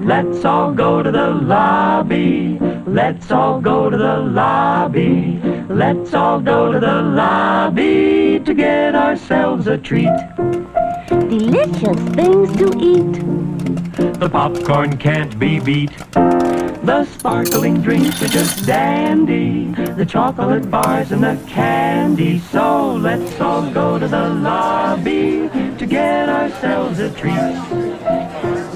Let's all go to the lobby. Let's all go to the lobby. Let's all go to the lobby to get ourselves a treat. Delicious things to eat. The popcorn can't be beat. The sparkling drinks are just dandy. The chocolate bars and the candy. So let's all go to the lobby to get ourselves a treat.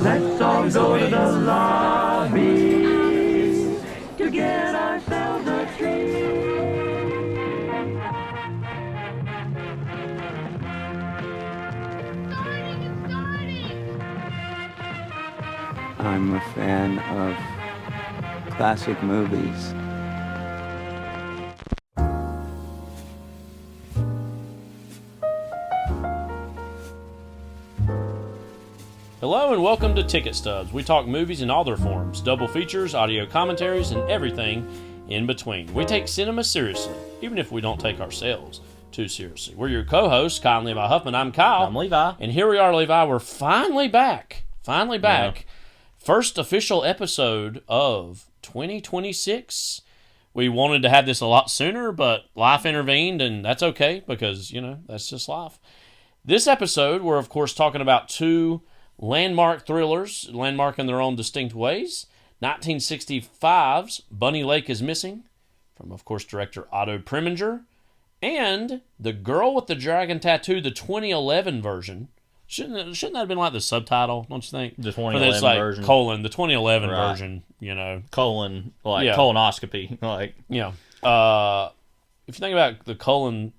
Let's all go to the lobby to get ourselves a treat. I'm a fan of classic movies. Hello and welcome to Ticket Stubs. We talk movies in all their forms, double features, audio commentaries, and everything in between. We take cinema seriously, even if we don't take ourselves too seriously. We're your co-hosts, Kyle and Levi Huffman. I'm Kyle. I'm Levi. And here we are, Levi. We're finally back. Yeah. First official episode of 2026. We wanted to have this a lot sooner, but life intervened, and that's okay because, that's just life. This episode, we're, of course, talking about two landmark thrillers, landmark in their own distinct ways. 1965's Bunny Lake is Missing, from, of course, director Otto Preminger, and The Girl with the Dragon Tattoo, the 2011 version. Shouldn't that have been like the subtitle, don't you think? The 2011 version. The 2011 Right. version, Colon, Yeah. colonoscopy. If you think about the colon,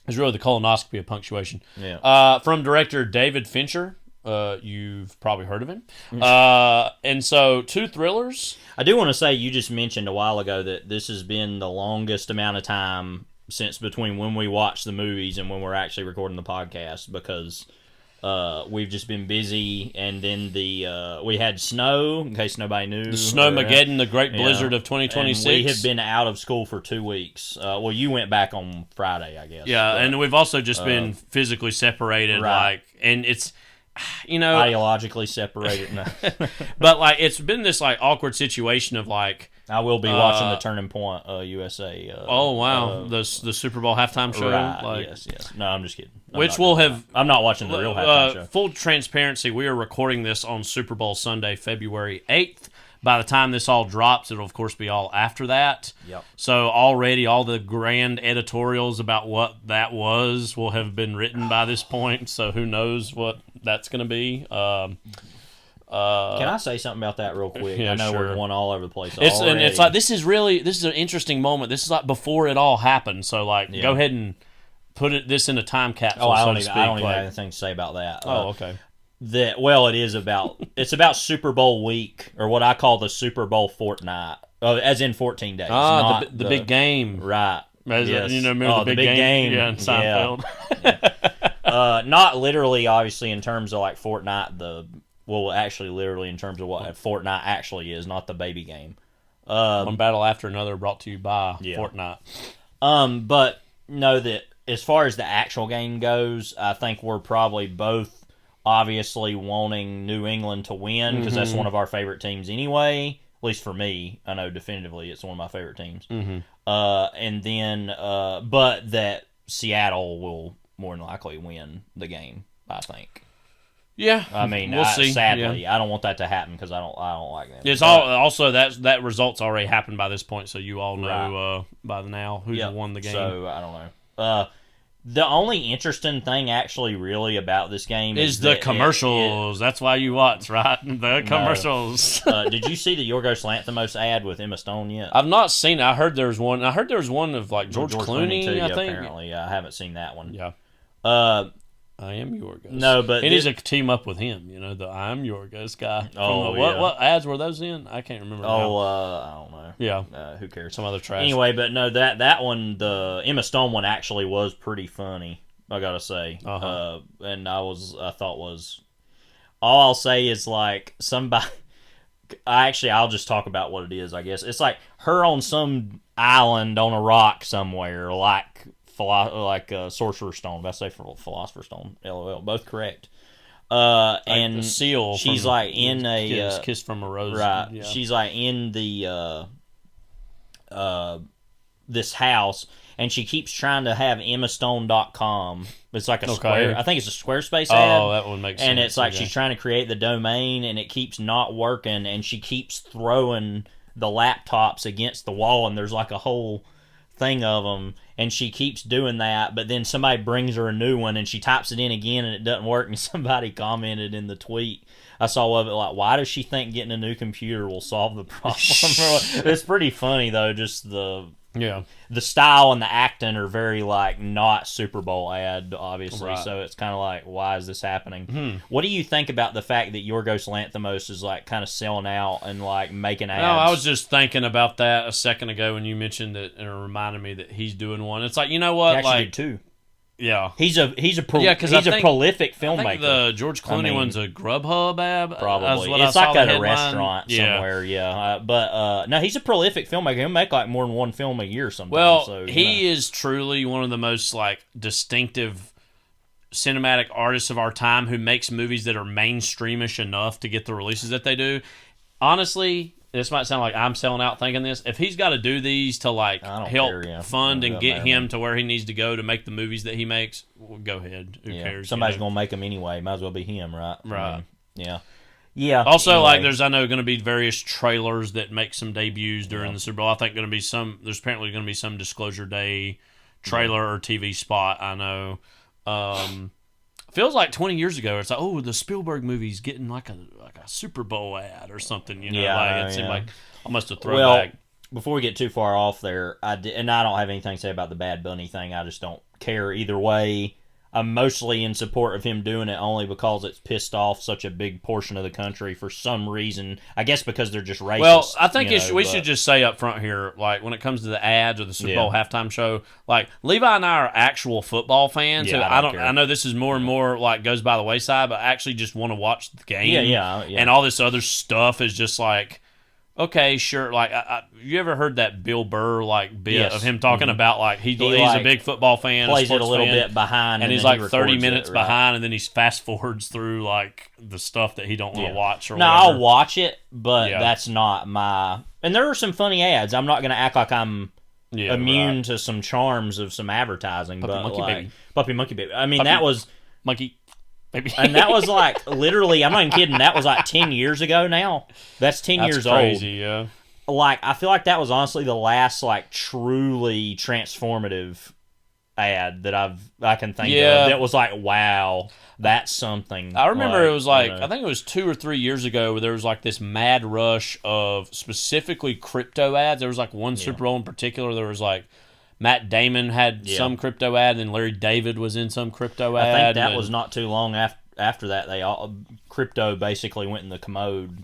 is really the colonoscopy of punctuation. Yeah. From director David Fincher. You've probably heard of him. And so, two thrillers. I do want to say, you just mentioned a while ago that this has been the longest amount of time since between when we watch the movies and when we're actually recording the podcast, because we've just been busy, and then we had snow, in case nobody knew. The Snowmageddon, the great blizzard of 2026. And we have been out of school for 2 weeks. Well, you went back on Friday, I guess. Yeah, but, and we've also just been physically separated, Right. and it's, ideologically separated. No. but it's been this awkward situation of I will be watching the Turning Point USA. oh wow, the Super Bowl halftime show. Right. Yes. No, I'm just kidding. I'm not watching the real halftime show. Full transparency, we are recording this on Super Bowl Sunday, February 8th. By the time this all drops, it'll of course be all after that. Yep. So already all the grand editorials about what that was will have been written by this point. So who knows what that's going to be. Can I say something about that real quick? Yeah, I know sure. we're going all over the place. It's this is an interesting moment. This is before it all happened. So go ahead and put this in a time capsule. I don't to even speak. have anything to say about that. Okay. It's about Super Bowl week, or what I call the Super Bowl fortnight, as in 14 days. The big game, right? Yes. Remember the big game? Yeah, in Seinfeld. Yeah. Not literally, obviously, in terms of Fortnite. Actually, literally in terms of what Fortnite actually is, not the baby game. One battle after another, brought to you by Yeah. Fortnite. But know that as far as the actual game goes, I think we're probably both obviously wanting New England to win, because that's one of our favorite teams anyway. At least for me, I know definitively it's one of my favorite teams. And then, but that Seattle will more than likely win the game, I think. Yeah, I mean, we'll see. Sadly, Yeah. I don't want that to happen because I don't like them. It's also that result's already happened by this point, so you all know Right. by now who's won the game. So I don't know. The only interesting thing, actually, really about this game is the commercials. That's why you watch, right? The commercials. Did you see the Yorgos Lanthimos ad with Emma Stone yet? I've not seen it. I heard there was one. I heard there was one of George Clooney. too, I think. Apparently, I haven't seen that one. Yeah. I am Yorgos. No, but he needs to team up with him. The I'm Yorgos guy. What ads were those in? I can't remember. I don't know. Yeah. Who cares? Some other trash. Anyway, but no, that one, the Emma Stone one, actually was pretty funny, I gotta say. And all I'll say is somebody. I'll just talk about what it is. I guess it's her on some island on a rock somewhere, Sorcerer's Stone. If I say Philosopher's Stone, LOL, both correct. And the seal. she's from like in a Kiss from a Rose. right. Yeah. She's like in the this house, and she keeps trying to have emmastone.com. It's like a square. I think it's a Squarespace ad. Oh, that would make sense. And it's like okay. she's trying to create the domain, and it keeps not working, and she keeps throwing the laptops against the wall, and there's like a whole thing of them, and she keeps doing that, but then somebody brings her a new one, and she types it in again, and it doesn't work, and somebody commented in the tweet I saw of it, like, why does she think getting a new computer will solve the problem? It's pretty funny, though, just the style and the acting are very, like, not Super Bowl ad, obviously, right. So it's kind of like, why is this happening? What do you think about the fact that Yorgos Lanthimos is, like, kind of selling out and, like, making ads? No, I was just thinking about that a second ago when you mentioned it, and it reminded me that he's doing one. It's like, you know what? He actually like, did too. Yeah. He's a prolific filmmaker. I think the George Clooney one's a Grubhub ad. Probably. It's It's like at a restaurant somewhere, yeah. But no, he's a prolific filmmaker. He'll make like more than one film a year sometimes. Well, so, he is truly one of the most like distinctive cinematic artists of our time who makes movies that are mainstreamish enough to get the releases that they do. Honestly, this might sound like I'm selling out thinking this. If he's got to do these to like help fund and get him to where he needs to go to make the movies that he makes, well, go ahead. Who cares? Somebody's going to make them anyway. Might as well be him, right? Right. Yeah. Also, anyway. like, there's going to be various trailers that make some debuts during the Super Bowl. I think there's apparently going to be some Disclosure Day trailer or TV spot. I know. Feels like 20 years ago. It's like, oh, the Spielberg movie's getting like a Super Bowl ad or something. You know, it seemed like almost a throwback. Well, before we get too far off there, I don't have anything to say about the Bad Bunny thing. I just don't care either way. I'm mostly in support of him doing it only because it's pissed off such a big portion of the country for some reason. I guess because they're just racist. Well, I think we should just say up front here, like, when it comes to the ads or the Super Bowl halftime show, like, Levi and I are actual football fans. Yeah, I know this is more and more, like, goes by the wayside, but I actually just want to watch the game. Yeah. And all this other stuff is just like, okay, sure. Like, you ever heard that Bill Burr bit of him talking about like he's a big football fan, plays a it a little fan, bit behind, and he's like 30 minutes behind, and then he fast forwards through like the stuff that he don't want to watch or whatever. I'll watch it, but that's not my. And there are some funny ads. I'm not going to act like I'm immune to some charms of some advertising. Puppy Monkey Baby. I mean, that was Monkey. Baby. And that was like literally, I'm not even kidding, that was like 10 years ago now. That's 10 years crazy, old. yeah. Like, I feel like that was honestly the last like truly transformative ad that I can think of. That was like, wow, that's something. I remember it was like, I think it was 2 or 3 years ago where there was like this mad rush of specifically crypto ads. There was like one Super Bowl in particular. There was like Matt Damon had some crypto ad, and Larry David was in some crypto ad. I think that was not too long after that. They all crypto basically went in the commode.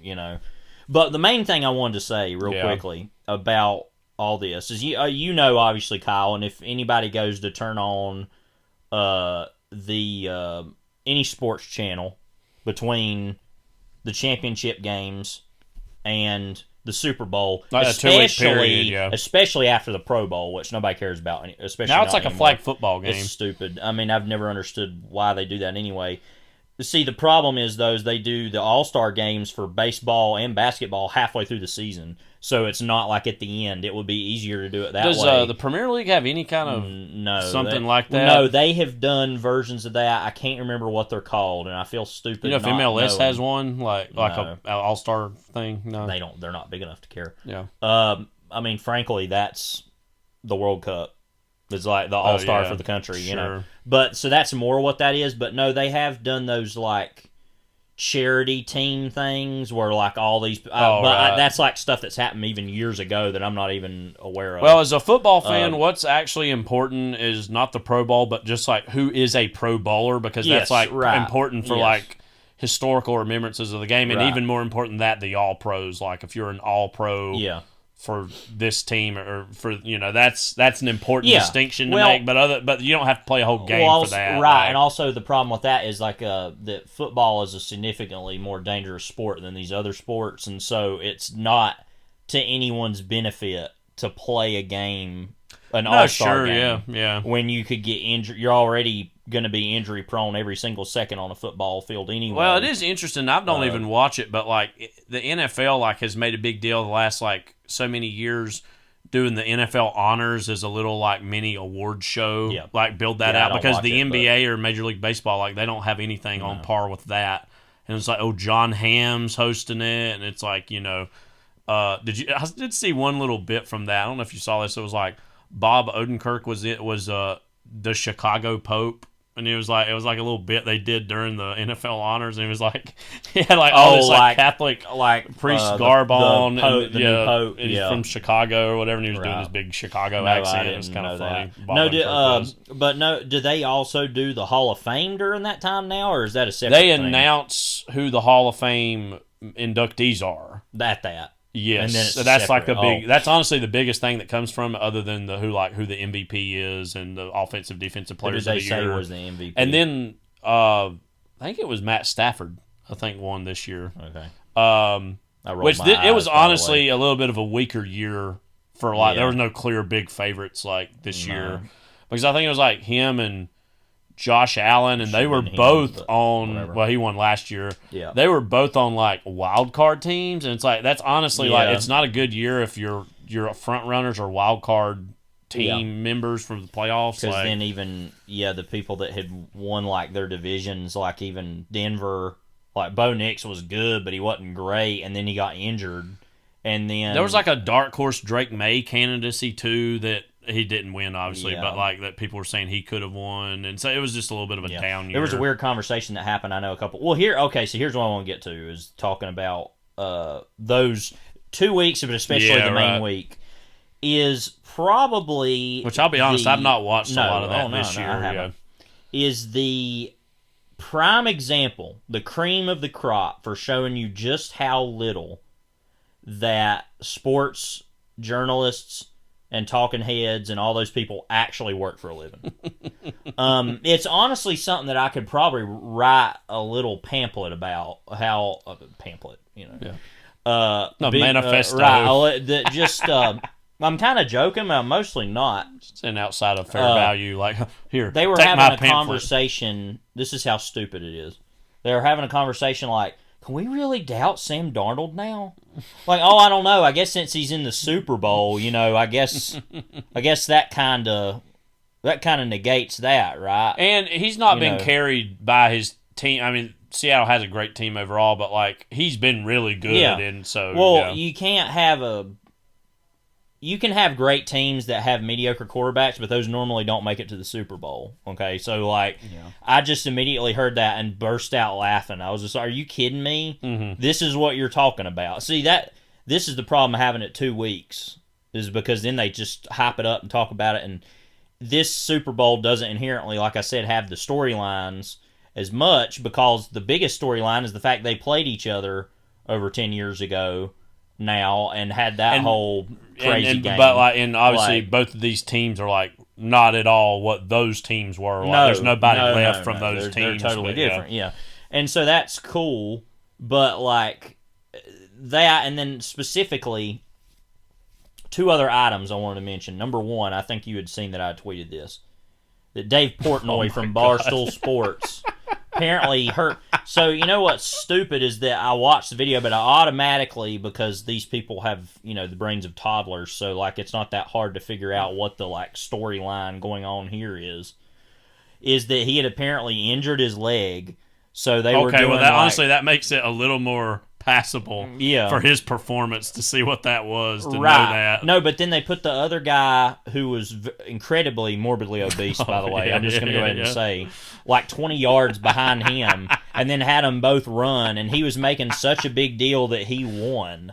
You know. But the main thing I wanted to say real quickly about all this is you know, obviously, Kyle, and if anybody goes to turn on any sports channel between the championship games and the Super Bowl, like especially after the Pro Bowl, which nobody cares about. Especially now, it's like anymore. A flag football game. It's stupid. I mean, I've never understood why they do that anyway. See, the problem is they do the All-Star games for baseball and basketball halfway through the season, so it's not like at the end. It would be easier to do it that way. Does the Premier League have any kind of something like that? No, they have done versions of that. I can't remember what they're called, and I feel stupid. You know, if MLS has one, like a All-Star thing, no, they don't. They're not big enough to care. Yeah. I mean, frankly, that's the World Cup. It's like the All-Star for the country, you know. But so that's more what that is. But no, they have done those like charity team things where like all these. That's like stuff that's happened even years ago that I'm not even aware of. Well, as a football fan, what's actually important is not the Pro Bowl, but just like who is a Pro Bowler, because that's like important for like historical remembrances of the game, and even more important than that, the All Pros. Like if you're an All Pro, for this team, or for, you know, that's an important distinction to make, but you don't have to play a whole game for that. Right, like, and also the problem with that is like that football is a significantly more dangerous sport than these other sports, and so it's not to anyone's benefit to play a game, an all-star game, when you could get injured. You're already going to be injury prone every single second on a football field anyway. Well, it is interesting. I don't even watch it, but like the NFL like has made a big deal the last like so many years doing the NFL honors as a little like mini award show. Yeah. Like build that Yeah, I out don't because watch the it, NBA or Major League Baseball like they don't have anything on par with that. And it's like John Hamm's hosting it, and it's like I did see one little bit from that. I don't know if you saw this. It was like Bob Odenkirk was the Chicago Pope. And it was like a little bit they did during the NFL honors, and it was like he had like all this like Catholic priest garb on, the Pope, and, the new Pope, and he's from Chicago or whatever, and he was doing his big Chicago accent. It was kind of funny. Do they also do the Hall of Fame during that time now, or is that a separate They thing? announce who the Hall of Fame inductees are. That. Yes, And then it's so that's separate. like the big. That's honestly the biggest thing that comes from, other than who the MVP is and the offensive defensive Who did players they of the say year. was the MVP? And then I think it was Matt Stafford. I think won this year. Okay. It was honestly a little bit of a weaker year for a lot. There was no clear big favorites like this year, because I think it was like him and Josh Allen, and they were both on. whatever. Well, he won last year. Yeah. They were both on like wild card teams, and it's like that's honestly like it's not a good year if you're front runners or wild card team members for the playoffs. Because like, then even the people that had won like their divisions, like even Denver, like Bo Nix was good, but he wasn't great, and then he got injured, and then there was like a dark horse Drake May candidacy too that he didn't win, obviously, but like that people were saying he could have won, and so it was just a little bit of a down year. There was a weird conversation that happened. I know a couple. Well, so here's what I want to get to is talking about those 2 weeks, but especially the main week is probably. Which I'll be honest, I've not watched a lot of that this year. I haven't. Is the prime example, the cream of the crop for showing you just how little that sports journalists and talking heads and all those people actually work for a living. It's honestly something that I could probably write a little pamphlet about. Manifesto. I'm kind of joking, but I'm mostly not. And outside of fair value, like here, they were take having my a pamphlet. conversation. This is how stupid it is. They were having a conversation like, can we really doubt Sam Darnold now? Like, I don't know. I guess since he's in the Super Bowl, I guess that kind of negates that, right? And he's not been carried by his team. I mean, Seattle has a great team overall, but like he's been really good, and so you can't have you can have great teams that have mediocre quarterbacks, but those normally don't make it to the Super Bowl. Okay, so I just immediately heard that and burst out laughing. I was just, are you kidding me? Mm-hmm. This is what you're talking about. See, this is the problem of having it 2 weeks, is because then they just hype it up and talk about it. And this Super Bowl doesn't inherently, like I said, have the storylines as much, because the biggest storyline is the fact they played each other over 10 years ago now and had that whole crazy game. But obviously both of these teams are like not at all what those teams were. There's nobody left from those teams. They're totally different. Yeah. And so that's cool, but like that, and then specifically 2 other items I wanted to mention. Number one, I think you had seen that I tweeted this, that Dave Portnoy from Barstool Sports apparently hurt. So you know what's stupid is that I watched the video, but I automatically, because these people have the brains of toddlers, so like it's not that hard to figure out what the like storyline going on here is that he had apparently injured his leg. So they were doing honestly that makes it a little more passable for his performance to see what that was, to know that. No, but then they put the other guy who was incredibly morbidly obese, by the way. I'm just going to go ahead and say, like 20 yards behind him, and then had them both run, and he was making such a big deal that he won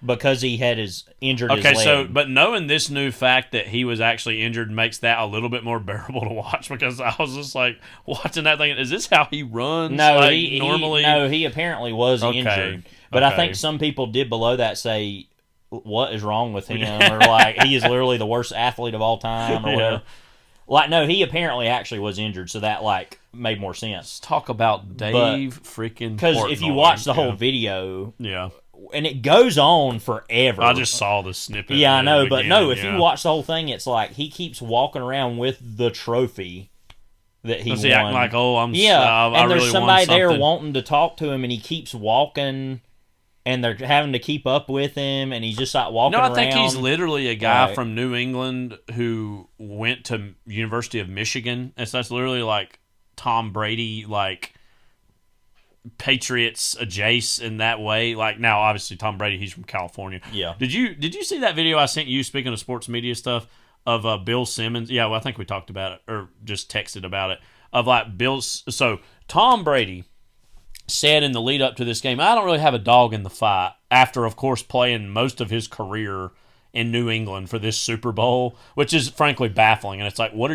because he had injured his leg. Okay, but knowing this new fact that he was actually injured makes that a little bit more bearable to watch, because I was just like watching that thing. Is this how he runs? No, normally. He apparently was injured. But I think some people did below that say, what is wrong with him? Or like, he is literally the worst athlete of all time, or whatever. Like, no, he apparently actually was injured, so that like made more sense. Let's talk about Dave freaking Because if you watch the whole video, and it goes on forever. I just saw the snippet. Yeah, I know, but no, if you watch the whole thing, it's like he keeps walking around with the trophy that he Was won. he acting like, oh, I and there's really somebody won there something. wanting to talk to him, and he keeps walking, and they're having to keep up with him, and he's just like walking No, I around. think he's literally a guy Right. from New England who went to University of Michigan, and so that's literally like Tom Brady, like Patriots adjacent in that way. Like now, obviously Tom Brady, he's from California. Yeah. Did you see that video I sent you? Speaking of sports media stuff, of Bill Simmons. Yeah, well, I think we talked about it or just texted about it. Of like so Tom Brady said in the lead up to this game, I don't really have a dog in the fight. After, of course, playing most of his career in New England for this Super Bowl, which is frankly baffling. And it's like, what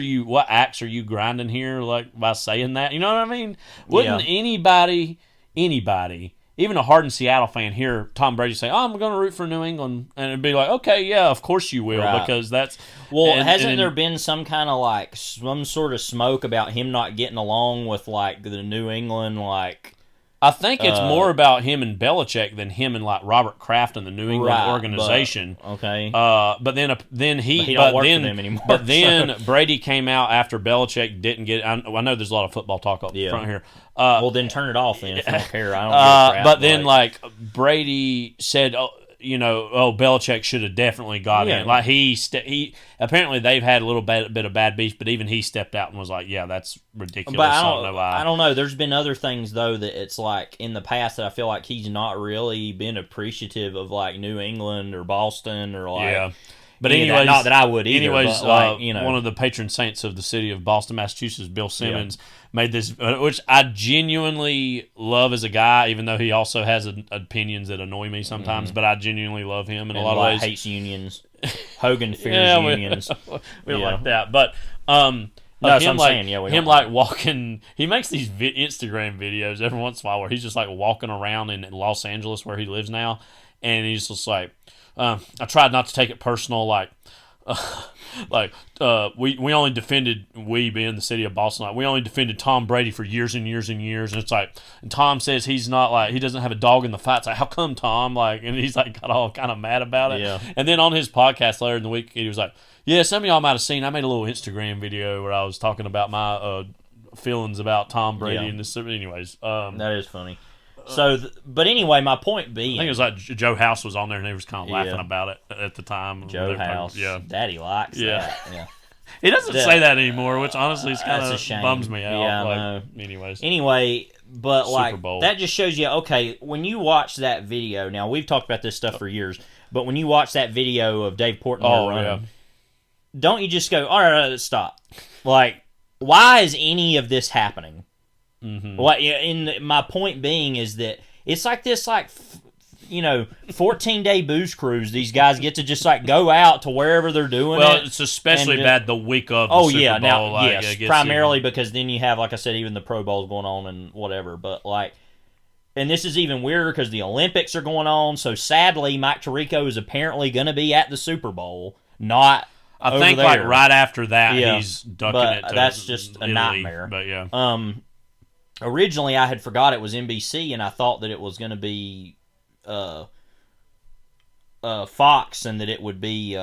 axe are you grinding here? Like by saying that, you know what I mean? Wouldn't anybody, even a hardened Seattle fan, hear Tom Brady say, "Oh, I'm going to root for New England," and it'd be like, "Okay, yeah, of course you will," Right. because that's hasn't there been some kind of like some sort of smoke about him not getting along with like the New England like? I think it's more about him and Belichick than him and like Robert Kraft and the New England organization. But then he don't work for them anymore. But then Brady came out after Belichick didn't get. I know there's a lot of football talk up front here. Well, then turn it off then if you don't care. I don't give a crap. But then like Brady said, Belichick should have definitely got in. Like he apparently they've had a little bit of bad beef, but even he stepped out and was like, "Yeah, that's ridiculous." But I don't know. There's been other things though that it's like in the past that I feel like he's not really been appreciative of like New England or Boston or like. Yeah. But anyways, not that I would either. Anyways, but one of the patron saints of the city of Boston, Massachusetts, Bill Simmons, made this, which I genuinely love as a guy, even though he also has opinions that annoy me sometimes. But I genuinely love him in a lot of ways. Hates unions. Hogan fears unions. We like that, but him like walking. He makes these Instagram videos every once in a while where he's just like walking around in Los Angeles where he lives now, and he's just like. I tried not to take it personal, we only defended, we being the city of Boston, like we only defended Tom Brady for years and years and years, and it's like, and Tom says he's not like, he doesn't have a dog in the fight. It's like, how come, Tom? Like, and he's like got all kind of mad about it. Yeah. And then on his podcast later in the week, he was like, yeah, some of y'all might have seen, I made a little Instagram video where I was talking about my feelings about Tom Brady and this. Anyways, that is funny. So, but anyway, my point being, I think it was like Joe House was on there and they was kind of laughing about it at the time. Joe House, Daddy likes that. Yeah, he doesn't say that anymore, which honestly is kind of bums me out. Yeah, like, I know. Anyway, but like that just shows you. Okay, when you watch that video, now we've talked about this stuff for years, but when you watch that video of Dave Portnoy running, don't you just go, all right, stop? Like, why is any of this happening? Mm-hmm. Well, my point being is that it's like this, 14-day booze cruise. These guys get to just like go out to wherever they're doing. Well, it's especially bad the week of the Super Bowl. Yes, primarily because then you have, like I said, even the Pro Bowl's going on and whatever. But like, and this is even weirder because the Olympics are going on. So sadly, Mike Tirico is apparently going to be at the Super Bowl, not. I think there. Like right after that, he's ducking it. That's just a nightmare. But yeah. Originally, I had forgot it was NBC, and I thought that it was going to be Fox, and that it would be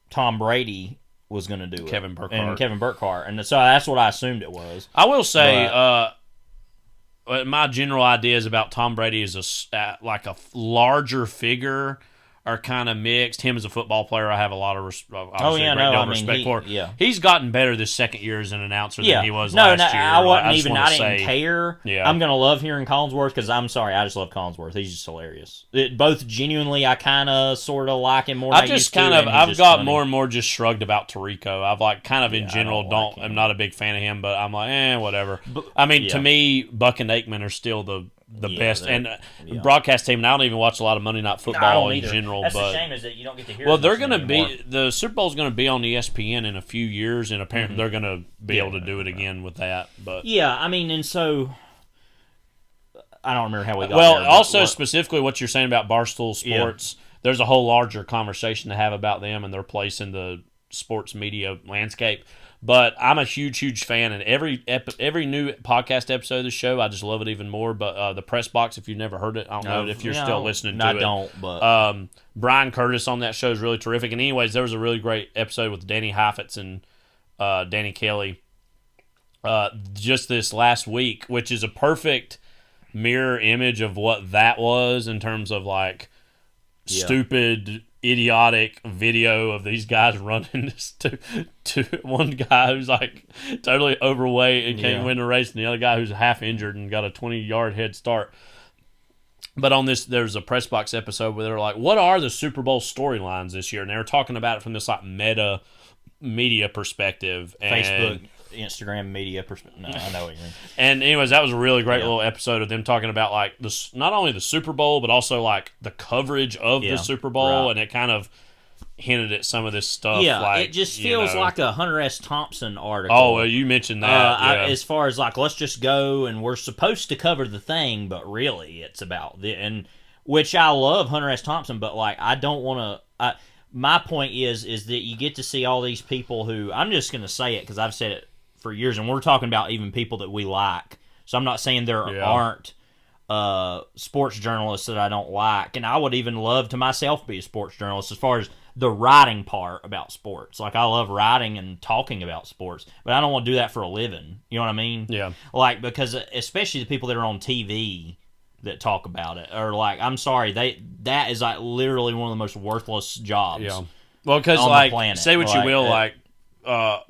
Tom Brady was going to do Kevin it. Burkhardt. Kevin Burkhardt. And so that's what I assumed it was. I will say, my general ideas about Tom Brady is like a larger figure are kind of mixed. Him as a football player, I have a lot of respect for. Yeah. He's gotten better this second year as an announcer than he was last year. I didn't care. Yeah. I'm going to love hearing Collinsworth because I'm sorry, I just love Collinsworth. He's just hilarious. Both genuinely, I kind of sort of like him more than I used to. I've got more and more just shrugged about Tirico. I've like kind of in general I'm not a big fan of him, but I'm like, whatever. To me, Buck and Aikman are still the best and broadcast team. And I don't even watch a lot of Monday Night Football in general. That's but the shame is that you don't get to hear. Well, they're going to be the Super Bowl is going to be on ESPN in a few years, and apparently they're going to be able to do it again with that. But and so I don't remember how we got. Well, there, also specifically what you're saying about Barstool Sports, there's a whole larger conversation to have about them and their place in the sports media landscape. But I'm a huge fan, and every new podcast episode of the show, I just love it even more. But the Press Box, if you've never heard it, I don't know if you're still listening to it. I don't, but Brian Curtis on that show is really terrific. And anyways, there was a really great episode with Danny Heifetz and Danny Kelly just this last week, which is a perfect mirror image of what that was in terms of like stupid, idiotic video of these guys running to one guy who's like totally overweight and can't win the race, and the other guy who's half injured and got a 20-yard head start. But on this, there's a press box episode where they're like, "What are the Super Bowl storylines this year?" And they were talking about it from this like meta media perspective, and Facebook, Instagram media perspective. No, I know what you mean. And anyways, that was a really great little episode of them talking about like not only the Super Bowl but also like the coverage of the Super Bowl, and it kind of hinted at some of this stuff. Yeah, like, it just feels like a Hunter S. Thompson article. Oh, well, you mentioned that. As far as like, let's just go and we're supposed to cover the thing, but really it's about which I love Hunter S. Thompson, but like I don't want to. My point is that you get to see all these people who, I'm just going to say it because I've said it for years, and we're talking about even people that we like. So I'm not saying there aren't sports journalists that I don't like, and I would even love to myself be a sports journalist as far as the writing part about sports. Like I love writing and talking about sports, but I don't want to do that for a living. You know what I mean? Yeah. Like, because especially the people that are on TV that talk about it, or like, I'm sorry, that is like literally one of the most worthless jobs. Yeah. Well, because like, say what you will, like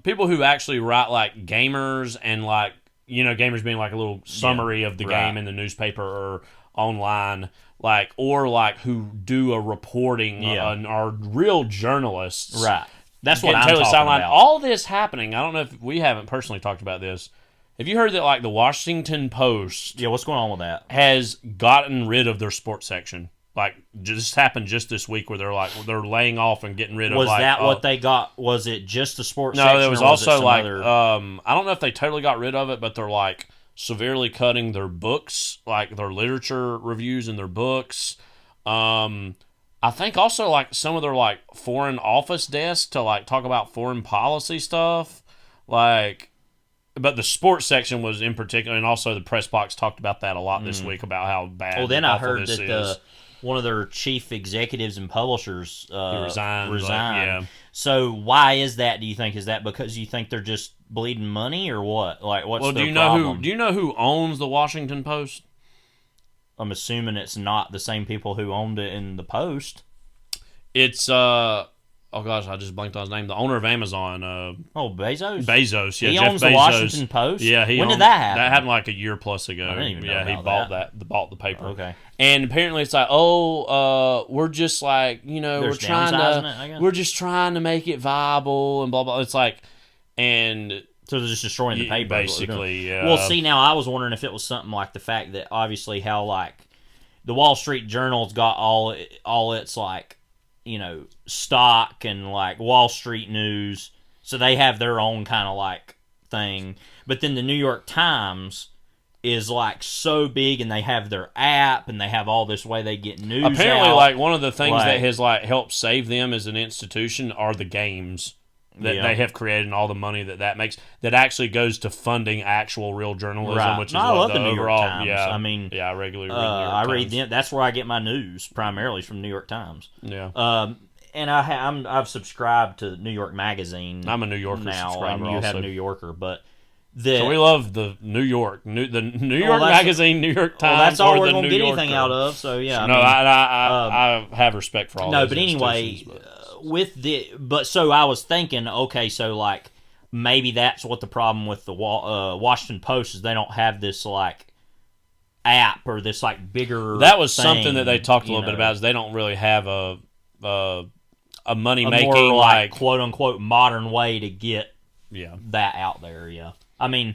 people who actually write like gamers and like, you know, gamers being like a little summary of the game in the newspaper or online, like, or like who do a reporting and are real journalists. Right. That's what I'm totally talking sidelined. about. All this happening, I don't know if we haven't personally talked about this. Have you heard that like the Washington Post what's going on with that? has gotten rid of their sports section? Like, just happened just this week where they're laying off and getting rid of. Was that what they got? Was it just the sports No, section? there was or also it like other... I don't know if they totally got rid of it, but they're like severely cutting their books, like their literature reviews in their books. I think also like some of their like foreign office desks to like talk about foreign policy stuff, like. But the sports section was in particular, and also the press box talked about that a lot this week about how bad. Well, then I heard this that one of their chief executives and publishers resigned. Yeah. So why is that? Do you think is that because you think they're just bleeding money, or what? Like, what's their problem? Do you know who owns the Washington Post? I'm assuming it's not the same people who owned it in the Post. It's oh gosh, I just blanked on his name. The owner of Amazon. Bezos? Bezos, yeah. He Jeff owns Bezos. the Washington Post? Yeah, when did that happen? That happened like a year plus ago. I didn't even know he bought that. Bought the paper. Okay. And apparently it's like, we're just like, you know, we're just trying to make it viable and blah blah. It's like, and so they're just destroying the paper, basically. Yeah. Well, see, now I was wondering if it was something like the fact that obviously how like the Wall Street Journal's got all its like, you know, stock and like Wall Street news, so they have their own kind of like thing. But then the New York Times is like so big, and they have their app, and they have all this way they get news. Apparently, out. like one of the things that has like helped save them as an institution are the games that they have created, and all the money that makes that actually goes to funding actual real journalism, which is I love the New overall. York Times. Yeah, I mean, I regularly read I New York read them. That's where I get my news primarily from New York Times. Yeah. And I've subscribed to New York Magazine. I'm a New Yorker now. subscriber. You also have New Yorker, but so we love the New York Magazine, New York Times. Well, that's all we're going to get anything out of. So yeah. I have respect for all. No, those but anyway, so I was thinking, okay, so like maybe that's what the problem with the Washington Post is. They don't have this like app or this like bigger. That was thing, something that they talked a little bit about. Is they don't really have a money making more like quote unquote modern way to get that out there. Yeah, I mean,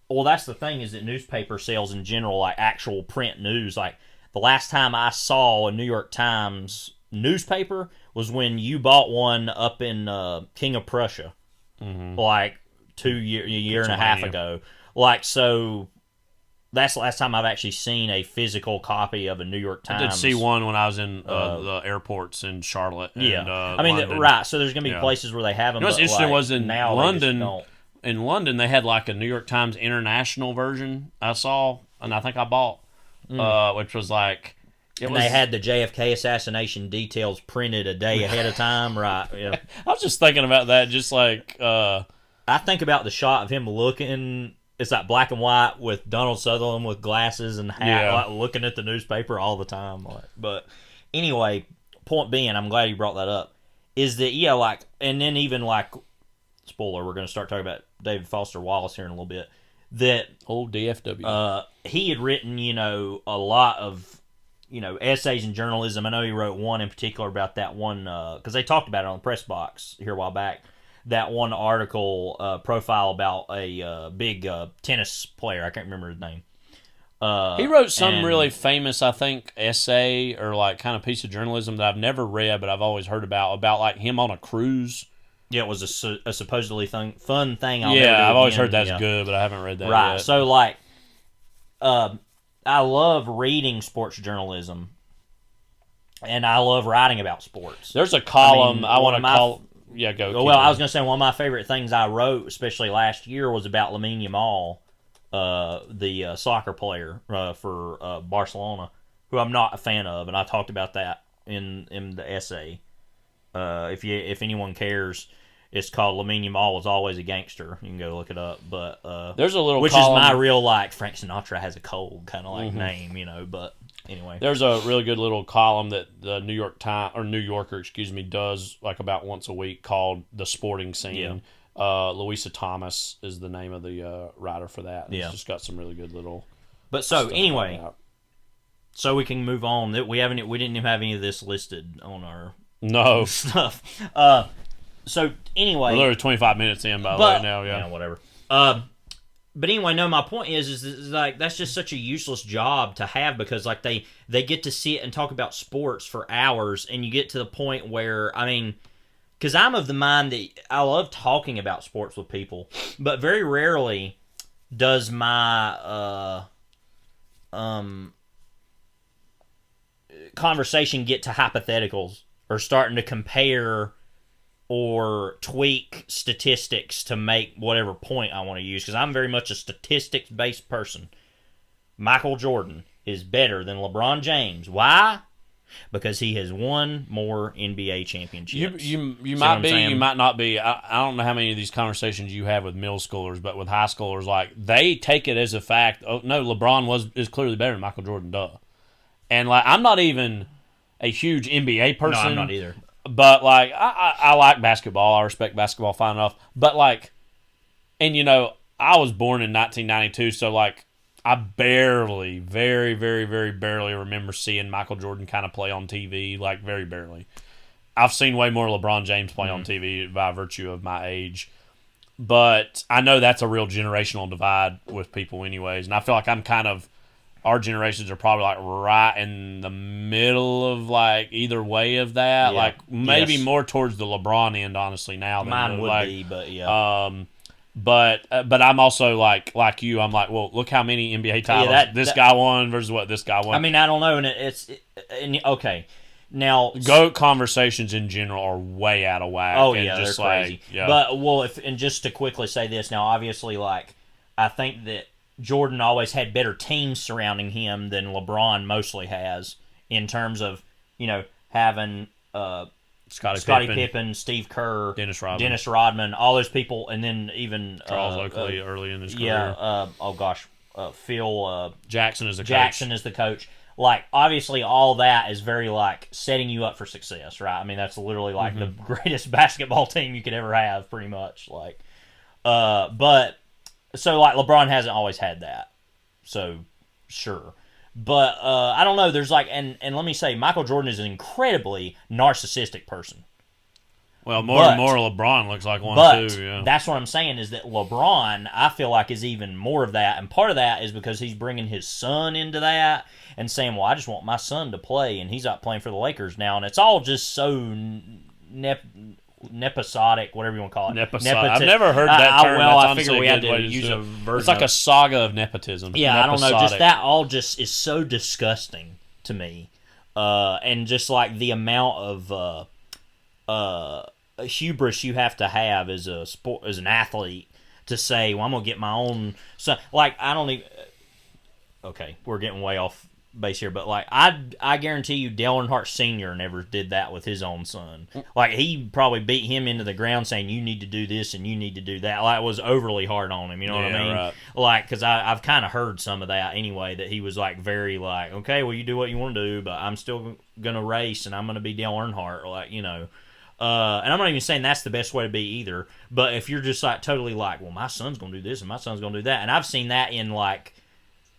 well, that's the thing is that newspaper sales in general, like actual print news, like the last time I saw a New York Times newspaper was when you bought one up in King of Prussia, like a year and a half ago. Like, so that's the last time I've actually seen a physical copy of a New York Times. I did see one when I was in the airports in Charlotte. And, I mean, London. right. So there's going to be places where they have them. You know what's interesting was in now London. In London, they had like a New York Times international version. I saw, and I think I bought, which was like. They had the JFK assassination details printed a day ahead of time, right? Yeah. I was just thinking about that, just like. I I think about the shot of him looking. It's like black and white with Donald Sutherland with glasses and hat, like, looking at the newspaper all the time. Like, but anyway, point being, I'm glad you brought that up. Is that like, and then even like, spoiler, we're going to start talking about David Foster Wallace here in a little bit. That old DFW. He had written, a lot of, essays in journalism. I know he wrote one in particular about that one because they talked about it on the press box here a while back. That one article profile about a big tennis player. I can't remember his name. He wrote some really famous, I think, essay or like kind of piece of journalism that I've never read, but I've always heard about like him on a cruise. Yeah, it was a supposedly fun thing. I've always heard that's good, but I haven't read that right. yet. So, like, I love reading sports journalism, and I love writing about sports. There's a column I want to call... Yeah, go. Well, I was going to say one of my favorite things I wrote, especially last year, was about Lamine Yamal, the soccer player for Barcelona, who I'm not a fan of, and I talked about that in the essay. If anyone cares, it's called Lamine Yamal Was Always a Gangster. You can go look it up. But there's a little which column, is my real like Frank Sinatra has a cold kind of like name, But anyway, there's a really good little column that the New Yorker, does like about once a week called The Sporting Scene. Yeah. Louisa Thomas is the name of the writer for that. And it's just got some really good little. But so anyway, so we can move on. We didn't even have any of this listed on our stuff. So anyway, we're literally 25 minutes in by the way now. Yeah, whatever. But anyway, no, my point is like that's just such a useless job to have because like they get to sit and talk about sports for hours, and you get to the point where because I'm of the mind that I love talking about sports with people, but very rarely does my conversation get to hypotheticals or starting to compare or tweak statistics to make whatever point I want to use, because I'm very much a statistics-based person. Michael Jordan is better than LeBron James. Why? Because he has won more NBA championships. You might be, you might not be. I don't know how many of these conversations you have with middle schoolers, but with high schoolers, like they take it as a fact. Oh no, LeBron is clearly better than Michael Jordan. Duh. And like I'm not even a huge NBA person. No, I'm not either. But, like, I like basketball. I respect basketball fine enough. But, like, and, I was born in 1992, so, like, I barely, very, very, very barely remember seeing Michael Jordan kind of play on TV, like, very barely. I've seen way more LeBron James play on TV by virtue of my age. But I know that's a real generational divide with people anyways, and I feel like I'm kind of... Our generations are probably like right in the middle of like either way of that, like maybe more towards the LeBron end, honestly. Now, mine would be, but yeah. But I'm also like you. I'm like, well, look how many NBA titles this guy won versus what this guy won. I mean, I don't know, and okay. Now, GOAT conversations in general are way out of whack. Oh yeah, they're crazy. Yeah. But and just to quickly say this, now obviously, like I think that Jordan always had better teams surrounding him than LeBron mostly has in terms of, having Scottie Pippen, Steve Kerr, Dennis Rodman, all those people, and then even Charles Oakley early in his career. Yeah, Phil Jackson is the coach. Like, obviously, all that is very, like, setting you up for success, right? I mean, that's literally, like, the greatest basketball team you could ever have, pretty much. Like, but... So, like, LeBron hasn't always had that. So, sure. But, I don't know, there's like, and let me say, Michael Jordan is an incredibly narcissistic person. Well, more and more LeBron looks like one too, yeah. That's what I'm saying, is that LeBron, I feel like, is even more of that. And part of that is because he's bringing his son into that and saying, well, I just want my son to play, and he's not playing for the Lakers now. And it's all just so nepotic, whatever you want to call it. I've never heard that term. Well, I figured we had to use a version. It's like a saga of nepotism. Yeah, I don't know. Just that all just is so disgusting to me, and just like the amount of hubris you have to have as an athlete to say, well, I'm gonna get my own son. Like I don't even. Okay, we're getting way off base here, but like I guarantee you, Dale Earnhardt Sr. never did that with his own son. Like he probably beat him into the ground, saying you need to do this and you need to do that. Like it was overly hard on him. You know what I mean? Right. Like because I've kind of heard some of that anyway. That he was like very like, okay, well you do what you want to do, but I'm still gonna race and I'm gonna be Dale Earnhardt. Like and I'm not even saying that's the best way to be either. But if you're just like totally like, well, my son's gonna do this and my son's gonna do that, and I've seen that in like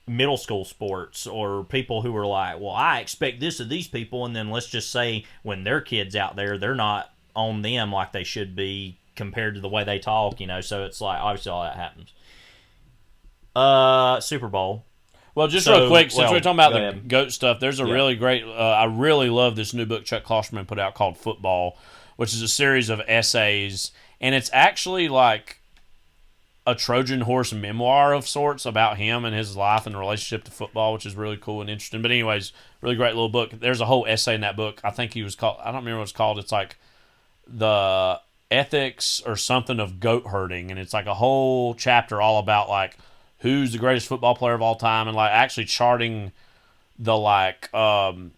middle school sports or people who are like, well, I expect this of these people, and then let's just say when their kids out there, they're not on them like they should be compared to the way they talk, so it's like obviously all that happens. Super Bowl. Well, just real quick, since we're talking about the ahead. GOAT stuff, there's a really great, I really love this new book Chuck Klosterman put out called Football, which is a series of essays, and it's actually like a Trojan horse memoir of sorts about him and his life and relationship to football, which is really cool and interesting. But anyways, really great little book. There's a whole essay in that book. I think he was called, I don't remember what it's called. It's like the ethics or something of goat herding. And it's like a whole chapter all about like who's the greatest football player of all time and like actually charting the like,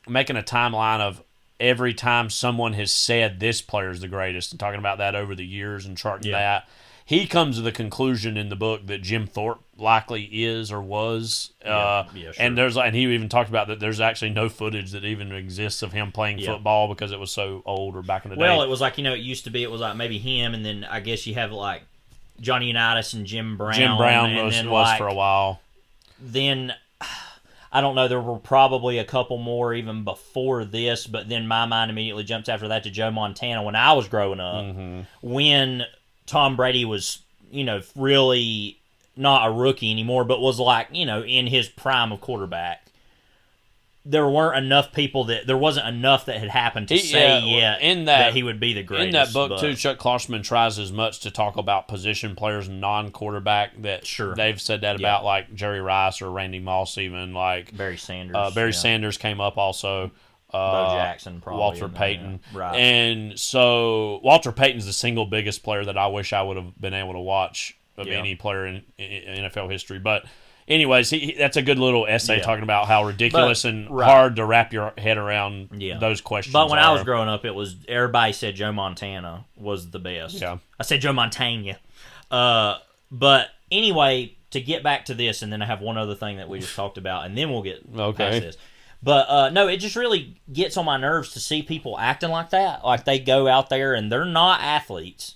making a timeline of every time someone has said this player is the greatest and talking about that over the years and charting that. He comes to the conclusion in the book that Jim Thorpe likely is or was, Sure. and he even talked about that there's actually no footage that even exists of him playing football because it was so old or back in the day. Well, it was like it used to be. It was like maybe him, and then I guess you have like Johnny Unitas and Jim Brown. Jim Brown and was then, like, for a while. Then I don't know. There were probably a couple more even before this, but then my mind immediately jumps after that to Joe Montana when I was growing up, when Tom Brady was, really not a rookie anymore, but was like, in his prime of quarterback. There wasn't enough that had happened to say yet that he would be the greatest. In that book, too, Chuck Klosterman tries as much to talk about position players non-quarterback that they've said that about, like Jerry Rice or Randy Moss even. Like Barry Sanders. Sanders came up also. Bo Jackson, probably. Walter Payton. Right. And so Walter Payton's the single biggest player that I wish I would have been able to watch of any player in NFL history. But anyways, that's a good little essay talking about how ridiculous and hard to wrap your head around those questions. But when I was growing up, it was everybody said Joe Montana was the best. Yeah. I said Joe Montana. But anyway, to get back to this, and then I have one other thing that we just talked about, and then we'll get past this. But, no, it just really gets on my nerves to see people acting like that. Like, they go out there and they're not athletes.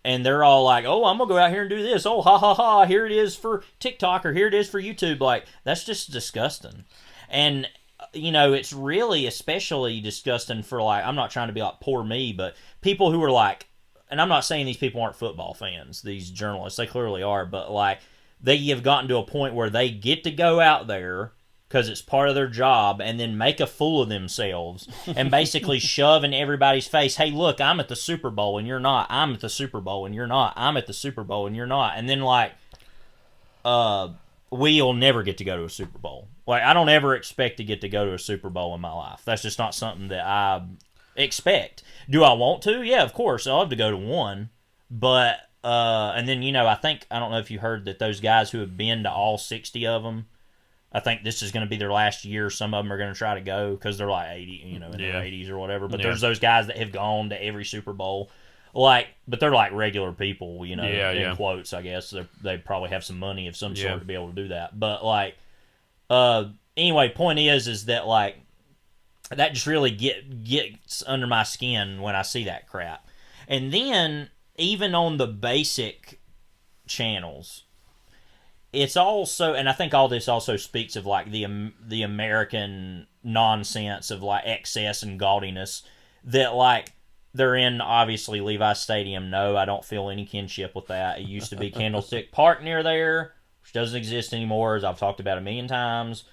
And they're all like, oh, I'm going to go out here and do this. Oh, ha, ha, ha, here it is for TikTok or here it is for YouTube. Like, that's just disgusting. And, it's really especially disgusting for, like, I'm not trying to be like, poor me, but people who are like, and I'm not saying these people aren't football fans, these journalists, they clearly are, but, like, they have gotten to a point where they get to go out there because it's part of their job, and then make a fool of themselves and basically shove in everybody's face, hey, look, I'm at the Super Bowl and you're not. I'm at the Super Bowl and you're not. I'm at the Super Bowl and you're not. And then, like, we'll never get to go to a Super Bowl. Like, I don't ever expect to get to go to a Super Bowl in my life. That's just not something that I expect. Do I want to? Yeah, of course. I'd love to go to one. But, and then, I don't know if you heard that those guys who have been to all 60 of them, I think this is going to be their last year. Some of them are going to try to go because they're like 80, in their 80s or whatever. But there's those guys that have gone to every Super Bowl, but they're like regular people, in quotes, I guess. They probably have some money of some sort to be able to do that. But anyway, point is that like that just really gets under my skin when I see that crap. And then even on the basic channels, it's also, and I think all this also speaks of like the American nonsense of like excess and gaudiness that like they're in obviously Levi Stadium. No, I don't feel any kinship with that. It used to be Candlestick Park near there, which doesn't exist anymore, as I've talked about a million times.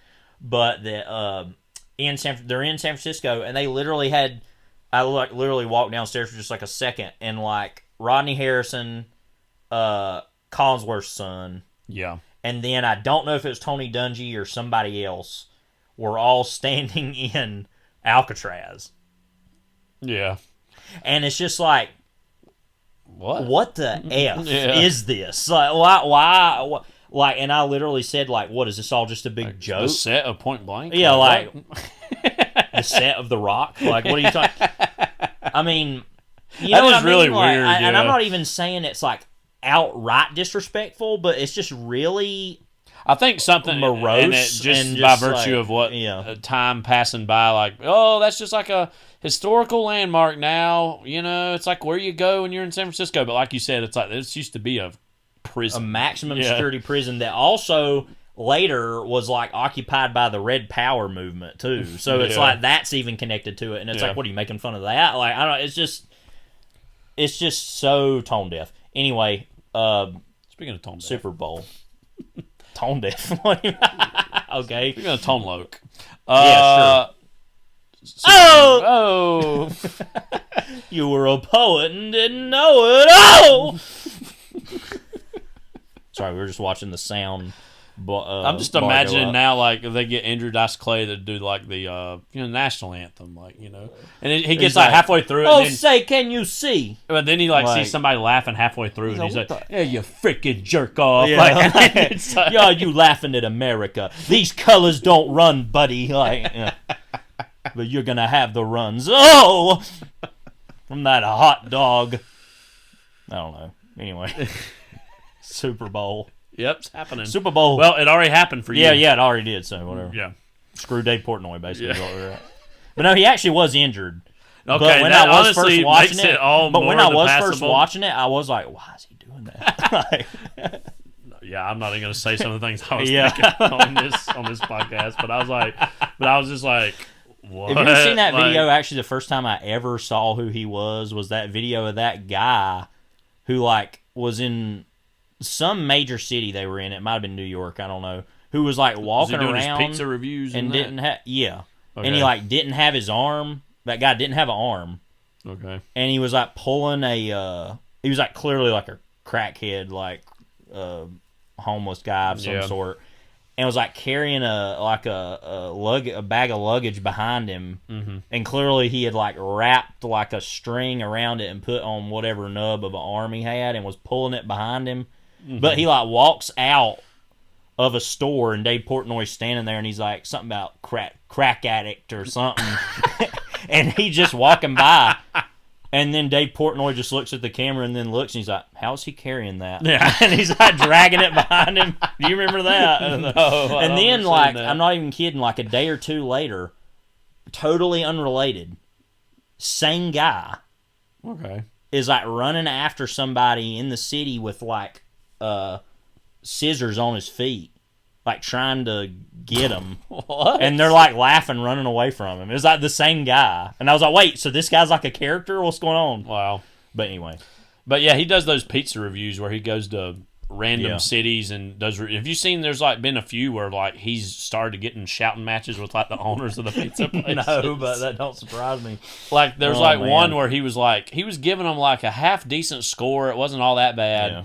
But they're in San Francisco, and they literally had, I literally walked downstairs for just like a second, and like Rodney Harrison, Collinsworth's son. Yeah. And then I don't know if it was Tony Dungy or somebody else were all standing in Alcatraz. Yeah. And it's just like, what the F Yeah. is this? Like, why Like, and I literally said, like, what, is this all just a big joke? The set of Point Blank? Yeah, like the set of The Rock? Like, what are you talking... I mean, you know what I mean? really Like, weird, and I'm yeah. not even saying it's, like, outright disrespectful, but it's just really... I think something morose and it just and by just virtue like, of what yeah. Time passing by, like, oh, that's just like a historical landmark now. You know, it's like where you go when you're in San Francisco. But like you said, it's like this used to be a prison, a maximum security prison that also later was like occupied by the Red Power movement too. So it's like that's even connected to it. And it's like, what are you making fun of that? Like, I don't. It's just so tone deaf. Anyway, Speaking of tone deaf, Super Bowl. Tone deaf. Okay. Speaking of tone loc. Yeah, sure. Oh! You were a poet and didn't know it. Oh! Sorry, we were just watching the sound. I'm just imagining now, like, if they get Andrew Dice Clay to do, like, the national anthem, like, you know. And he gets, like, halfway through it. Oh, and then, say, can you see? But then he, like, sees somebody laughing halfway through, and he's like, yeah, you freaking jerk off. Yeah, Like, it's like, yeah, you laughing at America. These colors don't run, buddy. Like, yeah. But you're going to have the runs. Oh! From that hot dog. I don't know. Anyway. Super Bowl. Yep, it's happening. Super Bowl. Well, it already happened for you. Yeah, it already did, so whatever. Yeah. Screw Dave Portnoy, basically. Is what we're at. But no, he actually was injured. Okay, but when that I was honestly first watching makes it all but more when I was passable. first watching it, I was like, why is he doing that? Yeah, I'm not even going to say some of the things I was Yeah. thinking on this podcast, but I was just like, what? Have you ever seen that Like, video? Actually, the first time I ever saw who he was that video of that guy who, like, was in some major city they were in. It might have been New York, I don't know. Who was, like, walking was he doing around. his pizza reviews and and didn't have, yeah. Okay. And he, like, didn't have his arm. That guy didn't have an arm. Okay. And he was, like, pulling he was, like, clearly, like, a crackhead, like, homeless guy of some sort. And was, like, carrying a bag of luggage behind him. Mm-hmm. And clearly he had, like, wrapped, like, a string around it and put on whatever nub of an arm he had and was pulling it behind him. Mm-hmm. But he, like, walks out of a store and Dave Portnoy's standing there and he's like, something about crack addict or something. And he's just walking by. And then Dave Portnoy just looks at the camera and then looks and he's like, how's he carrying that? Yeah. And he's like dragging it behind him. Do you remember that? No, and then, like, that. I'm not even kidding, like a day or two later, totally unrelated, same guy Okay. is like running after somebody in the city with like scissors on his feet, like trying to get him. What? And they're like laughing, running away from him. It was like the same guy. And I was like, wait, so this guy's like a character? What's going on? Wow. But anyway. But yeah, he does those pizza reviews where he goes to random cities and does. Have you seen? There's like been a few where like he's started getting shouting matches with like the owners of the pizza places. No, but that don't surprise me. Like there's one where he was giving them like a half decent score. It wasn't all that bad. Yeah.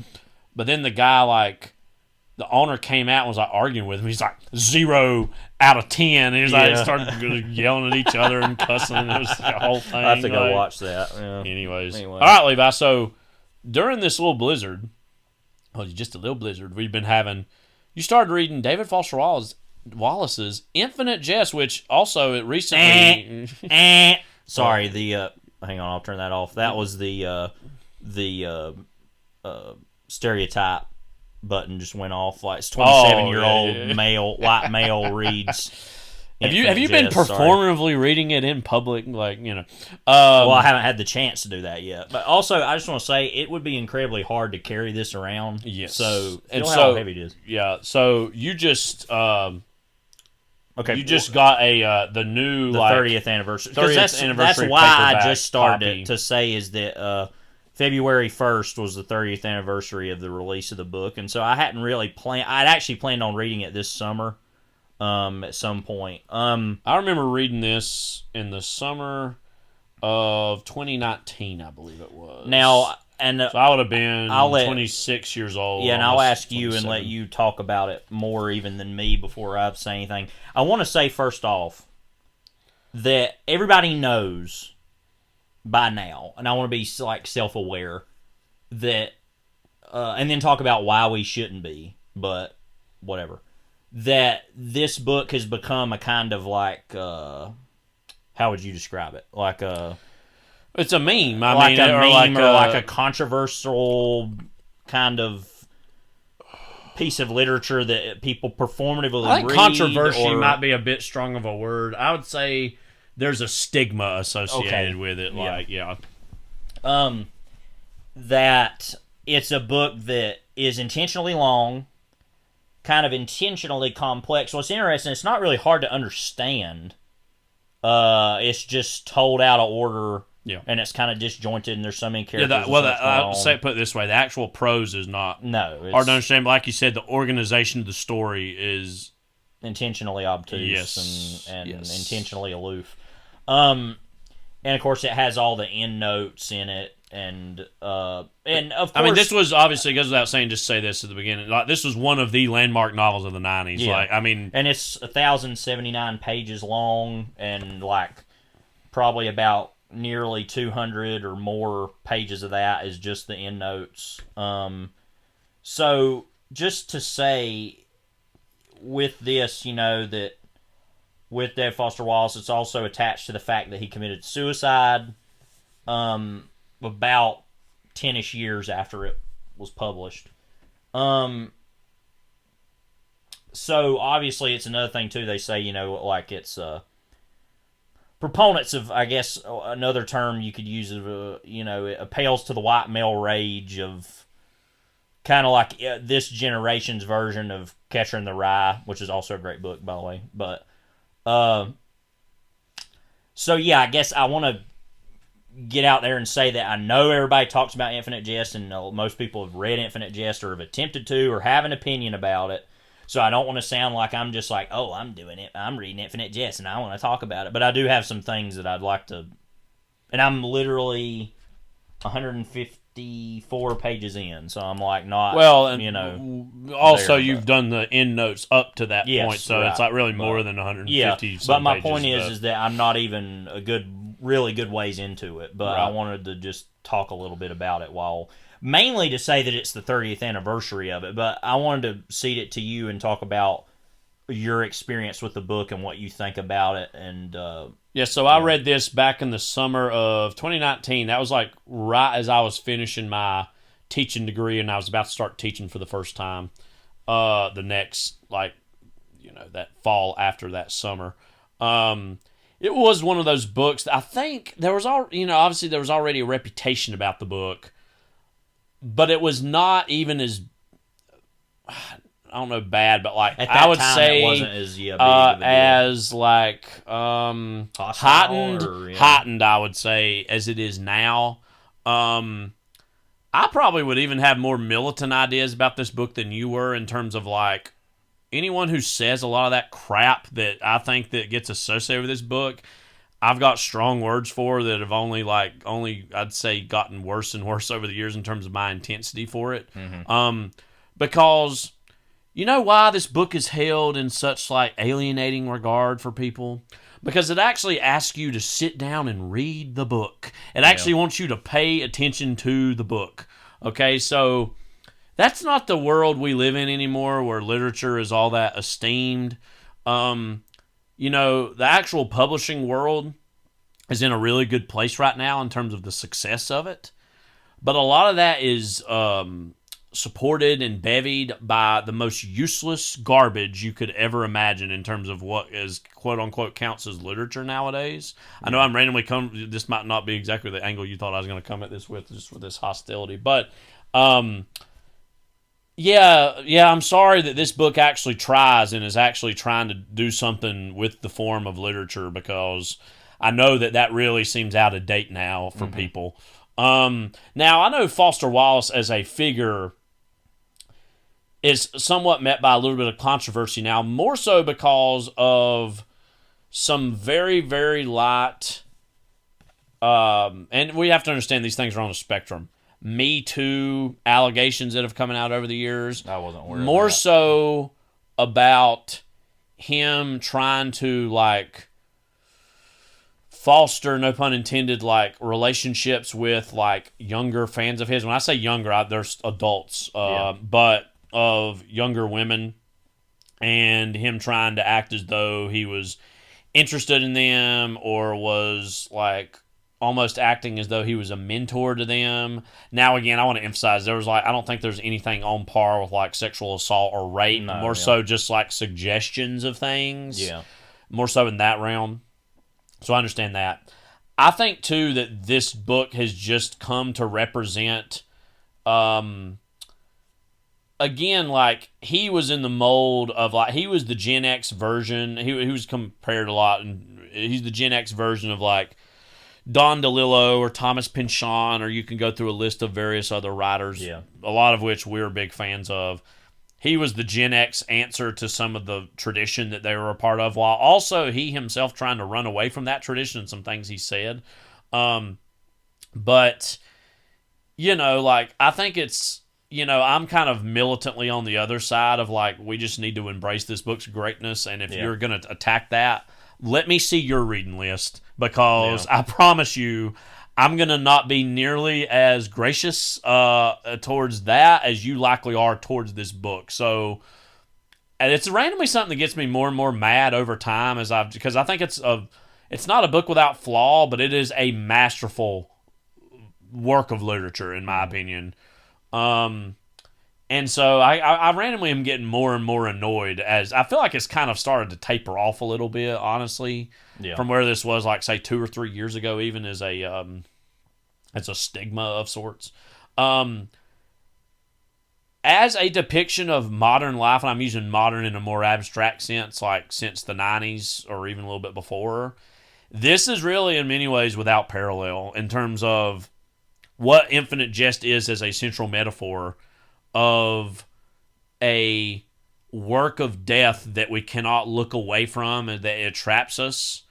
But then the guy the owner came out and was like arguing with him. He's like 0 out of 10. And he's like started yelling at each other and cussing. It was the whole thing. I have to go watch that. Yeah. Anyways. All right, Levi. So during this little blizzard, just a little blizzard, we've been having, you started reading David Foster Wallace's Infinite Jest, which also it recently... Sorry, hang on, I'll turn that off. That was the stereotype button just went off. Like, it's 27-year-old white male reads. Have you been performatively reading it in public? Like, you know. Well, I haven't had the chance to do that yet. But also, I just want to say, it would be incredibly hard to carry this around. Yes. So, how heavy it is. Yeah. So, you just... Okay, you just got the new the 30th anniversary. 30th anniversary. That's why I just started copy. to say is that February 1st was the 30th anniversary of the release of the book, and so I hadn't really planned. I'd actually planned on reading it this summer, at some point. I remember reading this in the summer of 2019, I believe it was. Now, and so I would have been 26 years old. Yeah, and I'll ask you and let you talk about it more even than me before I say anything. I want to say first off that everybody knows by now, and I want to be like self-aware that, and then talk about why we shouldn't be. But whatever. That this book has become a kind of like, how would you describe it? Like it's a meme. I like mean, a meme or like a a controversial kind of piece of literature that people performatively I think read. controversy might be a bit strong of a word. I would say there's a stigma associated with it. Like, that it's a book that is intentionally long, kind of intentionally complex. What's interesting, it's not really hard to understand. It's just told out of order, and it's kind of disjointed, and there's so many characters. I'll say put it this way: the actual prose is not hard to understand. But like you said, the organization of the story is intentionally obtuse and intentionally aloof. And of course, it has all the end notes in it. And of course, I mean, this was obviously, it goes without saying, just say this at the beginning. Like, this was one of the landmark novels of the 90s. Yeah. Like, I mean, and it's 1,079 pages long, and like probably about nearly 200 or more pages of that is just the end notes. So just to say, with this, that with David Foster Wallace, it's also attached to the fact that he committed suicide. About 10-ish years after it was published. So obviously it's another thing too. They say, like it's proponents of, I guess another term you could use, it appeals to the white male rage of kind of like this generation's version of Catcher in the Rye, which is also a great book, by the way. But so yeah, I guess I want to get out there and say that I know everybody talks about Infinite Jest, and most people have read Infinite Jest or have attempted to or have an opinion about it. So I don't want to sound like I'm just like, oh, I'm doing it. I'm reading Infinite Jest and I want to talk about it. But I do have some things that I'd like to... And I'm literally 154 pages in, so I'm like not, also you've done the end notes up to that point, so it's like really more than 150 Yeah, but my point is that I'm not even really good ways into it, but I wanted to just talk a little bit about it mainly to say that it's the 30th anniversary of it, but I wanted to cede it to you and talk about your experience with the book and what you think about it. And I read this back in the summer of 2019. That was like right as I was finishing my teaching degree and I was about to start teaching for the first time. The next, that fall after that summer. It was one of those books that I think there was obviously there was already a reputation about the book, but it was not even as, I don't know, bad, but like at that I would time, say it wasn't as big of a deal. As like heightened, I would say, as it is now. I probably would even have more militant ideas about this book than you were, in terms of like anyone who says a lot of that crap that I think that gets associated with this book. I've got strong words for that have only I'd say gotten worse and worse over the years in terms of my intensity for it. Mm-hmm. Because you know why this book is held in such like alienating regard for people? Because it actually asks you to sit down and read the book. It actually wants you to pay attention to the book. Okay, so that's not the world we live in anymore, where literature is all that esteemed. The actual publishing world is in a really good place right now in terms of the success of it. But a lot of that is supported and bevied by the most useless garbage you could ever imagine in terms of what is quote-unquote counts as literature nowadays. I know I'm randomly this might not be exactly the angle you thought I was going to come at this with, just with this hostility. But, I'm sorry that this book actually tries and is actually trying to do something with the form of literature, because I know that really seems out of date now for people. Now, I know Foster Wallace as a figure is somewhat met by a little bit of controversy now, more so because of some very, very light, and we have to understand these things are on a spectrum, Me Too allegations that have come out over the years. I wasn't aware more of that. so about him trying to like foster, no pun intended, like relationships with like younger fans of his. When I say younger, there's adults, but of younger women and him trying to act as though he was interested in them or was like almost acting as though he was a mentor to them. Now, again, I want to emphasize there was like I don't think there's anything on par with like sexual assault or rape. More so just like suggestions of things. Yeah. More so in that realm. So I understand that. I think too that this book has just come to represent again, like, he was in the mold of, like, he was the Gen X version. He was compared a lot, and he's the Gen X version of, like, Don DeLillo or Thomas Pynchon, or you can go through a list of various other writers, a lot of which we're big fans of. He was the Gen X answer to some of the tradition that they were a part of, while also he himself trying to run away from that tradition and some things he said. But, you know, like, I think it's, you know, I'm kind of militantly on the other side of, like, we just need to embrace this book's greatness, and if you're going to attack that, let me see your reading list, because I promise you, I'm going to not be nearly as gracious towards that as you likely are towards this book. So, and it's randomly something that gets me more and more mad over time because I think it's not a book without flaw, but it is a masterful work of literature, in my opinion. And so I randomly am getting more and more annoyed as I feel like it's kind of started to taper off a little bit, honestly, from where this was, like, say 2 or 3 years ago, even as a stigma of sorts. As a depiction of modern life, and I'm using modern in a more abstract sense, like since the 90s or even a little bit before, this is really in many ways without parallel in terms of what Infinite Jest is as a central metaphor of a work of death that we cannot look away from and that it traps us.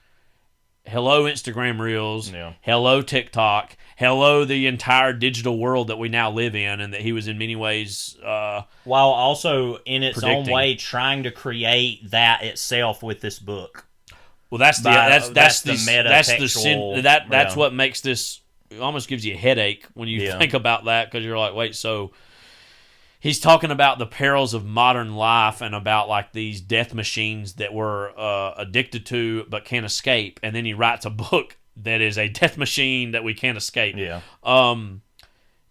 Hello, Instagram Reels. Hello, TikTok. Hello, the entire digital world that we now live in, and that he was in many ways while also in its own way trying to create that itself with this book. Well, that's what makes this. It almost gives you a headache when you think about that, because you're like, wait, so he's talking about the perils of modern life and about, like, these death machines that we're addicted to but can't escape, and then he writes a book that is a death machine that we can't escape. And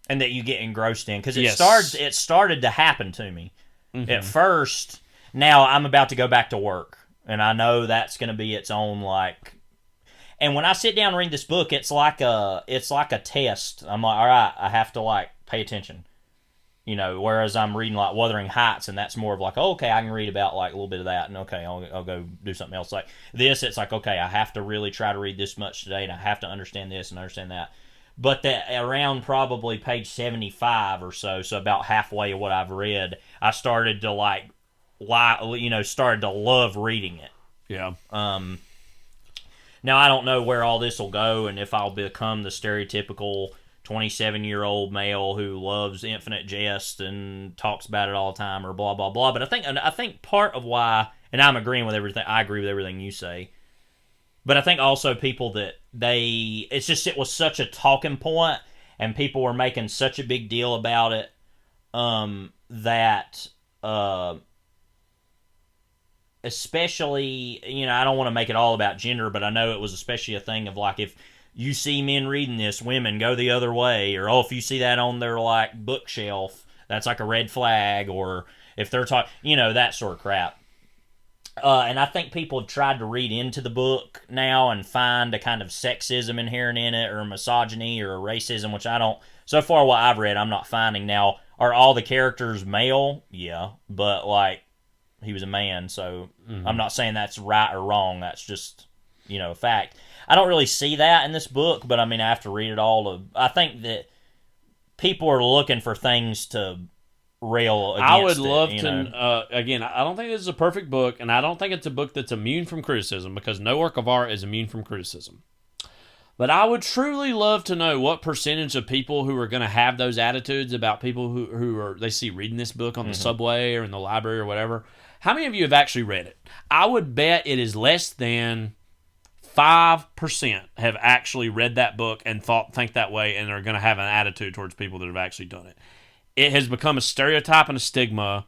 that you get engrossed in, because it started to happen to me at first. Now I'm about to go back to work, and I know that's going to be its own, like. And when I sit down and read this book, it's like a test. I'm like, all right, I have to, like, pay attention. You know, whereas I'm reading, like, Wuthering Heights, and that's more of like, oh, okay, I can read about, like, a little bit of that, and okay, I'll go do something else. Like this, it's like, okay, I have to really try to read this much today, and I have to understand this and understand that. But that around probably page 75 or so about halfway of what I've read, I started to started to love reading it. Now, I don't know where all this will go and if I'll become the stereotypical 27-year-old male who loves Infinite Jest and talks about it all the time or blah, blah, blah. But I think part of why, and I'm agreeing with everything, I agree with everything you say, but I think also people that it was such a talking point and people were making such a big deal about it that especially, you know, I don't want to make it all about gender, but I know it was especially a thing of, like, if you see men reading this, women go the other way, or, oh, if you see that on their, like, bookshelf, that's like a red flag, or if they're talking, you know, that sort of crap. And I think people have tried to read into the book now and find a kind of sexism inherent in it, or misogyny, or racism, which I don't, so far what I've read, I'm not finding. Now, are all the characters male? Yeah, but, like, he was a man, so I'm not saying that's right or wrong. That's just, you know, a fact. I don't really see that in this book, but I mean, I have to read it all. I think that people are looking for things to rail against. I would love to, again, I don't think this is a perfect book, and I don't think it's a book that's immune from criticism, because no work of art is immune from criticism. But I would truly love to know what percentage of people who are going to have those attitudes about people who they see reading this book on the subway or in the library or whatever. How many of you have actually read it? I would bet it is less than 5% have actually read that book and think that way and are going to have an attitude towards people that have actually done it. It has become a stereotype and a stigma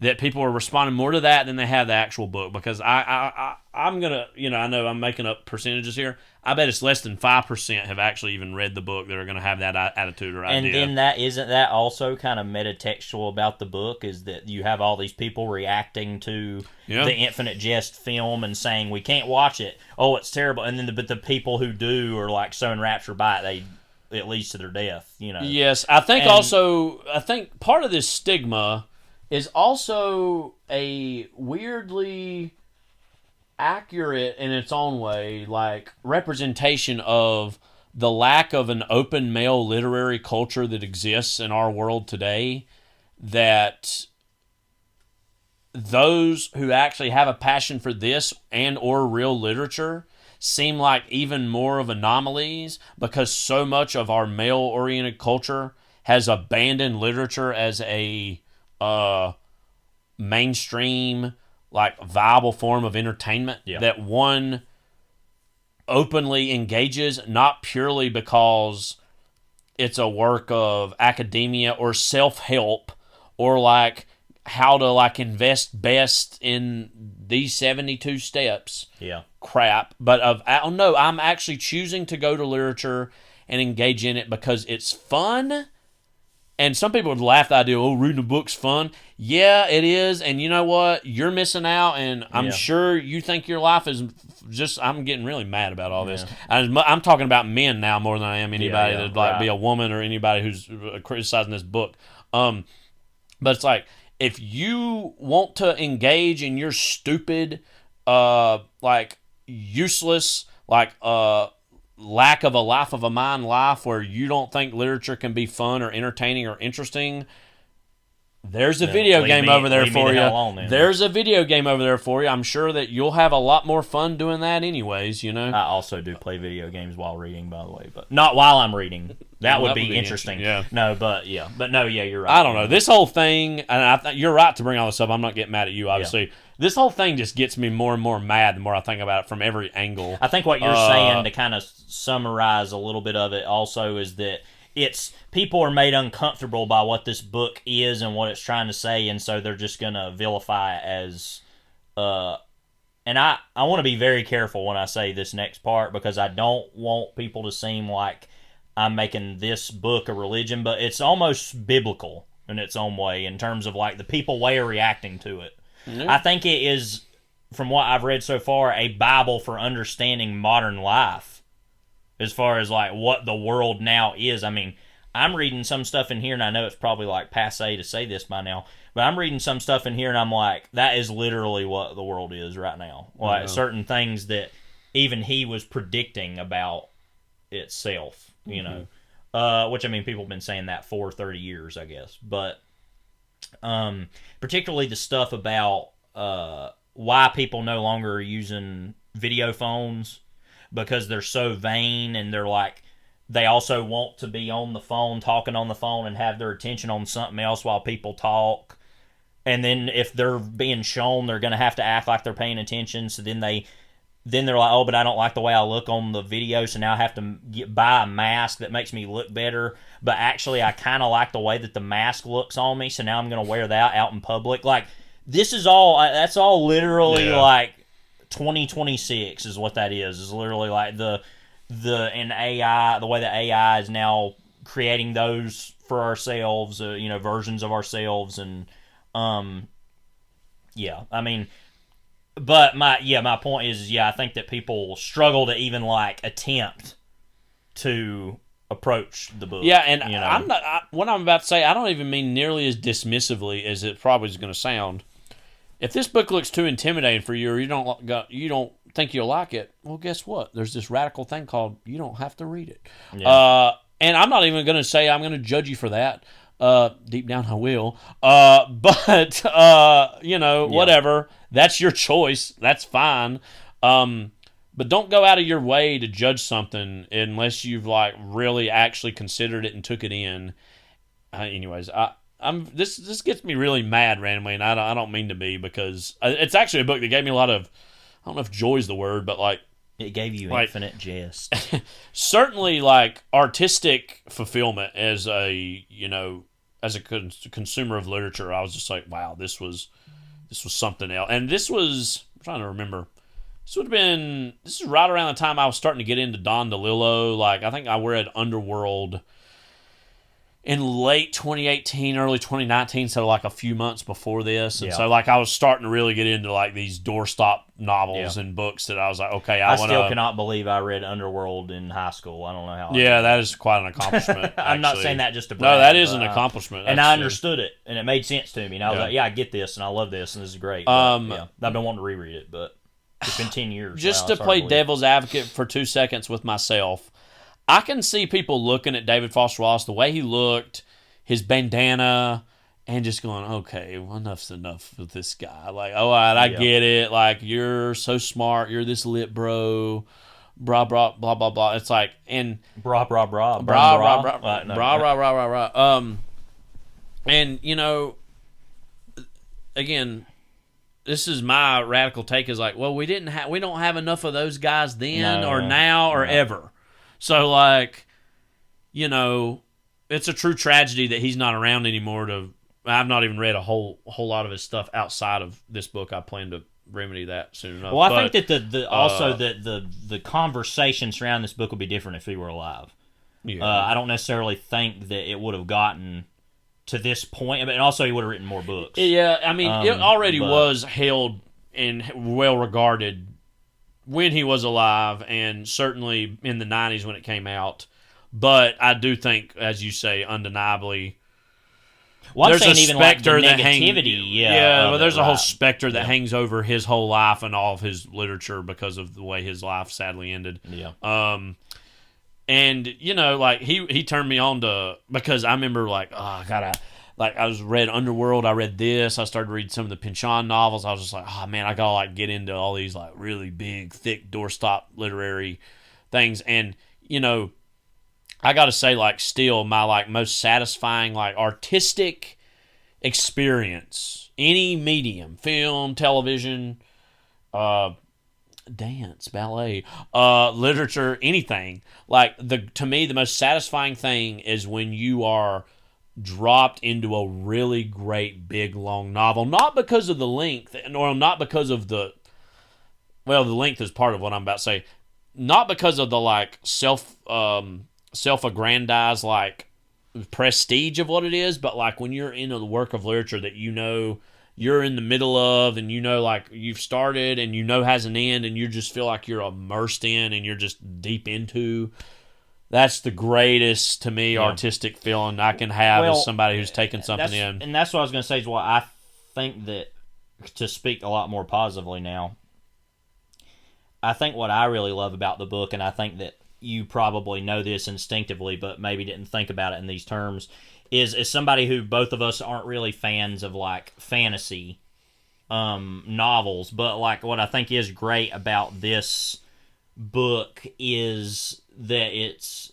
that people are responding more to that than they have the actual book, because I'm gonna, I know I'm making up percentages here. I bet it's less than 5% have actually even read the book that are gonna have that attitude or idea. And then isn't that also kind of metatextual about the book, is that you have all these people reacting to the Infinite Jest film and saying we can't watch it. Oh, it's terrible. And then but the people who do are like so enraptured by it, it leads to their death. Yes, I think part of this stigma is also a weirdly accurate in its own way, like, representation of the lack of an open male literary culture that exists in our world today, that those who actually have a passion for this and or real literature seem like even more of anomalies, because so much of our male-oriented culture has abandoned literature as a mainstream, like, viable form of entertainment that one openly engages, not purely because it's a work of academia or self-help or like how to like invest best in these 72 steps crap, but I'm actually choosing to go to literature and engage in it because it's fun. And some people would laugh at the idea, reading a book's fun. Yeah, it is. And you know what? You're missing out. And I'm sure you think your life is just... I'm getting really mad about all this. I'm talking about men now more than I am anybody that'd be a woman or anybody who's criticizing this book. But it's like, if you want to engage in your stupid, like, useless, like, lack of a life of a mind life where you don't think literature can be fun or entertaining or interesting, there's a video game over there for you. There's a video game over there for you. I'm sure that you'll have a lot more fun doing that anyways, I also do play video games while reading, by the way, but not while I'm reading. That would be interesting. Yeah. No, but you're right. I don't know. This whole thing, and you're right to bring all this up. I'm not getting mad at you, obviously. Yeah. This whole thing just gets me more and more mad the more I think about it from every angle. I think what you're saying, to kind of summarize a little bit of it also, is that people are made uncomfortable by what this book is and what it's trying to say, and so they're just going to vilify it as... and I want to be very careful when I say this next part, because I don't want people to seem like I'm making this book a religion, but it's almost biblical in its own way in terms of like the people way of reacting to it. Mm-hmm. I think it is, from what I've read so far, a Bible for understanding modern life as far as like what the world now is. I mean, I'm reading some stuff in here, and I know it's probably like passé to say this by now, but I'm reading some stuff in here and I'm like, that is literally what the world is right now. Like certain things that even he was predicting about itself, which, I mean, people have been saying that for 30 years, I guess. But particularly the stuff about why people no longer are using video phones, because they're so vain, and they're like, they also want to be on the phone, talking on the phone, and have their attention on something else while people talk. And then if they're being shown, they're going to have to act like they're paying attention. So then they're like, oh, but I don't like the way I look on the video, so now I have to buy a mask that makes me look better. But actually, I kind of like the way that the mask looks on me, so now I'm going to wear that out in public. Like, that's all literally like 2026 is what that is literally like the AI, the way that AI is now creating those for ourselves, versions of ourselves. And I mean, but my point is, I think that people struggle to even like attempt to approach the book. Yeah, and what I'm about to say, I don't even mean nearly as dismissively as it probably is going to sound. If this book looks too intimidating for you, or you don't think you'll like it, well, guess what? There's this radical thing called you don't have to read it. Yeah. And I'm not even going to say I'm going to judge you for that. Deep down, I will. But whatever. That's your choice. That's fine. But don't go out of your way to judge something unless you've like really actually considered it and took it in. Anyways, this gets me really mad randomly, and I don't mean to be, because it's actually a book that gave me a lot of, I don't know if joy is the word, but like, it gave you infinite jest. Certainly like artistic fulfillment as a as a consumer of literature, I was just like, wow, this was something else. And this was, I'm trying to remember. This is right around the time I was starting to get into Don DeLillo. Like, I think I read Underworld in late 2018, early 2019, so like a few months before this. And so like I was starting to really get into like these doorstop novels and books that I was like, okay, I still cannot believe I read Underworld in high school. I don't know how. Yeah, that is quite an accomplishment. I'm not saying that just to brag. No, that is an accomplishment. And I understood it, and it made sense to me. And I was like, yeah, I get this, and I love this, and this is great. But, yeah, I've been wanting to reread it, but it's been 10 years. Just to play devil's advocate for 2 seconds with myself, I can see people looking at David Foster Wallace, the way he looked, his bandana, and just going, okay, well, enough's enough with this guy. Like, all right, I get it. Like, you're so smart. You're this lit bro. Blah, blah, blah, blah, blah. It's like, and... Blah, blah, blah. Blah, blah, blah. Blah, blah, blah, blah, blah. And, you know, again... This is my radical take is like, well, we don't have enough of those guys then or now or ever. So like, you know, it's a true tragedy that he's not around anymore. I've not even read a whole lot of his stuff outside of this book. I plan to remedy that soon enough. Well, I think that the conversation surrounding this book would be different if he were alive. Yeah. I don't necessarily think that it would have gotten to this point, and also he would have written more books. Yeah, I mean, it already was held and well regarded when he was alive, and certainly in the 90s when it came out. But I do think, as you say, undeniably, there's a specter that hangs. There's a whole specter that hangs over his whole life and all of his literature because of the way his life sadly ended. Yeah. And, you know, like, he turned me on to, because I remember, like, I was read Underworld, I read this, I started reading some of the Pynchon novels, I was just like, oh, man, I gotta, like, get into all these, like, really big, thick, doorstop literary things, and, you know, I gotta say, like, still, my, like, most satisfying, like, artistic experience, any medium, film, television, dance, ballet, literature, anything. Like, to me, the most satisfying thing is when you are dropped into a really great, big, long novel. Not because of the length, or not because of the length is part of what I'm about to say. Not because of the, like, self-aggrandized, like, prestige of what it is, but, like, when you're in a work of literature that you know you're in the middle of, and you know, like, you've started and you know has an end, and you just feel like you're immersed in and you're just deep into. That's the greatest, to me, artistic feeling I can have as somebody who's taken something in. And that's what I was going to say is why I think that, to speak a lot more positively now, I think what I really love about the book, and I think that you probably know this instinctively but maybe didn't think about it in these terms, is somebody who both of us aren't really fans of, like, fantasy novels, but, like, what I think is great about this book is that it's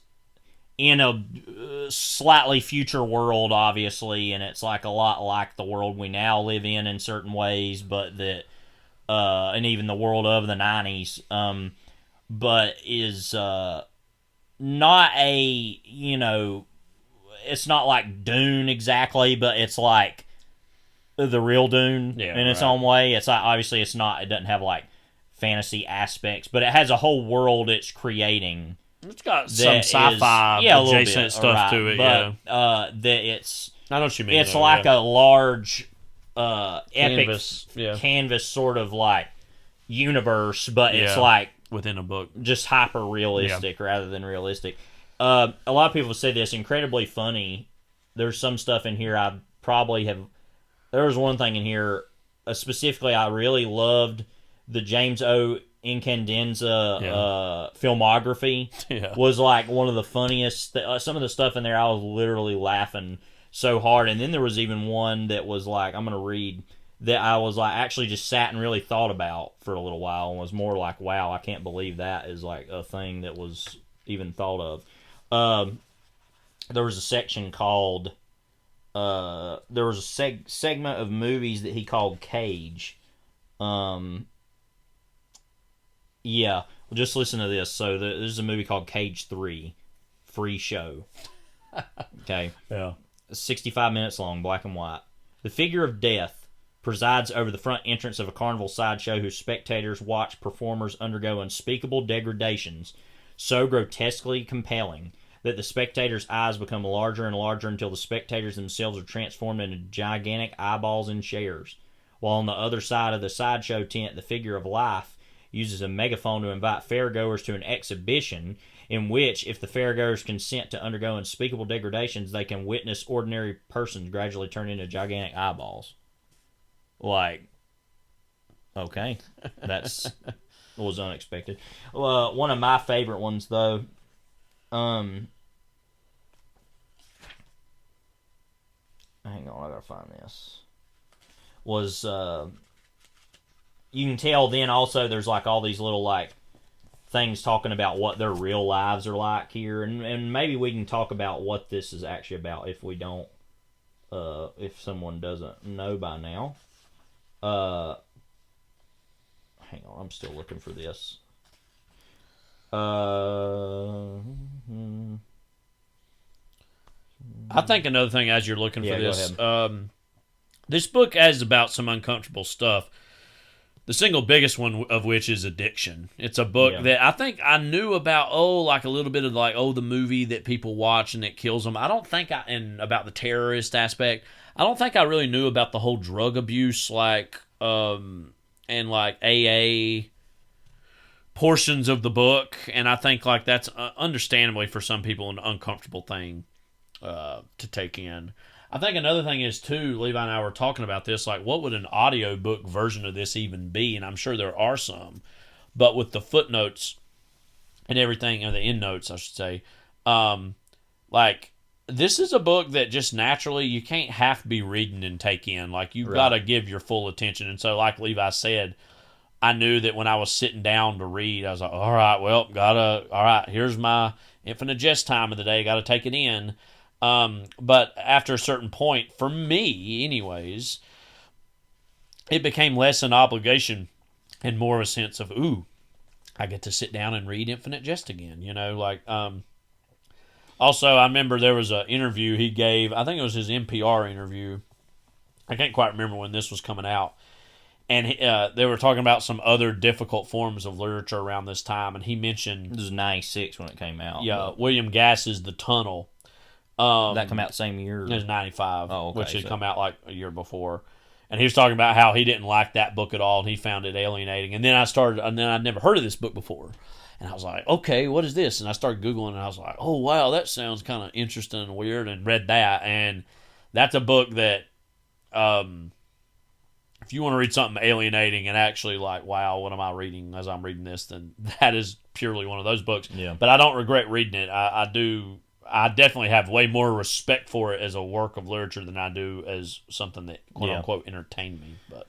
in a slightly future world, obviously, and it's, like, a lot like the world we now live in certain ways, but that, and even the world of the 90s, but is not a, you know, it's not like Dune exactly, but it's like the real Dune in its own way. It's like, obviously it doesn't have, like, fantasy aspects, but it has a whole world it's creating. It's got some sci-fi adjacent stuff to it, but, that it's... I know what you mean. It's like a large, epic canvas sort of, like, universe, but it's like... within a book. Just hyper-realistic rather than realistic. A lot of people say this, incredibly funny. There's some stuff in here I probably have... There was one thing in here, specifically I really loved the James O. Incandenza filmography. Was like one of the funniest... some of the stuff in there, I was literally laughing so hard. And then there was even one that was like, I'm going to read, that I was like, actually just sat and really thought about for a little while, and was more like, wow, I can't believe that is like a thing that was even thought of. There was a section called, there was a segment of movies that he called Cage. Yeah, well, just listen to this. So there's a movie called Cage 3, free show. Okay. Yeah. 65 minutes long, black and white. The figure of death presides over the front entrance of a carnival sideshow whose spectators watch performers undergo unspeakable degradations so grotesquely compelling that the spectators' eyes become larger and larger until the spectators themselves are transformed into gigantic eyeballs in chairs. While on the other side of the sideshow tent, the figure of life uses a megaphone to invite fairgoers to an exhibition in which, if the fairgoers consent to undergo unspeakable degradations, they can witness ordinary persons gradually turn into gigantic eyeballs. Like, okay, that's was unexpected. One of my favorite ones, though, hang on, I gotta find this. Was you can tell then also there's like all these little like things talking about what their real lives are like here, and maybe we can talk about what this is actually about if we don't, if someone doesn't know by now. Hang on, I'm still looking for this. I think another thing as you're looking for go this, ahead. this book is about some uncomfortable stuff. The single biggest one of which is addiction. It's a book that I think I knew about, like a little bit of like, the movie that people watch and it kills them. I don't think and about the terrorist aspect. I don't think I really knew about the whole drug abuse, like, and like AA portions of the book. And I think like that's understandably for some people an uncomfortable thing to take in. I think another thing is, too, Levi and I were talking about this, like, what would an audiobook version of this even be? And I'm sure there are some. But with the footnotes and everything, or the endnotes, I should say, like, this is a book that just naturally, you can't half be reading and take in. Like, you've got to give your full attention. And so, like Levi said, I knew that when I was sitting down to read, I was like, all right, here's my infinite jest time of the day, gotta take it in. But after a certain point, for me anyways, it became less an obligation and more of a sense of, I get to sit down and read Infinite Jest again, also, I remember there was an interview he gave, I think it was his NPR interview, I can't quite remember when this was coming out, and they were talking about some other difficult forms of literature around this time, and he mentioned... This was 96 when it came out. Yeah, William Gass's The Tunnel. That come out the same year? It was 95, which had so. come out like a year before. And he was talking about how he didn't like that book at all, and he found it alienating. And then I'd never heard of this book before. And I was like, okay, what is this? And I started Googling, and I was like, oh, wow, that sounds kind of interesting and weird, and read that. And that's a book that, if you want to read something alienating and actually like, wow, what am I reading as I'm reading this, then that is purely one of those books. Yeah. But I don't regret reading it. I definitely have way more respect for it as a work of literature than I do as something that quote unquote entertained me. But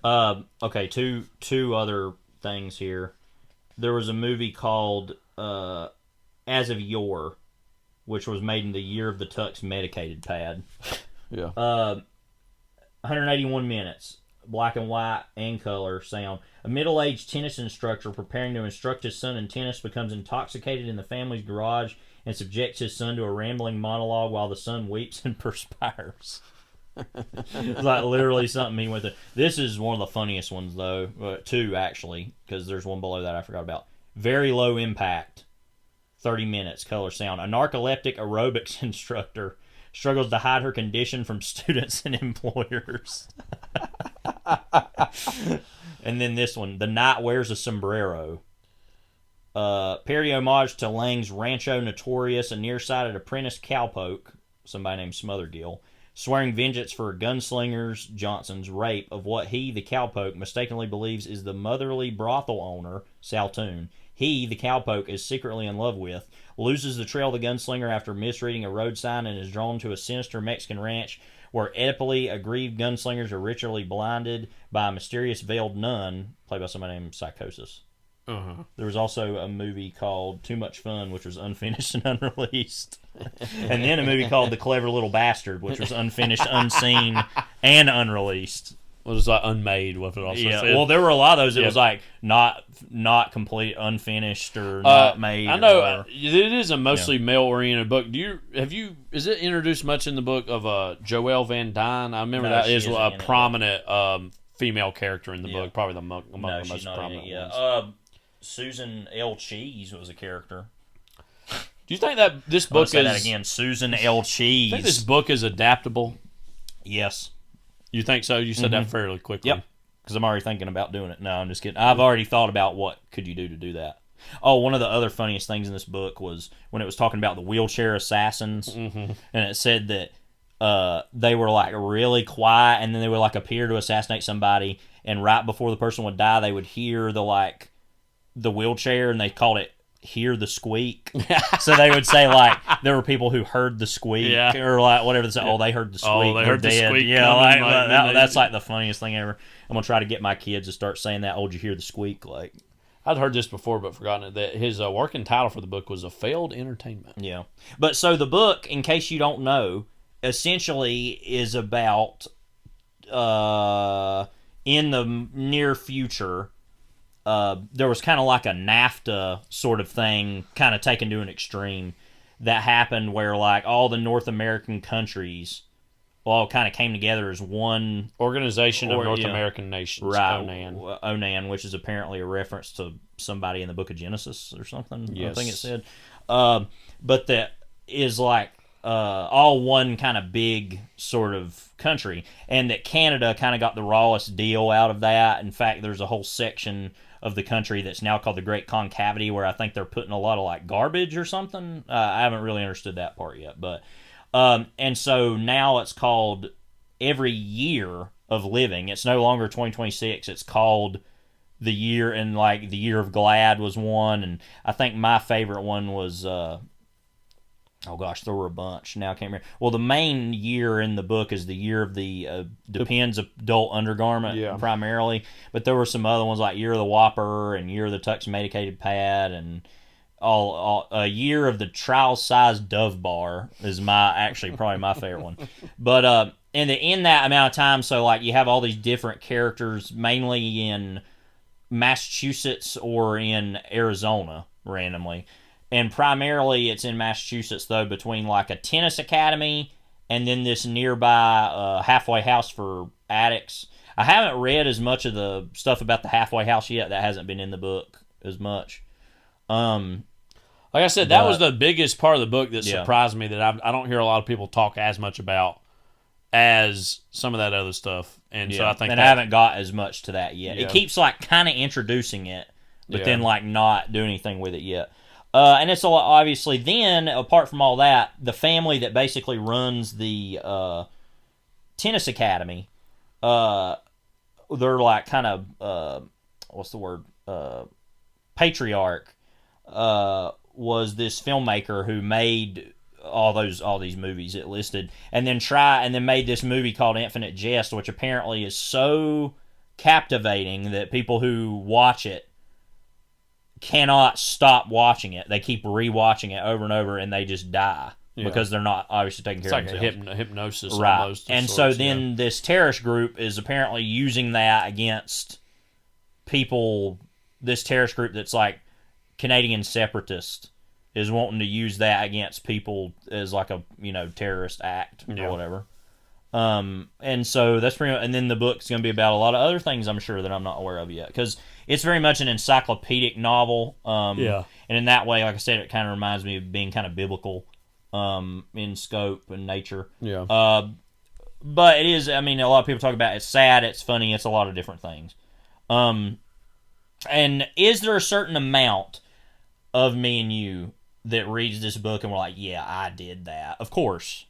okay, two other things here. There was a movie called As of Yore, which was made in the year of the Tux medicated pad. Yeah. 181 minutes, black and white and color sound. A middle-aged tennis instructor preparing to instruct his son in tennis becomes intoxicated in the family's garage and subjects his son to a rambling monologue while the son weeps and perspires. It's like literally something he went through. This is one of the funniest ones, though. Two, actually, because there's one below that I forgot about. Very low impact. 30 minutes, color sound. A narcoleptic aerobics instructor struggles to hide her condition from students and employers. And then this one. The Knight Wears a Sombrero. Parody homage to Lang's Rancho Notorious, a nearsighted apprentice cowpoke, somebody named Smothergill, swearing vengeance for Gunslingers Johnson's rape of what he, the cowpoke, mistakenly believes is the motherly brothel owner, Saltoon. He, the cowpoke, is secretly in love with, loses the trail of the gunslinger after misreading a road sign and is drawn to a sinister Mexican ranch where Oedipally aggrieved gunslingers are ritually blinded by a mysterious veiled nun, played by somebody named Psychosis. Uh-huh. There was also a movie called Too Much Fun, which was unfinished and unreleased. And then a movie called The Clever Little Bastard, which was unfinished, unseen, and unreleased. was like unmade. What it also said. Well, there were a lot of those. It Yeah. was like not complete, unfinished, or not made. I or know whatever. it is a mostly male-oriented book. Is it introduced much in the book of Joelle Van Dyne? I remember No, that she is isn't a in it. female female character in the book, probably among No, the she's most not in prominent it yet. ones. Susan L. Cheese was a character. Do you think that this I'm gonna book say is? that again. Susan L. Cheese. I think this book is adaptable. Yes. You think so? You said that fairly quickly. Yep. Because I'm already thinking about doing it. No, I'm just kidding. I've already thought about what could you do to do that. Oh, one of the other funniest things in this book was when it was talking about the wheelchair assassins, and it said that they were like really quiet, and then they would like appear to assassinate somebody, and right before the person would die, they would hear the wheelchair, and they called it "hear the squeak." So they would say like there were people who heard the squeak, or like whatever. They say, oh, they heard the squeak. Oh, they heard the dead. squeak Yeah, coming, that's like the funniest thing ever. I'm gonna try to get my kids to start saying that. Oh, did you hear the squeak? Like, I'd heard this before, but forgotten it. That his working title for the book was "A Failed Entertainment." yeah. But so the book, in case you don't know, essentially is about in the near future. There was kind of like a NAFTA sort of thing, kind of taken to an extreme, that happened where like all the North American countries all kind of came together as one Organization of North American Nations, right? ONAN. ONAN, which is apparently a reference to somebody in the Book of Genesis or something. Yes. I think it said, but that is like all one kind of big sort of country, and that Canada kind of got the rawest deal out of that. In fact, there's a whole section of the country that's now called the Great Concavity, where I think they're putting a lot of like garbage or something. I haven't really understood that part yet, but and so now it's called every year of living. It's no longer 2026. It's called the year, and like the year of glad was one, and I think my favorite one was oh gosh, there were a bunch. Now I can't remember. Well, the main year in the book is the year of the Depends adult undergarment primarily, but there were some other ones like year of the Whopper and year of the Tux medicated pad, and all a year of the trial size Dove bar is probably my favorite one. But in that amount of time, so like you have all these different characters, mainly in Massachusetts or in Arizona randomly. And primarily it's in Massachusetts, though, between like a tennis academy and then this nearby halfway house for addicts. I haven't read as much of the stuff about the halfway house yet. That hasn't been in the book as much. Like I said, that was the biggest part of the book that surprised me, that I don't hear a lot of people talk as much about as some of that other stuff. And so I think I haven't got as much to that yet. Yeah. It keeps like kind of introducing it, but then like not doing anything with it yet. And it's obviously then, apart from all that, the family that basically runs the tennis academy, they're like kind of, what's the word? Patriarch was this filmmaker who made all these movies it listed, and then made this movie called Infinite Jest, which apparently is so captivating that people who watch it cannot stop watching it. They keep rewatching it over and over, and they just die because they're not obviously taking care of themselves. It's like a hypnosis right. almost. And so then this terrorist group is apparently using that against people. This terrorist group that's like Canadian separatist is wanting to use that against people as like a terrorist act or whatever. And so that's pretty much, and then the book's going to be about a lot of other things I'm sure that I'm not aware of yet, because it's very much an encyclopedic novel. And in that way, like I said, it kind of reminds me of being kind of biblical in scope and nature. But it is, a lot of people talk about it's sad, it's funny, it's a lot of different things. And is there a certain amount of me and you that reads this book and we're like, yeah, I did that? Of course.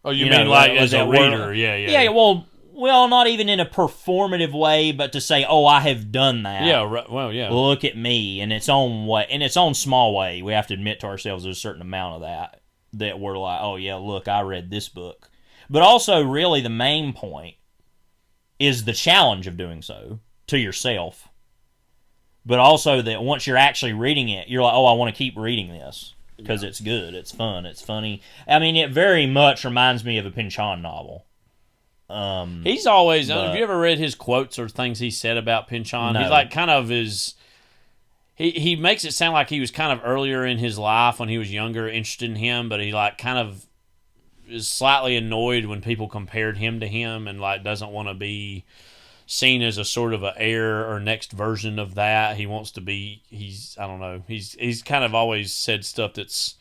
Oh, you mean like as a reader? Yeah. Well, not even in a performative way, but to say, "Oh, I have done that." Yeah. Right. Well, yeah. Look at me in its own way, in its own small way. We have to admit to ourselves there's a certain amount of that we're like, "Oh yeah, look, I read this book." But also, really, the main point is the challenge of doing so to yourself. But also that once you're actually reading it, you're like, "Oh, I want to keep reading this." Because it's good, it's fun, it's funny. It very much reminds me of a Pynchon novel. He's always. Have you ever read his quotes or things he said about Pynchon? No. He's like kind of his. He makes it sound like he was kind of earlier in his life when he was younger, interested in him, but he like kind of is slightly annoyed when people compared him to him, and like doesn't want to be seen as a sort of a heir or next version of that. He wants to be. I don't know. He's kind of always said stuff that's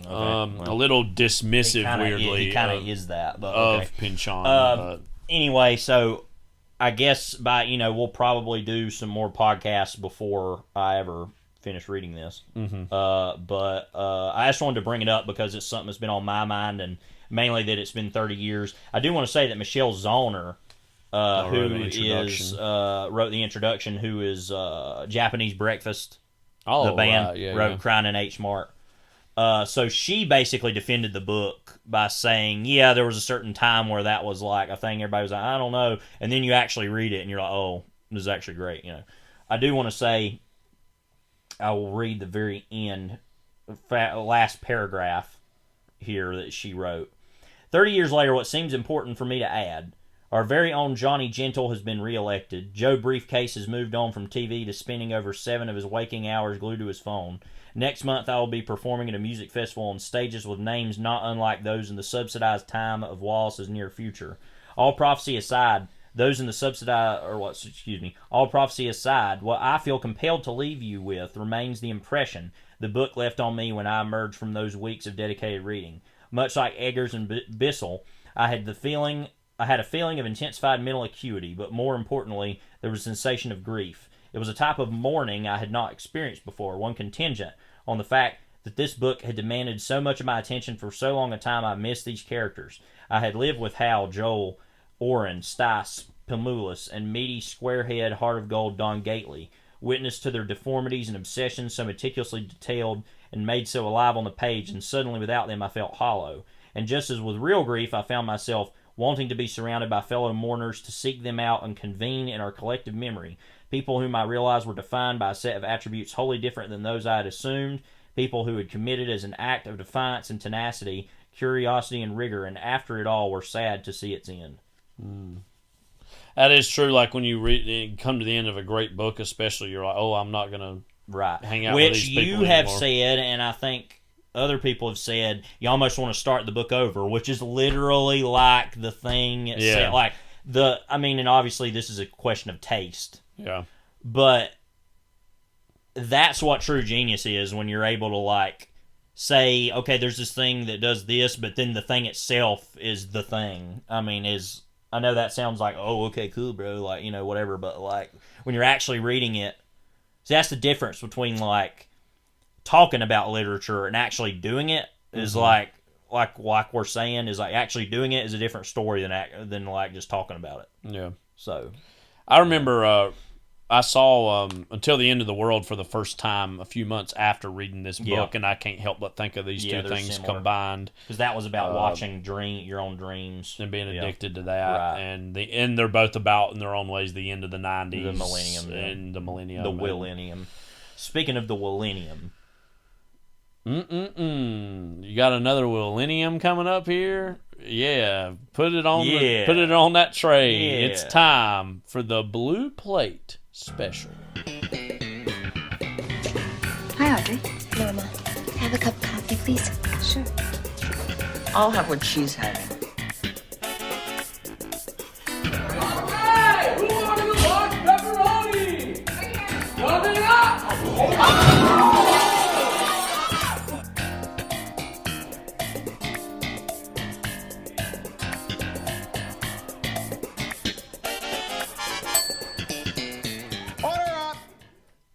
a little dismissive. Weirdly, he kind of is that, but of Pynchon. Anyway, so. I guess we'll probably do some more podcasts before I ever finish reading this. Mm-hmm. But I just wanted to bring it up because it's something that's been on my mind, and mainly that it's been 30 years. I do want to say that Michelle Zauner, wrote the introduction, who is Japanese Breakfast, the band, wrote Crying in H Mart. So she basically defended the book by saying, yeah, there was a certain time where that was like a thing. Everybody was like, I don't know. And then you actually read it and you're like, oh, this is actually great. I do want to say, I will read the very end, last paragraph here that she wrote. 30 years later, what seems important for me to add. Our very own Johnny Gentle has been reelected. Joe Briefcase has moved on from TV to spending over 7 of his waking hours glued to his phone. Next month, I will be performing at a music festival on stages with names not unlike those in the subsidized time of Wallace's near future. All prophecy aside, all prophecy aside, what I feel compelled to leave you with remains the impression the book left on me when I emerged from those weeks of dedicated reading. Much like Eggers and Bissell, I had a feeling of intensified mental acuity, but more importantly, there was a sensation of grief. It was a type of mourning I had not experienced before, one contingent on the fact that this book had demanded so much of my attention for so long a time I missed these characters. I had lived with Hal, Joel, Orrin, Stice, Pemulus, and meaty, square-head, heart of gold Don Gately, witness to their deformities and obsessions so meticulously detailed and made so alive on the page, and suddenly without them I felt hollow. And just as with real grief, I found myself wanting to be surrounded by fellow mourners, to seek them out and convene in our collective memory. People whom I realized were defined by a set of attributes wholly different than those I had assumed. People who had committed as an act of defiance and tenacity, curiosity and rigor, and after it all were sad to see its end. That is true. Like when you come to the end of a great book, especially, you're like, oh, I'm not going to hang out with these people anymore. Which you have said, and I think other people have said, you almost want to start the book over, which is literally like the thing. Yeah. And obviously this is a question of taste. Yeah. But that's what true genius is, when you're able to say, okay, there's this thing that does this, but then the thing itself is the thing. I know that sounds like, oh, okay, cool, bro, whatever, but when you're actually reading it, see, that's the difference between talking about literature and actually doing it. Is like we're saying, is actually doing it is a different story than just talking about it. Yeah. So I remember I saw Until the End of the World for the first time a few months after reading this book, and I can't help but think of these two things similar. Combined. Because that was about watching your own dreams. And being addicted to that. Right. And they're both about, in their own ways, the end of the 90s. The millennium. And the millennium. The millennium. Speaking of the millennium. You got another millennium coming up here? Yeah. Put it on that tray. Yeah. It's time for the Blue Plate Special. Hi, Audrey. Mama, have a cup of coffee, please? Sure. I'll have what she's having. Hey, who wants to watch pepperoni? Coming up!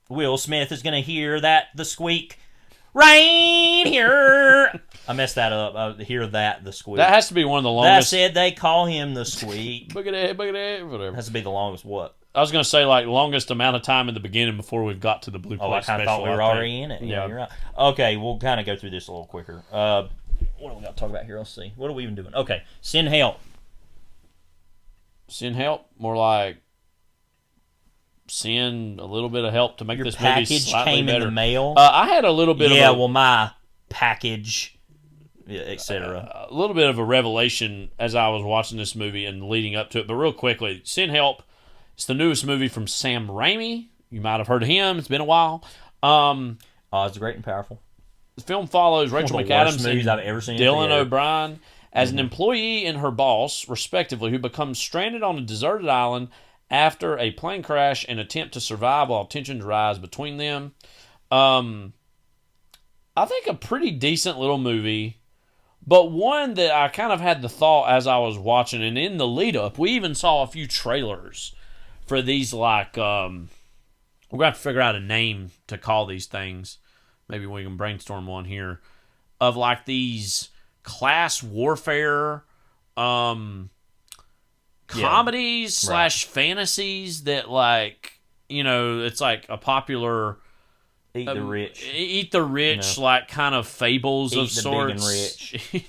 Will Smith is going to hear the squeak right here. I messed that up. I hear the squeak. That has to be one of the longest. I said they call him the squeak. Boogity, whatever. Has to be the longest what? I was going to say longest amount of time in the beginning before we've got to the Blue Plate Special. I kind of thought we were already in it. Yeah, you're right. Okay, we'll kind of go through this a little quicker. What do we got to talk about here? Let's see. What are we even doing? Okay, send help. Send help? More like send a little bit of help to make Your this movie slightly package came better. In the mail? I had a little bit of well, my package etc. A little bit of a revelation as I was watching this movie and leading up to it. But real quickly, Send Help. It's the newest movie from Sam Raimi. You might have heard of him. It's been a while. It's great and powerful. The film follows Rachel One of the worst McAdams movies and I've ever seen. Dylan O'Brien as an employee and her boss, respectively, who becomes stranded on a deserted island after a plane crash and attempt to survive while tensions rise between them. I think a pretty decent little movie, but one that I kind of had the thought as I was watching, and in the lead up, we even saw a few trailers for these, like, we're going to have to figure out a name to call these things. Maybe we can brainstorm one here, of like these class warfare comedies slash fantasies that, like, you know, it's like a popular Eat the rich. Eat the rich, like kind of fables of sorts. Big and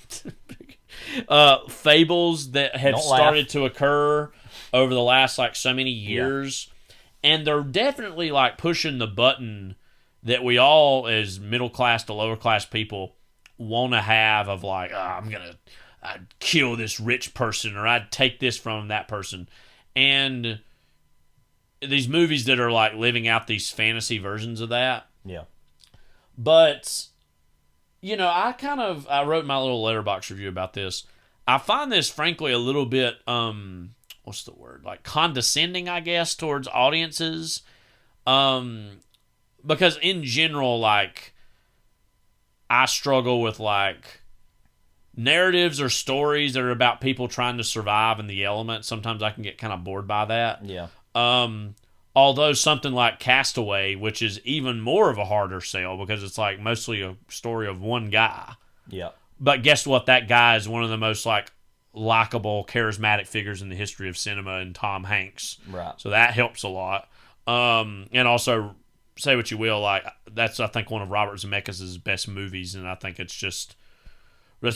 rich. Fables that have started to occur over the last like so many years. And they're definitely like pushing the button that we all as middle class to lower class people want to have of like, I'd kill this rich person or I'd take this from that person. And these movies that are like living out these fantasy versions of that. Yeah. But, you know, I wrote my little letterbox review about this. I find this, frankly, a little bit, what's the word? Like condescending, I guess, towards audiences. Because in general, like, I struggle with, like, narratives or stories that are about people trying to survive in the elements. Sometimes I can get kind of bored by that. Yeah. Although something like Castaway, which is even more of a harder sell because it's like mostly a story of one guy. Yeah. But guess what? That guy is one of the most like likable, charismatic figures in the history of cinema, and Tom Hanks. Right. So that helps a lot. And also, say what you will, like that's I think one of Robert Zemeckis' best movies, and I think it's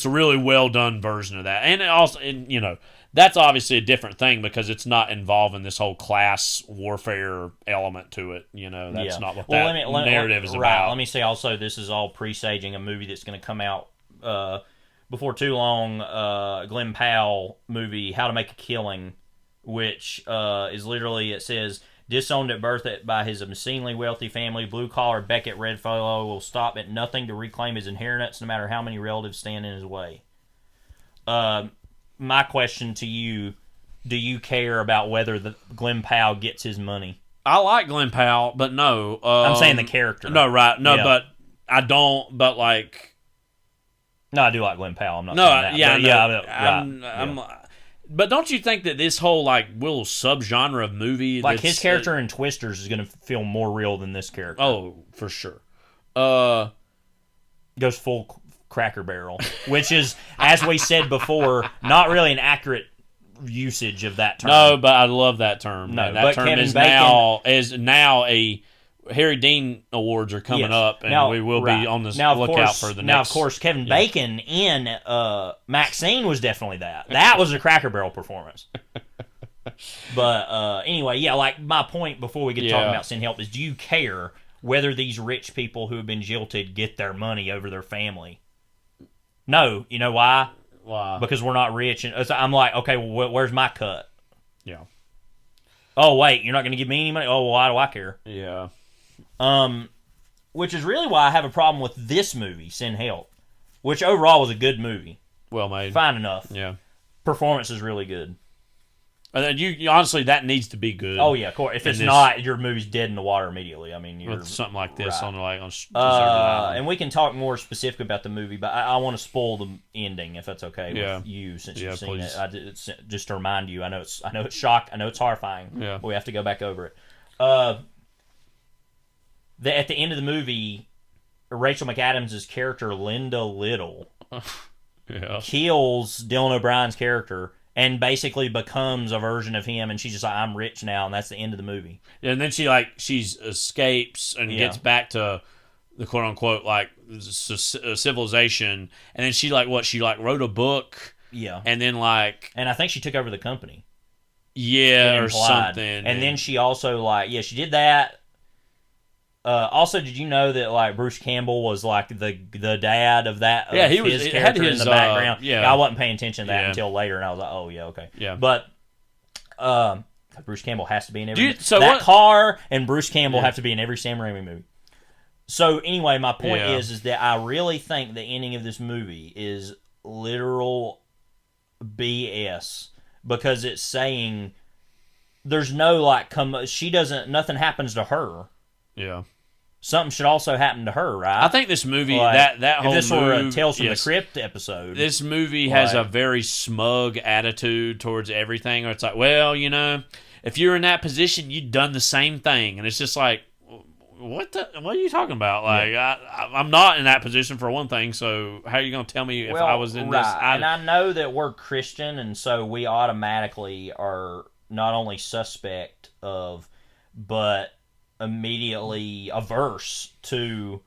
a really well done version of that. And it also, and, you know, that's obviously a different thing because it's not involving this whole class warfare element to it. You know, that's not what narrative is about. Let me say also, this is all presaging a movie that's going to come out before too long. Glenn Powell movie, How to Make a Killing, which is literally, it says, disowned at birth by his obscenely wealthy family, blue-collar Beckett Redfellow will stop at nothing to reclaim his inheritance no matter how many relatives stand in his way. My question to you, do you care about whether Glenn Powell gets his money? I like Glenn Powell, but no. I'm saying the character. No, right. No, yeah. But I don't, but like... No, I do like Glenn Powell. I'm not saying that. But don't you think that this whole like little subgenre of movie, like his character in Twisters, is going to feel more real than this character? Oh, for sure. Goes full Cracker Barrel, which is, as we said before, not really an accurate usage of that term. No, but I love that term. No, that term Kevin is Bacon, now a Harry Dean Awards are coming up, and we will be on the lookout for the next. Now, of course, Kevin Bacon in Maxine was definitely that. That was a Cracker Barrel performance. But anyway, like my point before we get talking about Send Help is, do you care whether these rich people who have been jilted get their money over their family? No. You know why? Why? Because we're not rich. And I'm like, okay, well, where's my cut? Yeah. Oh, wait, you're not going to give me any money? Oh, well, why do I care? Yeah. Which is really why I have a problem with this movie, Send Help, which overall was a good movie. Well made. Fine enough. Yeah. Performance is really good. And then you honestly, that needs to be good. Oh yeah, of course. If it's not, your movie's dead in the water immediately. I mean, with something like this on and we can talk more specific about the movie, but I want to spoil the ending if that's okay with you, since you've seen it. Just to remind you, I know it's shock, I know it's horrifying. Yeah, but we have to go back over it. At the end of the movie, Rachel McAdams' character Linda Little kills Dylan O'Brien's character and basically becomes a version of him, and she's just like, I'm rich now, and that's the end of the movie. Yeah, and then she escapes and gets back to the quote unquote like civilization, and then she wrote a book. Yeah, and then and I think she took over the company. Yeah, or something. And then she also she did that. Also, did you know that like Bruce Campbell was like the dad of that? Yeah, he of was. his It character had his in the background. yeah. I wasn't paying attention to that Yeah. until later, and I was like, oh yeah, okay. Yeah. But Bruce Campbell has to be in every. Dude, so that what- car and Bruce Campbell Yeah. have to be in every Sam Raimi movie. So anyway, my point Yeah. is that I really think the ending of this movie is literal BS because it's saying there's no like nothing happens to her. Yeah. Something should also happen to her, right? I think this movie, Like, that whole if this were a move- Tales from yes. the Crypt episode, This movie has Like- a very smug attitude towards everything. Or it's like, well, you know, if you're in that position, you'd done the same thing, and it's just like, what are you talking about? Like, I'm not in that position for one thing. So how are you going to tell me if I was in this? and I know that we're Christian, and so we automatically are not only suspect of, but immediately averse to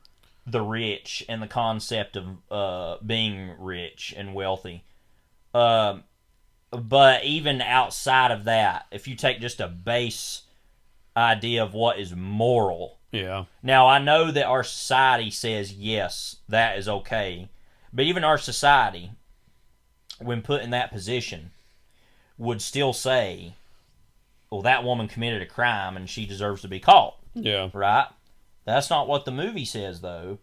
the rich and the concept of being rich and wealthy. But even outside of that, if you take just a base idea of what is moral. Yeah. Now, I know that our society says, yes, that is okay. But even our society, when put in that position, would still say, well, that woman committed a crime and she deserves to be caught. Yeah. Right? That's not what the movie says, though.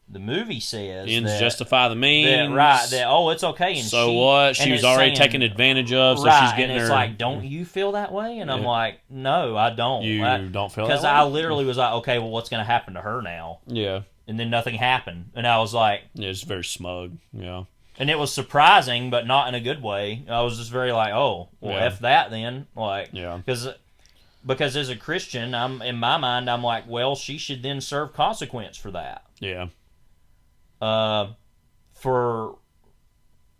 The movie says Ends that, justify the means. it's okay. And so what? She was already taken advantage of, so she's getting and it's her. like, don't you feel that way? And I'm like, no, I don't. You don't feel that way? Because I literally was like, okay, well, what's going to happen to her now? Yeah. And then nothing happened. And I was like... Yeah, it's very smug. Yeah. And it was surprising, but not in a good way. I was just very like, oh, well, Yeah. F that then. Like, Yeah. Because as a Christian, in my mind, I'm like, well, she should then serve consequence for that. Yeah. For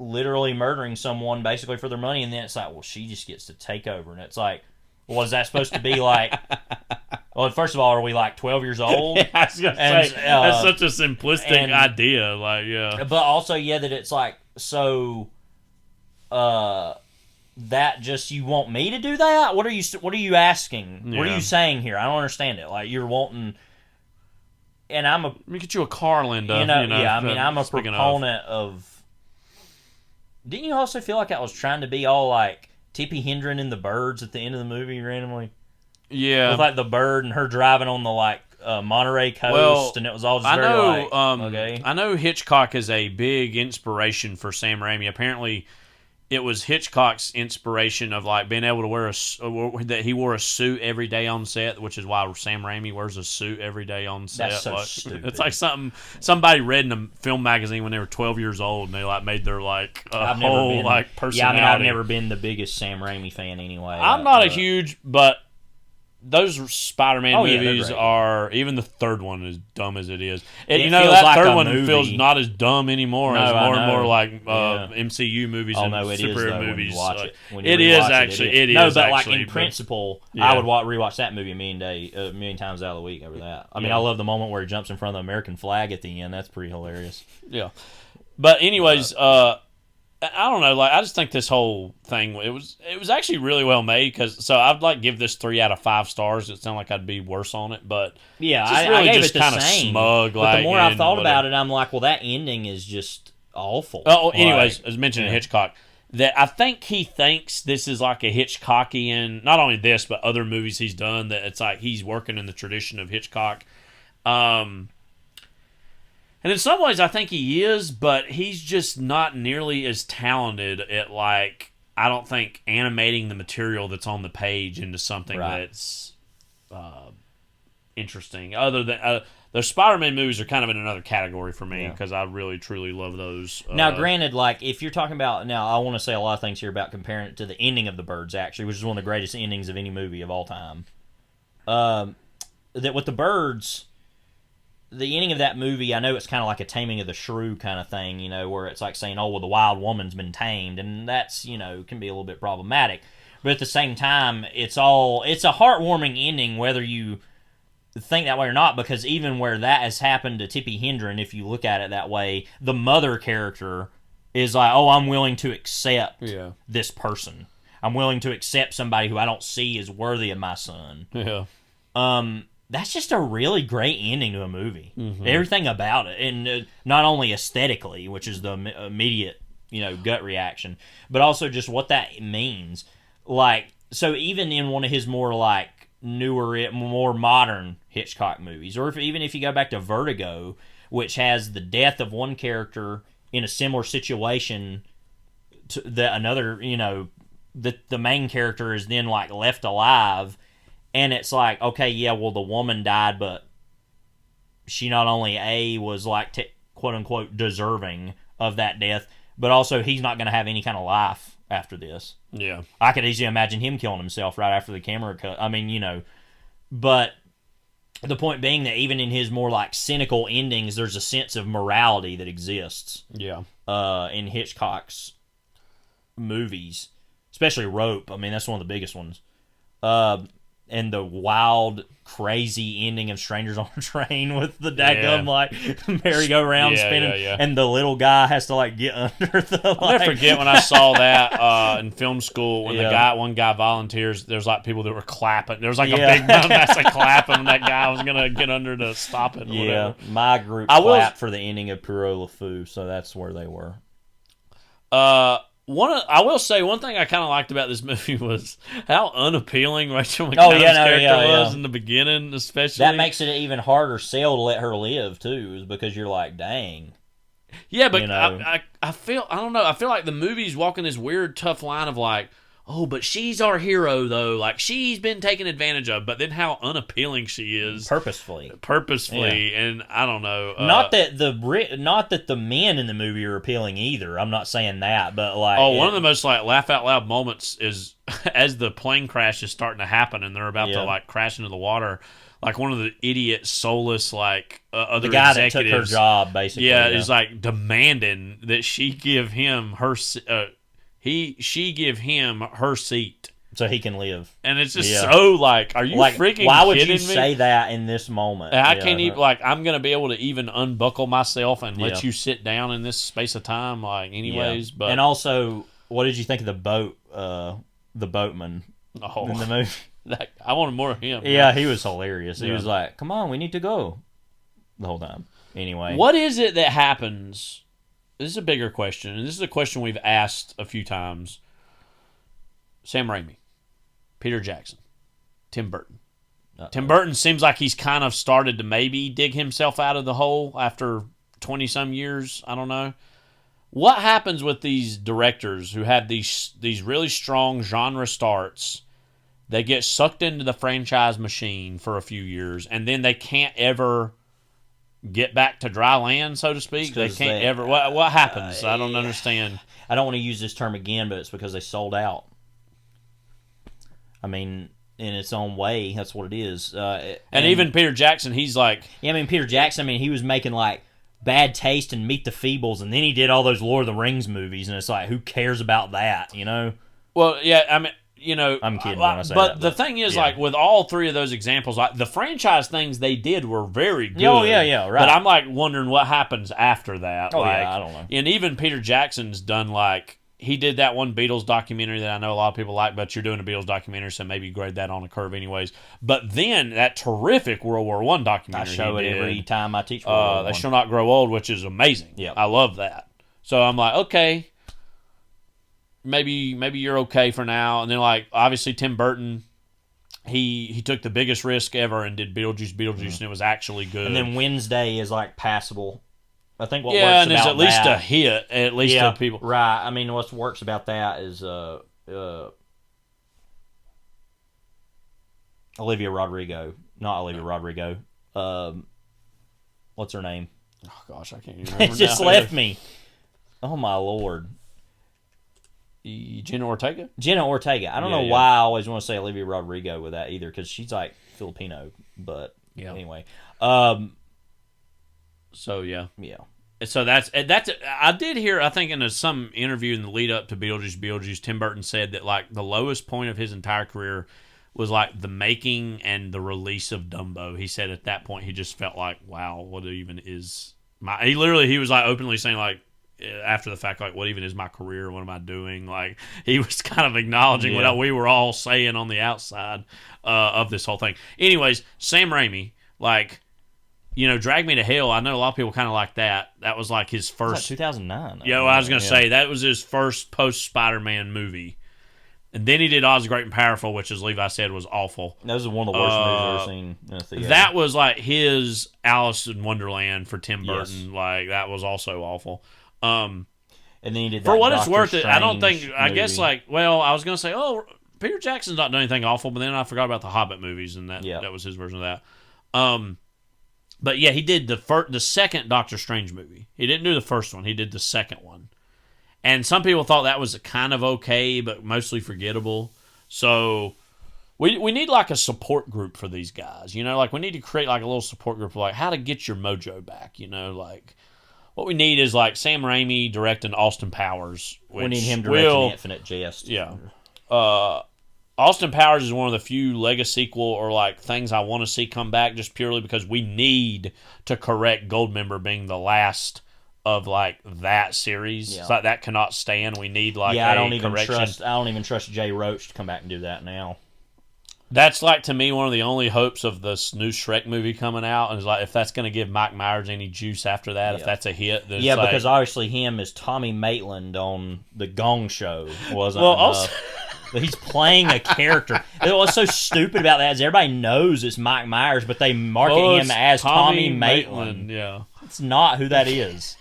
literally murdering someone basically for their money, and then it's like, well, she just gets to take over. And it's like, well, is that supposed to be like... Well, first of all, are we like 12 years old? Yeah, I was gonna say, that's such a simplistic idea. Like, yeah. But also, yeah, that it's like, so... that just you want me to do that? What are you asking? Yeah. What are you saying here? I don't understand it. Like you're wanting, and I'm a. Let me get you a car, Linda. Yeah. I mean, I'm a proponent of. Didn't you also feel like I was trying to be all like Tippi Hedren in The Birds at the end of the movie randomly? Yeah, with like the bird and her driving on the like Monterey coast, and it was all just very like okay. I know Hitchcock is a big inspiration for Sam Raimi. Apparently, it was Hitchcock's inspiration of like being able to wear that he wore a suit every day on set, which is why Sam Raimi wears a suit every day on set. That's so like, stupid. It's like somebody read in a film magazine when they were 12 years old, and they like made their like whole like personality. Yeah, I mean, I've never been the biggest Sam Raimi fan anyway. I'm not a huge, but those Spider-Man movies great. are, even the third one, as dumb as it is. It you know, feels that like third a one movie. feels not as dumb anymore. No, It's I more and know. more like Yeah. MCU movies Oh and no, it is superhero though, when movies. you watch it. When you It is rewatch actually. It is. No, but like actually, in principle, yeah. I would rewatch that movie a million times out of the week over that. I mean, Yeah. I love the moment where he jumps in front of the American flag at the end. That's pretty hilarious. Yeah. But anyways, I don't know. Like, I just think this whole thing it was actually really well made. So I'd like give this 3 out of 5 stars. It sounded like I'd be worse on it, but Yeah, just I really gave just it the kind of same. smug. But like, the more I and thought whatever. about it, I'm like, well, that ending is just awful. Oh, anyways, Like, as mentioned in yeah. Hitchcock, that I think he thinks this is like a Hitchcockian, not only this, but other movies he's done, that it's like he's working in the tradition of Hitchcock. And in some ways I think he is, but he's just not nearly as talented at, like, I don't think, animating the material that's on the page into something that's interesting. Other than the Spider-Man movies are kind of in another category for me because I really truly love those. Now, granted, like if you're talking about I want to say a lot of things here about comparing it to the ending of The Birds, actually, which is one of the greatest endings of any movie of all time. That with The Birds, the ending of that movie, I know it's kind of like a Taming of the Shrew kind of thing, you know, where it's like saying, "Oh, well, the wild woman's been tamed," and that's can be a little bit problematic. But at the same time, it's a heartwarming ending, whether you think that way or not, because even where that has happened to Tippi Hedren, if you look at it that way, the mother character is like, oh, I'm willing to accept this person. I'm willing to accept somebody who I don't see as worthy of my son. Yeah. that's just a really great ending to a movie. Everything about it, and not only aesthetically, which is the immediate, gut reaction, but also just what that means. Like, so even in one of his more like newer, more modern Hitchcock movies, or even if you go back to Vertigo, which has the death of one character in a similar situation to that another, the main character is then like left alive, and it's like, okay, yeah, well, the woman died, but she not only was like quote unquote deserving of that death, but also he's not going to have any kind of life after this. Yeah, I could easily imagine him killing himself right after the camera cut. I mean, but the point being that even in his more like cynical endings, there's a sense of morality that exists. Yeah. In Hitchcock's movies, especially Rope. I mean, that's one of the biggest ones. And the wild, crazy ending of Strangers on a Train with the dadgum like merry-go-round spinning, and the little guy has to like get under the. I'll never forget when I saw that in film school when one guy volunteers. There's like people that were clapping. There was like a big mass of clapping, and that guy was gonna get under to stop it. Or whatever. My group clapped for the ending of Pierrot Le Fou, so that's where they were. I will say one thing I kind of liked about this movie was how unappealing Rachel McAdams' character was in the beginning, especially. That makes it an even harder sell to let her live too, is because you're like, dang. Yeah, but I feel like the movie's walking this weird tough line of like, oh, but she's our hero though, like she's been taken advantage of, but then how unappealing she is purposefully, and I don't know. Not that the men in the movie are appealing either. I'm not saying that, but like, one of the most like laugh out loud moments is as the plane crash is starting to happen and they're about to like crash into the water. Like one of the idiot, soulless, like other the guy executives, that took her job, basically, is like demanding that she give him her. She give him her seat so he can live, and it's just so like, are you freaking? Why would kidding you me? say that in this moment? I can't even I'm gonna be able to even unbuckle myself and let you sit down in this space of time, like anyways. But and also, what did you think of the boatman in the movie? I wanted more of him. Yeah, he was hilarious. He was like, "Come on, we need to go," the whole time. Anyway, what is it that happens? This is a bigger question, and this is a question we've asked a few times. Sam Raimi, Peter Jackson, Tim Burton. Tim Burton seems like he's kind of started to maybe dig himself out of the hole after 20-some years. I don't know. What happens with these directors who have these really strong genre starts? They get sucked into the franchise machine for a few years, and then they can't ever get back to dry land, so to speak. They can't ever. What happens? I don't understand. I don't want to use this term again, but it's because they sold out. I mean, in its own way, that's what it is. And even Peter Jackson, he's like, Peter Jackson. He was making like Bad Taste and Meet the Feebles, and then he did all those Lord of the Rings movies, and it's like, who cares about that? Well, yeah, I mean. I'm kidding when I say but that. The thing is, like, with all three of those examples, like, the franchise things they did were very good. Oh, yeah, right. But I'm, like, wondering what happens after that. Oh, like, I don't know. And even Peter Jackson's done, like, he did that one Beatles documentary that I know a lot of people like, but you're doing a Beatles documentary, so maybe grade that on a curve anyways. But then that terrific World War I documentary I show it every time I teach World War I. They Shall Not Grow Old, which is amazing. Yeah, I love that. So I'm like, okay. Maybe you're okay for now. And then, like, obviously Tim Burton, he took the biggest risk ever and did Beetlejuice, and it was actually good. And then Wednesday is, like, passable. I think what works and about it's at least that, a hit, at least to people. Right. I mean, what works about that is Olivia Rodrigo. Not Olivia Rodrigo. What's her name? Oh, gosh, I can't even remember. It just left me. Oh, my Lord. Jenna Ortega? Jenna Ortega. I don't know why I always want to say Olivia Rodrigo with that either, because she's like Filipino. But anyway. So, yeah. Yeah. So that's I did hear, I think in some interview in the lead up to Beetlejuice, Tim Burton said that like the lowest point of his entire career was like the making and the release of Dumbo. He said at that point he just felt like, wow, what even is he was like openly saying like, after the fact, like, what even is my career? What am I doing? Like, he was kind of acknowledging Yeah. what we were all saying on the outside of this whole thing. Anyways, Sam Raimi, like, you know, Drag Me to Hell, I know a lot of people kind of like that. That was like his It was first... like 2009. Yeah, well, I was going to say, that was his first post-Spider-Man movie. And then he did Oz the Great and Powerful, which, as Levi said, was awful. That was one of the worst movies I've ever seen in a theater. That was like his Alice in Wonderland for Tim Burton. Yes. Like, that was also awful. And then he did For that what it's Doctor worth, I don't Strange think... I guess, movie. like... Well, I was going to say, Peter Jackson's not done anything awful, but then I forgot about the Hobbit movies, and that was his version of that. But yeah, he did the second Doctor Strange movie. He didn't do the first one. He did the second one. And some people thought that was kind of okay, but mostly forgettable. So we need like a support group for these guys. You know, like we need to create like a little support group of like how to get your mojo back. You know, like what we need is like Sam Raimi directing Austin Powers. We need him directing Infinite Jest. Yeah. Austin Powers is one of the few Lego sequel or like things I want to see come back just purely because we need to correct Goldmember being the last of like that series. Yeah. It's like that cannot stand. We need like I a don't even correction. I don't even trust Jay Roach to come back and do that now. That's like to me one of the only hopes of this new Shrek movie coming out, and is like if that's going to give Mike Myers any juice after that, if that's a hit, then it's because obviously him as Tommy Maitland on the Gong Show wasn't Well, enough. also- He's playing a character. What's so stupid about that is everybody knows it's Mike Myers, but they market him it's as Tommy Maitland. Yeah. It's not who that is.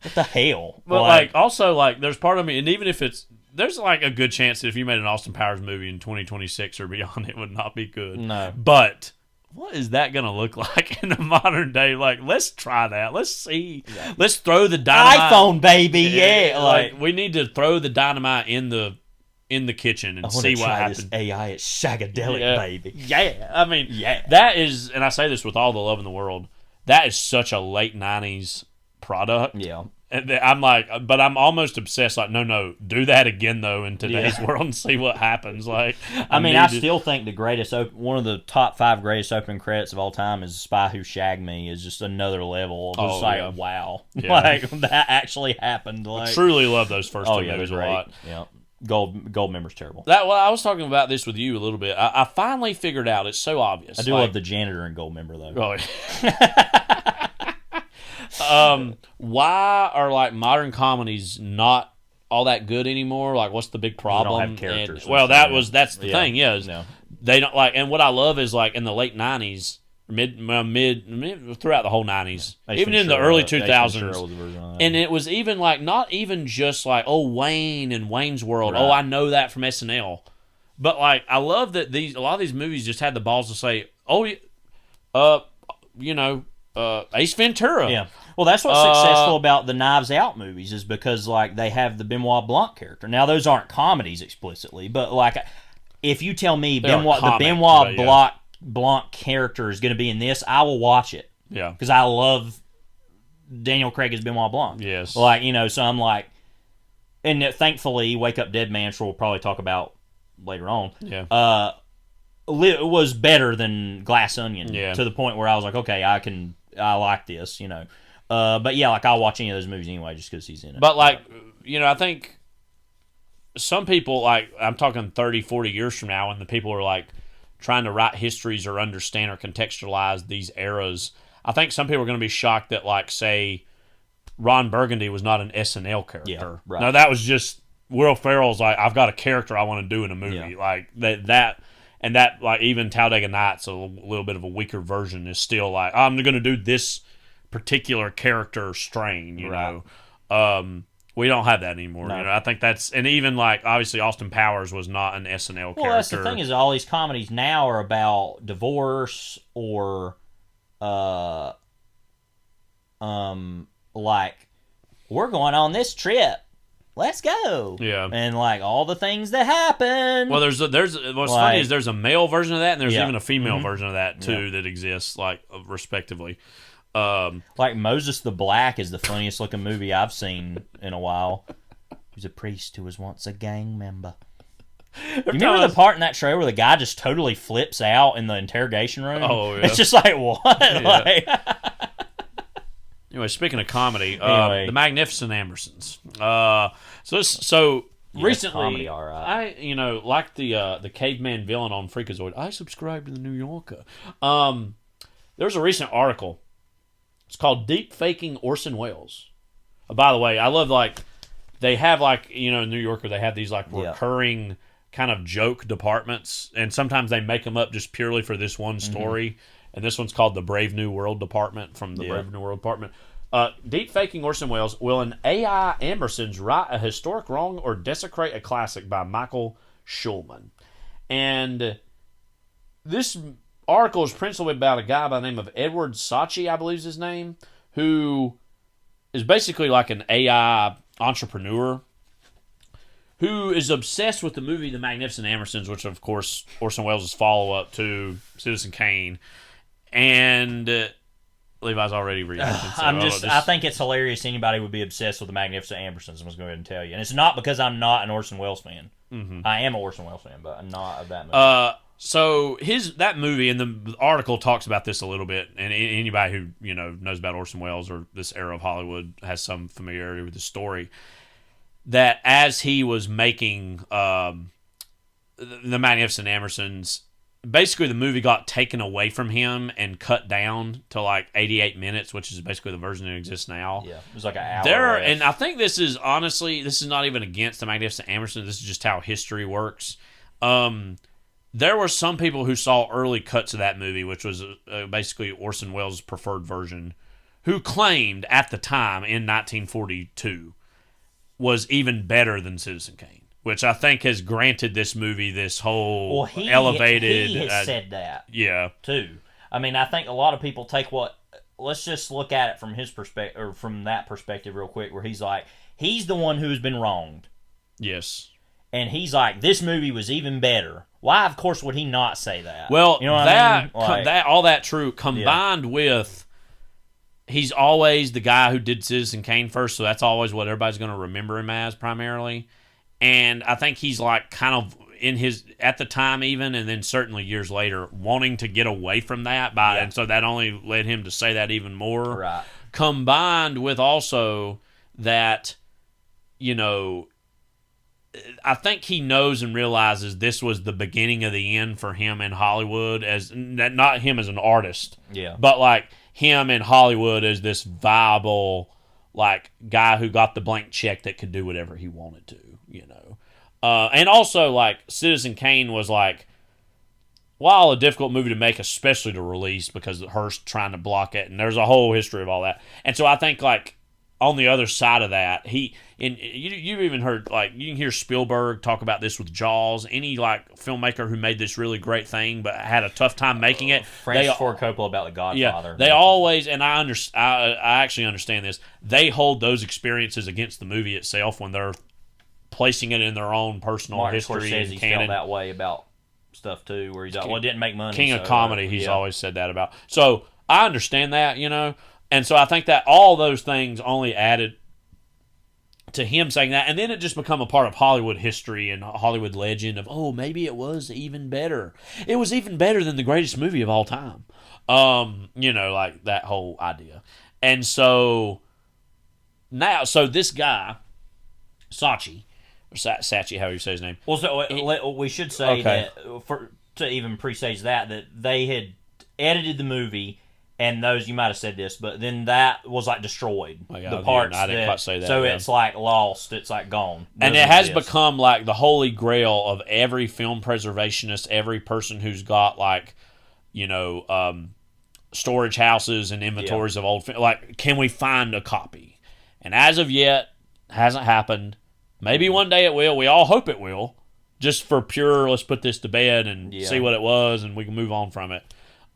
What the hell? But like also like there's part of me, and even if it's there's like a good chance that if you made an Austin Powers movie in 2026 or beyond, it would not be good. No. But what is that going to look like in the modern day? Like, let's try that. Let's see. Yeah. Let's throw the dynamite. iPhone, baby. Yeah. Like we need to throw the dynamite in the kitchen and see what happens. This AI is shagadelic, baby. Yeah. I mean, that is, and I say this with all the love in the world, that is such a late 90s product. Yeah. And I'm like, but I'm almost obsessed. Like, no, do that again though in today's world and see what happens. Like, I still think the greatest, one of the top 5 greatest opening credits of all time is "Spy Who Shagged Me" is just another level. It's wow, like that actually happened. Like, I truly love those first two movies a lot. Yeah, Goldmember's terrible. I was talking about this with you a little bit. I finally figured out it's so obvious. I do love the janitor in Goldmember though. Why are like modern comedies not all that good anymore? Like, what's the big problem? They don't have characters. That's the thing. Yes, they don't like. And what I love is like in the late 90s, mid throughout the whole 90s, even in the early 2000s, and it was even like not even just like Wayne and Wayne's World. Right. Oh, I know that from SNL. But like, I love that a lot of these movies just had the balls to say, Ace Ventura. Yeah. Well, that's what's successful about the Knives Out movies is because like they have the Benoit Blanc character. Now those aren't comedies explicitly, but like if you tell me the Benoit Blanc character is going to be in this, I will watch it. Yeah. Because I love Daniel Craig as Benoit Blanc. Yes. Like, so I'm like, and thankfully, Wake Up Dead Man, which we'll probably talk about later on. Yeah. It was better than Glass Onion. Yeah. To the point where I was like, okay, I like this, But yeah, like I'll watch any of those movies anyway just because he's in it. But like, I think some people, like, I'm talking 30, 40 years from now, when the people are like trying to write histories or understand or contextualize these eras, I think some people are going to be shocked that, like, say, Ron Burgundy was not an SNL character. Yeah, right. No, that was just Will Ferrell's like, I've got a character I want to do in a movie. Yeah. Like that, and that, like, even Talladega Nights, a little bit of a weaker version, is still like, I'm going to do this particular character strain, you know. We don't have that anymore. No. I think that's, and even like obviously Austin Powers was not an SNL character. Well, that's the thing is all these comedies now are about divorce or, like we're going on this trip. Let's go. Yeah. And like all the things that happen. Well, there's what's funny is there's a male version of that, and there's even a female version of that too that exists, like respectively. Like Moses the Black is the funniest looking movie I've seen in a while. He's a priest who was once a gang member. You remember the part in that trailer where the guy just totally flips out in the interrogation room? Oh, yeah. It's just like, what? Yeah. Like, Anyway, speaking of comedy, Anyway. the Magnificent Ambersons. So Yeah, recently, comedy, all right. like the caveman villain on Freakazoid, I subscribe to the New Yorker. There was a recent article. It's called "Deep Faking Orson Welles." By the way, I love they have in New Yorker they have these recurring kind of joke departments, and sometimes they make them up just purely for this one story. And this one's called the Brave New World Department from the Brave New World Department. Deep Faking Orson Welles. Will an AI Ambersons right a historic wrong or desecrate a classic by Michael Schulman? And this article is principally about a guy by the name of Edward Saatchi, I believe is his name, who is basically like an AI entrepreneur who is obsessed with the movie The Magnificent Ambersons, which, of course, Orson Welles' follow-up to Citizen Kane. And Levi's already reacting. So I think it's hilarious anybody would be obsessed with the Magnificent Ambersons. I'm just going to go ahead and tell you. And it's not because I'm not an Orson Welles fan. Mm-hmm. I am an Orson Welles fan, but I'm not of that movie. So that movie, and the article talks about this a little bit, and anybody who knows about Orson Welles or this era of Hollywood has some familiarity with the story, that as he was making the Magnificent Ambersons, basically the movie got taken away from him and cut down to 88 minutes, which is basically the version that exists now. Yeah, it was like an hour. And I think this is not even against the Magnificent Ambersons. This is just how history works. There were some people who saw early cuts of that movie, which was basically Orson Welles' preferred version, who claimed at the time in 1942 was even better than Citizen Kane, which I think has granted this movie this whole elevated. He has said that. Yeah. Too. I mean, I think a lot of people take let's just look at it from his perspective, or from that perspective real quick, where he's the one who's been wronged. Yes. And he's like, this movie was even better. Why, of course, would he not say that? Well, you know what I mean? all that true, combined with he's always the guy who did Citizen Kane first, so that's always what everybody's going to remember him as primarily. And I think he's kind of in his, at the time even, and then certainly years later, wanting to get away from that. And so that only led him to say that even more. Right. Combined with also that, I think he knows and realizes this was the beginning of the end for him in Hollywood, as not him as an artist, but him in Hollywood as this viable guy who got the blank check that could do whatever he wanted to, and also Citizen Kane was while a difficult movie to make, especially to release because of Hearst trying to block it, and there's a whole history of all that, and so I think on the other side of that, you've even heard you can hear Spielberg talk about this with Jaws. Any filmmaker who made this really great thing but had a tough time making it. Francis Ford Coppola about The Godfather. Yeah, they always, and I actually understand this. They hold those experiences against the movie itself when they're placing it in their own personal history and canon. Felt that way about stuff too, where he's like, well, it didn't make money. King of comedy, he's always said that about. So I understand that, And so I think that all those things only added to him saying that. And then it just become a part of Hollywood history and Hollywood legend of, maybe it was even better. It was even better than the greatest movie of all time. That whole idea. And so now, this guy, Saatchi, or Saatchi, however you say his name. Well, so we should say that, to even presage that they had edited the movie. And those, you might have said this, but then that was destroyed. The parts I didn't quite say that. So it's lost. It's gone. And it has become the holy grail of every film preservationist, every person who's got storage houses and inventories of old films. Can we find a copy? And as of yet, hasn't happened. Maybe one day it will. We all hope it will. Just for pure, let's put this to bed and see what it was, and we can move on from it.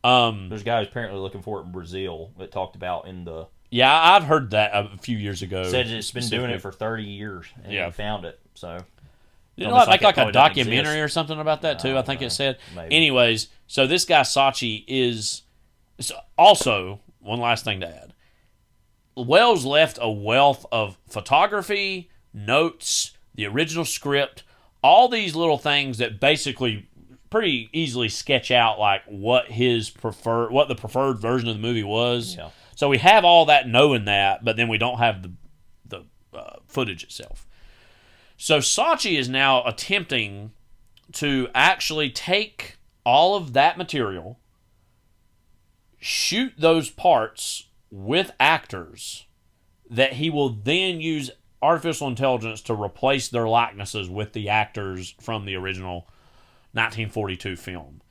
There's a guy who's apparently looking for it in Brazil that talked about in the... Yeah, I've heard that a few years ago. Said it's been doing it for 30 years, and he found it, so... Didn't it make a documentary or something about that, too? I think it said. Maybe. Anyways, so this guy, Saatchi, is... Also, one last thing to add. Welles left a wealth of photography, notes, the original script, all these little things that basically... pretty easily sketch out what the preferred version of the movie was So we have all that knowing that, but then we don't have the footage itself. So Saatchi is now attempting to actually take all of that material, shoot those parts with actors that he will then use artificial intelligence to replace their likenesses with the actors from the original 1942 film.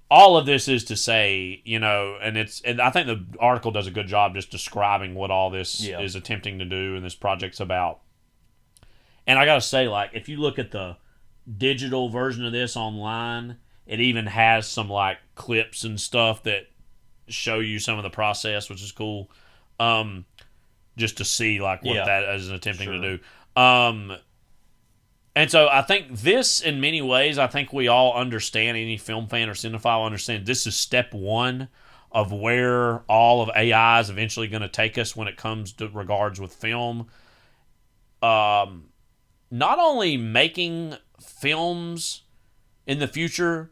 All of this is to say, and I think the article does a good job just describing what all this is attempting to do and this project's about. And I gotta say, like, if you look at the digital version of this online, it even has some, like, clips and stuff that show you some of the process, which is cool. Just to see, like, what that is attempting to do. And so I think this, in many ways, I think we all understand, any film fan or cinephile understand, this is step one of where all of AI is eventually going to take us when it comes to regards with film. Not only making films in the future,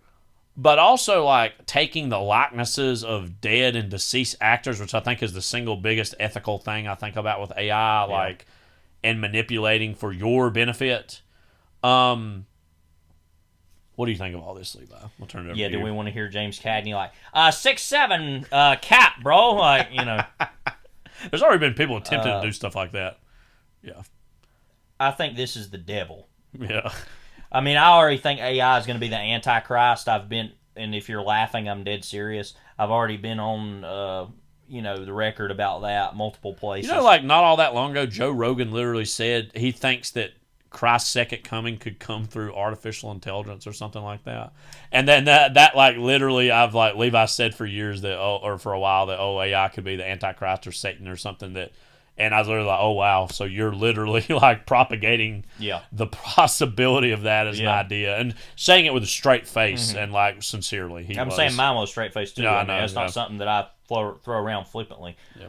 but also, like, taking the likenesses of dead and deceased actors, which I think is the single biggest ethical thing I think about with AI, like, and manipulating for your benefit. What do you think of all this, Levi? We'll turn it over to you. Do we want to hear James Cagney like 6'7" cap, bro? Like, There's already been people attempting to do stuff like that. Yeah. I think this is the devil. Yeah. I mean, I already think AI is going to be the Antichrist. And if you're laughing, I'm dead serious. I've already been on, the record about that multiple places. Like, not all that long ago, Joe Rogan literally said he thinks that Christ's second coming could come through artificial intelligence or something like that. And then that like, literally, I've, like, Levi said for years that, or for a while, that, AI could be the Antichrist or Satan or something that. And I was literally like, oh, wow. So you're literally, like, propagating the possibility of that as an idea. And saying it with a straight face and, like, sincerely. I'm saying mine with a straight face, too. Yeah, I know. It's not something that I throw around flippantly. Yeah.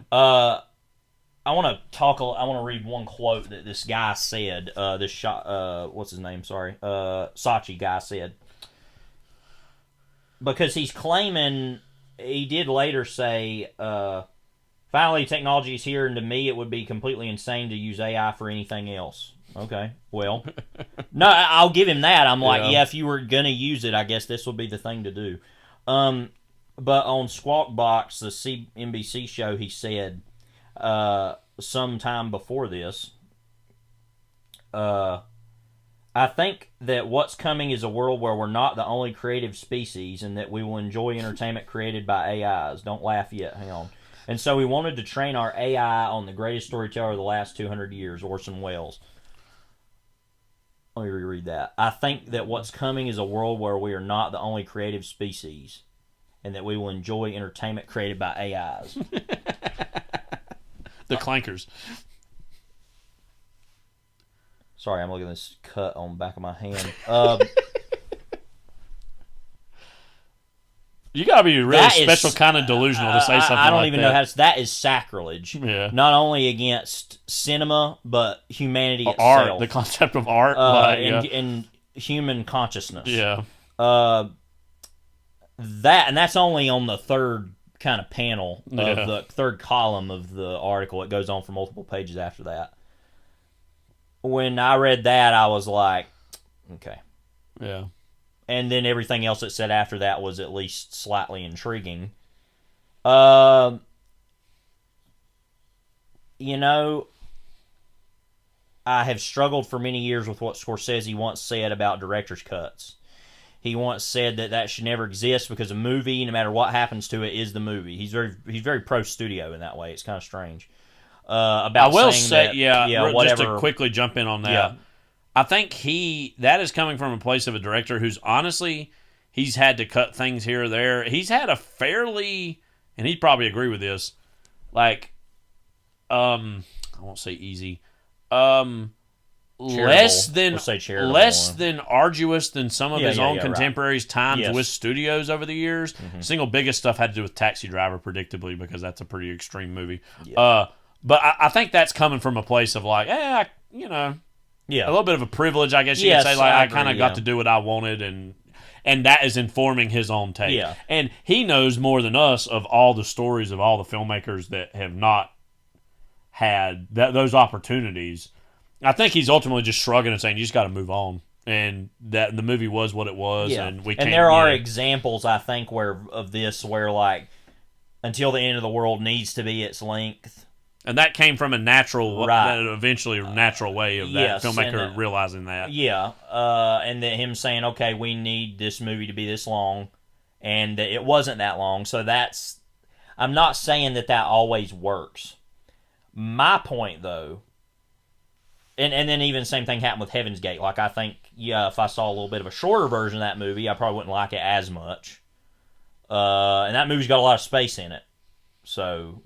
I want to read one quote that this guy said. What's his name? Sorry. Saatchi guy said. Because he's claiming, he did later say, finally, technology is here, and to me, it would be completely insane to use AI for anything else. Okay, well, no, I'll give him that. I'm like, if you were gonna use it, I guess this would be the thing to do. But on Squawk Box, the NBC show, he said, sometime before this, I think that what's coming is a world where we're not the only creative species, and that we will enjoy entertainment created by AIs. Don't laugh yet. Hang on. And so we wanted to train our AI on the greatest storyteller of the last 200 years, Orson Welles. Let me reread that. I think that what's coming is a world where we are not the only creative species, and that we will enjoy entertainment created by AIs. The clankers. Sorry, I'm looking at this cut on the back of my hand. You gotta be a really special kind of delusional to say something like that. I don't even know how to... That is sacrilege. Yeah. Not only against cinema, but humanity itself. Art, the concept of art. And human consciousness. Yeah. That's only on the third kind of panel of the third column of the article. It goes on for multiple pages after that. When I read that, I was like, okay. Yeah. And then everything else it said after that was at least slightly intriguing. I have struggled for many years with what Scorsese once said about director's cuts. He once said that should never exist because a movie, no matter what happens to it, is the movie. He's very pro studio in that way. It's kind of strange. About I will say, just to quickly jump in on that. Yeah. I think that is coming from a place of a director who's honestly, he's had to cut things here or there. He's had a fairly, and he'd probably agree with this, like, I won't say easy, less than arduous than some of his own contemporaries' times with studios over the years. Mm-hmm. Single biggest stuff had to do with Taxi Driver, predictably, because that's a pretty extreme movie. Yeah. But I think that's coming from a place of like, a little bit of a privilege, I guess you could say. Like, I kind of got to do what I wanted, and and that is informing his own take. Yeah. And he knows more than us of all the stories of all the filmmakers that have not had those opportunities. I think he's ultimately just shrugging and saying, "You just got to move on," and that the movie was what it was, and we can't. And there are examples, I think, where like until the end of the world needs to be its length. And that came from a natural, eventually natural way of that filmmaker realizing that. Yeah, and that him saying, okay, we need this movie to be this long, and that it wasn't that long, so that's... I'm not saying that always works. My point, though, and then even the same thing happened with Heaven's Gate. Like, I think, if I saw a little bit of a shorter version of that movie, I probably wouldn't like it as much. And that movie's got a lot of space in it. So...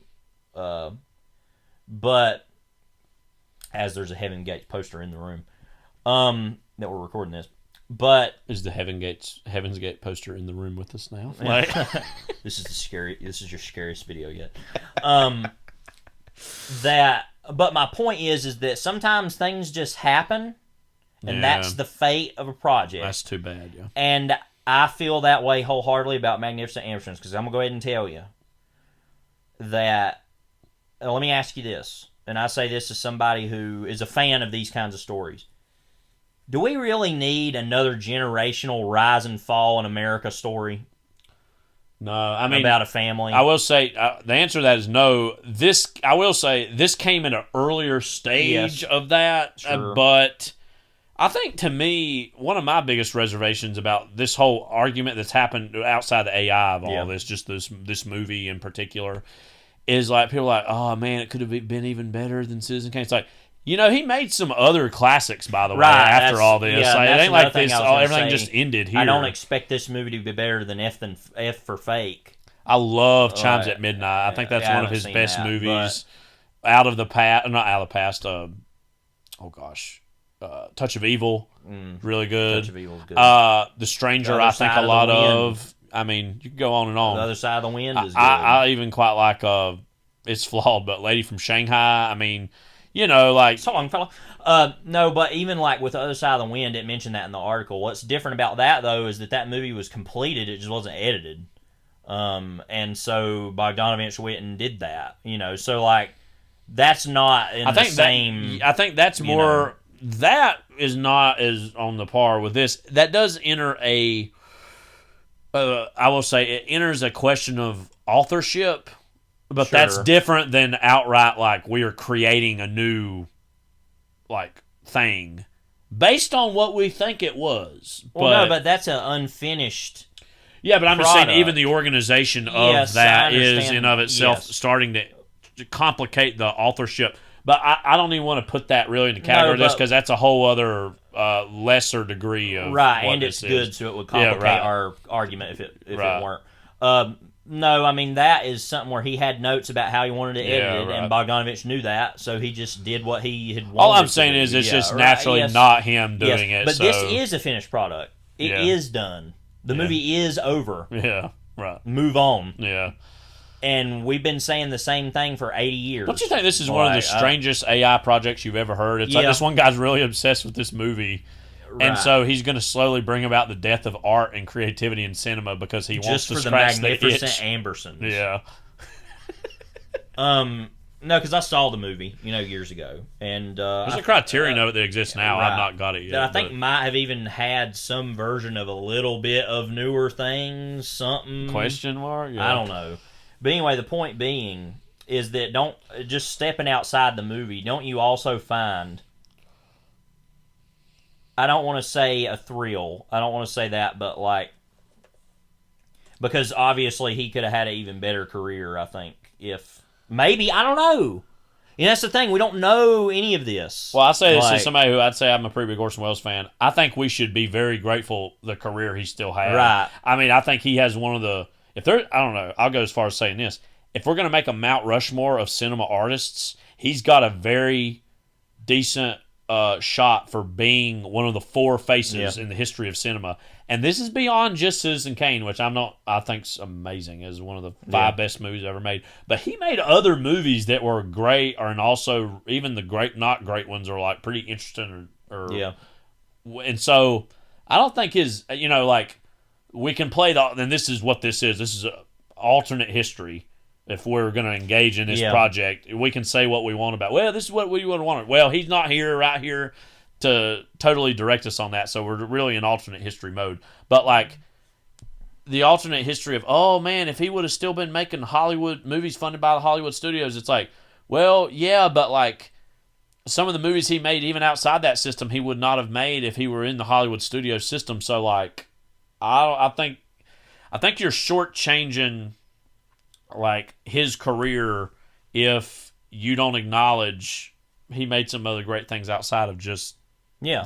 But as there's a Heaven's Gate poster in the room that we're recording this, but is the Heaven's Gate poster in the room with us now? Like, this is your scariest video yet. But my point is that sometimes things just happen, and that's the fate of a project. That's too bad, yeah. And I feel that way wholeheartedly about Magnificent Amsterdams, because I'm gonna go ahead and tell you that. Let me ask you this, and I say this as somebody who is a fan of these kinds of stories. Do we really need another generational rise and fall in America story? No, I mean... about a family? I will say, the answer to that is no. I will say, this came at an earlier stage of that, sure. But I think, to me, one of my biggest reservations about this whole argument that's happened outside the AI of all this, just this movie in particular... is like, people are like, oh man, it could have been even better than Citizen Kane. It's like, he made some other classics, by the way, after all this. Like, it ain't like this, everything just ended here. I don't expect this movie to be better than F for Fake. I love Chimes at Midnight. I think that's one of his best movies. Out of the past, not out of the past, Touch of Evil, really good. Touch of Evil is good. The Stranger, I think a lot of. I mean, you can go on and on. The Other Side of the Wind is good. I even quite like, it's flawed, but Lady from Shanghai, I mean, like... So long, fella. No, but even like with The Other Side of the Wind, it mentioned that in the article. What's different about that, though, is that movie was completed, it just wasn't edited. And so Bogdanovich went and did that, so like, that's not the same... I think that's more... That is not as on the par with this. That does enter a... I will say it enters a question of authorship, but that's different than outright like we are creating a new like thing based on what we think it was. But that's an unfinished. Yeah, but I'm just saying even the organization of that is in of itself starting to complicate the authorship. But I don't even want to put that really in the category of this because that's a whole other lesser degree of and it's good, so it would complicate our argument if it weren't. No, I mean that is something where he had notes about how he wanted to edit it, and Bogdanovich knew that, so he just did what he had wanted. All I'm saying is it's just naturally not him doing it. But this is a finished product. It is done. The movie is over. Yeah, right. Move on. Yeah. And we've been saying the same thing for 80 years. Don't you think this is one of the strangest AI projects you've ever heard? It's like this one guy's really obsessed with this movie, and so he's going to slowly bring about the death of art and creativity in cinema because he wants to scratch the itch. Just for the Magnificent Ambersons. Yeah. No, because I saw the movie, years ago, and there's a Criterion of it that exists now. I've not got it yet. That I think might have even had some version of a little bit of newer things, something. Question mark? Yeah. I don't know. But anyway, the point being is that just stepping outside the movie, don't you also find, I don't want to say a thrill, I don't want to say that, but like, because obviously he could have had an even better career, I think, if, maybe, I don't know. That's the thing, we don't know any of this. Well, I say this as somebody who I'd say I'm a pretty big Orson Welles fan. I think we should be very grateful the career he still has. Right. I mean, I think he has one of the... I don't know, I'll go as far as saying this. If we're going to make a Mount Rushmore of cinema artists, he's got a very decent shot for being one of the four faces in the history of cinema. And this is beyond just Citizen Kane, which I think's amazing as one of the five best movies ever made. But he made other movies that were great, and also even the great, not great ones are like pretty interesting. And so I don't think his, we can play and this is what this is. This is an alternate history. If we're going to engage in this project, we can say what we want about, well, this is what we would want. Well, he's not right here to totally direct us on that, so we're really in alternate history mode. But, like, the alternate history of, oh, man, if he would have still been making Hollywood movies funded by the Hollywood studios, it's like, well, yeah, but, like, some of the movies he made even outside that system he would not have made if he were in the Hollywood studio system. So, like, I think you're shortchanging, like, his career if you don't acknowledge he made some other great things outside of just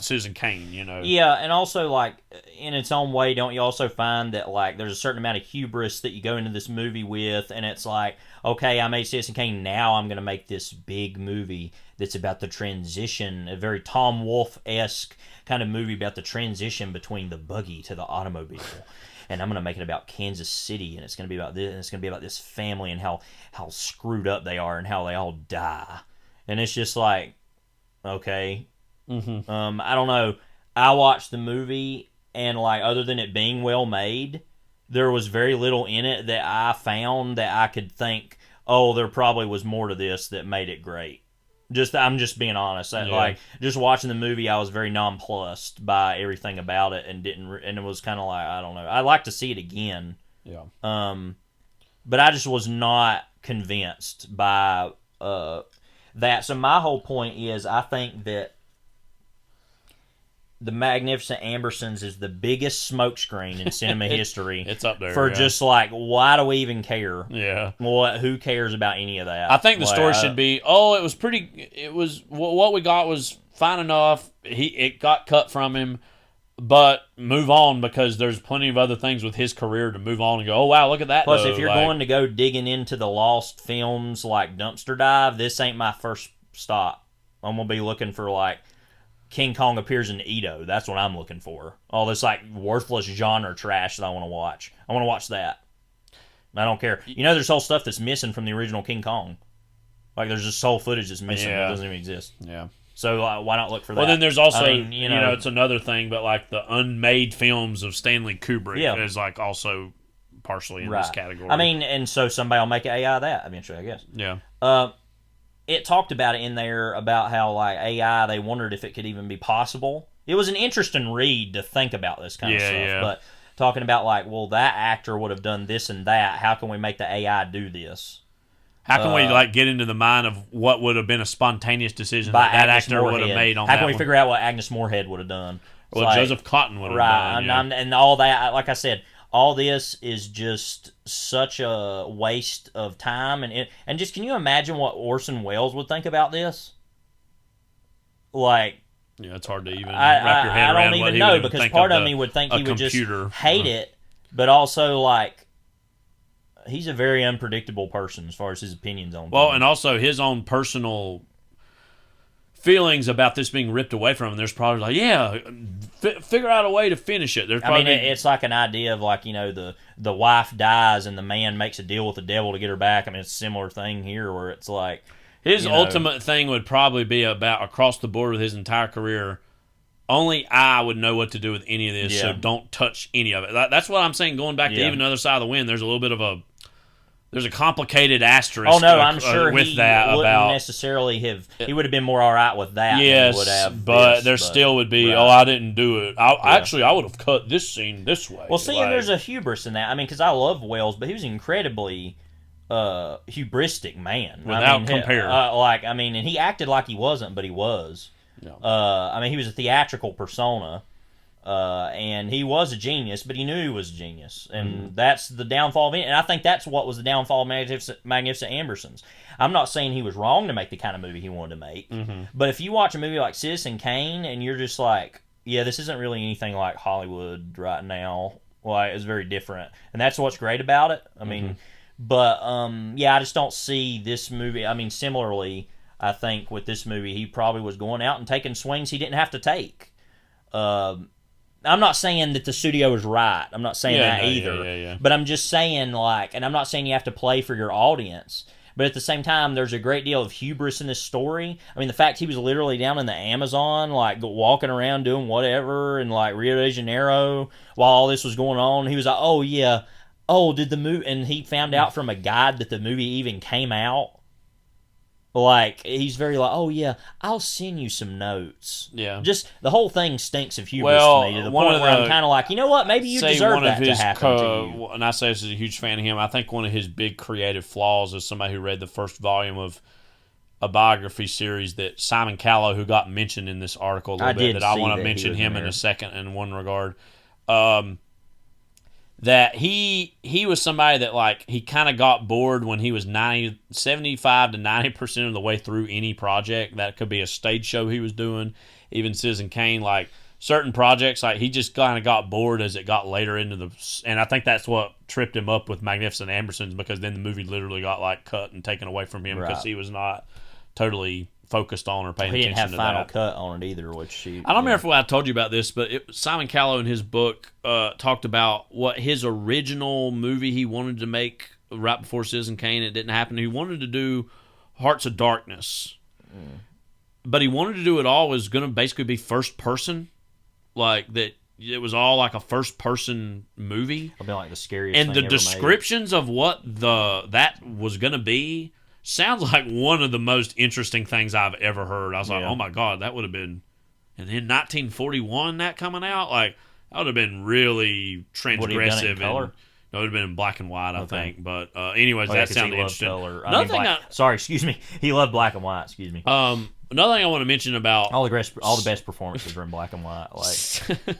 Susan Kane, you know. Yeah, and also, like, in its own way, don't you also find that, like, there's a certain amount of hubris that you go into this movie with, and it's like, okay, I made Citizen Kane, now I'm going to make this big movie that's about the transition, a very Tom Wolfe-esque kind of movie about the transition between the buggy to the automobile. And I'm going to make it about Kansas City, and it's going to be about this, and it's going to be about this family and how screwed up they are and how they all die. And it's just like, okay. Mm-hmm. I don't know. I watched the movie, and, like, other than it being well made, there was very little in it that I found that I could think, oh, there probably was more to this that made it great. I'm just being honest. Like, just watching the movie, I was very nonplussed by everything about it, and and it was kind of like, I don't know. I'd like to see it again. Yeah. But I just was not convinced by that. So my whole point is, I think that The Magnificent Ambersons is the biggest smokescreen in cinema history. It's up there. For just, like, why do we even care? Yeah. Who cares about any of that? I think the story should be, what we got was fine enough. It got cut from him, but move on, because there's plenty of other things with his career to move on and go, oh, wow, look at that. Plus, if you're going to go digging into the lost films like Dumpster Dive, this ain't my first stop. I'm going to be looking for, like, King Kong appears in Edo. That's what I'm looking for. All this, like, worthless genre trash that I want to watch. I want to watch that. I don't care. You know, there's whole stuff that's missing from the original King Kong. Like, there's just whole footage that's missing that doesn't even exist. Yeah. So why not look for that? Well, then there's also, you know, it's another thing, but, like, the unmade films of Stanley Kubrick is, like, also partially in this category. I mean, and so somebody will make AI that eventually, I guess. Yeah. It talked about it in there about how, like, AI, they wondered if it could even be possible. It was an interesting read to think about this kind of stuff. But talking about, like, well, that actor would have done this and that. How can we make the AI do this? How can we, like, get into the mind of what would have been a spontaneous decision that actor would have made on that? How can we figure out what Agnes Moorehead would have done? Well, like, Joseph Cotton would have done. And all that, like I said, all this is just such a waste of time, and just, can you imagine what Orson Welles would think about this? Like, yeah, it's hard to even wrap your head around. I don't even know, because part of me would think he would just hate it, but also, like, he's a very unpredictable person as far as his opinions on things. Well, and also his own personal feelings about this being ripped away from him. There's probably like, figure out a way to finish it. There's probably, it's like an idea of, like, you know, the wife dies and the man makes a deal with the devil to get her back. I mean, it's a similar thing here where it's like, his ultimate thing would probably be about across the board with his entire career. Only I would know what to do with any of this, so don't touch any of it. That's what I'm saying. Going back to even the other side of the wind, there's a little bit of there's a complicated asterisk. Oh no, I'm sure with he that wouldn't about necessarily have. He would have been more all right with that. Yes, than he would have but there still would be. Right. Oh, I didn't do it. Actually, I would have cut this scene this way. Well, see, and there's a hubris in that. I mean, because I love Welles, but he was an incredibly hubristic man. Without compare. And he acted like he wasn't, but he was. Yeah. He was a theatrical persona. And he was a genius, but he knew he was a genius. And that's the downfall of it. And I think that's what was the downfall of Magnificent Ambersons. I'm not saying he was wrong to make the kind of movie he wanted to make. Mm-hmm. But if you watch a movie like Citizen Kane and you're just like, yeah, this isn't really anything like Hollywood right now. Like, it's very different. And that's what's great about it. I mean, I just don't see this movie. I mean, similarly, I think with this movie, he probably was going out and taking swings he didn't have to take. I'm not saying that the studio is right. I'm not saying that either. But I'm just saying, like, and I'm not saying you have to play for your audience, but at the same time, there's a great deal of hubris in this story. I mean, the fact he was literally down in the Amazon, like walking around doing whatever in like Rio de Janeiro while all this was going on, he was like, "Oh yeah, did the movie?" And he found out from a guide that the movie even came out. Like, he's very like, "Oh yeah, I'll send you some notes." Yeah. Just the whole thing stinks of hubris to me, to the point where I'm kind of like, you know what, maybe you deserve that to happen to you. And I say this as a huge fan of him, I think one of his big creative flaws is somebody who read the first volume of a biography series that Simon Callow, who got mentioned in this article a little bit, that I want to mention him in a second in one regard, that he was somebody that, like, he kind of got bored when he was 75 to 90% of the way through any project. That could be a stage show he was doing, even Citizen Kane, like certain projects, like he just kind of got bored as it got later into the, and I think that's what tripped him up with Magnificent Ambersons, because then the movie literally got like cut and taken away from him because he was not totally focused on or paying attention to that. He didn't have Final Cut on it either, which I don't remember if I told you about this, but Simon Callow in his book talked about what his original movie he wanted to make right before Citizen Kane. It didn't happen. He wanted to do Hearts of Darkness, but he wanted to do it all was going to basically be first person, like that. It was all like a first person movie. It'll be like the scariest. And thing the descriptions of what that was going to be sounds like one of the most interesting things I've ever heard. I was like, oh my God, that would have been... And then 1941, that coming out, like, that would have been really transgressive. Would he have done it in color? No, it would have been in black and white, I think. But anyways, that sounded interesting. Sorry, excuse me. He loved black and white, excuse me. Another thing I want to mention about... All the best performances are in black and white. Like...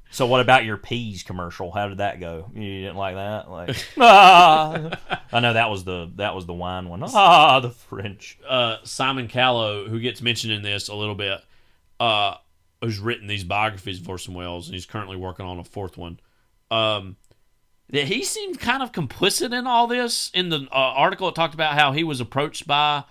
So what about your peas commercial? How did that go? You didn't like that? Like, I know that was the wine one. The French. Simon Callow, who gets mentioned in this a little bit, who's written these biographies of Orson Welles, and he's currently working on a fourth one. That he seemed kind of complicit in all this. In the article, it talked about how he was approached by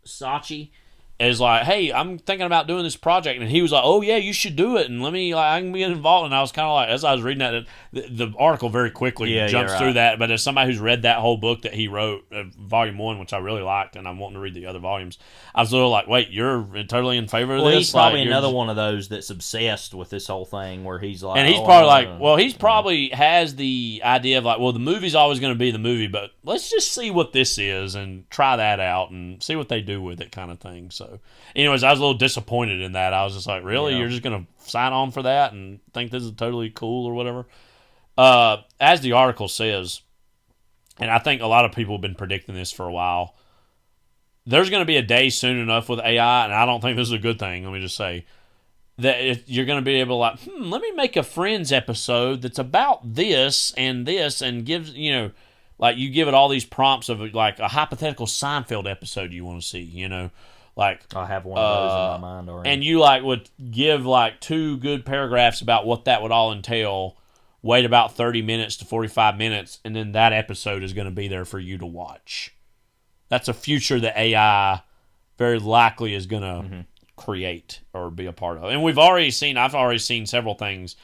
Saatchi as like, "Hey, I'm thinking about doing this project," and he was like, "Oh yeah, you should do it, and let me, like, I can be involved." And I was kind of like, as I was reading that, the article very quickly jumps through that. But as somebody who's read that whole book that he wrote, Volume 1, which I really liked, and I'm wanting to read the other volumes, I was a little like, "Wait, you're totally in favor of this?" He's probably another one of those that's obsessed with this whole thing, where he's like, and he's probably probably has the idea of like, well, the movie's always going to be the movie, but let's just see what this is and try that out and see what they do with it, kind of thing. So, anyways, I was a little disappointed in that. I was just like, really? You're just going to sign on for that and think this is totally cool or whatever? As the article says, and I think a lot of people have been predicting this for a while, there's going to be a day soon enough with AI, and I don't think this is a good thing, let me just say, that if you're going to be able to like, let me make a Friends episode that's about this, and gives, like you give it all these prompts of like a hypothetical Seinfeld episode you want to see, like I have one of those in my mind already. And you like would give like 2 good paragraphs about what that would all entail, wait about 30 minutes to 45 minutes, and then that episode is going to be there for you to watch. That's a future that AI very likely is going to create or be a part of. And I've already seen several things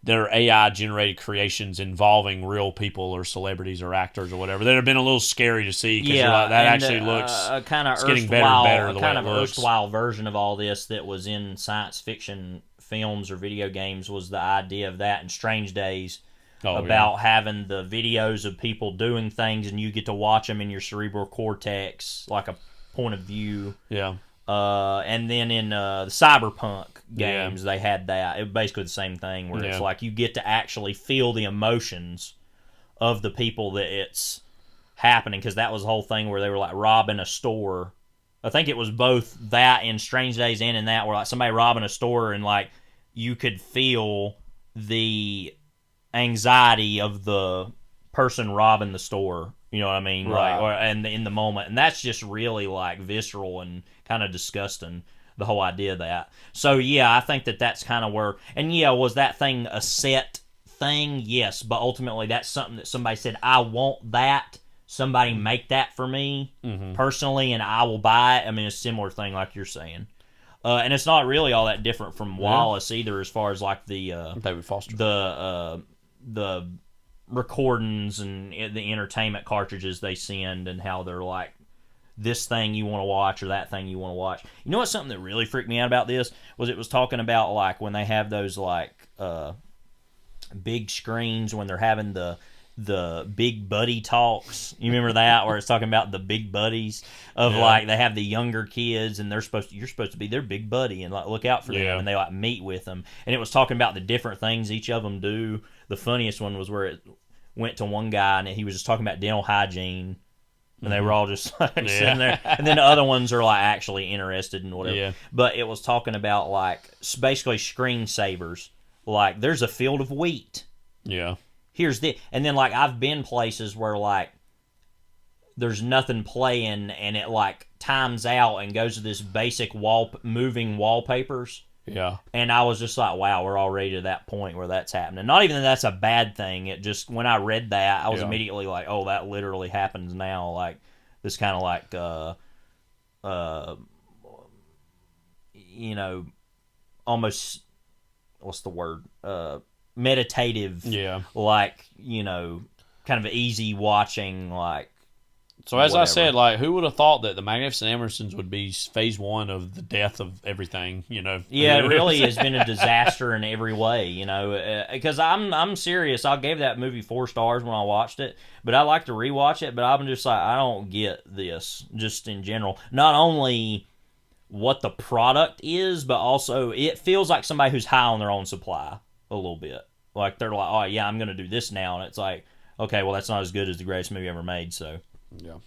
that are AI-generated creations involving real people or celebrities or actors or whatever that have been a little scary to see, because like, that actually looks it's getting better and better the way it looks. Erstwhile version of all this that was in science fiction films or video games was the idea of that in Strange Days, about having the videos of people doing things and you get to watch them in your cerebral cortex, like a point of view. Yeah. And then in the Cyberpunk games, they had that. It was basically the same thing, where it's like you get to actually feel the emotions of the people that it's happening, because that was the whole thing where they were like robbing a store. I think it was both that in Strange Days and in that, where like somebody robbing a store and like you could feel the anxiety of the person robbing the store. You know what I mean? Right. Like, and in the moment. And that's just really like visceral and kind of disgusting, the whole idea of that. So yeah, I think that's kind of where, and was that thing a set thing? Yes, but ultimately that's something that somebody said, I want that. Somebody make that for me personally, and I will buy it. I mean, it's a similar thing like you're saying. And it's not really all that different from Wallace either, as far as like the David Foster, the recordings and the entertainment cartridges they send, and how they're like, this thing you want to watch or that thing you want to watch. You know what's something that really freaked me out about this was it was talking about like when they have those like big screens when they're having the big buddy talks. You remember that, where it's talking about the big buddies of like they have the younger kids and you're supposed to be their big buddy and like look out for them, and they like meet with them, and it was talking about the different things each of them do. The funniest one was where it went to one guy and he was just talking about dental hygiene. And they were all just like sitting there. And then the other ones are like actually interested in whatever. Yeah. But it was talking about like basically screensavers. Like there's a field of wheat. Yeah. Here's the, and then like I've been places where like there's nothing playing and it like times out and goes to this basic moving wallpapers. Yeah. And I was just like, wow, we're already to that point where that's happening. Not even that that's a bad thing. It just, when I read that, I was immediately like, oh, that literally happens now. Like, this kind of like, you know, almost, what's the word? Meditative. Yeah. Like, you know, kind of easy watching, like, so as I said, like, who would have thought that the Magnificent Emersons would be phase one of the death of everything, you know? Yeah, it really has been a disaster in every way, you know, because I'm serious. I gave that movie 4 stars when I watched it, but I like to rewatch it, but I'm just like, I don't get this, just in general. Not only what the product is, but also it feels like somebody who's high on their own supply a little bit. Like, they're like, oh, yeah, I'm going to do this now, and it's like, okay, well, that's not as good as the greatest movie ever made, so... Yeah.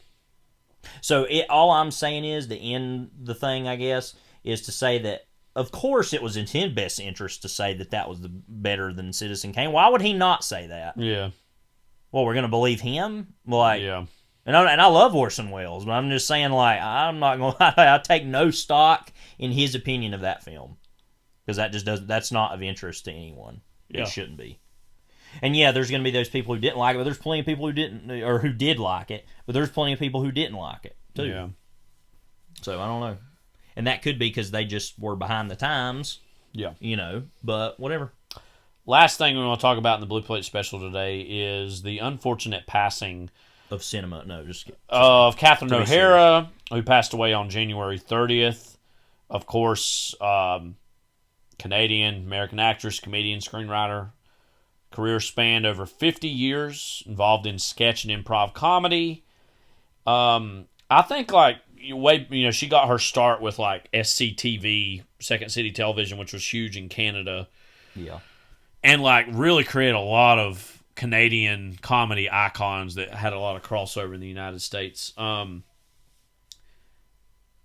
So all I'm saying is, to end the thing, I guess, is to say that, of course, it was in his best interest to say that that was better than Citizen Kane. Why would he not say that? Yeah. Well, we're going to believe him? Like, yeah. And I love Orson Welles, but I'm just saying, like, I'm not going to... I take no stock in his opinion of that film. Because that just doesn't... That's not of interest to anyone. Yeah. It shouldn't be. And yeah, there's going to be those people who didn't like it, but there's plenty of people who didn't, or who did like it, but there's plenty of people who didn't like it, too. Yeah. So, I don't know. And that could be because they just were behind the times. Yeah. You know, but whatever. Last thing we want to talk about in the Blue Plate special today is the unfortunate passing of cinema. No, just of Catherine O'Hara, who passed away on January 30th. Of course, Canadian, American actress, comedian, screenwriter. Career spanned over 50 years, involved in sketch and improv comedy. I think, like, she got her start with, like, SCTV, Second City Television, which was huge in Canada. Yeah. And, like, really created a lot of Canadian comedy icons that had a lot of crossover in the United States.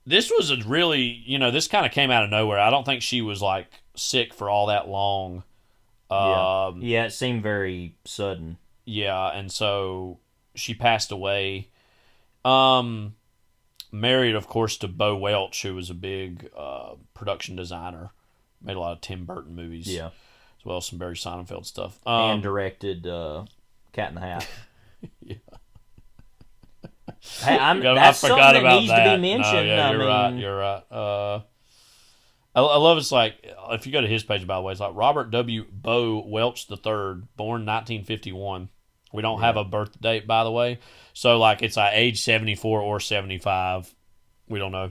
This was a really, this kind of came out of nowhere. I don't think she was, like, sick for all that long. Yeah, it seemed very sudden. Yeah, and so she passed away. Married, of course, to Bo Welch, who was a big production designer. Made a lot of Tim Burton movies. Yeah. As well as some Barry Sonnenfeld stuff. And directed Cat in the Hat. Yeah. Hey, that's something that needs to be mentioned. No, yeah, you're right. I love it's like, if you go to his page, by the way, it's like Robert W. Bo Welch III, born 1951. We don't have a birth date, by the way. So, like, it's like age 74 or 75. We don't know.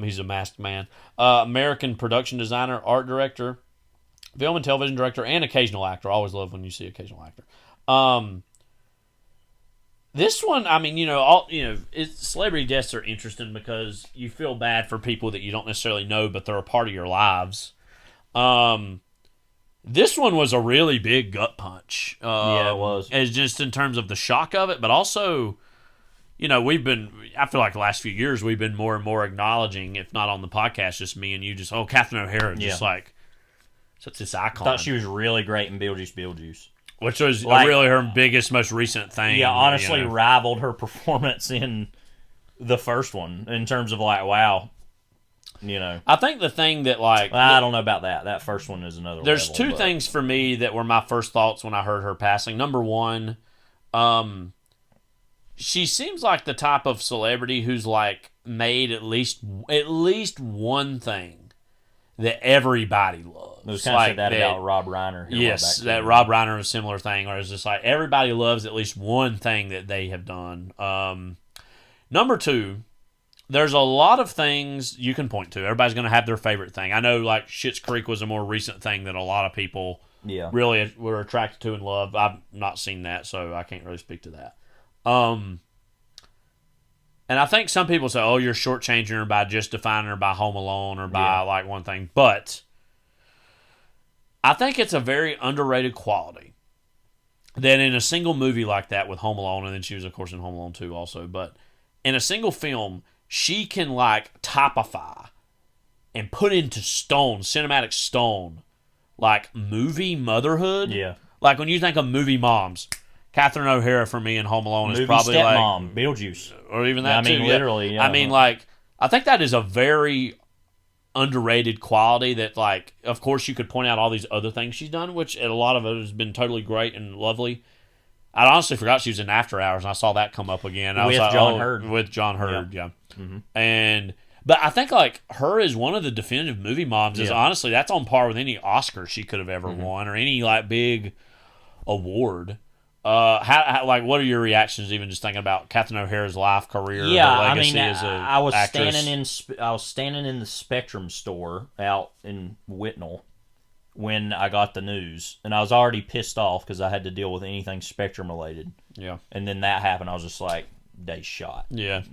He's a masked man. American production designer, art director, film and television director, and occasional actor. I always love when you see occasional actor. This one, I mean, celebrity deaths are interesting because you feel bad for people that you don't necessarily know, but they're a part of your lives. This one was a really big gut punch. Yeah, it was. It's just in terms of the shock of it, but also, I feel like the last few years we've been more and more acknowledging, if not on the podcast, just me and you, Catherine O'Hara, just like, such this icon. I thought she was really great in Beetlejuice. Which was really her biggest, most recent thing. Yeah, honestly rivaled her performance in the first one in terms of, like, wow. I think the thing that, like... I don't know about that. That first one is another There's level, two things for me that were my first thoughts when I heard her passing. Number one, she seems like the type of celebrity who's, like, made at least one thing that everybody loves. It was kind of said that about Rob Reiner. Yes, that Rob Reiner is a similar thing, where it's just like everybody loves at least one thing that they have done. Number 2, there's a lot of things you can point to. Everybody's going to have their favorite thing. I know, like, Schitt's Creek was a more recent thing that a lot of people really were attracted to and loved. I've not seen that, so I can't really speak to that. And I think some people say, oh, you're shortchanging her by just defining her by Home Alone or by, like, one thing. But I think it's a very underrated quality that in a single movie like that with Home Alone, and then she was, of course, in Home Alone 2 also, but in a single film, she can, like, typify and put into stone, cinematic stone, like, movie motherhood. Yeah. Like, when you think of movie moms, Catherine O'Hara for me in Home Alone is probably stepmom, Beetlejuice. Or even that too. Literally, yeah. I mean, like, I think that is a very underrated quality that, like, of course you could point out all these other things she's done, which a lot of it has been totally great and lovely. I honestly forgot she was in After Hours, and I saw that come up again. I was like, John Hurd. With John Hurd, yeah. But I think, like, her is one of the definitive movie moms. Is honestly, that's on par with any Oscar she could have ever won or any, like, big award. How like, what are your reactions even just thinking about Catherine O'Hara's life, career, her legacy as an actress? I was standing in the Spectrum store out in Whitnall when I got the news, and I was already pissed off because I had to deal with anything Spectrum related. Yeah. And then that happened. I was just like, day shot. Yeah.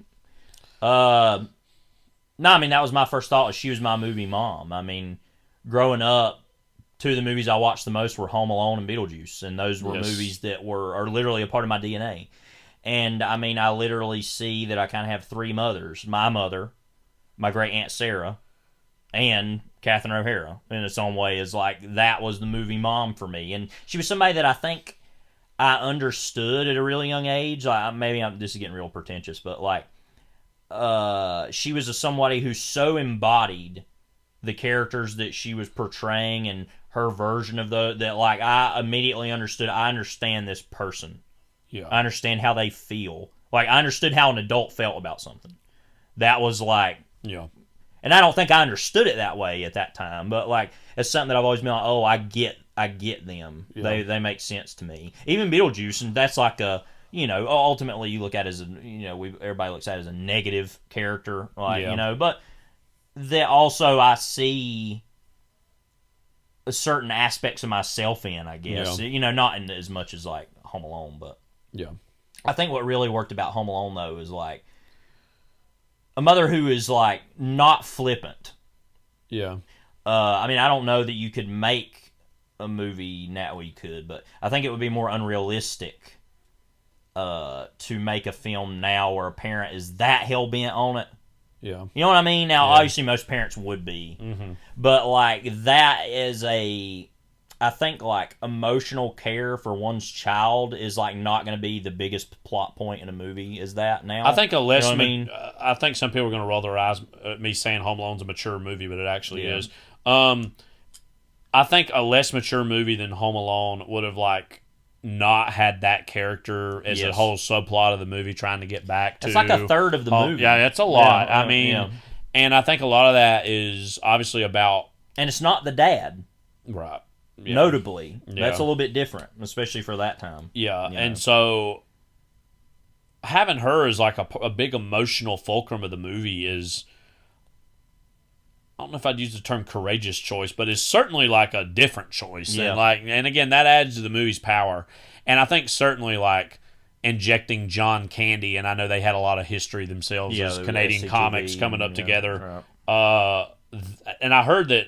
No, I mean, that was my first thought. She was my movie mom. I mean, growing up, 2 of the movies I watched the most were Home Alone and Beetlejuice, and those were movies that are literally a part of my DNA. And, I mean, I literally see that I kind of have 3 mothers. My mother, my great Aunt Sarah, and Catherine O'Hara, in its own way, is like, that was the movie mom for me. And she was somebody that I think I understood at a really young age. Like, this is getting real pretentious, but, like, she was somebody who so embodied the characters that she was portraying and her version of that, like, I immediately understood. I understand this person. Yeah. I understand how they feel. Like, I understood how an adult felt about something. That was like, yeah. And I don't think I understood it that way at that time, but, like, it's something that I've always been like, oh, I get them. Yeah. They make sense to me. Even Beetlejuice, and that's like a, you know, ultimately you look at it as a, you know, everybody looks at it as a negative character, like, you know, but that also I see certain aspects of myself in, I guess. You know, not in as much as, like, Home Alone, but I think what really worked about Home Alone, though, is, like, a mother who is, like, not flippant. Yeah. I mean, I don't know that you could make a movie now. Well, you could, but I think it would be more unrealistic to make a film now where a parent is that hell-bent on it. Yeah. You know what I mean? Now, obviously, most parents would be. But, like, that is I think, like, emotional care for one's child is, like, not going to be the biggest plot point in a movie. Is that now? I think I think some people are going to roll their eyes at me saying Home Alone's a mature movie, but it actually is. I think a less mature movie than Home Alone would have, like, not had that character as a whole subplot of the movie trying to get back to. It's like a third of the movie. Yeah, it's a lot. I mean, and I think a lot of that is obviously about. And it's not the dad. Right. Yeah. Notably. That's a little bit different, especially for that time. Yeah, and so having her as like a big emotional fulcrum of the movie is, I don't know if I'd use the term courageous choice, but it's certainly like a different choice. And again, that adds to the movie's power. And I think certainly like injecting John Candy, and I know they had a lot of history themselves as Canadian comics coming up together. Right. And I heard that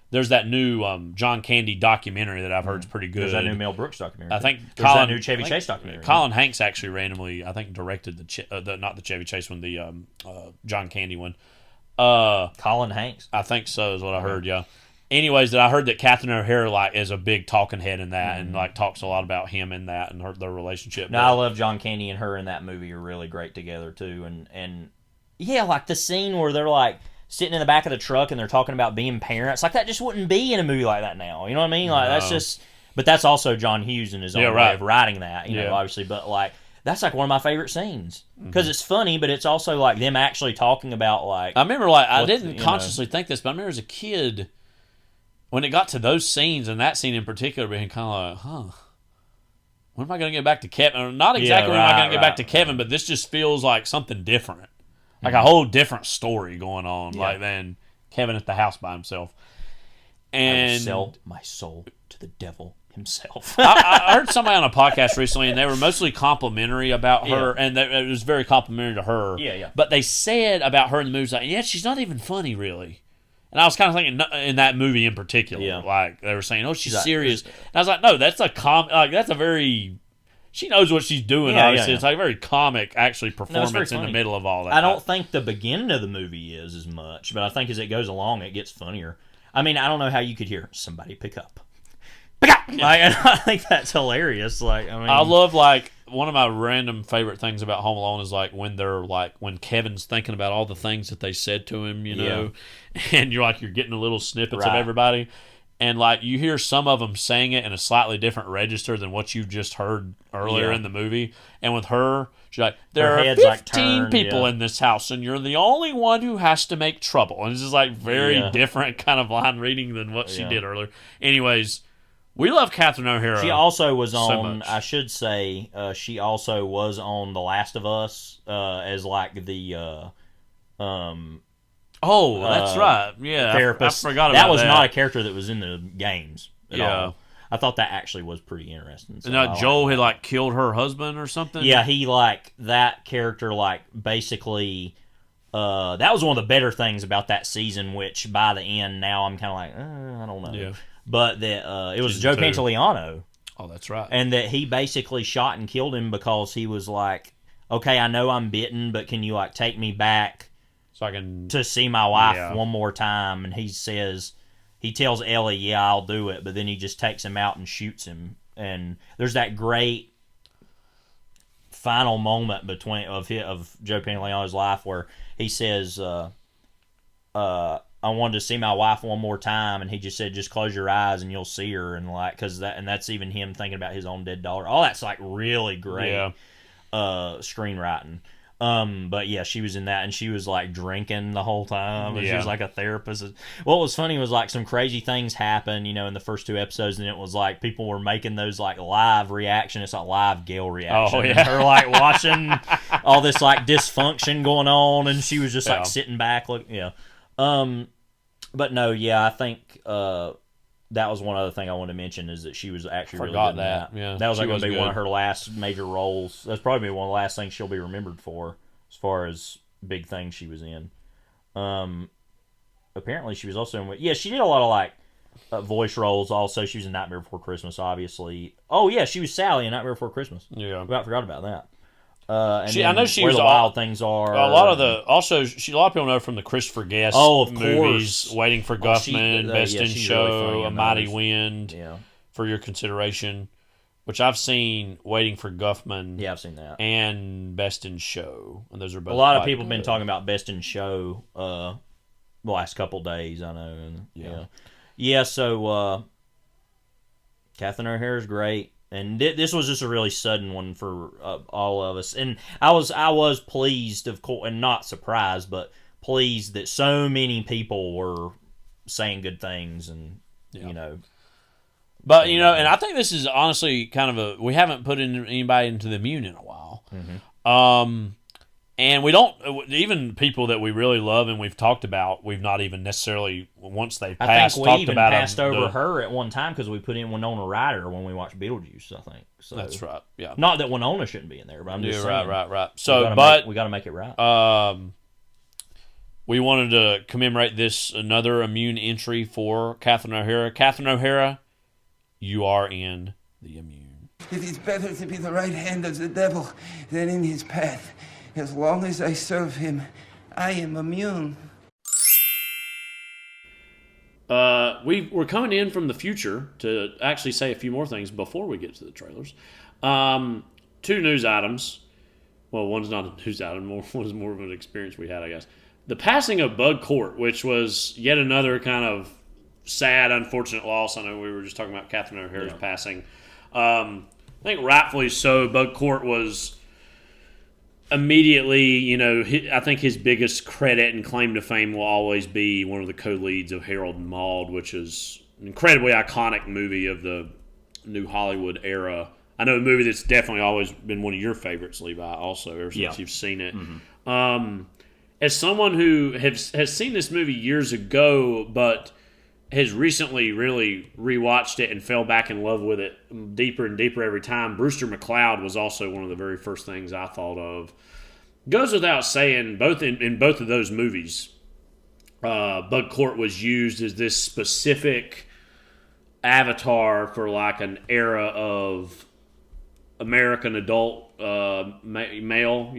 there's that new John Candy documentary that I've heard is pretty good. There's that new Mel Brooks documentary. I think there's that new Chevy Chase documentary. Colin Hanks actually randomly, I think, directed not the Chevy Chase one, the John Candy one. Colin Hanks, I think so is what I heard. Yeah. Anyways, I heard that Catherine O'Hara like is a big talking head in that, and like talks a lot about him in that and their relationship. No, I love John Candy and her in that movie are really great together too, and yeah, like the scene where they're like sitting in the back of the truck and they're talking about being parents, like that just wouldn't be in a movie like that now. You know what I mean? Like that's just, but that's also John Hughes in his own way of writing that. You know, obviously, but like. That's like one of my favorite scenes because it's funny, but it's also like them actually talking about like. I remember, like I didn't consciously think this, but I remember as a kid, when it got to those scenes, and that scene in particular, being kind of like, huh, when am I going to get back to Kevin? Or not exactly when am I going to get back to Kevin, but this just feels like something different. Like a whole different story going on, like than Kevin at the house by himself. And I will sell my soul to the devil himself. I heard somebody on a podcast recently, and they were mostly complimentary about her, and it was very complimentary to her. Yeah. But they said about her in the movie, like, yeah, she's not even funny, really. And I was kind of thinking in that movie in particular, like they were saying, oh, she's serious. And I was like, no, that's that's a very. She knows what she's doing. Obviously, it's like a very comic, actually, performance in the middle of all that. I don't think the beginning of the movie is as much, but I think as it goes along, it gets funnier. I mean, I don't know how you could hear somebody pick up. And I think that's hilarious. Like, I mean, I love one of my random favorite things about Home Alone is when Kevin's thinking about all the things that they said to him, and you're getting the little snippets of everybody. And you hear some of them saying it in a slightly different register than what you just heard earlier in the movie. And with her, she's like, there are 15 people in this house, and you're the only one who has to make trouble. And it's just very different kind of line reading than what she did earlier. Anyways, we love Catherine O'Hara. She also was on, I should say, she also was on The Last of Us as the oh, that's right. Yeah, therapist. I forgot about that. That was not a character that was in the games at all. I thought that actually was pretty interesting. So Joel had killed her husband or something? Yeah, he that character basically that was one of the better things about that season, which by the end now I'm kind of I don't know. Yeah. But that it was Joe Pantoliano. Oh, that's right. And that he basically shot and killed him because he was like, okay, I know I'm bitten, but can you take me back so I can to see my wife one more time? And he tells Ellie, yeah, I'll do it, but then he just takes him out and shoots him. And there's that great final moment of Joe Pantoliano's life where he says, I wanted to see my wife one more time, and he just said, just close your eyes and you'll see her, and that's even him thinking about his own dead daughter. All that's really great screenwriting. But yeah, she was in that, and she was drinking the whole time, and she was a therapist. What was funny was some crazy things happened, in the first 2 episodes, and it was people were making those live reaction. It's live Gale reaction. Oh yeah, her watching all this dysfunction going on, and she was just sitting back, but no, I think that was one other thing I wanted to mention is that she was actually really good in that. Yeah, that was going to be one of her last major roles. That's probably one of the last things she'll be remembered for, as far as big things she was in. Apparently, she was also in. Yeah, she did a lot of voice roles. Also, she was in Nightmare Before Christmas. Obviously, oh yeah, she was Sally in Nightmare Before Christmas. Yeah, forgot about that. I know she Where was the Wild Things Are. A lot of a lot of people know from the Christopher Guest of movies, course. Waiting for Guffman, Best in Show, really A Mighty Wind, for your consideration, which I've seen Waiting for Guffman. Yeah, I've seen that. And Best in Show, and those are both. A lot of people have been talking about Best in Show the last couple days. I know. And, so Catherine O'Hara's great. And this was just a really sudden one for all of us, and I was pleased, of course, and not surprised, but pleased that so many people were saying good things, and But and I think this is honestly kind of we haven't put anybody into the immune in a while, and we don't even people that we really love and we've talked about. We've not even necessarily once they passed. I think we even passed over her at one time because we put in Winona Ryder when we watched Beetlejuice. I think so. That's right. Yeah. Not that Winona shouldn't be in there, but I'm just saying. Right. So, we got to make it right. We wanted to commemorate another immune entry for Catherine O'Hara. Catherine O'Hara, you are in the immune. It is better to be the right hand of the devil than in his path. As long as I serve him, I am immune. We're coming in from the future to actually say a few more things before we get to the trailers. 2 news items. Well, one's not a news item. One's more of an experience we had, I guess. The passing of Bud Cort, which was yet another kind of sad, unfortunate loss. I know we were just talking about Catherine O'Hara's passing. I think rightfully so. Bud Cort was immediately, I think his biggest credit and claim to fame will always be one of the co-leads of Harold and Maude, which is an incredibly iconic movie of the New Hollywood era. I know a movie that's definitely always been one of your favorites, Levi, also, ever since you've seen it. As someone who has seen this movie years ago, but has recently really rewatched it and fell back in love with it deeper and deeper every time, Brewster McCloud was also one of the very first things I thought of. Goes without saying, both in both of those movies, Bud Cort was used as this specific avatar for like an era of American adult male,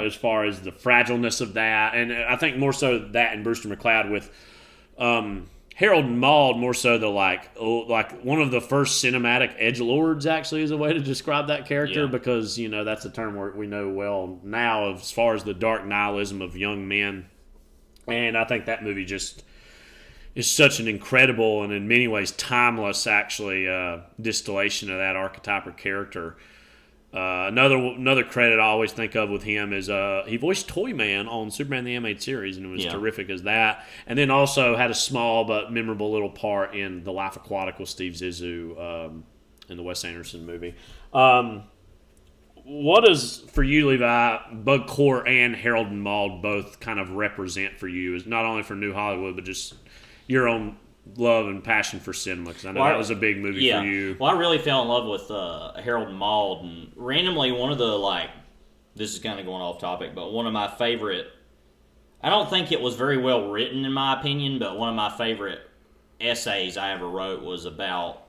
as far as the fragileness of that. And I think more so that in Brewster McCloud with Harold and Maude, more so the like one of the first cinematic edgelords, actually, is a way to describe that character, because that's a term we know well now as far as the dark nihilism of young men. And I think that movie just is such an incredible and in many ways timeless, actually, distillation of that archetype or character. Another credit I always think of with him is he voiced Toyman on Superman the Animated Series, and it was terrific as that. And then also had a small but memorable little part in The Life Aquatic with Steve Zissou in the Wes Anderson movie. What does, for you, Levi, Bud Cort and Harold and Maude both kind of represent for you, is not only for New Hollywood, but just your own love and passion for cinema? Because I know that was a big movie for you. Well, I really fell in love with Harold and Maude, and randomly one of the, this is kind of going off topic, but one of my favorite, I don't think it was very well written in my opinion, but one of my favorite essays I ever wrote was about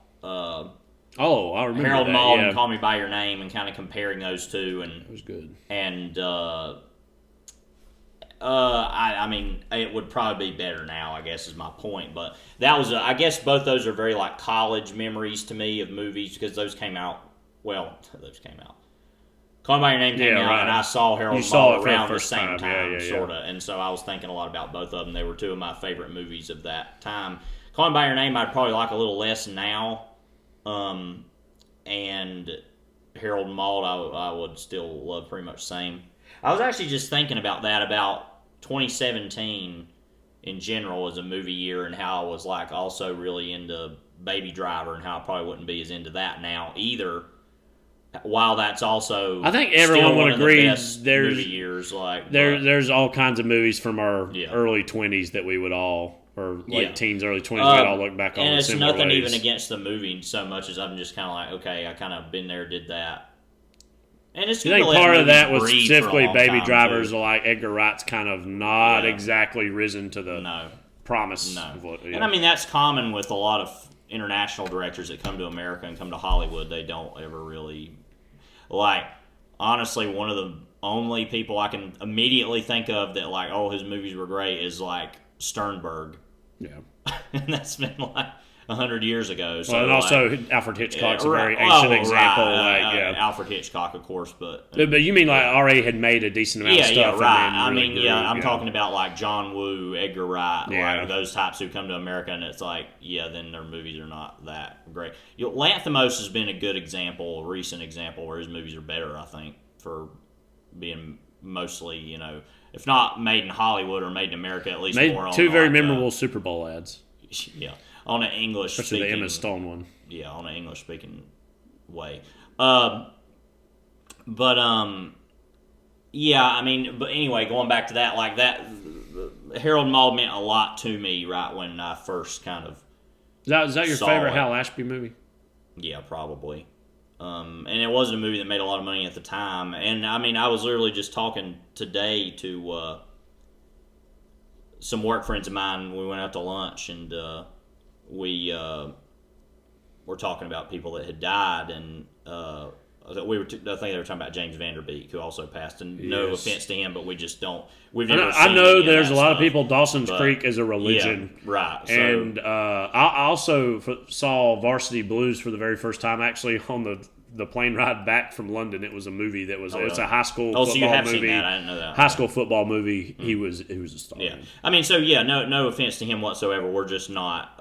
I remember Harold that, Maude and Call Me By Your Name, and kind of comparing those two. And it was good. And I mean, it would probably be better now, I guess, is my point. But that was, I guess, both those are very college memories to me of movies, because those came out. Call Me By Your Name came out, and I saw Harold and Maude around the same time, sort of. And so I was thinking a lot about both of them. They were two of my favorite movies of that time. Call Me By Your Name I'd probably like a little less now. And Harold and Maude I would still love pretty much the same. I was actually just thinking about that, about 2017 in general as a movie year, and how I was also really into Baby Driver, and how I probably wouldn't be as into that now either. While that's also, I think everyone would agree, there's movie years. There's all kinds of movies from our early 20s that we would all, or late teens, early 20s, we'd all look back on. And it's nothing ways. even against the movie so much as I'm just kind of okay, I kind of been there, did that. And it's, you think part of that was specifically Baby Drivers, Edgar Wright's kind of not exactly risen to the promise. No. Of what, And I mean, that's common with a lot of international directors that come to America and come to Hollywood. They don't ever really, honestly, one of the only people I can immediately think of that his movies were great is Sternberg. Yeah. And that's been 100 years ago. So and also Alfred Hitchcock's a very ancient example. Alfred Hitchcock, of course, but you mean already had made a decent amount of stuff. Yeah, right. I'm talking about John Woo, Edgar Wright, those types who come to America, and it's then their movies are not that great. Lanthimos has been a good example, a recent example where his movies are better, I think, for being mostly, if not made in Hollywood or made in America, at least more on two very memorable Super Bowl ads. Yeah. On an English especially the Emma Stone one. Yeah, on an English speaking way. But anyway, going back to that, that Harold and Maude meant a lot to me right when I first kind of Is that your favorite Hal Ashby movie? Yeah, probably. And it wasn't a movie that made a lot of money at the time. And I was literally just talking today to some work friends of mine. We went out to lunch, and we were talking about people that had died, and I think they were talking about James Van Der Beek, who also passed. And no offense to him, but we just don't. We've never. I know there's a lot of people. Dawson's Creek is a religion, yeah, right? And I also saw Varsity Blues for the very first time, actually, on the plane ride back from London. It was a movie that was it's a high school football so you have movie. Seen that? I didn't know that. High school football movie. He was a star. Yeah, no offense to him whatsoever. We're just not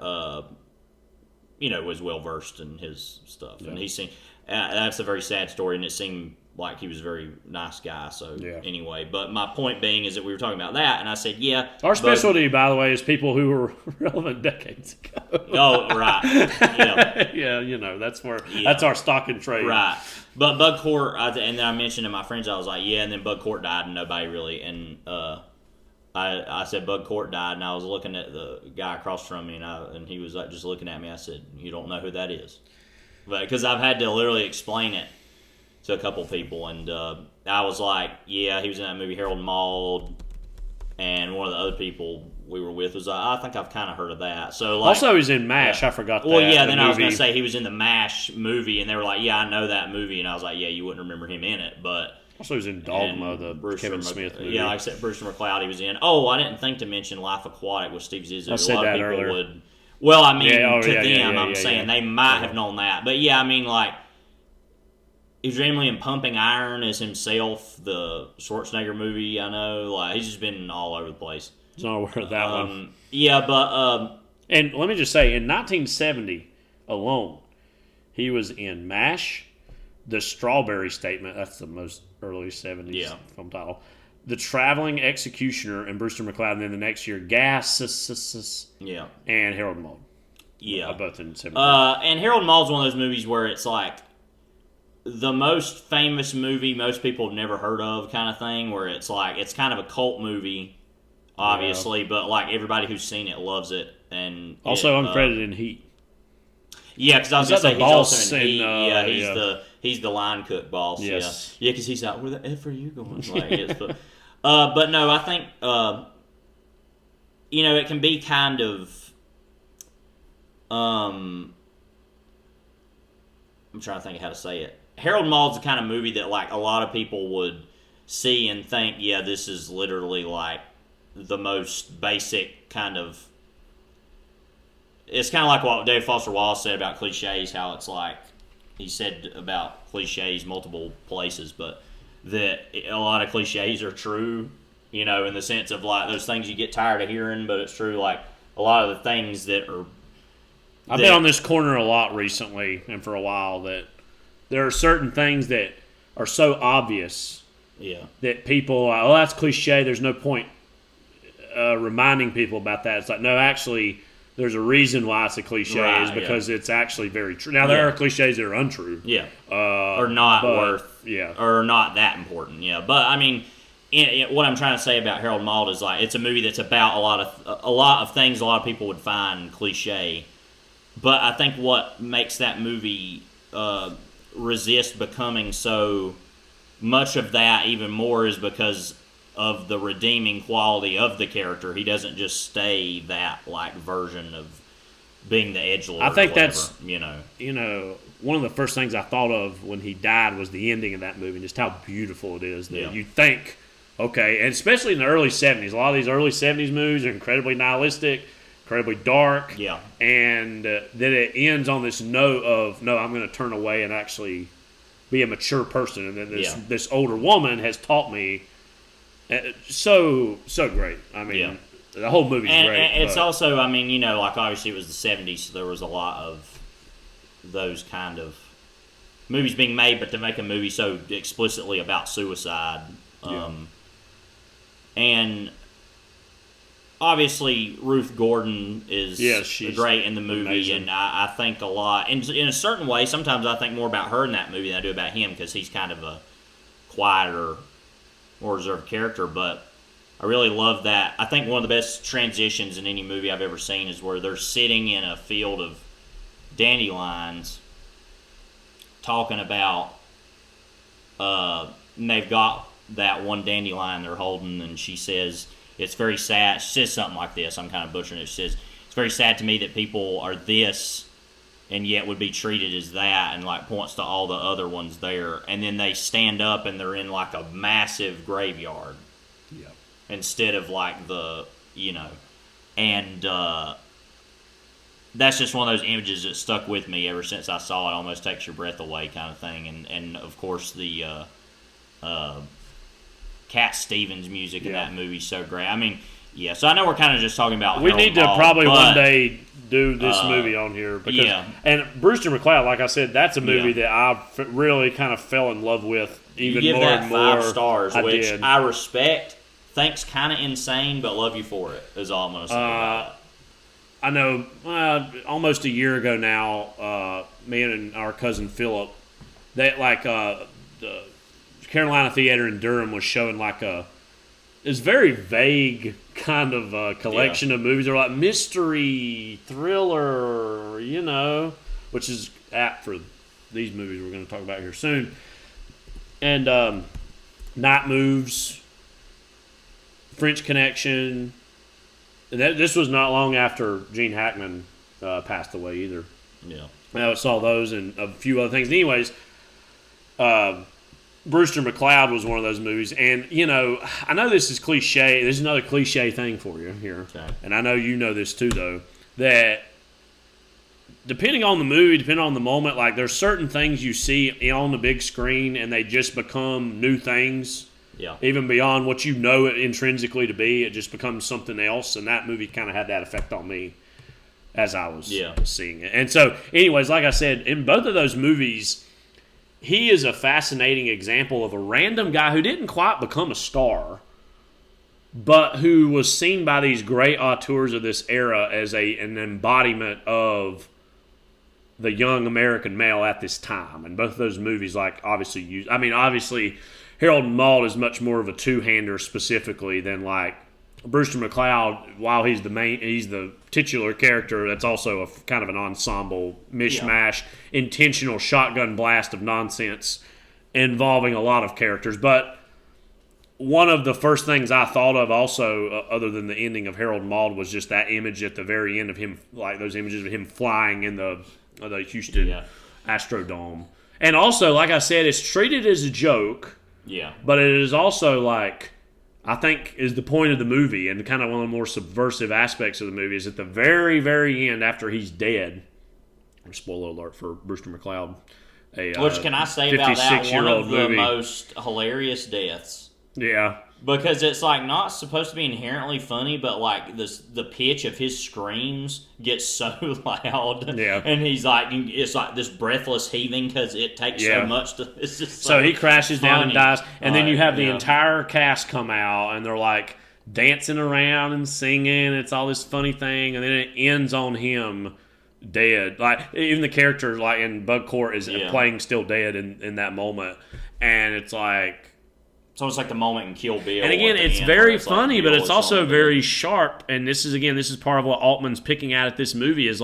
as well versed in his stuff, and he's seen. That's a very sad story, and it seemed like he was a very nice guy. So Yeah. anyway, but my point being is that we were talking about that, and I said, yeah. Our specialty, by the way, is people who were relevant decades ago. Oh, right. Yeah. Yeah, you know, that's our stock and trade. Right. But Bud Cort, and then I mentioned to my friends, I was like, yeah, and then Bud Cort died, and nobody really, and I said Bud Cort died, and I was looking at the guy across from me, and he was like just looking at me. I said, you don't know who that is. Because I've had to literally explain it to a couple people, and I was like, yeah, he was in that movie Harold and Maude, and one of the other people we were with was like, I think I've kind of heard of that. So like, also, he's in MASH. Yeah. I forgot that. Well, yeah, then I was going to say he was in the MASH movie, and they were like, yeah, I know that movie, and I was like, yeah, you wouldn't remember him in it, but... Also, he was in Dogma, the Kevin Smith movie. Yeah, like I said, Brewster McCloud he was in. Oh, I didn't think to mention Life Aquatic with Steve Zissou. I said that earlier. Would... Well, I mean, I'm saying they might have known that. But yeah, I mean, like, he's randomly in Pumping Iron as himself, the Schwarzenegger movie, I know. Like, he's just been all over the place. He's not aware of that one. Yeah, but... and let me just say, in 1970 alone, he was in MASH, The Strawberry Statement, that's the most early 70s film title, The Traveling Executioner, and Brewster McCloud, and then the next year, Gas, and Harold and Maude. Yeah. Both in 70s. And Harold and Maude's one of those movies where it's like the most famous movie most people have never heard of kind of thing, where it's like, it's kind of a cult movie, obviously, but like everybody who's seen it loves it. And also uncredited in Heat. Yeah, because I was going to say he's also in Heat. He's the line cook boss. Yes. Yeah, because he's like, where the F are you going? Like, but no, I think, it can be kind of, I'm trying to think of how to say it. Harold and Maude's the kind of movie that, like, a lot of people would see and think, yeah, this is literally, like, the most basic kind of... It's kind of like what David Foster Wallace said about cliches, how it's like, he said about cliches multiple places, but that a lot of cliches are true, in the sense of, like, those things you get tired of hearing, but it's true, like, a lot of the things that are... I've been on this corner a lot recently, and for a while, that there are certain things that are so obvious that people, that's cliche, there's no point reminding people about that. It's like, no, actually... There's a reason why it's a cliche, is because it's actually very true. Now, there are cliches that are untrue. Yeah. Or not or not that important, But, I mean, what I'm trying to say about Harold and Maude is, like, it's a movie that's about a lot of things a lot of people would find cliche. But I think what makes that movie resist becoming so much of that even more is because of the redeeming quality of the character. He doesn't just stay that, like, version of being the edgelord. I think that's, one of the first things I thought of when he died was the ending of that movie, and just how beautiful it is. That you think, okay, and especially in the early 70s, a lot of these early 70s movies are incredibly nihilistic, incredibly dark, and that it ends on this note of, no, I'm going to turn away and actually be a mature person, and then this older woman has taught me. So great. I mean, the whole movie's great. And it's also, I mean, like, obviously it was the 70s, so there was a lot of those kind of movies being made, but to make a movie so explicitly about suicide. And obviously Ruth Gordon is she's great in the movie, amazing. And I think a lot, and in a certain way, sometimes I think more about her in that movie than I do about him, because he's kind of a quieter, more reserved character, but I really love that. I think one of the best transitions in any movie I've ever seen is where they're sitting in a field of dandelions talking about and they've got that one dandelion they're holding, and she says, it's very sad. She says something like this. I'm kind of butchering it. She says, it's very sad to me that people are this and yet would be treated as that, and, like, points to all the other ones there. And then they stand up and they're in, like, a massive graveyard. Yeah. Instead of, like, the, and that's just one of those images that stuck with me ever since I saw it. Almost takes your breath away kind of thing. And of course, the Cat Stevens music in that movie is so great. I mean, so I know we're kind of just talking about we need to probably one day do this movie on here, because and Brewster McCloud, like I said, that's a movie that I really kind of fell in love with even you give more that and more. 5 stars, which did. I respect. Think's kind of insane, but love you for it, is all I'm going to say about it. I know almost a year ago now, me and our cousin Philip, they the Carolina Theater in Durham was showing it's very vague kind of collection of movies. They're like mystery, thriller, which is apt for these movies we're going to talk about here soon. And Night Moves, French Connection. This was not long after Gene Hackman passed away either. Yeah. I saw those and a few other things. Anyways, Brewster McCloud was one of those movies. And, I know this is cliche. This is another cliche thing for you here. Okay. And I know you know this too, though, that depending on the movie, depending on the moment, there's certain things you see on the big screen and they just become new things. Yeah. Even beyond what you know it intrinsically to be, it just becomes something else. And that movie kind of had that effect on me as I was seeing it. And so, anyways, like I said, in both of those movies, he is a fascinating example of a random guy who didn't quite become a star, but who was seen by these great auteurs of this era as an embodiment of the young American male at this time. And both of those movies, obviously, Harold and Maude is much more of a two-hander specifically than Brewster McCloud. While he's the titular character, that's also a kind of an ensemble mishmash, intentional shotgun blast of nonsense involving a lot of characters. But one of the first things I thought of also, other than the ending of Harold and Maude, was just that image at the very end of him, those images of him flying in the Houston Astrodome. And also, like I said, it's treated as a joke. Yeah. But it is also I think is the point of the movie and kind of one of the more subversive aspects of the movie is at the very, very end after he's dead. Spoiler alert for Brewster McCloud. Which can I say about that? One of the most hilarious deaths. Yeah. Because it's not supposed to be inherently funny, but the pitch of his screams gets so loud. Yeah. And he's it's this breathless heaving because it takes so much to. It's just so he crashes funny. down and dies, and then you have the entire cast come out, and they're dancing around and singing. It's all this funny thing, and then it ends on him dead. Even the character in Bug Court is playing still dead in that moment, and it's So it's the moment in Kill Bill. And again, it's very funny, but it's also very sharp. And this is part of what Altman's picking at this movie is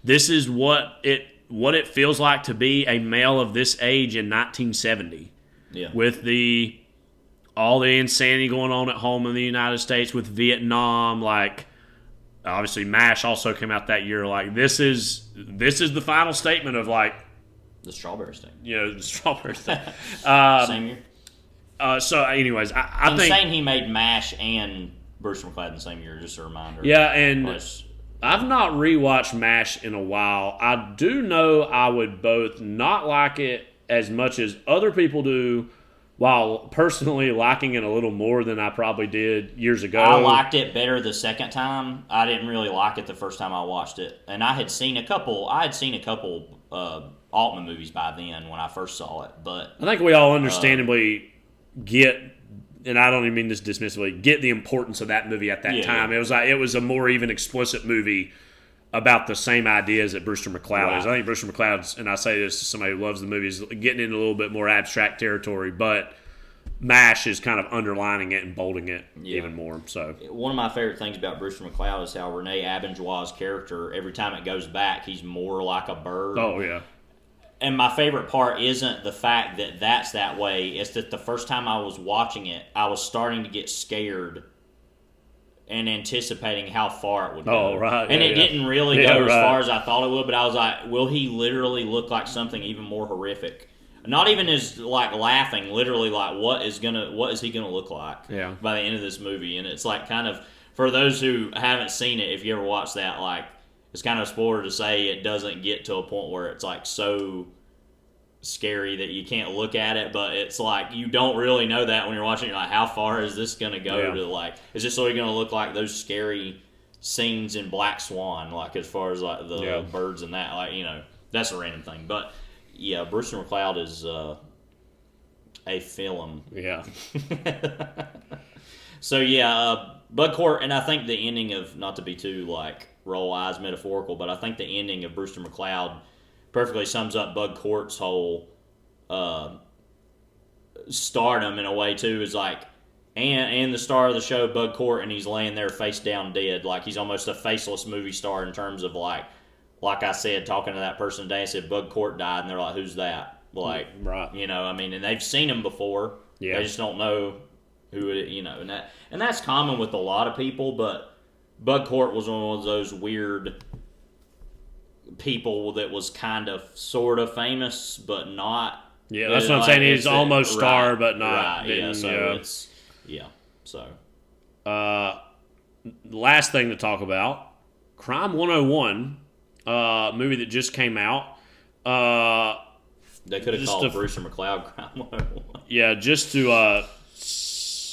this is what it feels like to be a male of this age in 1970. Yeah. With all the insanity going on at home in the United States with Vietnam, obviously MASH also came out that year. This is the final statement of the Strawberry State. The Strawberry State. Same year. So, anyways, I think... Insane he made MASH and Brewster McCloud in the same year, just a reminder. Yeah, and I've not rewatched MASH in a while. I do know I would both not like it as much as other people do, while personally liking it a little more than I probably did years ago. I liked it better the second time. I didn't really like it the first time I watched it. And I had seen a couple Altman movies by then when I first saw it. But I think we all understandably get, and I don't even mean this dismissively, get the importance of that movie at that time. Yeah. It was a more even explicit movie about the same ideas that Brewster McCloud is. I think Brewster McCloud's, and I say this to somebody who loves the movie, is getting into a little bit more abstract territory, but MASH is kind of underlining it and bolding it even more. So one of my favorite things about Brewster McCloud is how Renee Abenjois' character, every time it goes back, he's more like a bird. Oh, yeah. And my favorite part isn't the fact that that's that way. It's that the first time I was watching it, I was starting to get scared and anticipating how far it would go. Oh, right. And it didn't really go as far as I thought it would, but I was like, will he literally look like something even more horrific? Not even as laughing, literally what is he gonna look like by the end of this movie? And it's kind of, for those who haven't seen it, if you ever watch that, it's kind of a spoiler to say it doesn't get to a point where it's so scary that you can't look at it, but it's you don't really know that when you're watching. You're how far is this going to go to is this really going to look like those scary scenes in Black Swan, as far as the birds and that, that's a random thing. But yeah, Brewster McCloud is a film. Yeah. So yeah, Bud Cort, and I think the ending of, not to be too like roll eyes metaphorical, but I think the ending of Brewster McCloud perfectly sums up Bud Cort's whole stardom in a way too. Is like, and the star of the show, Bud Cort, and he's laying there face down dead, like he's almost a faceless movie star in terms of like I said, talking to that person today, I said Bud Cort died, and they're like, who's that? Like, right. You know, I mean, and they've seen him before. Yeah. They just don't know who it, you know, and that's common with a lot of people, but Bud Cort was one of those weird people that was kind of sort of famous, but not. Yeah, that's what I'm saying. He's almost star, right, but not. Right, yeah, so it's, yeah, so. Last thing to talk about, Crime 101, movie that just came out. They could have called Brewster McCloud Crime 101. Yeah, just to,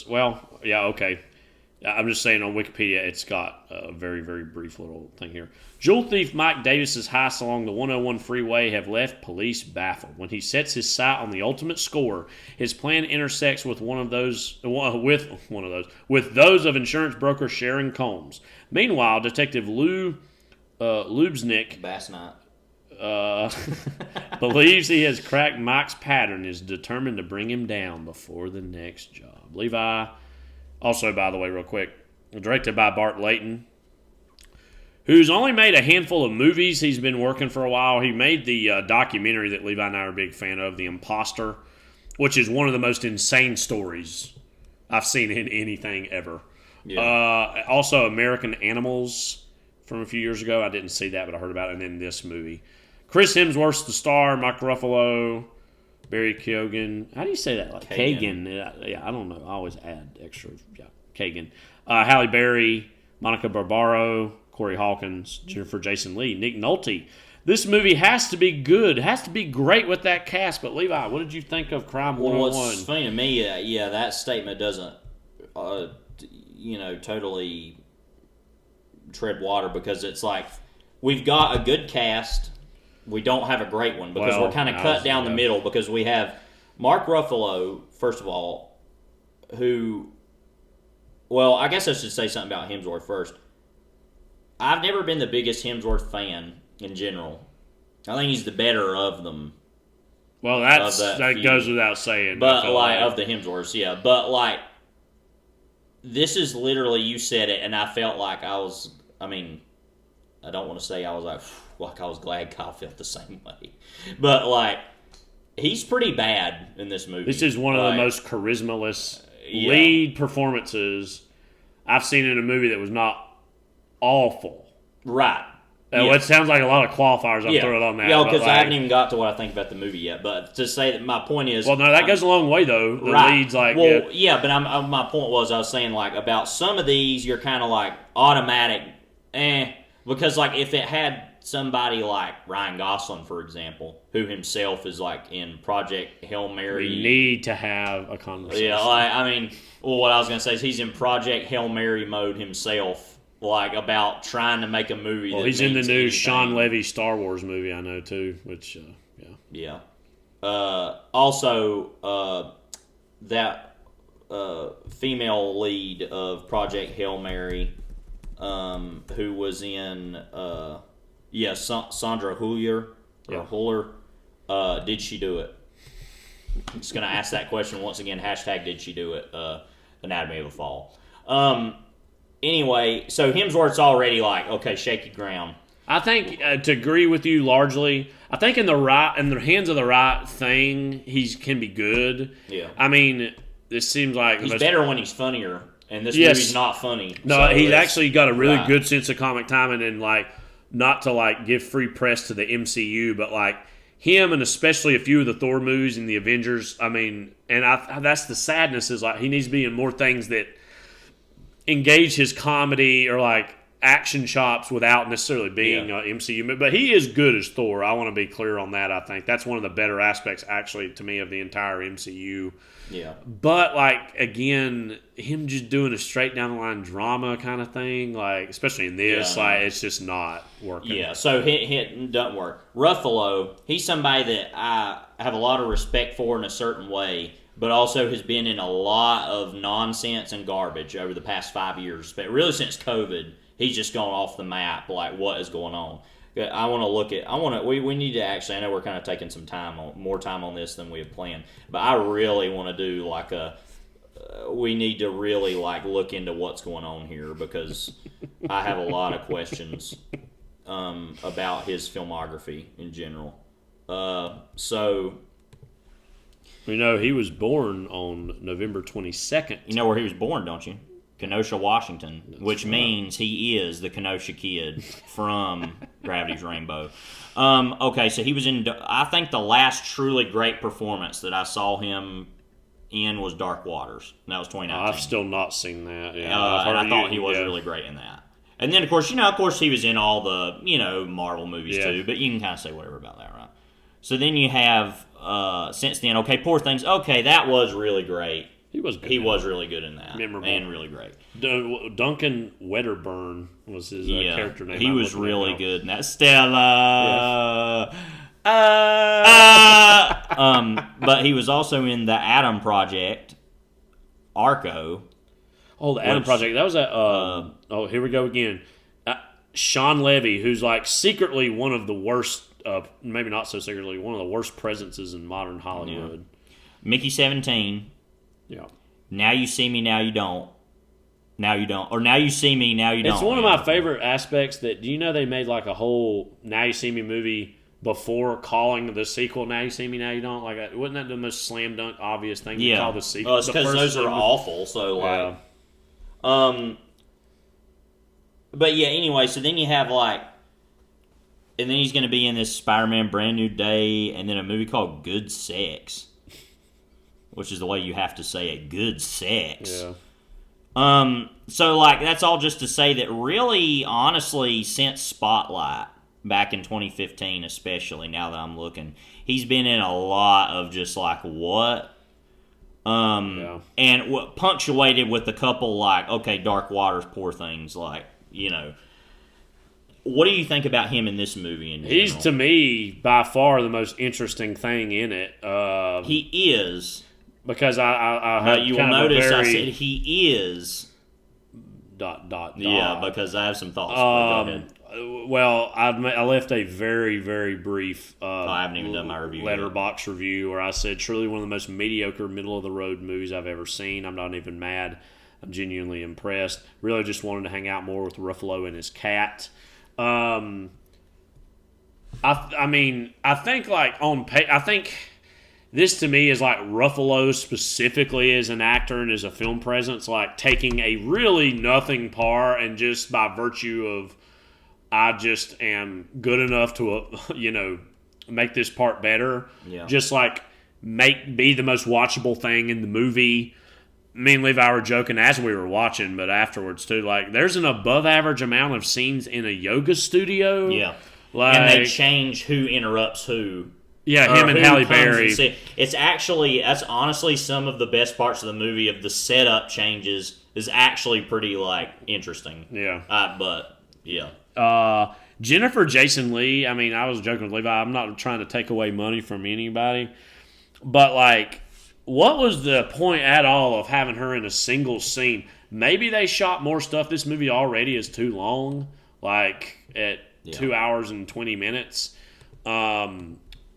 well, yeah, okay. I'm just saying on Wikipedia, it's got a very, very brief little thing here. Jewel thief Mike Davis's heists along the 101 freeway have left police baffled. When he sets his sight on the ultimate score, his plan intersects with those of insurance broker Sharon Combs. Meanwhile, Detective Lubznik Bassnight believes he has cracked Mike's pattern and is determined to bring him down before the next job. Levi, also, by the way, real quick, directed by Bart Layton, who's only made a handful of movies. He's been working for a while. He made the documentary that Levi and I are a big fan of, The Imposter, which is one of the most insane stories I've seen in anything ever. Yeah. Also, American Animals from a few years ago. I didn't see that, but I heard about it. And then this movie. Chris Hemsworth's the star, Mark Ruffalo, Barry Keoghan. How do you say that? Like Kagan. Yeah, I don't know. I always add extra. Yeah, Kagan. Halle Berry, Monica Barbaro, Corey Hawkins, Jennifer Jason Leigh, Nick Nolte. This movie has to be good. It has to be great with that cast. But Levi, what did you think of Crime 101? Well, what's funny to me, that statement doesn't, totally tread water, because it's like we've got a good cast. We don't have a great one because we're kind of cut down the middle, because we have Mark Ruffalo, first of all, who, well, I guess I should say something about Hemsworth first. I've never been the biggest Hemsworth fan in general. I think he's the better of them. Well, that goes without saying. But of the Hemsworths, yeah. But this is literally, you said it, and I felt like I don't want to say I was like I was glad Kyle felt the same way. But he's pretty bad in this movie. This is one of the most charismaless lead performances I've seen in a movie that was not awful. Right. It sounds like a lot of qualifiers I'm throwing on that. Yeah, because I haven't even got to what I think about the movie yet. But to say that, my point is... Well, no, that goes a long way, though. The lead's but my point was, I was saying, about some of these, you're kind of automatic, because, if it had somebody like Ryan Gosling, for example, who himself is, in Project Hail Mary... We need to have a conversation. Yeah, what I was going to say is he's in Project Hail Mary mode himself. About trying to make a movie. Well, he's in the new Sean Levy Star Wars movie, I know too. Which, yeah. Also, that female lead of Project Hail Mary, who was in, Sandra Huller. Did she do it? I'm just gonna ask that question once again. # Did she do it? Anatomy of a Fall. Anyway, so Hemsworth's already okay, shaky ground. I think to agree with you largely. I think in the hands of the right thing, he can be good. Yeah. This seems like he's better when he's funnier, and this movie's not funny. No, so he's actually got a really good sense of comic timing, and not to give free press to the MCU, but him and especially a few of the Thor movies and the Avengers. That's the sadness is he needs to be in more things that engage his comedy or action chops without necessarily being MCU. But he is good as Thor. I want to be clear on that. I think that's one of the better aspects, actually, to me, of the entire MCU. Yeah. But again, him just doing a straight down the line drama kind of thing, especially in this, it's just not working. Yeah. So it doesn't work. Ruffalo, he's somebody that I have a lot of respect for in a certain way. but also has been in a lot of nonsense and garbage over the past 5 years. But really since COVID, he's just gone off the map, like what is going on. We need to actually, I know we're kind of taking more time on this than we have planned, but I really want to do like we need to really like look into what's going on here, because I have a lot of questions about his filmography in general. So... We know he was born on November 22nd. You know where he was born, don't you? Kenosha, Washington, which means he is the Kenosha Kid from Gravity's Rainbow. Okay, so he was in... I think the last truly great performance that I saw him in was Dark Waters. And that was 2019. I've still not seen that. Yeah, and I thought he was really great in that. And then, of course, he was in all the, Marvel movies too, but you can kind of say whatever about that, right? So then you have, since then, okay, Poor Things. Okay, that was really great. He was good. He was really good in that. Memorable. And really great. Duncan Wedderburn was his character name. He was really good in that. Stella. Yes. But he was also in The Atom Project, Arco. Oh, The Atom Project. That was here we go again. Sean Levy, who's like secretly one of the worst, maybe not so secretly, one of the worst presences in modern Hollywood. Yeah. Mickey 17. Yeah. Now You See Me, Now You Don't. Now You Don't. Or Now You See Me, Now You Don't. It's one of my favorite aspects that, do you know they made like a whole Now You See Me movie before calling the sequel Now You See Me, Now You Don't? Like, wasn't that the most slam dunk obvious thing to call the sequel? It's because those are awful, so like... Yeah. But yeah, anyway, so then you have like... And then he's going to be in this Spider-Man Brand New Day, and then a movie called Good Sex. Which is the way you have to say it, Good Sex. Yeah. So, like, that's all just to say that really, honestly, since Spotlight, back in 2015 especially, now that I'm looking, he's been in a lot of just, like, what? And what punctuated with a couple, like, okay, Dark Waters, Poor Things, like, What do you think about him in this movie in general? He's, to me, by far the most interesting thing in it. He is... Because I you will notice I said he is... ... Yeah, because I have some thoughts. Go ahead. Well, I left a very, very brief I haven't even done my review letterbox review where I said truly one of the most mediocre, middle-of-the-road movies I've ever seen. I'm not even mad. I'm genuinely impressed. Really just wanted to hang out more with Ruffalo and his cat. I think this to me is like Ruffalo specifically as an actor and as a film presence, like taking a really nothing part and just by virtue of I just am good enough to make this part better. Yeah. Just like be the most watchable thing in the movie. Me and Levi were joking as we were watching, but afterwards too. Like, there's an above average amount of scenes in a yoga studio. Yeah, like, and they change who interrupts who. Yeah, him and Halle Berry. That's honestly some of the best parts of the movie. Of the setup changes is actually pretty like interesting. Yeah, but yeah. Jennifer Jason Leigh. I mean, I was joking with Levi. I'm not trying to take away money from anybody, but like, what was the point at all of having her in a single scene? Maybe they shot more stuff. This movie already is too long, like at 2 hours and 20 minutes.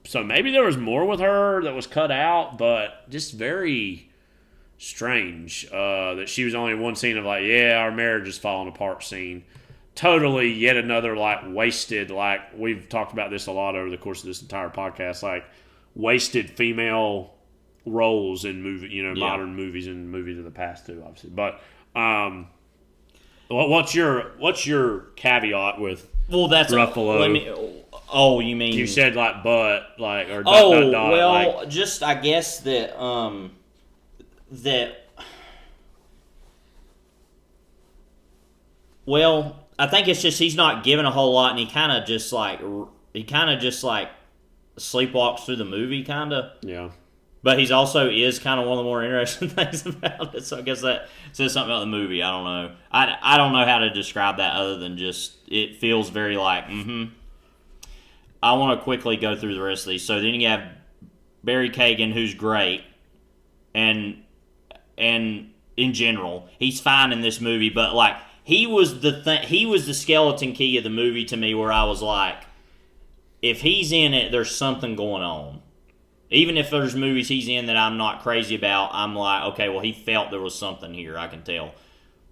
So maybe there was more with her that was cut out, but just very strange that she was only in one scene of like, yeah, our marriage is falling apart scene. Totally yet another like wasted, like we've talked about this a lot over the course of this entire podcast, like wasted female roles in modern movies and movies of the past too, obviously. But what's your caveat with Ruffalo? Oh, you mean you said like but like or well, like, just I guess that well, I think it's just he's not given a whole lot, and he kind of just like sleepwalks through the movie, kind of. Yeah. But he's also is kind of one of the more interesting things about it. So I guess that says something about the movie. I don't know. I don't know how to describe that other than just it feels very like I want to quickly go through the rest of these. So then you have Barry Kagan, who's great. and in general, he's fine in this movie. But like, he was the skeleton key of the movie to me, where I was like, if he's in it, there's something going on. Even if there's movies he's in that I'm not crazy about, I'm like, okay, well, he felt there was something here. I can tell.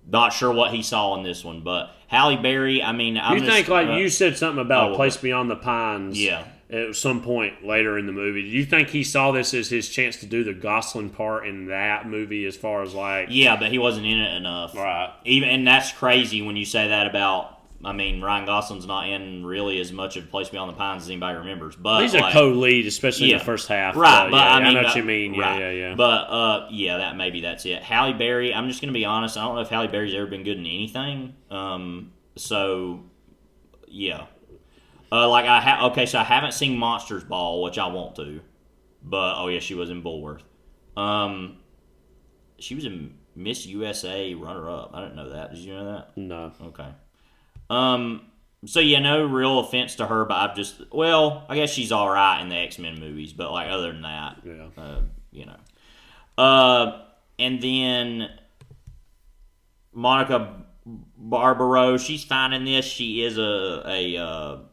Not sure what he saw in this one, but Halle Berry, I mean... you said something about A Place Beyond the Pines yeah. at some point later in the movie. Do you think he saw this as his chance to do the Gosling part in that movie as far as like... Yeah, but he wasn't in it enough. Right. And that's crazy when you say that about... I mean, Ryan Gosling's not in really as much of Place Beyond the Pines as anybody remembers. But he's a co-lead, especially in the first half. Right, but yeah, I mean... I know what you mean. Right. Yeah. But, maybe that's it. Halle Berry, I'm just going to be honest, I don't know if Halle Berry's ever been good in anything. So, yeah. So I haven't seen Monsters Ball, which I want to. But, she was in Bulworth. She was in Miss USA runner-up. I didn't know that. Did you know that? No. Okay. No real offense to her, but I guess she's all right in the X-Men movies, but like other than that, and then Monica Barbaro, she's fine in this. She is a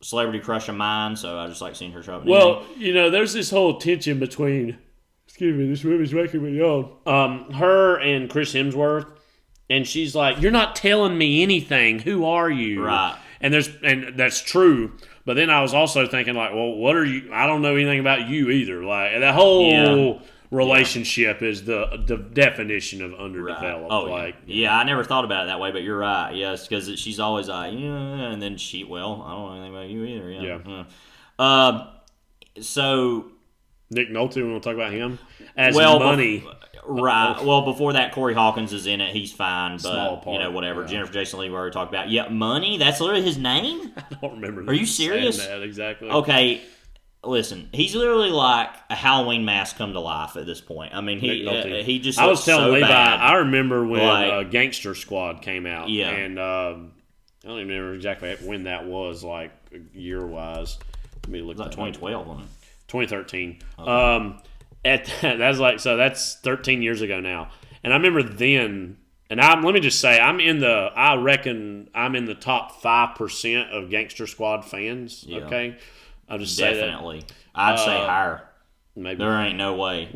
celebrity crush of mine, so I just like seeing her show up. Well, there's this whole tension between, this movie's making me yawn. Her and Chris Hemsworth. And she's like, "You're not telling me anything. Who are you?" Right. And that's true. But then I was also thinking, like, well, what are you? I don't know anything about you either. Like that whole relationship is the definition of underdeveloped. Right. I never thought about it that way, but you're right. Yes, because she's always like, and then I don't know anything about you either. Yeah. So Nick Nolte, we want to talk about him as money. Right. Well, before that, Corey Hawkins is in it. He's fine, but small part, whatever. Yeah. Jennifer Jason Leigh we already talked about. Yeah, Money. That's literally his name. I don't remember. Are you serious? That exactly. Okay. Listen, he's literally like a Halloween mask come to life at this point. I mean, he just. I was telling Levi. Bad. I remember when Gangster Squad came out. Yeah. And I don't even remember exactly when that was, like year wise. Let me look. It was like 2012, wasn't it? 2013. Okay. That's 13 years ago now. And I remember then, and let me just say, I reckon I'm in the top 5% of Gangster Squad fans. Yeah. Okay, I'll just say that. Definitely, I'd say higher. Maybe there ain't no way.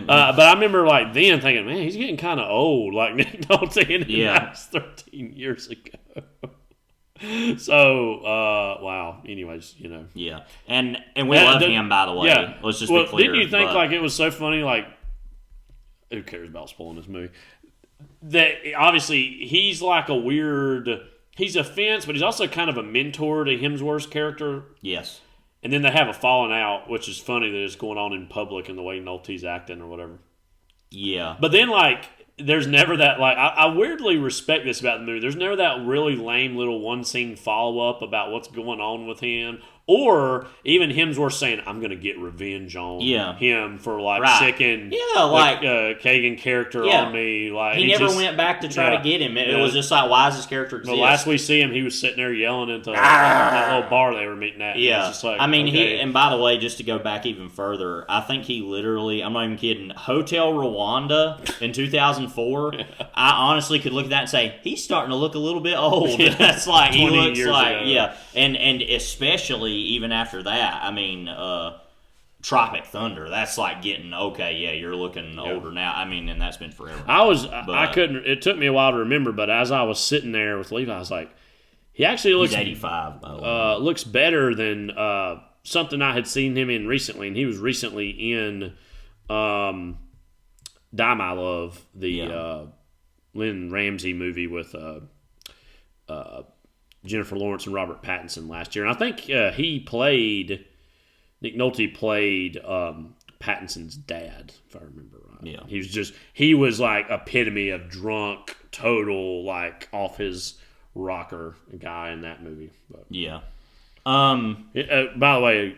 But I remember like then thinking, man, he's getting kind of old. Like Nick Nolte, that was 13 years ago. So, wow. Anyways, Yeah, and we love him, by the way. Yeah. Let's just be clear. Didn't you think like it was so funny? Like, who cares about spoiling this movie? That obviously he's like he's a fence, but he's also kind of a mentor to Hemsworth's character. Yes. And then they have a falling out, which is funny that it's going on in public and the way Nolte's acting or whatever. Yeah. But then like, there's never that, like, I weirdly respect this about the movie. There's never that really lame little one scene follow up about what's going on with him, or even Hemsworth saying, "I'm going to get revenge on him for like sicking Kagan character on me." Like he never went back to try to get him. It was just like, why does this character exist? The last we see him, he was sitting there yelling at that little bar they were meeting at. Yeah, just like, I mean, and by the way, just to go back even further, I think he literally, I'm not even kidding, Hotel Rwanda in 2004. I honestly could look at that and say, he's starting to look a little bit old. That's like, he looks like, and especially even after that, I mean, Tropic Thunder, that's like getting, you're looking older now. I mean, and that's been forever. I couldn't, it took me a while to remember, but as I was sitting there with Levi, I was like, he actually looks, he's 85, by the way. Looks better than something I had seen him in recently, and he was recently in Die My Love, the Lynn Ramsey movie with Jennifer Lawrence and Robert Pattinson last year. And I think Nick Nolte played Pattinson's dad, if I remember right. Yeah. He was like epitome of drunk, total, like off his rocker guy in that movie. But, yeah. By the way,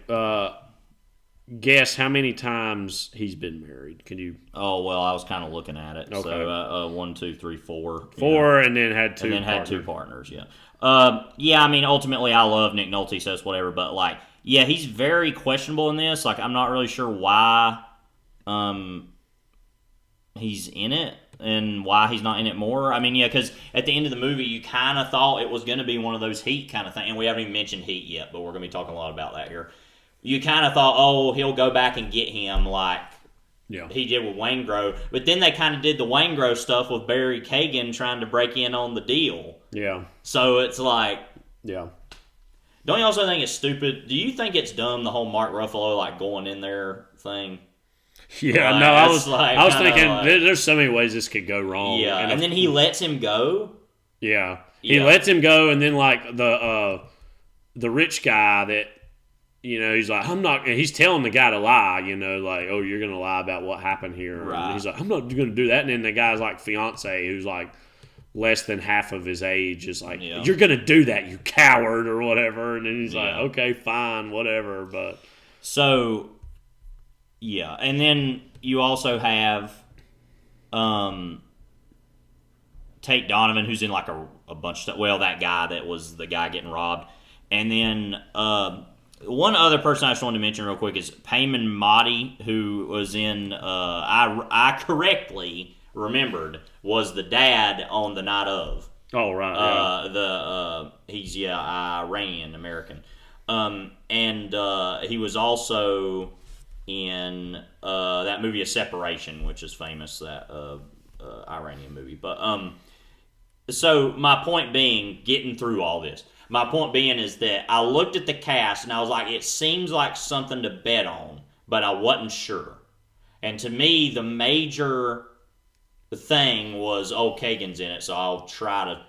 guess how many times he's been married? Can you? Oh, well, I was kind of looking at it. Okay. So 1, 2, 3, 4. Four, and then had two. Had two partners. Yeah. I mean, ultimately, I love Nick Nolte, so it's whatever. But like, yeah, he's very questionable in this. Like, I'm not really sure why he's in it and why he's not in it more. I mean, yeah, because at the end of the movie, you kind of thought it was going to be one of those Heat kind of things. And we haven't even mentioned Heat yet, but we're going to be talking a lot about that here. You kind of thought, oh, he'll go back and get him like he did with Waingro. But then they kind of did the Waingro stuff with Barry Kagan trying to break in on the deal. Yeah. So it's like... Yeah. Don't you also think it's stupid? Do you think it's dumb, the whole Mark Ruffalo like going in there thing? Yeah, like, no, I was thinking like, there's so many ways this could go wrong. Yeah, and then he lets him go. Yeah. He lets him go, and then like the rich guy that, you know, he's like, I'm not, and he's telling the guy to lie, you know, like, oh, you're going to lie about what happened here. Right. And he's like, I'm not going to do that. And then the guy's like fiance, who's like less than half of his age, is like, you're going to do that, you coward, or whatever. And then he's like, okay, fine, whatever. But so, yeah. And then you also have Tate Donovan, who's in like a bunch of stuff. Well, that guy that was the guy getting robbed. And then one other person I just wanted to mention real quick is Payman Mahdi, who was in, I correctly remembered, was the dad on The Night Of. Oh, right. He's, Iranian American. And he was also in that movie, A Separation, which is famous, that Iranian movie. But, so my point being, getting through all this, my point being is that I looked at the cast and I was like, it seems like something to bet on, but I wasn't sure. And to me, the major thing was, Kagan's in it, so I'll try to.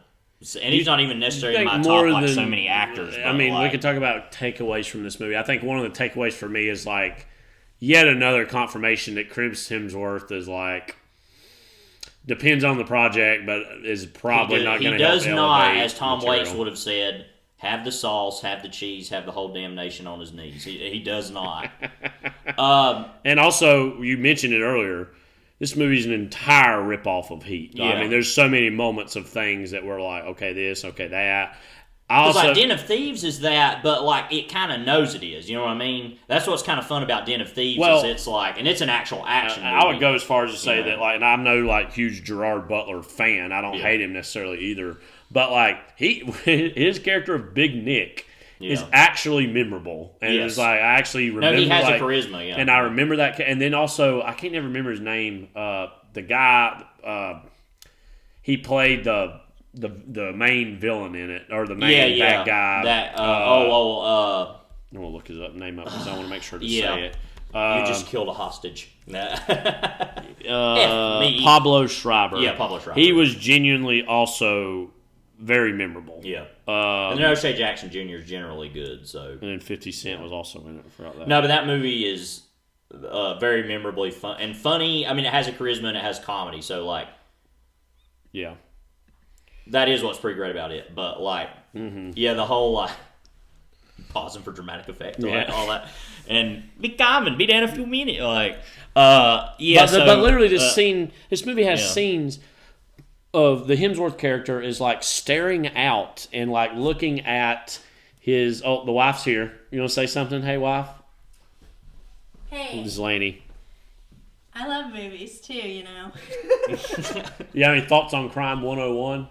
And he's not even necessarily in my top, like so many actors. I mean, we could talk about takeaways from this movie. I think one of the takeaways for me is like yet another confirmation that Chris Hemsworth is like. Depends on the project, but is probably not going to help elevate. He does not, as Tom Waits would have said, have the sauce, have the cheese, have the whole damn nation on his knees. He does not. And also, you mentioned it earlier, this movie's an entire ripoff of Heat. Yeah. I mean, there's so many moments of things that were like, okay, this, okay, that. Because like Den of Thieves is that, but like it kind of knows it is. You know what I mean? That's what's kind of fun about Den of Thieves. Is it's like, and it's an actual action movie. I would go as far as to say that, like, and I'm no like huge Gerard Butler fan. I don't hate him necessarily either. But like his character of Big Nick is actually memorable, and it's like I actually remember. No, he has a charisma, and I remember that. And then also, I can't never remember his name. The guy he played the main villain in it, or the main bad guy. That I'm gonna look his name up because I want to make sure to say it. You just killed a hostage. Pablo Schreiber. Yeah, Pablo Schreiber. He was genuinely also very memorable. Yeah. And O'Shea Jackson Jr. is generally good. So. And then 50 Cent was also in it. I forgot that. No, but that movie is very memorably fun and funny. I mean, it has a charisma and it has comedy. So like. Yeah. That is what's pretty great about it, but like, the whole like pausing for dramatic effect, like, all that, and be calm and be down a few minutes, like, But literally, this movie has scenes of the Hemsworth character is like staring out and like looking at his. Oh, the wife's here. You want to say something? Hey, wife. Hey. This is Laney. I love movies too, you know. You have any thoughts on Crime 101?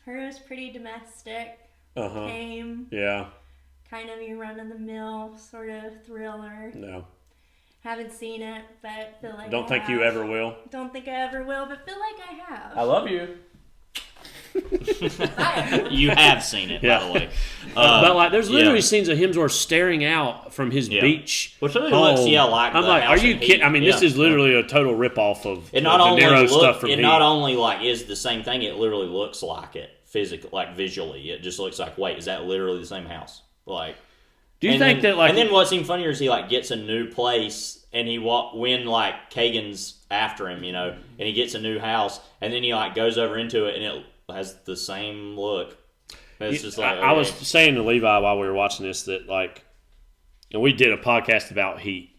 Her was pretty domestic. Tame. Yeah. Kind of your run-of-the-mill sort of thriller. No. Haven't seen it, but feel like Don't think you ever will. Don't think I ever will, but feel like I have. I love you. You have seen it, by the way. But like, there's literally scenes of Hemsworth staring out from his beach. Which really looks, like I'm like, are you kidding? I mean, this is literally a total ripoff of it. Not only stuff from it not only like is the same thing. It literally looks like it physically, like visually. It just looks like, wait, is that literally the same house? Like, do you think that like? And then what's even funnier is he like gets a new place, and when like Kagan's after him, you know, and he gets a new house, and then he like goes over into it, and it has the same look. It's just like, I was saying to Levi while we were watching this that like, and we did a podcast about Heat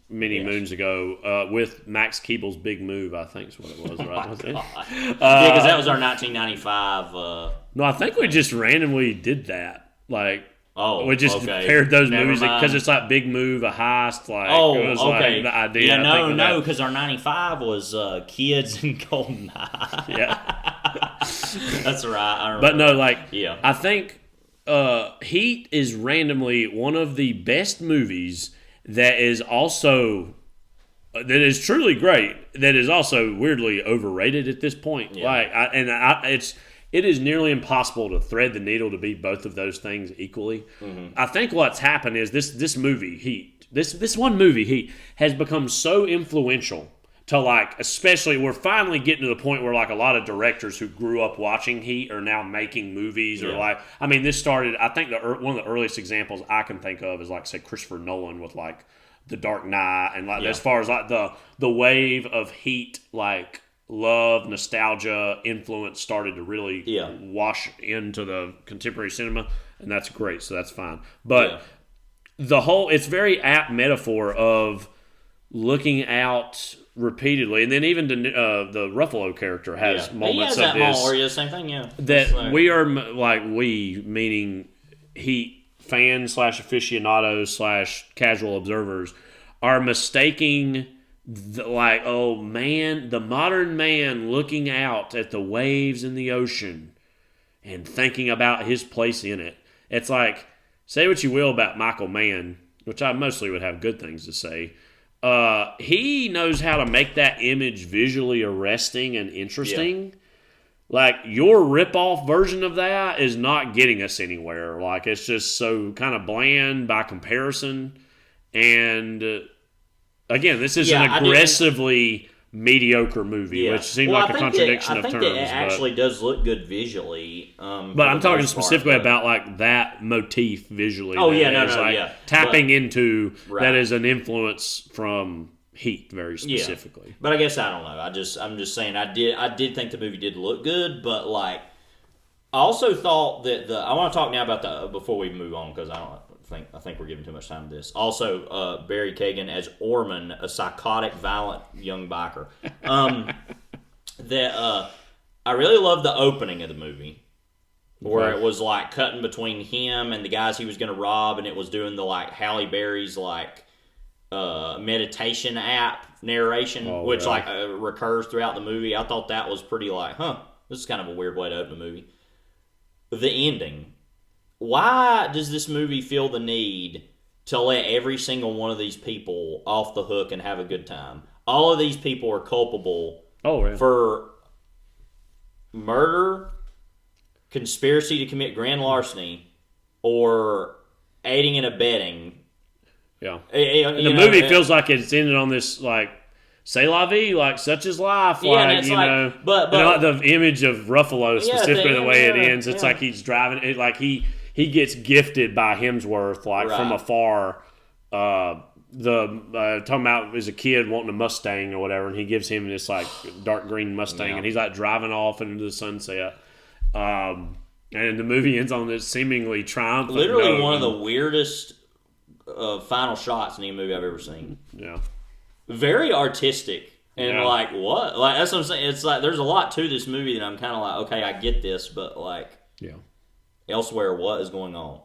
many moons ago with Max Keeble's Big Move, I think is what it was, right? Yeah, because that was our 1995. No, I think we just randomly did that. Like, Oh, we just okay. paired those Never movies mind. because it's like Big Move, a heist. Like, Oh, it was okay. like the idea. Yeah, I think, no, because our 95 was Kids and GoldenEye. Yeah. That's right. I remember. But no, like, yeah. I think Heat is randomly one of the best movies that is also that is truly great. That is also weirdly overrated at this point. Yeah. Like, it is nearly impossible to thread the needle to be both of those things equally. Mm-hmm. I think what's happened is this movie Heat, this one movie Heat has become so influential. To like, especially, we're finally getting to the point where like a lot of directors who grew up watching Heat are now making movies. Or like, I mean, this started. I think one of the earliest examples I can think of is like, say, Christopher Nolan with like The Dark Knight, and like as far as like the wave of Heat, like love, nostalgia, influence started to really wash into the contemporary cinema, and that's great. So that's fine. But the whole, it's very apt metaphor of looking out repeatedly, and then even the Ruffalo character has moments of this. Or the same thing, that like, we are like we meaning Heat fans / aficionados / casual observers are mistaking like, oh man, the modern man looking out at the waves in the ocean and thinking about his place in it. It's like, say what you will about Michael Mann, which I mostly would have good things to say. He knows how to make that image visually arresting and interesting. Yeah. Like, your rip-off version of that is not getting us anywhere. Like, it's just so kind of bland by comparison. And, again, this is an aggressively mediocre movie, which seemed like a contradiction of terms. I think it actually does look good visually. But I'm talking specifically about like that motif visually. Oh yeah, tapping into that is an influence from Heat very specifically. Yeah. But I guess I don't know. I'm just saying I did think the movie did look good, but like I also thought that I want to talk now about before we move on because I think we're giving too much time to this. Also, Barry Kagan as Orman, a psychotic, violent young biker. I really love the opening of the movie, where it was like cutting between him and the guys he was going to rob, and it was doing the like Halle Berry's like meditation app narration, which like recurs throughout the movie. I thought that was pretty like, this is kind of a weird way to open a movie. The ending. Why does this movie feel the need to let every single one of these people off the hook and have a good time? All of these people are culpable for murder, conspiracy to commit grand larceny, or aiding and abetting. Yeah. And the movie feels like it's ended on this, like, c'est la vie, like, such is life. Yeah, like, and it's you like, know, but the image of Ruffalo, specifically the way it ends, it's like he's driving, it like he gets gifted by Hemsworth, like, from afar. Talking about as a kid wanting a Mustang or whatever, and he gives him this like dark green Mustang, and he's like driving off into the sunset. And the movie ends on this seemingly triumphant. Literally one of the weirdest final shots in any movie I've ever seen. Yeah, very artistic and like what? Like that's what I'm saying. It's like there's a lot to this movie that I'm kind of like, okay, I get this, but like, elsewhere, what is going on?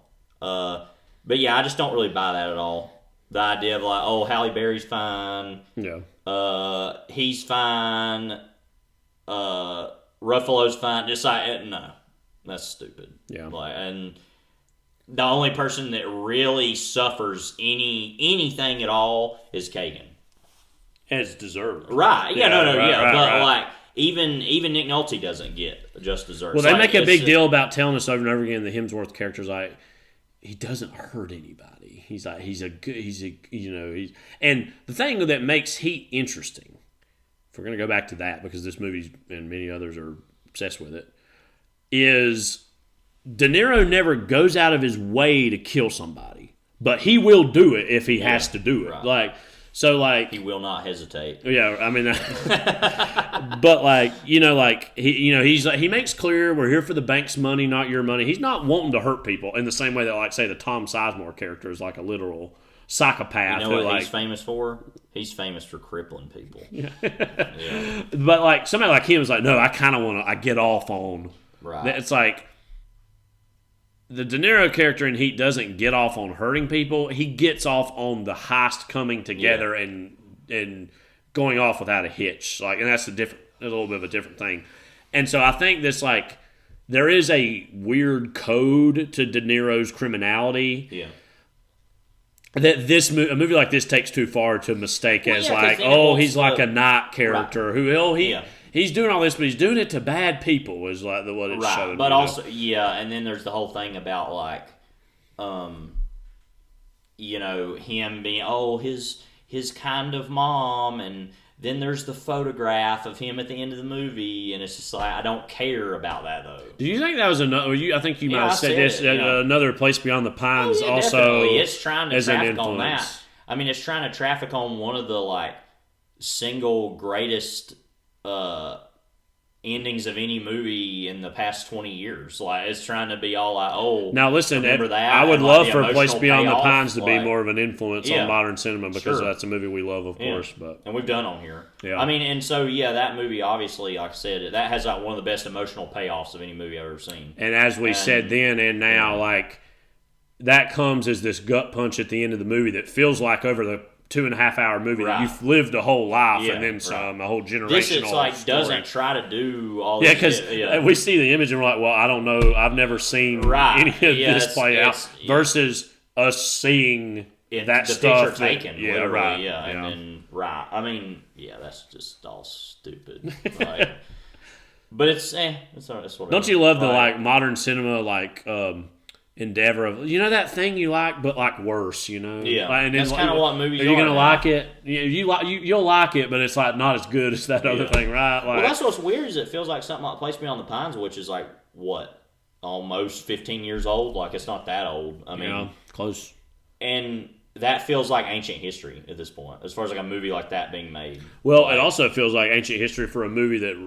But yeah, I just don't really buy that at all. The idea of like, oh, Halle Berry's fine. Yeah. He's fine. Ruffalo's fine. Just like, no, that's stupid. Yeah. Like, and the only person that really suffers anything at all is Kagan. As deserved. Right. Yeah. But like, even Nick Nolte doesn't get just deserved. Well, they make a big deal about telling us over and over again the Hemsworth character's like, he doesn't hurt anybody. He's like, and the thing that makes Heat interesting, if we're going to go back to that, because this movie and many others are obsessed with it, is De Niro never goes out of his way to kill somebody, but he will do it if he has to do it. Right. Like, so like he will not hesitate. Yeah, I mean, but like he's like, he makes clear we're here for the bank's money, not your money. He's not wanting to hurt people in the same way that, like, say, the Tom Sizemore character is like a literal psychopath. You know what like, he's famous for? He's famous for crippling people. Yeah. But like somebody like him is like, no, I kind of want to. I get off on. Right. It's like, the De Niro character in Heat doesn't get off on hurting people. He gets off on the heist coming together and going off without a hitch. Like, and that's a little bit of a different thing. And so I think this, like, there is a weird code to De Niro's criminality. Yeah. That a movie like this takes too far to mistake as like, he's like a night character he's doing all this, but he's doing it to bad people is like what it showed. But also, and then there's the whole thing about like, him being his kind of mom, and then there's the photograph of him at the end of the movie, and it's just like, I don't care about that though. Do you think that was another? I think you might have said this. Another Place Beyond the Pines also. Definitely. It's trying to traffic on that. influence. I mean, it's trying to traffic on one of the like single greatest endings of any movie in the past 20 years. Like, it's trying to be all like, now listen, remember that? I would love for Place Place Beyond the Pines to be more of an influence on modern cinema because that's a movie we love, of course. And we've done on here. Yeah. I mean, and so that movie obviously, like I said, that has like one of the best emotional payoffs of any movie I've ever seen. And as we said then and now, like, that comes as this gut punch at the end of the movie that feels like over the 2.5 hour movie that you've lived a whole life and then some, a whole generational This is like story. Doesn't try to do all this because we see the image and we're like, well, I don't know, I've never seen any of this play out versus us seeing that the stuff picture taken, literally, and then I mean, that's just all stupid. Like, but it's whatever. Don't you love the like modern cinema like endeavor of that thing you like but like worse, and that's kind of what movies are you gonna like it? You'll like it, but it's like not as good as that other thing, right? Like, well, that's what's weird is it feels like something like Place Beyond the Pines, which is like what, almost 15 years old. Like, it's not that old. I mean, close. And that feels like ancient history at this point, as far as like a movie like that being made. Well, it also feels like ancient history for a movie that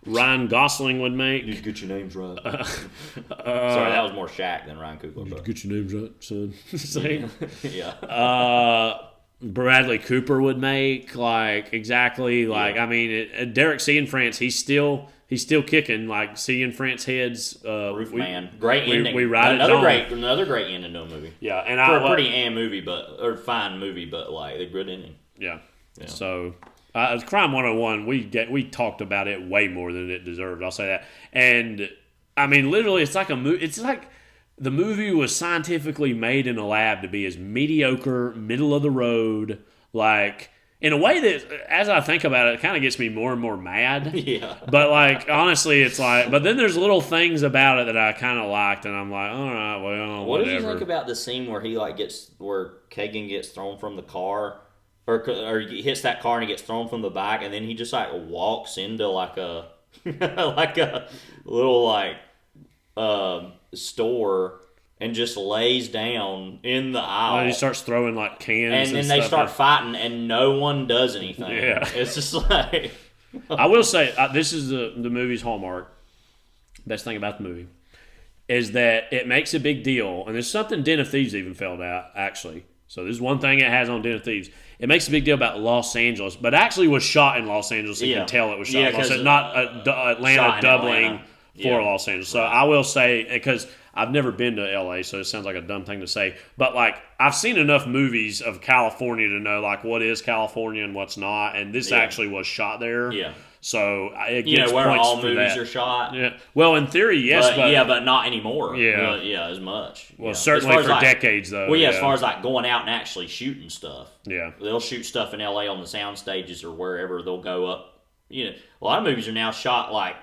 Ryan Gosling would make. You need to get your names right. Sorry, that was more Shaq than Ryan Coogler. You need to get your names right, son. Yeah. Bradley Cooper would make, like, exactly, like, I mean, Derek Cianfrance, he's still kicking, like, Cianfrance heads. Roofman, great ending. We ride another great ending to a movie. Yeah, and for a pretty movie, fine movie, but like a good ending. Yeah. So, Crime 101, we talked about it way more than it deserved. I'll say that. And I mean, literally, it's like a movie. It's like the movie was scientifically made in a lab to be as mediocre, middle of the road, like, in a way that, as I think about it, it kind of gets me more and more mad. Yeah. But, like, honestly, it's like, but then there's little things about it that I kind of liked, and I'm like, all right, well, what whatever. did you think about the scene where where Kagan gets thrown from the car, or he hits that car and he gets thrown from the back, and then he just like walks into like a like a little like store and just lays down in the aisle. And he starts throwing like cans, and then they start fighting, and no one does anything. Yeah, it's just like I will say this is the movie's hallmark. Best thing about the movie is that it makes a big deal, and there's something Den of Thieves even felt out actually. So this is one thing it has on Den of Thieves. It makes a big deal about Los Angeles, but actually was shot in Los Angeles. You can tell it was shot in Los Angeles, not Atlanta doubling for Los Angeles. So I will say, because I've never been to LA, so it sounds like a dumb thing to say, but like I've seen enough movies of California to know like what is California and what's not, and this actually was shot there. Yeah. So it gets where points all for movies that. are shot. Yeah. Well, in theory, yes, but not anymore. Yeah. As much. Well, certainly for decades though. Well, as far as like going out and actually shooting stuff. Yeah. They'll shoot stuff in LA on the sound stages or wherever. They'll go up. A lot of movies are now shot like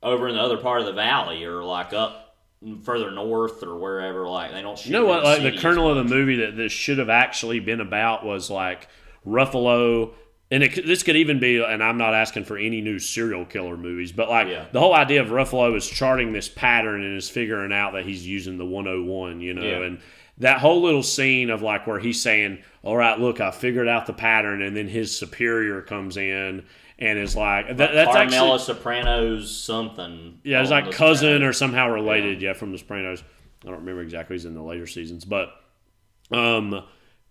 over in the other part of the valley or like up further north or wherever. Like they don't shoot. You know what? Like the kernel of the movie that this should have actually been about was like Ruffalo. And this could even be, and I'm not asking for any new serial killer movies, but like the whole idea of Ruffalo is charting this pattern and is figuring out that he's using the 101, and that whole little scene of like where he's saying, all right, look, I figured out the pattern, and then his superior comes in and is like, that's Carmela actually Sopranos something. Yeah, it's like cousin or somehow related, from the Sopranos. I don't remember exactly, he's in the later seasons, but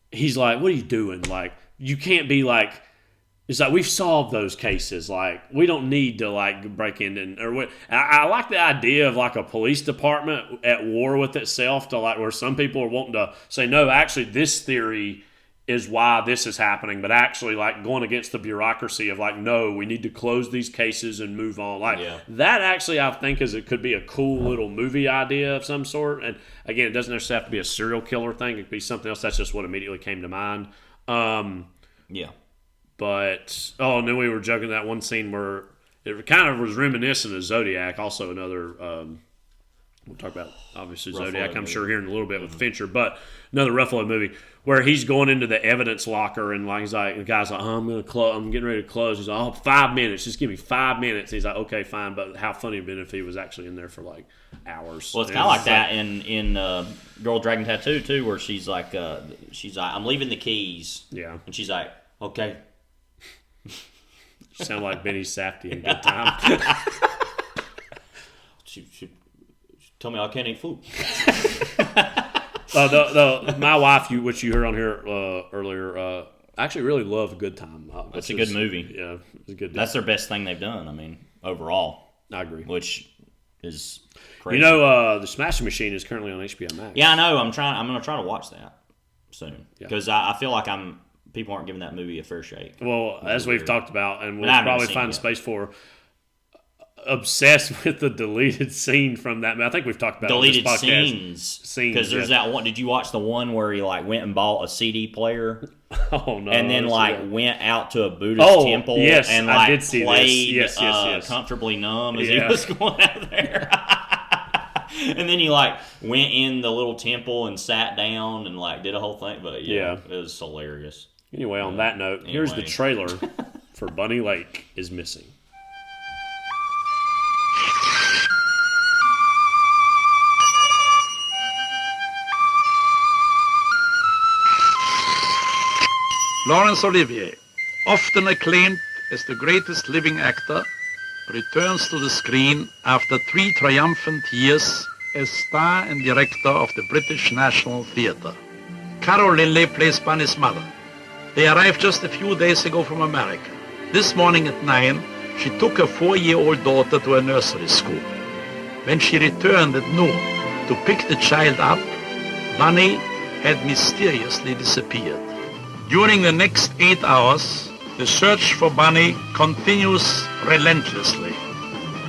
he's like, what are you doing? Like, you can't be like, It's like we've solved those cases. Like we don't need to like break in and or what. I like the idea of like a police department at war with itself to like where some people are wanting to say no, actually this theory is why this is happening, but actually like going against the bureaucracy of like no, we need to close these cases and move on. Like that actually I think it could be a cool little movie idea of some sort. And again, it doesn't necessarily have to be a serial killer thing. It could be something else. That's just what immediately came to mind. But and then we were joking that one scene where it kind of was reminiscent of Zodiac, also another we'll talk about obviously Zodiac, I'm sure here in a little bit with Fincher, but another Ruffalo movie where he's going into the evidence locker and like he's like the guy's like, I'm getting ready to close. He's like, 5 minutes, just give me 5 minutes. He's like, okay, fine, but how funny it'd been if he was actually in there for like hours. Well, it's kind of like that in Girl with Dragon Tattoo too, where she's like, I'm leaving the keys. Yeah, and she's like, okay. Sound like Benny Safdie in Good Time. she told me I can't eat food. My wife, which you heard on here earlier, actually really loved Good Time. That's a good movie. Yeah, it's a good. That's their best thing they've done. I mean, overall, I agree. Which is crazy. You know, the Smashing Machine is currently on HBO Max. Yeah, I know. I'm going to try to watch that soon because I feel like people aren't giving that movie a fair shake. Well, as we've talked about, and we'll probably find space for, obsessed with the deleted scene from that. I think we've talked about deleted on this podcast. Scenes. Because there's that one. Did you watch the one where he like went and bought a CD player? Oh no! And then went out to a Buddhist temple. Yes, and I did see played this. Yes. Comfortably Numb as he was going out there. And then he like went in the little temple and sat down and like did a whole thing. But it was hilarious. Anyway, on that note, here's the trailer for Bunny Lake is Missing. Laurence Olivier, often acclaimed as the greatest living actor, returns to the screen after 3 triumphant years as star and director of the British National Theatre. Carol Linley plays Bunny's mother. They arrived just a few days ago from America. This morning at 9, she took her 4-year-old daughter to a nursery school. When she returned at noon to pick the child up, Bunny had mysteriously disappeared. During the next 8 hours, the search for Bunny continues relentlessly.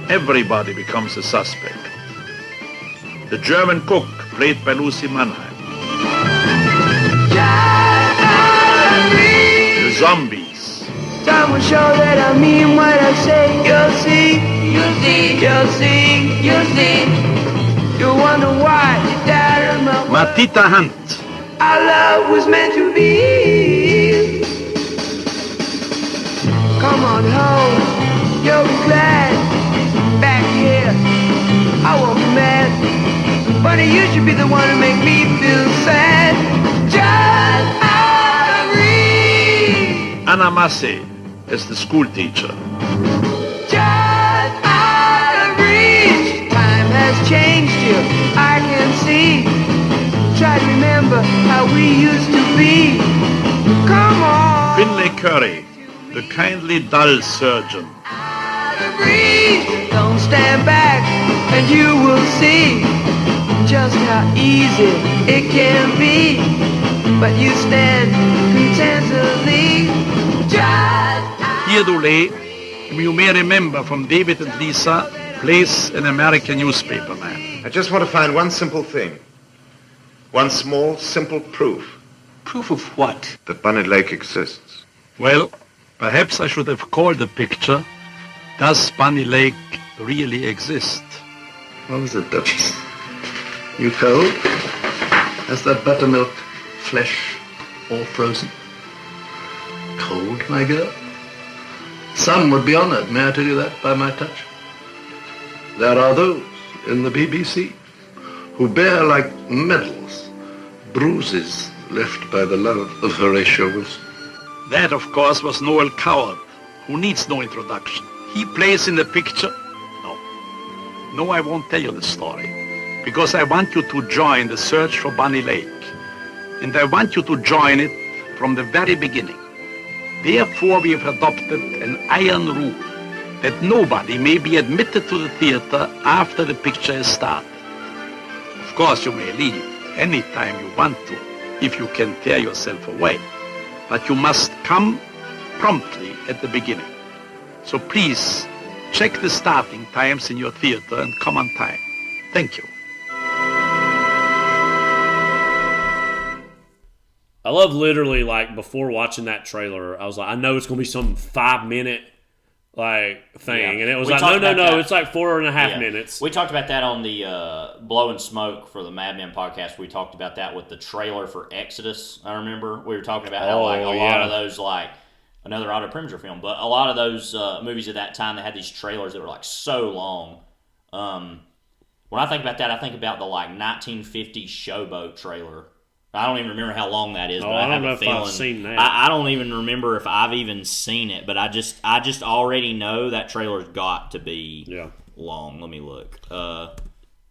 Everybody becomes a suspect. The German cook, played by Lucy Mannheim. The zombies. Time will show that I mean what I say. You'll see, you'll see, you'll see, you'll see. You'll wonder why you died of my Matita Hunt. Our love was meant to be. Come on home, you'll be glad. Back here, I won't be mad. Bunny, you should be the one to make me feel sad. Just Irene. Anna Massey as the school teacher. Just Irene. Time has changed you, I can see. Try to remember how we used to be. Come on. Finlay Curry, the kindly dull surgeon. Don't stand back and you will see just how easy it can be. But you stand contentedly. Pierre Doulé, whom you may remember from David and Lisa, plays an American newspaper man. I just want to find one simple thing. One small, simple proof. Proof of what? That Bunny Lake exists. Well, perhaps I should have called the picture, Does Bunny Lake Really Exist? What was it, Duchess? You cold? Has that buttermilk flesh all frozen? Cold, my girl? Some would be honored, may I tell you that, by my touch? There are those in the BBC who bear like medals bruises left by the love of Horatio Wilson. That, of course, was Noel Coward, who needs no introduction. He plays in the picture. No, I won't tell you the story, because I want you to join the search for Bunny Lake. And I want you to join it from the very beginning. Therefore, we have adopted an iron rule that nobody may be admitted to the theater after the picture is started. Of course, you may leave anytime you want to, if you can tear yourself away. But you must come promptly at the beginning. So please, check the starting times in your theater and come on time. Thank you. I love literally, like, before watching that trailer, I was like, I know it's going to be some 5-minute, like, thing. Yeah. And it was We like, talked no, about that. it's like 4.5 minutes. We talked about that on the Blow and Smoke for the Mad Men podcast. We talked about that with the trailer for Exodus. I remember we were talking about how, like, a lot of those, like, another Otto Preminger film, but a lot of those movies at that time, they had these trailers that were, like, so long. When I think about that, I think about the, like, 1950 Showboat trailer. I don't even remember how long that is, but I have a feeling. If I've seen that. I don't even remember if I've even seen it, but I just already know that trailer's got to be long. Let me look.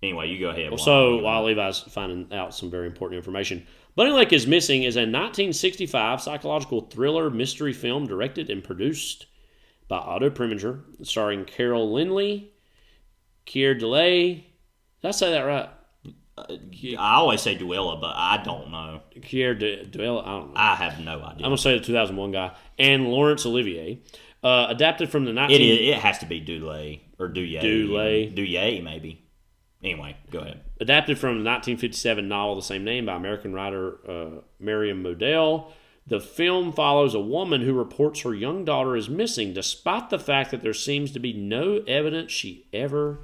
Anyway, you go ahead. While Levi's finding out some very important information, Bunny Lake is Missing is a 1965 psychological thriller mystery film directed and produced by Otto Preminger, starring Carol Lindley, Keir Dullea. Did I say that right? I always say Duella, but I don't know. Keir Dullea, I don't know. I have no idea. I'm going to say the 2001 guy. And Laurence Olivier. Adapted from the It has to be Dullea or Dullea. Dullea. Dullea, maybe. Anyway, go ahead. Adapted from the 1957 novel the same name by American writer Miriam Modell. The film follows a woman who reports her young daughter is missing, despite the fact that there seems to be no evidence she ever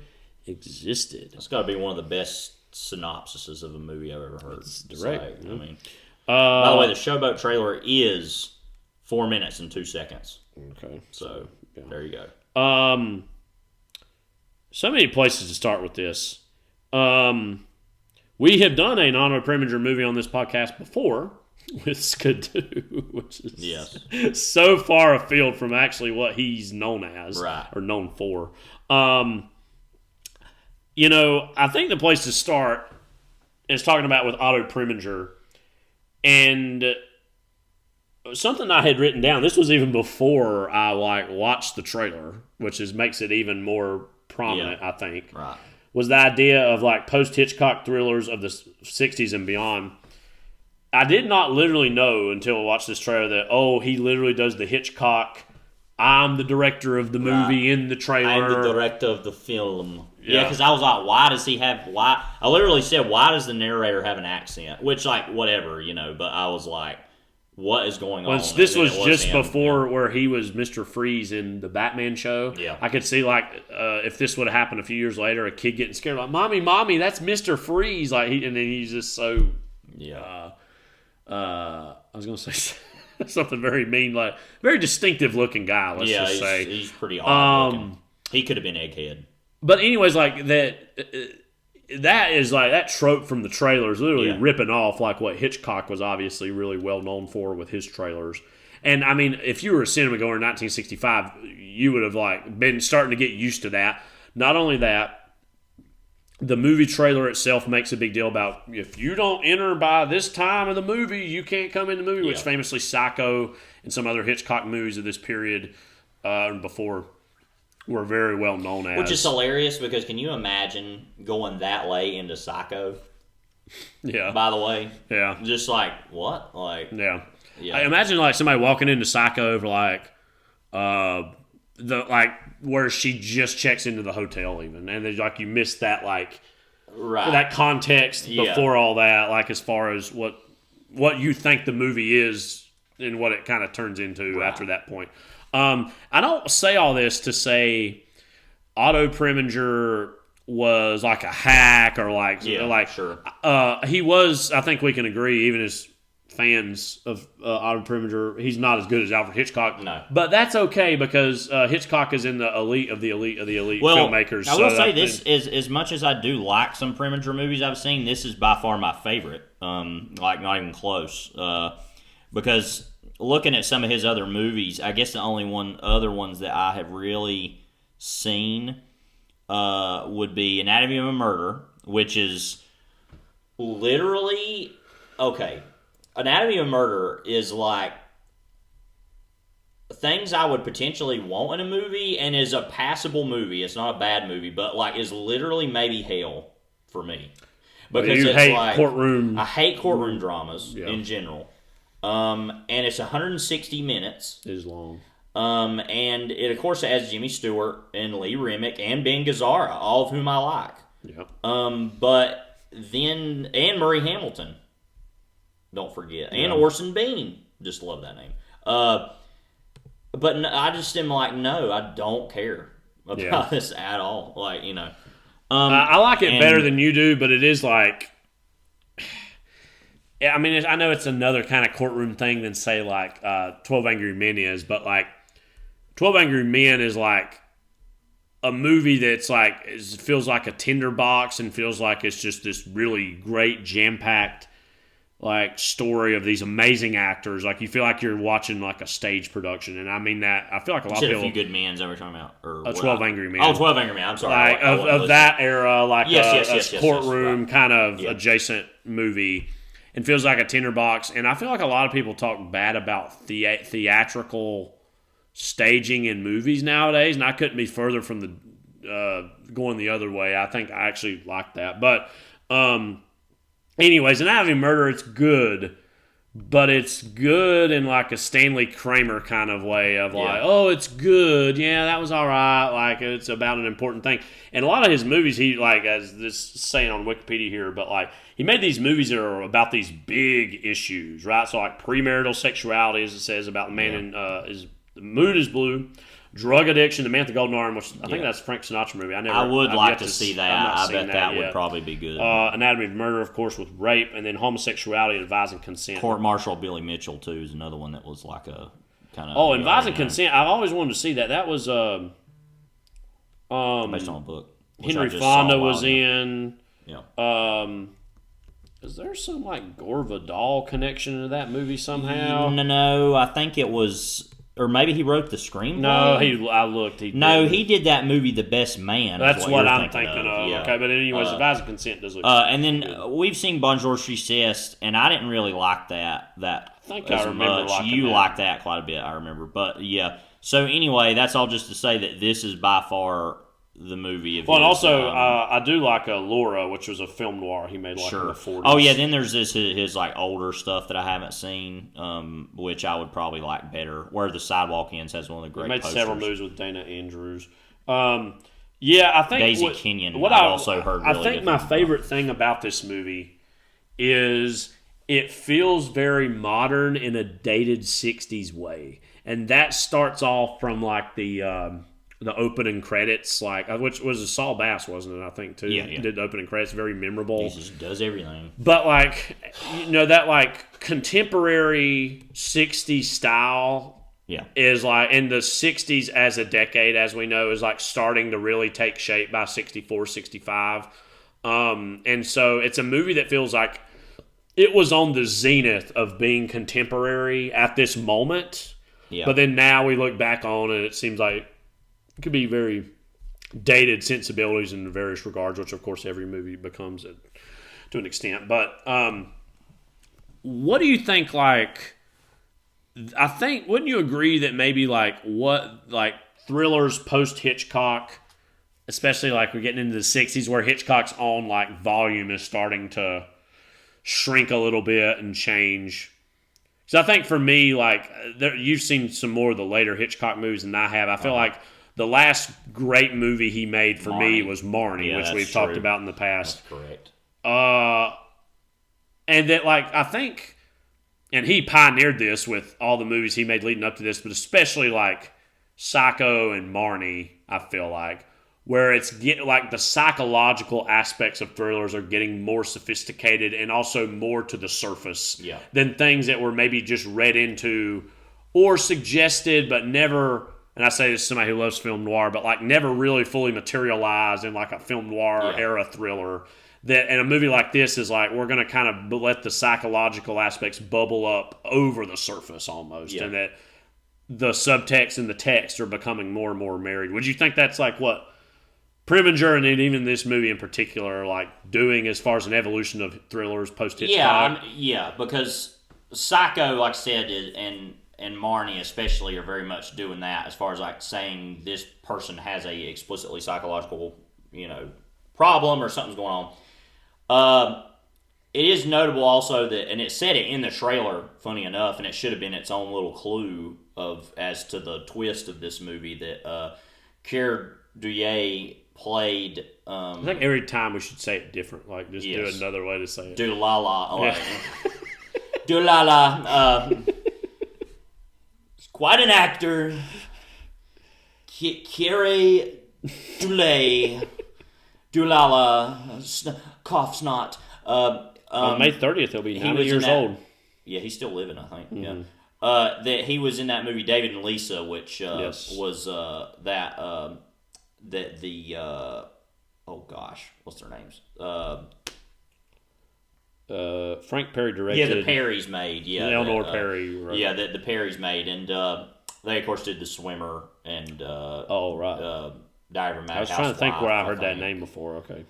existed. It's got to be one of the best synopsises of a movie I've ever heard. It's direct. I mean, by the way, the Showboat trailer is 4 minutes and 2 seconds. Okay, so there you go. So many places to start with this. We have done a Otto Preminger movie on this podcast before with Skidoo, which is so far afield from actually what he's known as or known for. You know, I think the place to start is talking about with Otto Preminger, and something I had written down. This was even before I watched the trailer, which makes it even more prominent. I think was the idea of like post Hitchcock thrillers of the 60s and beyond. I did not literally know until I watched this trailer that he literally does the Hitchcock. I'm the director of the movie in the trailer. I'm the director of the film. Yeah, because I was like, I literally said, why does the narrator have an accent? Which, like, whatever, but I was like, what is going on? This was just before where he was Mr. Freeze in the Batman show. Yeah. I could see, like, if this would have happened a few years later, a kid getting scared, like, Mommy, that's Mr. Freeze. Like, and then he's just so... Yeah. I was going to say... something very mean, like very distinctive looking guy. Let's just say he's pretty odd looking. He could have been Egghead. But anyways, like that is like that trope from the trailers, literally ripping off like what Hitchcock was obviously really well known for with his trailers. And I mean, if you were a cinema goer in 1965, you would have like been starting to get used to that. Not only that. The movie trailer itself makes a big deal about if you don't enter by this time of the movie, you can't come in the movie, which famously Psycho and some other Hitchcock movies of this period before were very well known as. Which is hilarious because can you imagine going that late into Psycho? Yeah. By the way. Yeah. Just like, what? Like. Yeah. I imagine like somebody walking into Psycho for like where she just checks into the hotel even, and there's like you missed that like that context before all that, like as far as what you think the movie is and what it kind of turns into after that point. I don't say all this to say Otto Preminger was like a hack or like sure. He was. I think we can agree, even as fans of Otto Preminger, he's not as good as Alfred Hitchcock. No. But that's okay because Hitchcock is in the elite of the elite of the elite filmmakers. I will say this is as much as I do like some Preminger movies I've seen, this is by far my favorite. Like not even close. Because looking at some of his other movies, I guess the only other ones that I have really seen would be Anatomy of a Murder, which is literally okay. Anatomy of Murder is like things I would potentially want in a movie, and is a passable movie. It's not a bad movie, but like is literally maybe hell for me. Because you it's hate like courtroom. I hate courtroom dramas in general. And it's 160 minutes. It is long. And it of course has Jimmy Stewart and Lee Remick and Ben Gazzara, all of whom I like. Yep. But then and Murray Hamilton, don't forget, and Orson Bean. Just love that name. But no, I just am like, no, I don't care about this at all. Like, you know. I like it better than you do, but it is like... I mean, I know it's another kind of courtroom thing than, say, like 12 Angry Men is, but like 12 Angry Men is like a movie that's like, it feels like a tinderbox and feels like it's just this really great jam-packed like story of these amazing actors. Like you feel like you're watching like a stage production, and I mean that. I feel like a lot of people. A Few Good Men, is that what we're talking about? Or 12 Angry Men. Oh, 12 Angry Men. I'm sorry. Like of that era, like yes, courtroom kind of adjacent movie, and feels like a tinderbox. And I feel like a lot of people talk bad about theatrical staging in movies nowadays, and I couldn't be further from the going the other way. I think I actually like that, but. Anyways, Anatomy of Murder, it's good, but it's good in like a Stanley Kramer kind of way of like, oh, it's good, yeah, that was all right, like it's about an important thing. And a lot of his movies, he like, as this saying on Wikipedia here, but like he made these movies that are about these big issues, right? So like premarital sexuality, as it says about the man in The Mood is Blue. Drug Addiction, The Man with the Golden Arm, which I think that's a Frank Sinatra movie. I would like to see that. I bet that would probably be good. Anatomy of Murder, of course, with rape, and then Homosexuality and Advising Consent. Court Martial Billy Mitchell, too, is another one that was like a kind of... Oh, Advising Consent. I've always wanted to see that. That was... based on a book. Henry Fonda was in. Yeah. Is there some like Gore Vidal connection to that movie somehow? No, I think it was... Or maybe he wrote the screenplay. No, I looked. He did that movie, The Best Man. That's what I'm thinking of. Yeah. Okay, but anyways, Advising Consent does look. And then we've seen Bonjour Jest, and I didn't really like that. I think I remember much. You liked that quite a bit, I remember. But yeah. So anyway, that's all just to say that this is by far the movie of. Well, and also I do like Laura, which was a film noir he made like in the 40s. Oh yeah, then there's his like older stuff that I haven't seen, which I would probably like better. Where the Sidewalk Ends has one of the great. He made posters. several movies with Dana Andrews. Yeah, I think Daisy Kenyon. What I also heard. Really I think my favorite thing about this movie is it feels very modern in a dated '60s way, and that starts off from like the opening credits, like which was Saul Bass, wasn't it? I think too. Yeah. He did the opening credits, very memorable. He just does everything. But like, that like contemporary '60s style, is like in the '60s as a decade, as we know, is like starting to really take shape by '64, '65. And so it's a movie that feels like it was on the zenith of being contemporary at this moment. Yeah. But then now we look back on it, it seems like it could be very dated sensibilities in various regards, which of course every movie becomes it to an extent. But what do you think? Like, I think, wouldn't you agree that maybe like thrillers post Hitchcock, especially like we're getting into the '60s, where Hitchcock's own like volume is starting to shrink a little bit and change? So I think for me, like you've seen some more of the later Hitchcock movies than I have. I feel like the last great movie he made for me was Marnie, which we've talked about in the past. That's correct. And that, like, I think, and he pioneered this with all the movies he made leading up to this, but especially like Psycho and Marnie, I feel like, where it's like the psychological aspects of thrillers are getting more sophisticated and also more to the surface than things that were maybe just read into or suggested but never. And I say this to somebody who loves film noir, but like never really fully materialized in like a film noir era thriller. That and a movie like this is like, we're going to kind of let the psychological aspects bubble up over the surface almost, and that the subtext and the text are becoming more and more married. Would you think that's like what Preminger and even this movie in particular are like doing as far as an evolution of thrillers post Hitchcock? Yeah, because Psycho, like I said, and and Marnie especially are very much doing that as far as like saying this person has a explicitly psychological, problem or something's going on. It is notable also that, and it said it in the trailer, funny enough, and it should have been its own little clue as to the twist of this movie, that Keir Dullea played. I think every time we should say it different, like just do another way to say it. Dulala. Dulala. He's quite an actor. Keir Dullea. Dulala. Cough snot. On May 30th, he'll be 90 years old. Yeah, he's still living, I think. Mm-hmm. Yeah. That he was in that movie David and Lisa, which was that the oh gosh, what's their names? Frank Perry directed. Yeah, the Perrys made. Yeah, Eleanor Perry. Right. Yeah, the Perrys made, and they of course did The Swimmer and Diary of a Mad Housewife. I was trying to think where I heard that name before. Okay.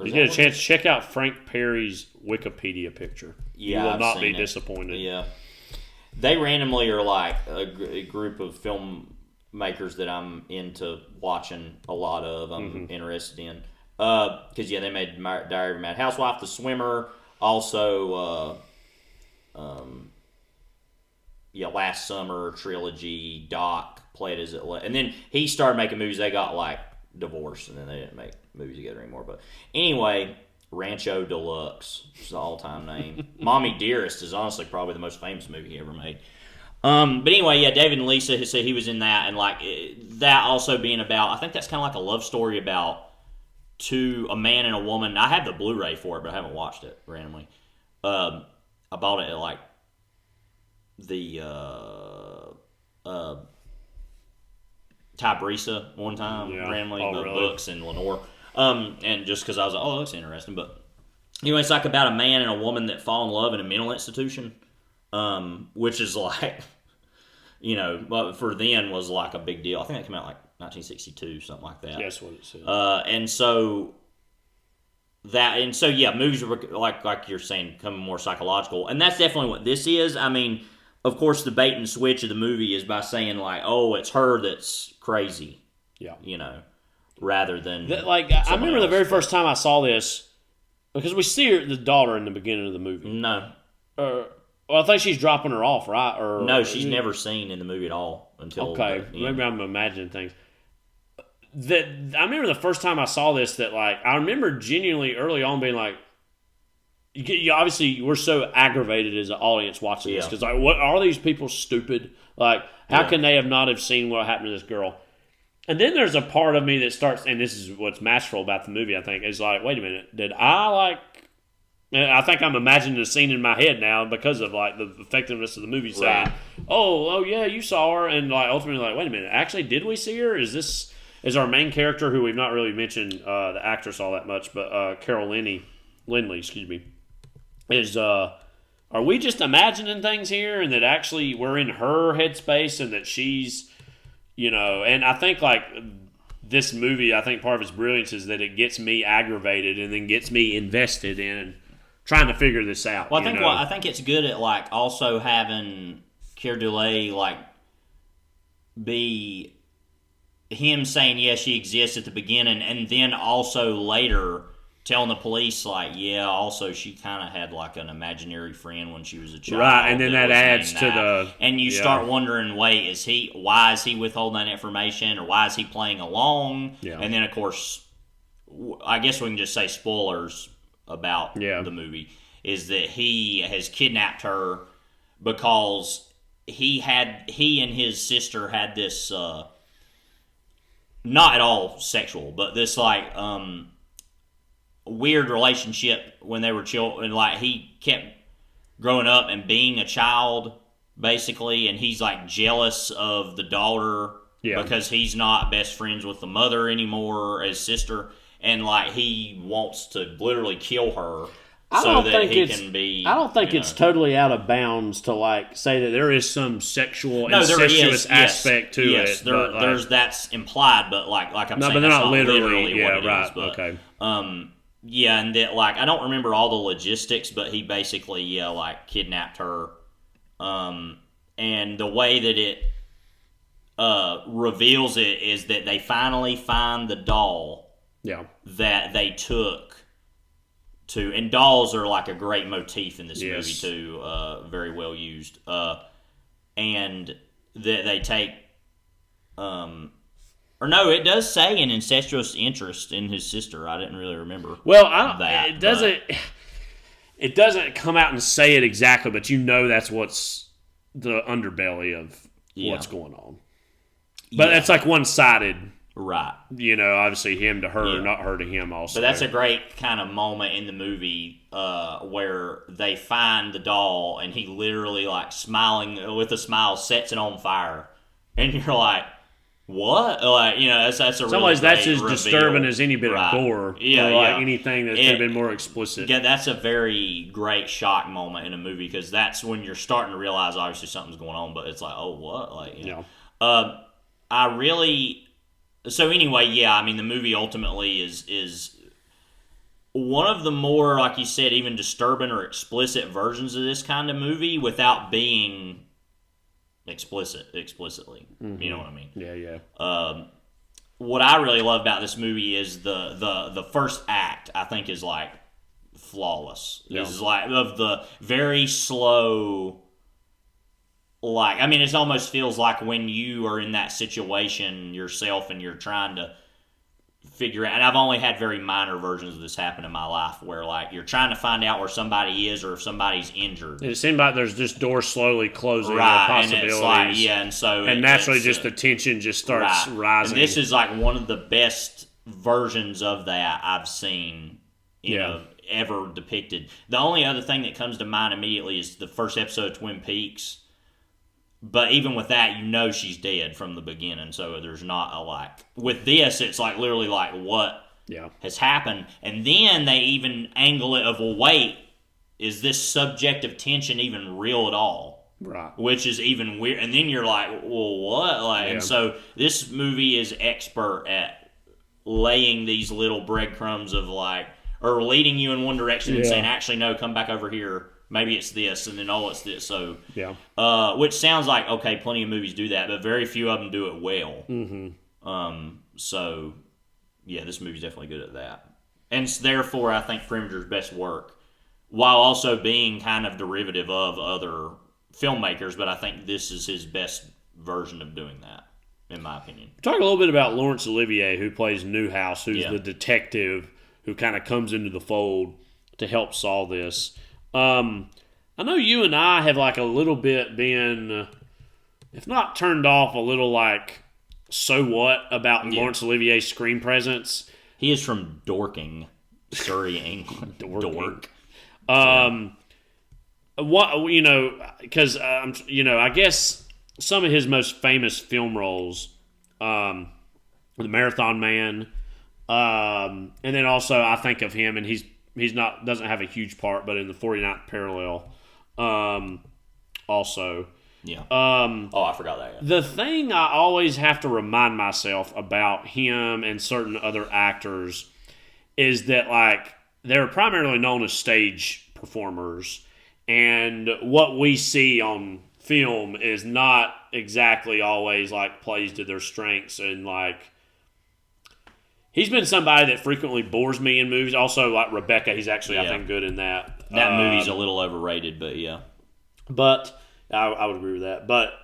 If you get a chance, check out Frank Perry's Wikipedia picture. Yeah, you will not be disappointed. Yeah, they randomly are like a group of filmmakers that I'm into watching a lot of. I'm interested in because they made Diary of a Mad Housewife, The Swimmer, also Last Summer trilogy. Doc played as it, and then he started making movies. They got like divorced, and then they didn't make movies together anymore. But anyway, Rancho Deluxe is the all-time name. Mommy Dearest is honestly probably the most famous movie he ever made. But anyway, David and Lisa said he was in that, and like that also being about, I think that's kind of like a love story about a man and a woman. I have the Blu-ray for it, but I haven't watched it randomly. I bought it at like the Tybrisa one time, randomly, the books and Lenore. And just because I was like, oh, that's interesting. But anyway, it's like about a man and a woman that fall in love in a mental institution, which is like, but for then was like a big deal. I think that came out like 1962, something like that. That's what it said. Movies are like you're saying, becoming more psychological, and that's definitely what this is. I mean, of course, the bait and switch of the movie is by saying like, oh, it's her that's crazy. Yeah. Rather than I remember the very first time I saw this, because we see the daughter in the beginning of the movie. No. Well, I think she's dropping her off, right? No, she's never seen in the movie at all until. Okay, maybe I'm imagining things. I remember the first time I saw this that I remember genuinely early on being like, you obviously we're so aggravated as an audience watching this because what are these people stupid? Like, how can they not have seen what happened to this girl? And then there's a part of me that starts, and this is what's masterful about the movie, I think, is like, wait a minute, did I I think I'm imagining the scene in my head now because of the effectiveness of the movie saying, oh yeah, you saw her, and ultimately wait a minute, actually did we see her? Is our main character, who we've not really mentioned the actress all that much, but Carol Lindley, excuse me, is are we just imagining things here, and that actually we're in her headspace, and that she's and I think this movie, I think part of its brilliance is that it gets me aggravated and then gets me invested in trying to figure this out. Well, I think it's good at also having Keir Dullea be him saying yes, she exists at the beginning, and then also later telling the police also she kind of had an imaginary friend when she was a child, right? And then that adds to the, and you start wondering, why is he withholding that information, or why is he playing along? And then of course, I guess we can just say spoilers about the movie is that he has kidnapped her because he and his sister had this not at all sexual, but this weird relationship when they were children, and he kept growing up and being a child basically, and he's jealous of the daughter because he's not best friends with the mother anymore as sister, and he wants to literally kill her so that he can be. I don't think it's totally out of bounds to say that there is some sexual incestuous aspect to it. There's that's implied, but I'm saying, but they're not literally what it right. is, but, okay. And that I don't remember all the logistics, but he basically kidnapped her, And the way that it reveals it is that they finally find the doll that they took to, and dolls are like a great motif in this movie too, very well used. And that they take, or no, it does say an incestuous interest in his sister. I didn't really remember. Well, it doesn't come out and say it exactly, but you know that's what's the underbelly of what's going on. But it's like one-sided. Right. You know, obviously him to her, not her to him also. But that's a great kind of moment in the movie where they find the doll and he literally, like, smiling with a smile, sets it on fire. And you're like, what? Like, you know, that's a really that's as reveal. Disturbing as any bit of gore. Yeah, or like anything that could have been more explicit. Yeah, that's a very great shock moment in a movie because that's when you're starting to realize obviously something's going on, but it's like, oh, what? Like, you know. So anyway, yeah, I mean, the movie ultimately is one of the more, like you said, even disturbing or explicit versions of this kind of movie without being explicitly. Mm-hmm. You know what I mean? Yeah. What I really love about this movie is the first act, I think, is like flawless. Yeah. This is like of the very slow. Like, I mean, it almost feels like when you are in that situation yourself and you're trying to figure out, and I've only had very minor versions of this happen in my life where, like, you're trying to find out where somebody is or if somebody's injured. It seems like there's just doors slowly closing, right, possibilities. And it's like, and so... And naturally just the tension just starts rising. And this is, like, one of the best versions of that I've seen, you know, ever depicted. The only other thing that comes to mind immediately is the first episode of Twin Peaks. But even with that, you know she's dead from the beginning, so there's not a, like... With this, it's like literally like what has happened. And then they even angle it of, well, wait, is this subjective tension even real at all? Right. Which is even weird. And then you're like, well, what? Like, and so this movie is expert at laying these little breadcrumbs of, like... Or leading you in one direction and saying, actually, no, come back over here. Maybe it's this, and then, oh, it's this. So, which sounds like, okay, plenty of movies do that, but very few of them do it well. Mm-hmm. So, yeah, this movie's definitely good at that. And therefore, I think Preminger's best work, while also being kind of derivative of other filmmakers, but I think this is his best version of doing that, in my opinion. Talk a little bit about Laurence Olivier, who plays Newhouse, who's the detective who kind of comes into the fold to help solve this. I know you and I have like a little bit been, if not turned off, a little like, so what about Laurence Olivier's screen presence? He is from Dorking, Surrey, England. Dork. What, you know, because, you know, I guess some of his most famous film roles, The Marathon Man, and then also I think of him, and he's doesn't have a huge part, but in the 49th Parallel, also. Yeah. I forgot that. Yeah. The thing I always have to remind myself about him and certain other actors is that, like, they're primarily known as stage performers, and what we see on film is not exactly always, like, plays to their strengths, and, like, he's been somebody that frequently bores me in movies. Also, like Rebecca, he's actually, I think, good in that. That movie's a little overrated, but yeah. But I would agree with that. But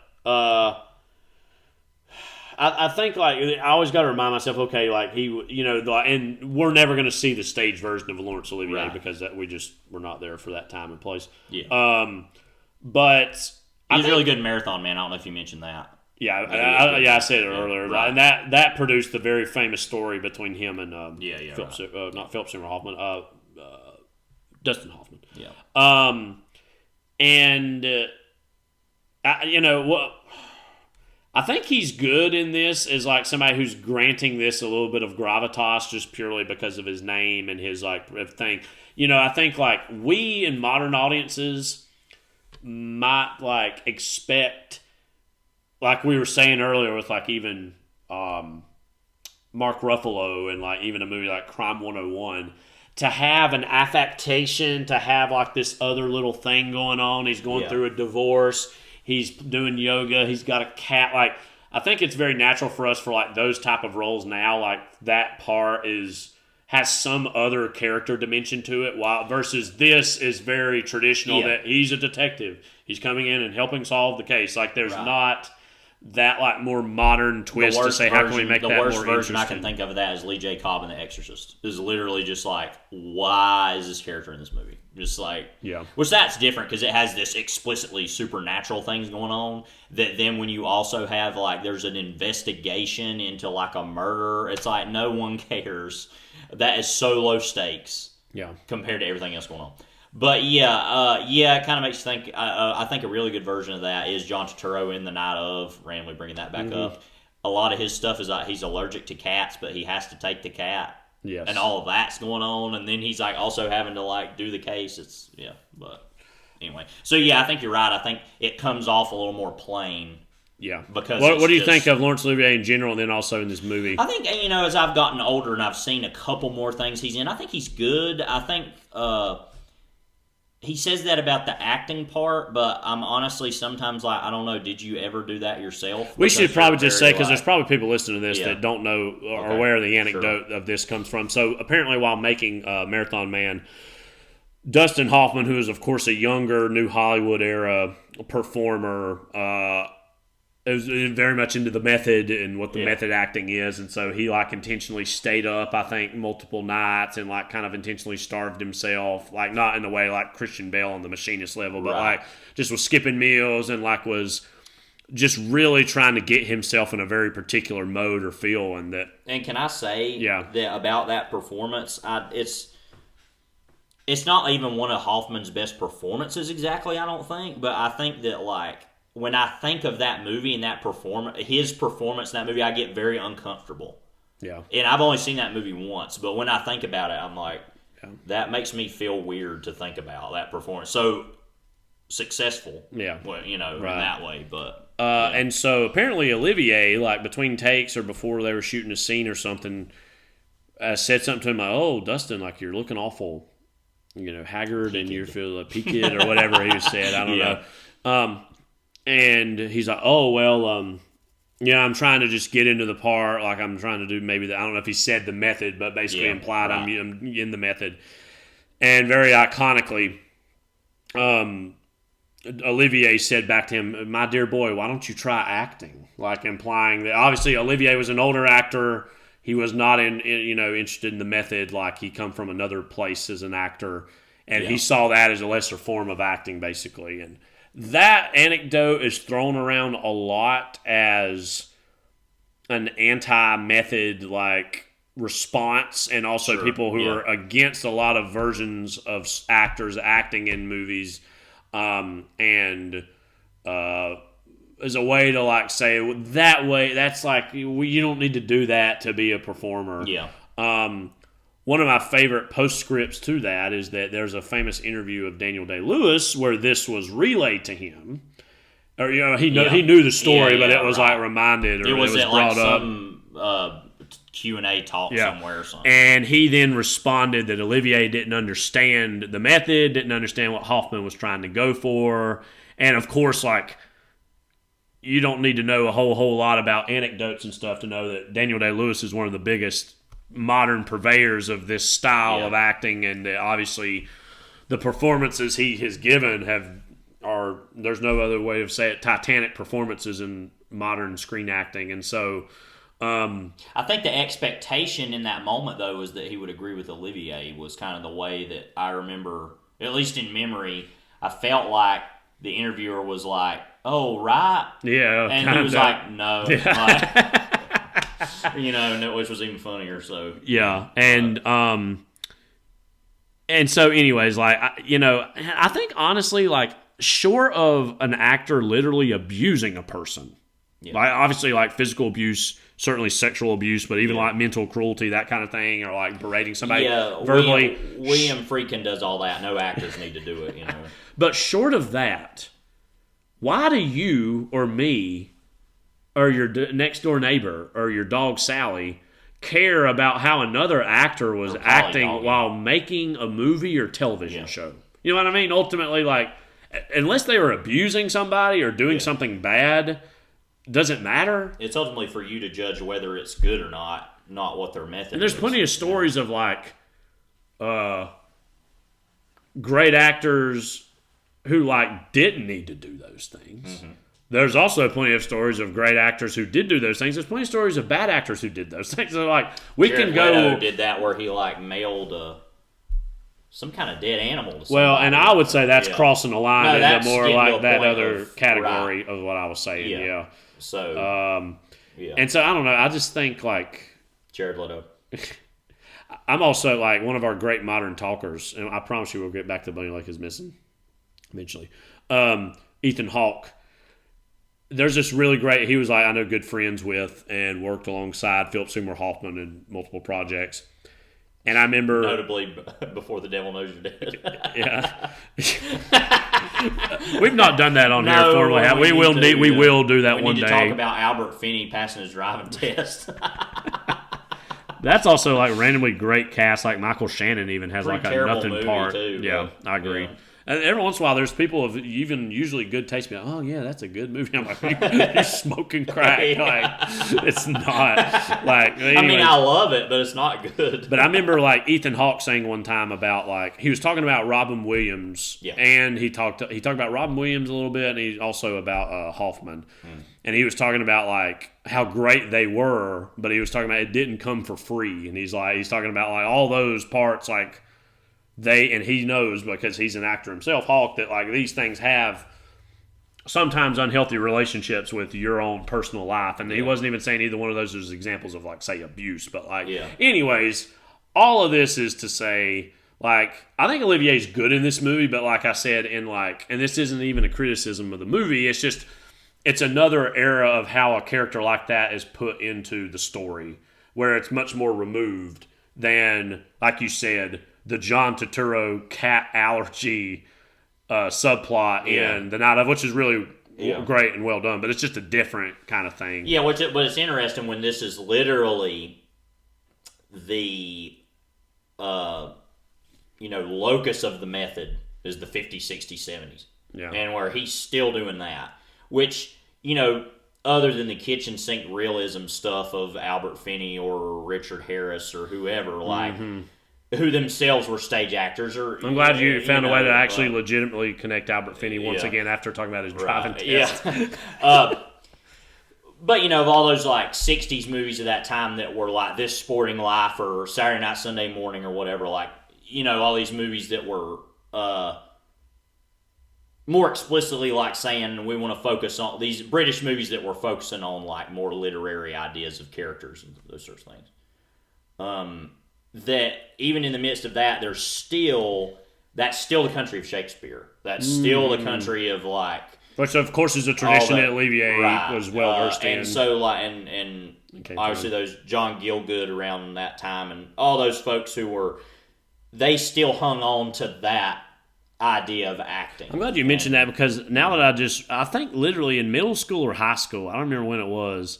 I think, like, I always got to remind myself, okay, like, he, you know, and we're never going to see the stage version of Laurence Olivier because we're not there for that time and place. Yeah. But he's really good in Marathon Man. I don't know if you mentioned that. Yeah, I said it earlier, right. And that produced the very famous story between him and not Philip Seymour Hoffman, Dustin Hoffman. Yeah, and you know what? I think he's good in this as like somebody who's granting this a little bit of gravitas just purely because of his name and his like thing. You know, I think like we in modern audiences might like expect. Like we were saying earlier with like even Mark Ruffalo and like even a movie like Crime 101 to have an affectation, to have like this other little thing going on. He's going through a divorce. He's doing yoga. He's got a cat. Like, I think it's very natural for us for like those type of roles now. Like that part has some other character dimension to it. While versus this is very traditional that he's a detective. He's coming in and helping solve the case. Like there's not that like more modern twist to say how can we make that more interesting. The worst version I can think of that is Lee J. Cobb in The Exorcist. Is literally just like, why is this character in this movie? Just like, which that's different because it has this explicitly supernatural things going on. That then when you also have like there's an investigation into like a murder, it's like no one cares. That is so low stakes, compared to everything else going on. But it kind of makes you think. I think a really good version of that is John Turturro in The Night Of, randomly bringing that back up. A lot of his stuff is he's allergic to cats, but he has to take the cat. Yes. And all of that's going on, and then he's like also having to like do the case. But anyway. So I think you're right. I think it comes off a little more plain. Yeah. Because what do you think of Laurence Olivier in general, and then also in this movie? I think, as I've gotten older and I've seen a couple more things he's in, I think he's good. I think he says that about the acting part, but I'm honestly sometimes like, I don't know, did you ever do that yourself? We should probably just say, because there's probably people listening to this that don't know or where the anecdote of this comes from. So apparently while making Marathon Man, Dustin Hoffman, who is of course a younger, New Hollywood era performer, is very much into the method and what the method acting is, and so he like intentionally stayed up, I think, multiple nights and like kind of intentionally starved himself, like not in the way like Christian Bale on The Machinist level, but like just was skipping meals and like was just really trying to get himself in a very particular mode or feel. And can I say that about that performance, it's not even one of Hoffman's best performances exactly, I don't think, but I think that like when I think of that movie and that his performance in that movie, I get very uncomfortable. Yeah. And I've only seen that movie once, but when I think about it, I'm like, that makes me feel weird to think about that performance. So successful. Yeah. Well, in that way, but. And so apparently Olivier, like between takes or before they were shooting a scene or something, said something to him like, "Oh, Dustin, like you're looking awful, haggard and you feel like peaked or whatever he said. I don't know. And he's like, "Oh, well, I'm trying to just get into the part. Like, I'm trying to do maybe I don't know if he said the method, but basically implied I'm in the method." And very iconically, Olivier said back to him, "My dear boy, why don't you try acting?" Like implying that obviously Olivier was an older actor. He was not interested in the method. Like he come from another place as an actor, and he saw that as a lesser form of acting, basically. And that anecdote is thrown around a lot as an anti-method like response, and also people who are against a lot of versions of actors acting in movies, and as a way to like say that way that's like you don't need to do that to be a performer. One of my favorite postscripts to that is that there's a famous interview of Daniel Day-Lewis where this was relayed to him. Or he knew the story, but it was like reminded, or it was brought up. Some Q&A talk somewhere or something. And he then responded that Olivier didn't understand the method, didn't understand what Hoffman was trying to go for, and of course, like you don't need to know a whole lot about anecdotes and stuff to know that Daniel Day-Lewis is one of the biggest modern purveyors of this style of acting, and obviously the performances he has given are there's no other way of saying it, titanic performances in modern screen acting. And so I think the expectation in that moment though was that he would agree with Olivier, was kind of the way that I remember, at least in memory. I felt like the interviewer was like, "Oh, right," and he was like, "No," which was even funnier. So and so anyways, like I think honestly, like short of an actor literally abusing a person, like obviously like physical abuse, certainly sexual abuse, but even like mental cruelty, that kind of thing, or like berating somebody verbally. William Friedkin does all that. No actors need to do it, But short of that, why do you or me or your next door neighbor or your dog Sally care about how another actor was acting dog, while making a movie or television show. You know what I mean? Ultimately, like, unless they were abusing somebody or doing something bad, doesn't matter. It's ultimately for you to judge whether it's good or not what their method is. And there's plenty of stories of, like, great actors who, like, didn't need to do those things. Mm-hmm. There's also plenty of stories of great actors who did do those things. There's plenty of stories of bad actors who did those things. So, like, Jared Leto did that where he, like, mailed some kind of dead animal to somebody. Well, and I would say that's crossing the line into more like that other category right. of what I was saying. Yeah. So, and so I don't know. I just think, like, Jared Leto. I'm also, like, one of our great modern talkers, and I promise you we'll get back to Bunny Lake is Missing eventually. Ethan Hawke. There's this really great, he was, like, I know good friends with and worked alongside Philip Seymour Hoffman in multiple projects. And I remember... Notably, Before the Devil Knows You're Dead. Yeah. We've not done that on here formally. We will do that one day. We need to talk about Albert Finney passing his driving test. That's also, like, randomly great cast. Like, Michael Shannon even has, like, a nothing part. Too, yeah, I agree. Yeah. And every once in a while, there's people of even usually good taste. Be like, oh yeah, that's a good movie. I'm like, you're smoking crack. Like, it's not. Like, anyway. I mean, I love it, but it's not good. But I remember, like, Ethan Hawke saying one time about, like, he was talking about Robin Williams, and he talked about Robin Williams a little bit, and he also about Hoffman, and he was talking about, like, how great they were, but he was talking about it didn't come for free, and he's talking about, like, all those parts, like. And he knows because he's an actor himself, Hawke, that, like, these things have sometimes unhealthy relationships with your own personal life. And he wasn't even saying either one of those was examples of, like, say, abuse. But, like, anyways, all of this is to say, like, I think Olivier's good in this movie, but like I said, and this isn't even a criticism of the movie, it's just, it's another era of how a character like that is put into the story, where it's much more removed than, like you said, the John Turturro cat allergy subplot in The Night of, which is really great and well done, but it's just a different kind of thing. Yeah, but it's interesting when this is literally the locus of the method is the 50s, 60s, 70s. Yeah. And where he's still doing that, which, other than the kitchen sink realism stuff of Albert Finney or Richard Harris or whoever, like... Mm-hmm. Who themselves were stage actors. I'm glad you found a way to actually legitimately connect Albert Finney once again after talking about his driving test. Yeah. But, of all those, like, 60s movies of that time that were, like, This Sporting Life or Saturday Night, Sunday Morning or whatever, like, all these movies that were more explicitly, like, saying we want to focus on these British movies that were focusing on, like, more literary ideas of characters and those sorts of things. That even in the midst of that, that's still the country of Shakespeare. That's still the country of, like, which of course is a tradition that Olivier was well versed in. And so, like, and obviously those John Gielgud around that time, and all those folks they still hung on to that idea of acting. I'm glad you mentioned that, because now that I think literally in middle school or high school, I don't remember when it was.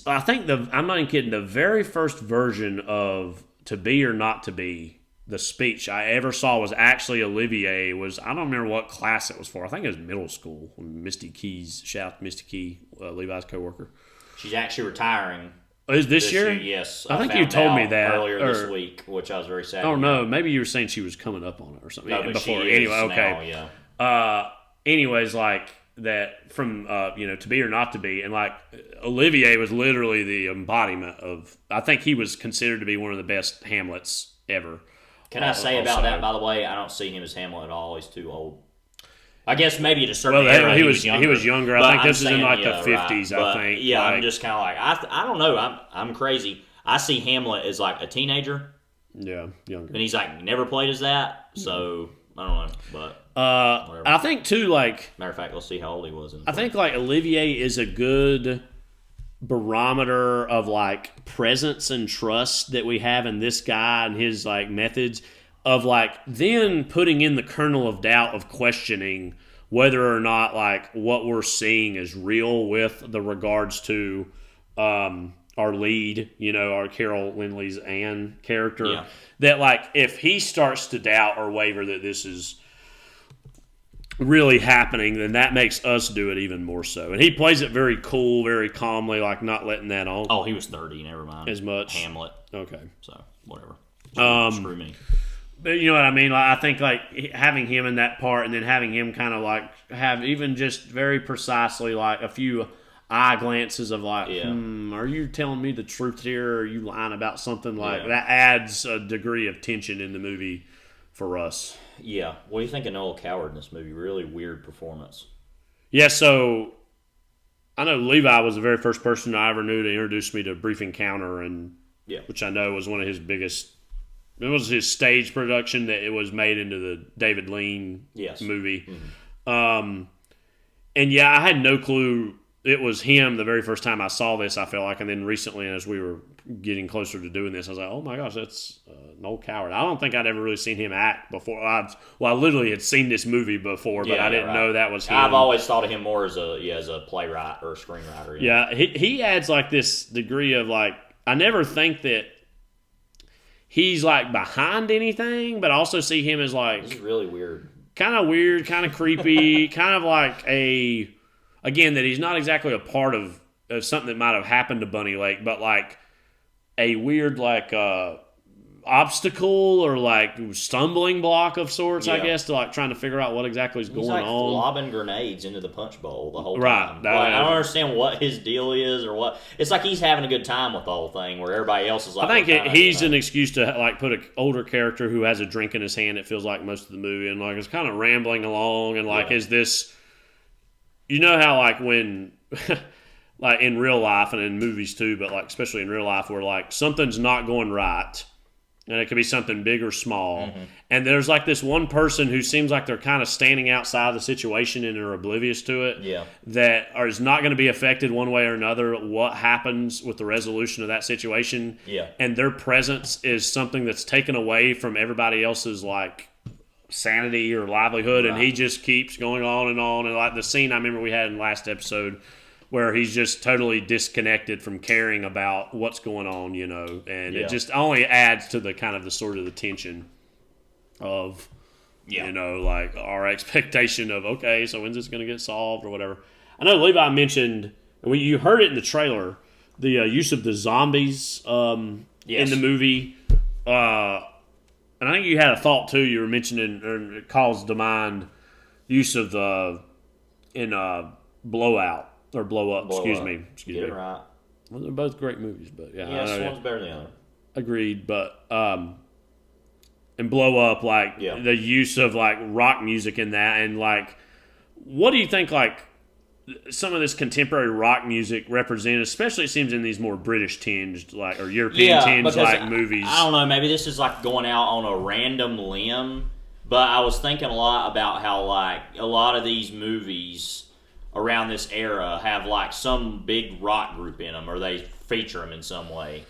I think I'm not even kidding, the very first version of To Be or Not to Be, the speech I ever saw was actually Olivier. I don't remember what class it was for. I think it was middle school. Misty Keys, shout out to Misty Key, Levi's coworker. She's actually retiring. Is this year? Yes. I think you told me that earlier this week, which I was very sad. Oh no, maybe you were saying she was coming up on it or something. No, but before. She anyway, is okay. Now, yeah. Anyways, like that from To Be or Not to Be, and like Olivier was literally the embodiment of. I think he was considered to be one of the best Hamlets ever. Can I say about that? By the way, I don't see him as Hamlet at all. He's too old. I guess maybe at a certain era he was younger. I think this is in like the 50s. Right. I think. Yeah, I'm just kind of like I don't know. I'm crazy. I see Hamlet as like a teenager. Yeah, younger. And he's like never played as that. So I don't know, but. I think too, like, matter of fact, let's see how old he was. I think like Olivier is a good barometer of like presence and trust that we have in this guy and his like methods of like then putting in the kernel of doubt of questioning whether or not like what we're seeing is real with the regards to our lead, our Carol Lindley's Anne character, Yeah. that like if he starts to doubt or waver that this is really happening, then that makes us do it even more so. And he plays it very cool, very calmly, like not letting that on. Oh, he was 30. Never mind. As much. Hamlet. Okay. So whatever. Screw me. But you know what I mean? Like, I think like having him in that part, and then having him kind of like have even just very precisely like a few eye glances of like, are you telling me the truth here? Or are you lying about something? Like that adds a degree of tension in the movie for us. Yeah. What do you think of Noel Coward in this movie? Really weird performance. Yeah, so I know Levi was the very first person I ever knew to introduce me to Brief Encounter, and which I know was one of his biggest. It was his stage production that it was made into the David Lean movie. Mm-hmm. And yeah, I had no clue it was him the very first time I saw this, I felt like. And then recently, as we were getting closer to doing this, I was like, oh my gosh, that's Noel Coward. I don't think I'd ever really seen him act before. I literally had seen this movie before, but I didn't know that was him. I've always thought of him more as a playwright or a screenwriter. Yeah, he adds like this degree of like, I never think that he's like behind anything, but I also see him as like, this is really weird, kind of creepy, kind of like again, that he's not exactly a part of something that might have happened to Bunny Lake, but like a weird like obstacle or like stumbling block of sorts, I guess, to like trying to figure out what exactly is going like on. Lobbing grenades into the punch bowl the whole right. time. I don't understand what his deal is or what. It's like he's having a good time with the whole thing, where everybody else is like. I think he's an excuse to like put an older character who has a drink in his hand. It feels like most of the movie, and like it's kind of rambling along, and like is this. You know how like when. Like in real life and in movies too, but like especially in real life, where like something's not going right, and it could be something big or small, and there's like this one person who seems like they're kind of standing outside the situation and are oblivious to it, that is not going to be affected one way or another what happens with the resolution of that situation, and their presence is something that's taken away from everybody else's like sanity or livelihood, and he just keeps going on, and like the scene I remember we had in the last episode where he's just totally disconnected from caring about what's going on, and it just only adds to the kind of the sort of the tension of, like our expectation of, okay, so when's this going to get solved or whatever. I know Levi mentioned, you heard it in the trailer, the use of the zombies in the movie. And I think you had a thought too, you were mentioning, or it calls to mind, use of in Blowout. Or Blow Up, excuse me. Get it right. Well, they're both great movies, but this one's better than the other. Agreed, but and Blow Up, like the use of like rock music in that, and like, what do you think like some of this contemporary rock music represents? Especially it seems in these more British tinged like or European tinged like movies. I don't know. Maybe this is like going out on a random limb, but I was thinking a lot about how like a lot of these movies around this era have like some big rock group in them, or they feature them in some way.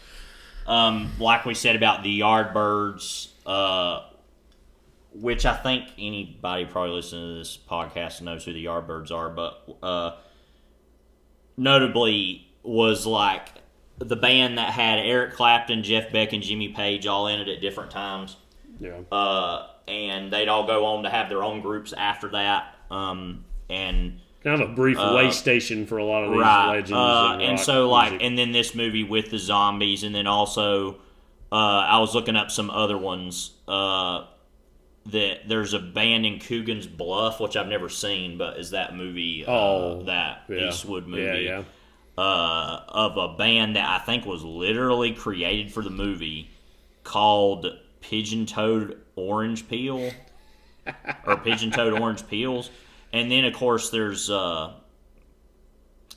Like we said about the Yardbirds, which I think anybody probably listening to this podcast knows who the Yardbirds are, but notably was like the band that had Eric Clapton, Jeff Beck, and Jimmy Page all in it at different times. Yeah. And they'd all go on to have their own groups after that. And kind of a brief way station for a lot of these legends. And so, like, and then this movie with the zombies, and then also, I was looking up some other ones. That there's a band in Coogan's Bluff, which I've never seen, but is that movie, Eastwood movie, of a band that I think was literally created for the movie called Pigeon-Toed Orange Peel, or Pigeon-Toed Orange Peels. And then, of course, there's, I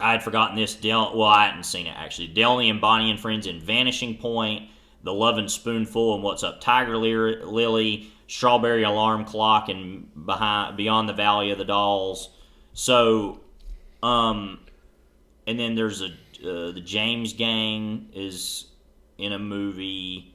had forgotten this, I hadn't seen it, actually. Delny and Bonnie and Friends in Vanishing Point, The Lovin' Spoonful and What's Up Tiger Lily, Strawberry Alarm Clock and Beyond the Valley of the Dolls. So, and then there's the James Gang is in a movie,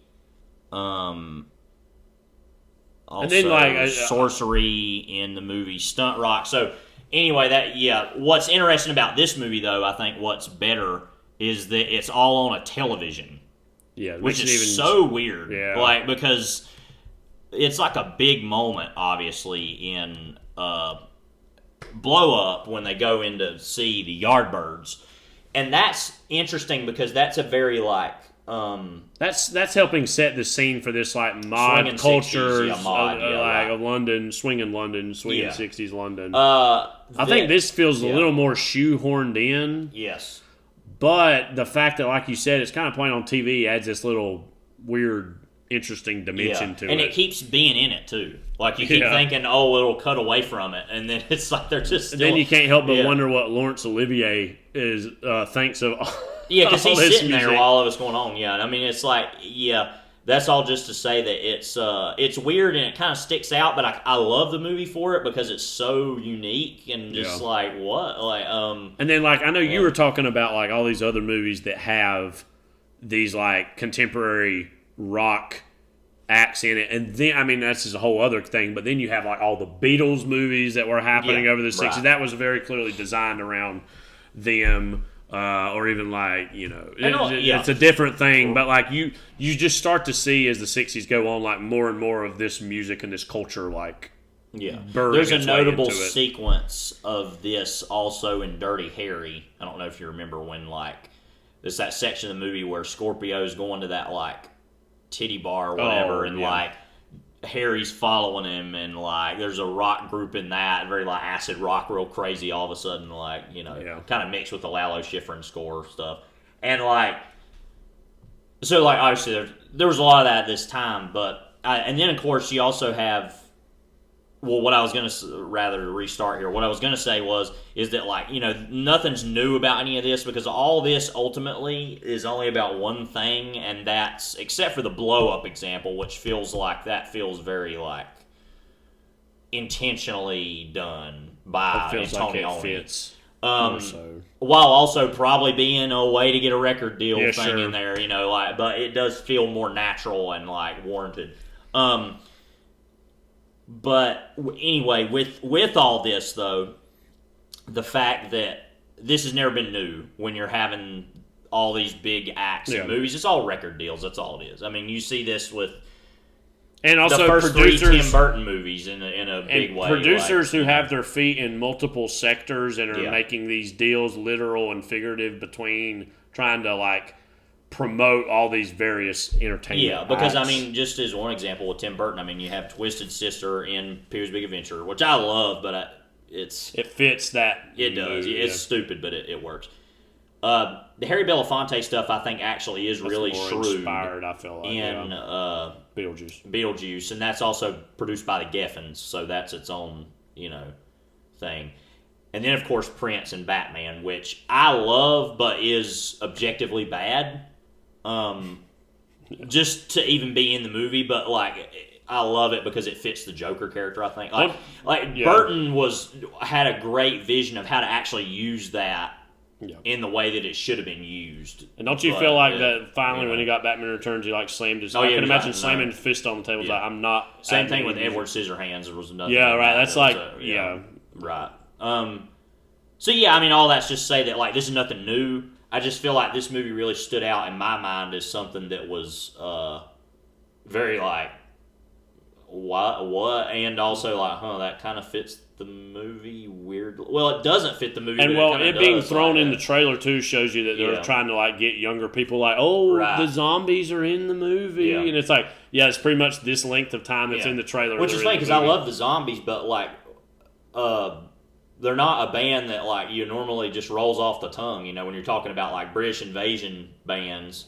also, and then like Sorcery in the movie Stunt Rock. So anyway, what's interesting about this movie, though, I think what's better is that it's all on a television. Yeah, which is so weird. Yeah. Like, because it's like a big moment, obviously, in Blow Up when they go in to see the Yardbirds. And that's interesting because that's a very, like... that's helping set the scene for this, like, mod culture of London, swinging 60s London. I think this feels a little more shoehorned in. Yes. But the fact that, like you said, it's kind of playing on TV adds this little weird, interesting dimension to it. And it keeps being in it, too. Like, you keep thinking, oh, it'll cut away from it. And then it's like they're just still... And then you can't help but wonder what Laurence Olivier is thinks of Yeah, because he's sitting music. there while all of it's going on. Yeah, I mean, it's like, that's all just to say that it's weird and it kind of sticks out, but I love the movie for it because it's so unique and just like, what? Like, And then, like, I know you were talking about, like, all these other movies that have these, like, contemporary rock acts in it. And then, I mean, that's just a whole other thing, but then you have, like, all the Beatles movies that were happening over the 60s. Right. That was very clearly designed around them. Or even like, you know, it's a different thing, but like you just start to see as the 60s go on, like more and more of this music and this culture, like there's a notable sequence of this also in Dirty Harry. I don't know if you remember when, like, there's that section of the movie where Scorpio's going to that, like, titty bar or whatever, like Harry's following him, and like there's a rock group in that, very like acid rock, real crazy all of a sudden, like, you know, kind of mixed with the Lalo Schifrin score stuff. And like, so like obviously there was a lot of that at this time, but and then of course you also have, well, what I was going to rather restart here. What I was going to say is that, like, you know, nothing's new about any of this because all this ultimately is only about one thing, and that's, except for the blow up example, which feels very like intentionally done by Tony like it fits. While also probably being a way to get a record deal thing in there, you know, like, but it does feel more natural and like warranted. But anyway, with all this, though, the fact that this has never been new when you're having all these big acts and movies, it's all record deals. That's all it is. I mean, you see this with and also the first producers, 3 Tim Burton movies in a big way. Producers who have their feet in multiple sectors and are making these deals, literal and figurative, between trying to, like, promote all these various entertainment because acts. I mean, just as one example with Tim Burton, I mean, you have Twisted Sister in Pee-wee's Big Adventure, which I love, but it fits that. It does. It's stupid, but it works. The Harry Belafonte stuff, I think, actually is really shrewd. Inspired, I feel like, in Beetlejuice, and that's also produced by the Geffens, so that's its own, you know, thing. And then, of course, Prince and Batman, which I love, but is objectively bad. Just to even be in the movie, but like I love it because it fits the Joker character. I think Burton had a great vision of how to actually use that in the way that it should have been used. And don't you feel like that finally when he got Batman Returns, he like slammed his? I can imagine slamming his fist on the table. Like, I'm not. Same thing with Edward Scissorhands. Was another. Yeah, right. That's like right. So yeah, I mean, all that's just to say that like this is nothing new. I just feel like this movie really stood out in my mind as something that was very like what, and also like, that kind of fits the movie weirdly. Well, it doesn't fit the movie, and but it being thrown in the trailer too shows you that they're trying to like get younger people like, the zombies are in the movie, and it's like, it's pretty much this length of time that's in the trailer. Which is funny because I love the zombies, but like, they're not a band that like you normally just rolls off the tongue. You know, when you're talking about like British invasion bands,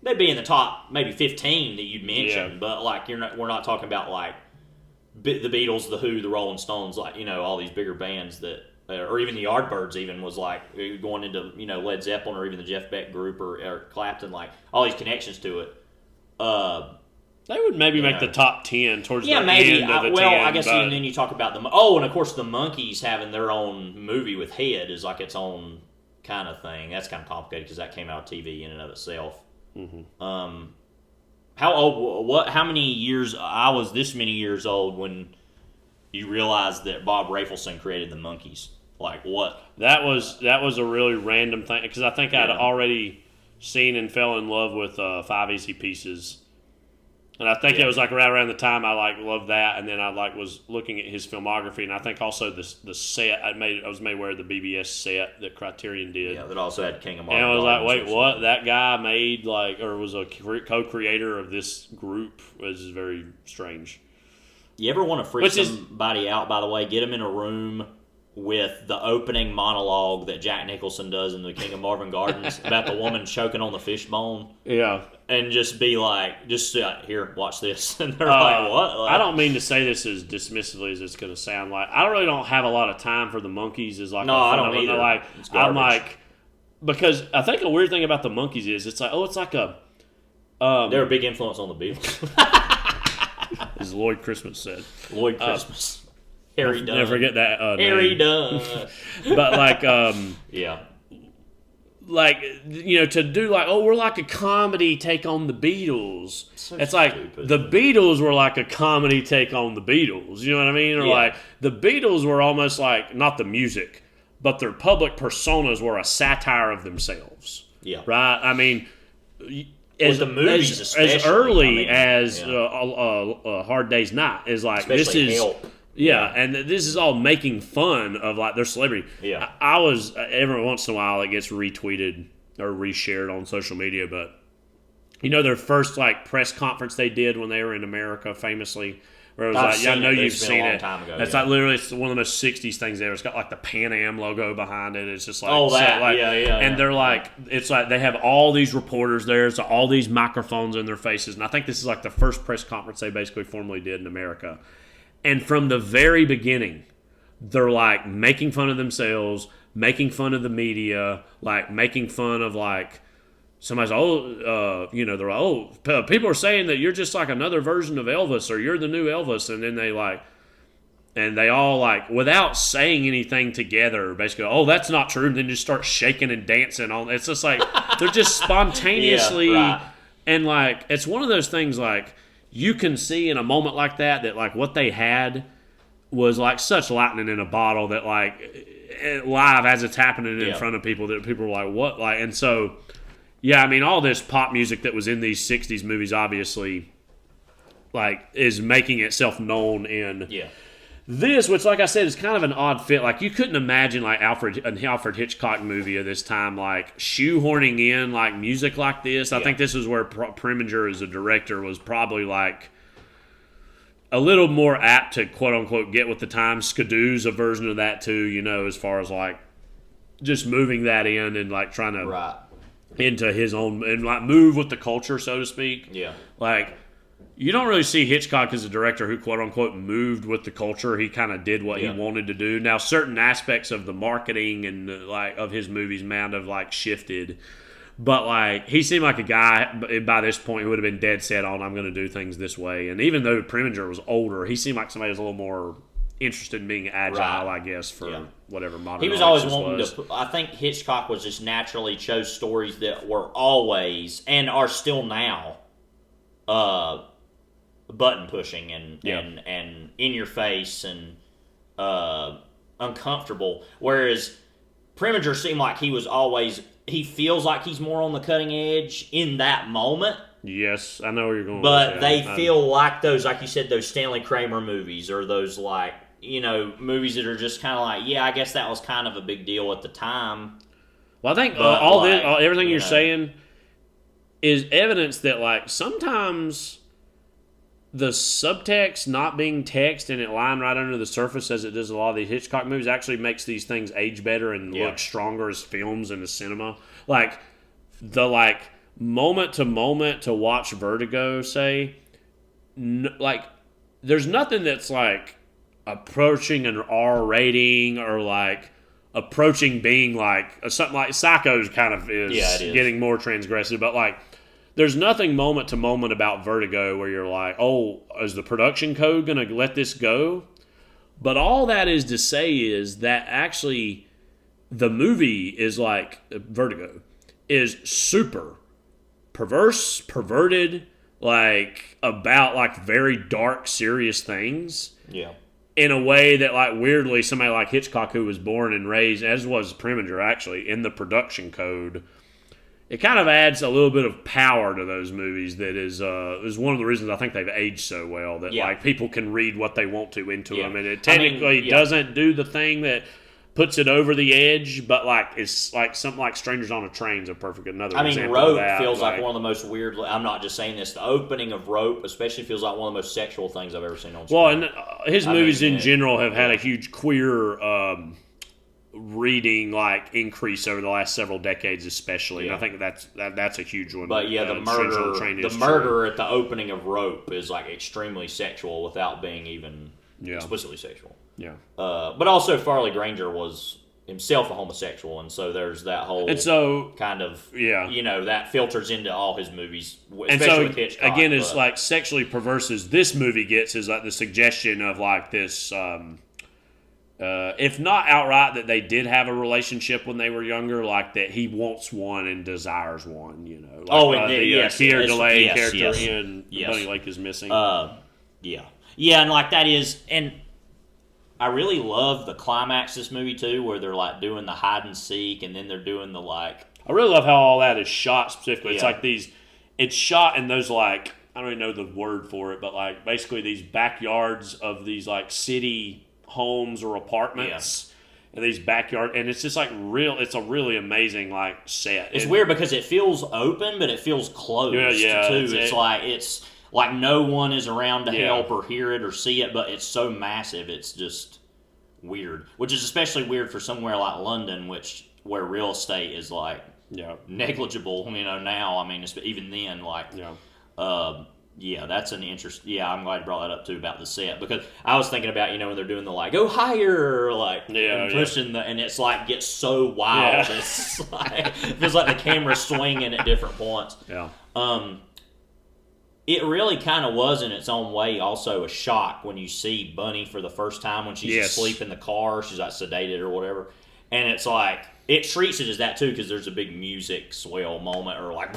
they'd be in the top maybe 15 that you'd mention, but like we're not talking about like the Beatles, the Who, the Rolling Stones, like, you know, all these bigger bands that, or even the Yardbirds even was like going into, you know, Led Zeppelin or even the Jeff Beck group or Eric Clapton, like all these connections to it. They would maybe make the top 10 towards the maybe. end of the 10. Well, I guess and then you talk about them. Oh, and of course the Monkees having their own movie with Head is like its own kind of thing. That's kind of complicated because that came out of TV in and of itself. Mm-hmm. How old? How many years? I was this many years old when you realized that Bob Rafelson created the Monkees. Like what? That was a really random thing because I think I'd already seen and fell in love with 5 Easy Pieces, and I think it was like right around the time I like loved that, and then I like was looking at his filmography, and I think also the set I was made aware of the BBS set that Criterion did. Yeah, that also had King of And I was Marvel. like, wait, what? That guy made like or was a co-creator of this group was very strange. You ever want to freak somebody out? By the way, get them in a room with the opening monologue that Jack Nicholson does in The King of Marvin Gardens about the woman choking on the fishbone. Yeah. And just be like, here, watch this. And they're like, what? Like, I don't mean to say this as dismissively as it's going to sound like. I really don't have a lot of time for the Monkees. Is like no, I don't either. Like, I'm like, because I think a weird thing about the Monkees is it's like, it's like a. They're a big influence on the Beatles. As Lloyd Christmas said. Lloyd Christmas. Harry Dunn. Never forget that Harry name. Dunn. But like, yeah. Like, to do like, we're like a comedy take on the Beatles. It's like stupid. The Beatles were like a comedy take on the Beatles. You know what I mean? Or like the Beatles were almost like not the music, but their public personas were a satire of themselves. Yeah. Right. I mean, as the movies, as early as Hard Day's Night is like especially this is. Help. Yeah, and this is all making fun of like their celebrity. Yeah, I was every once in a while it gets retweeted or reshared on social media, but their first like press conference they did when they were in America, famously, where it was I know you've seen it. It's like literally it's one of the most '60s things ever. It's got like the Pan Am logo behind it. It's just like and they're like it's like they have all these reporters there, so all these microphones in their faces, and I think this is like the first press conference they basically formally did in America. And from the very beginning, they're like making fun of themselves, making fun of the media, like making fun of like somebody's they're like, people are saying that you're just like another version of Elvis or you're the new Elvis, and then they all like without saying anything together, basically, that's not true, and then just start shaking and dancing on. It's just like they're just spontaneously, and like it's one of those things like. You can see in a moment like that like what they had was like such lightning in a bottle that like live as it's happening in front of people that people were like, what? Like, and so, yeah, I mean, all this pop music that was in these 60s movies obviously like is making itself known in this, which like I said is kind of an odd fit. Like you couldn't imagine like an Alfred Hitchcock movie of this time like shoehorning in like music like this. I think this is where Preminger as a director was probably like a little more apt to quote unquote get with the times. Skidoo's a version of that too, as far as like just moving that in and like trying to into his own and like move with the culture, so to speak. Yeah. Like you don't really see Hitchcock as a director who, quote-unquote, moved with the culture. He kind of did what he wanted to do. Now, certain aspects of the marketing and, like, of his movies might have, like, shifted. But, like, he seemed like a guy, by this point, who would have been dead set on, I'm going to do things this way. And even though Preminger was older, he seemed like somebody who was a little more interested in being agile, I guess, for whatever modern he was always wanting to. I think Hitchcock was just naturally chose stories that were always, and are still now, button pushing and in your face and uncomfortable, whereas Preminger seemed like he feels like he's more on the cutting edge in that moment. Yes, I know where you're going. But they feel like those, like you said, those Stanley Kramer movies or those like movies that are just kind of like, I guess that was kind of a big deal at the time. Well, I think everything you're saying is evidence that like sometimes the subtext not being text and it lying right under the surface as it does a lot of these Hitchcock movies actually makes these things age better and look stronger as films and as cinema. Like the moment to watch Vertigo, say, like there's nothing that's like approaching an R rating or like approaching being like something like Psycho's kind of is getting more transgressive, but like there's nothing moment to moment about Vertigo where you're like, is the production code going to let this go? But all that is to say is that actually the movie is like, Vertigo, is super perverse, perverted, like about like very dark, serious things. Yeah. in a way that, like, weirdly, somebody like Hitchcock, who was born and raised, as was Preminger actually, in the production code, it kind of adds a little bit of power to those movies that is one of the reasons I think they've aged so well, that like people can read what they want to into them, and it technically doesn't do the thing that puts it over the edge, but like it's like something like Strangers on a Train's a perfect another example Rope of that. feels like one of the most weird. I'm not just saying this. The opening of Rope especially feels like one of the most sexual things I've ever seen on screen. Well, and his movies in general have had a huge queer reading increase over the last several decades, especially. And I think that's a huge one. But yeah, the murder at the opening of Rope is like extremely sexual without being even explicitly sexual. Yeah. But also Farley Granger was himself a homosexual, and so there's that whole kind of that filters into all his movies, especially with Hitchcock. Again, it's like sexually perverse as this movie gets is like the suggestion of like this. If not outright that they did have a relationship when they were younger, like that he wants one and desires one, Like, Keir Delay character in Bunny Lake is Missing. And like that is, and I really love the climax of this movie too, where they're like doing the hide and seek, and then they're doing the like. I really love how all that is shot specifically. It's like it's shot in those like, I don't even know the word for it, but like basically these backyards of these like city homes or apartments and these backyard, and it's just like it's a really amazing like set. It's weird because it feels open but it feels closed too. It's like no one is around to help or hear it or see it, but it's so massive it's just weird, which is especially weird for somewhere like London, where real estate is like negligible, now. I mean, even then, like that's an interest. Yeah, I'm glad you brought that up too about the set, because I was thinking about when they're doing the like go higher and pushing and it's like gets so wild. It's like it feels like the camera's swinging at different points. It really kind of was in its own way also a shock when you see Bunny for the first time when she's asleep in the car. She's like sedated or whatever, and it's like. It treats it as that too because there's a big music swell moment or like,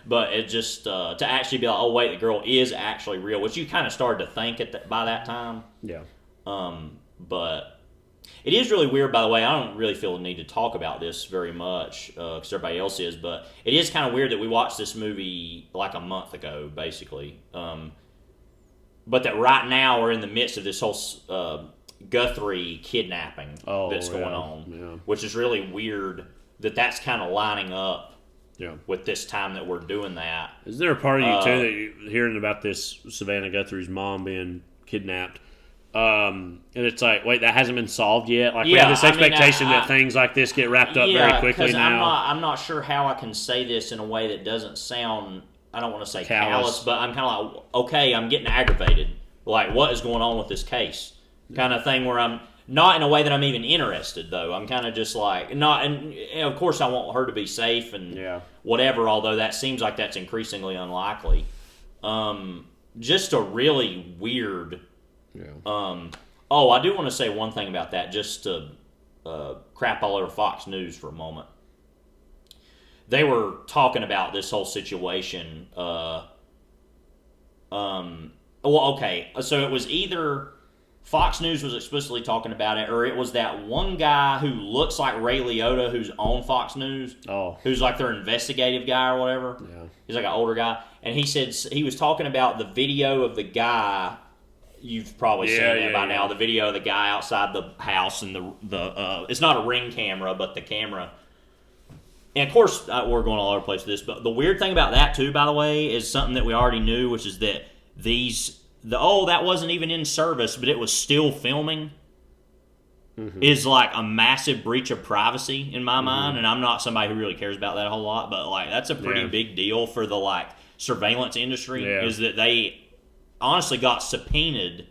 But it just to actually be like, oh wait, the girl is actually real, which you kind of started to think by that time. Yeah. But it is really weird. By the way, I don't really feel the need to talk about this very much because everybody else is. But it is kind of weird that we watched this movie like a month ago, basically. But that right now we're in the midst of this whole. Guthrie kidnapping that's going on, which is really weird that's kind of lining up with this time that we're doing that. Is there a part of you too that you're hearing about this Savannah Guthrie's mom being kidnapped? And it's like, wait, that hasn't been solved yet? Like we have this expectation that things like this get wrapped up very quickly now. I'm not sure how I can say this in a way that doesn't sound, I don't want to say callous, but I'm kind of like, okay, I'm getting aggravated. Like, what is going on with this case? Kind of thing where I'm not in a way that I'm even interested, though. I'm kind of just like, not, and of course I want her to be safe and whatever, although that seems like that's increasingly unlikely. Just a really weird. I do want to say one thing about that, just to crap all over Fox News for a moment. They were talking about this whole situation. Okay, so it was either Fox News was explicitly talking about it, or it was that one guy who looks like Ray Liotta who's on Fox News, who's like their investigative guy or whatever. Yeah. He's like an older guy, and he said he was talking about the video of the guy. You've probably seen it by now. The video of the guy outside the house, and the it's not a Ring camera, but the camera. And of course, we're going all over the place with this, but the weird thing about that too, by the way, is something that we already knew, which is that that wasn't even in service, but it was still filming, is like a massive breach of privacy in my mind. And I'm not somebody who really cares about that a whole lot, but like that's a pretty big deal for the like surveillance industry, is that they honestly got subpoenaed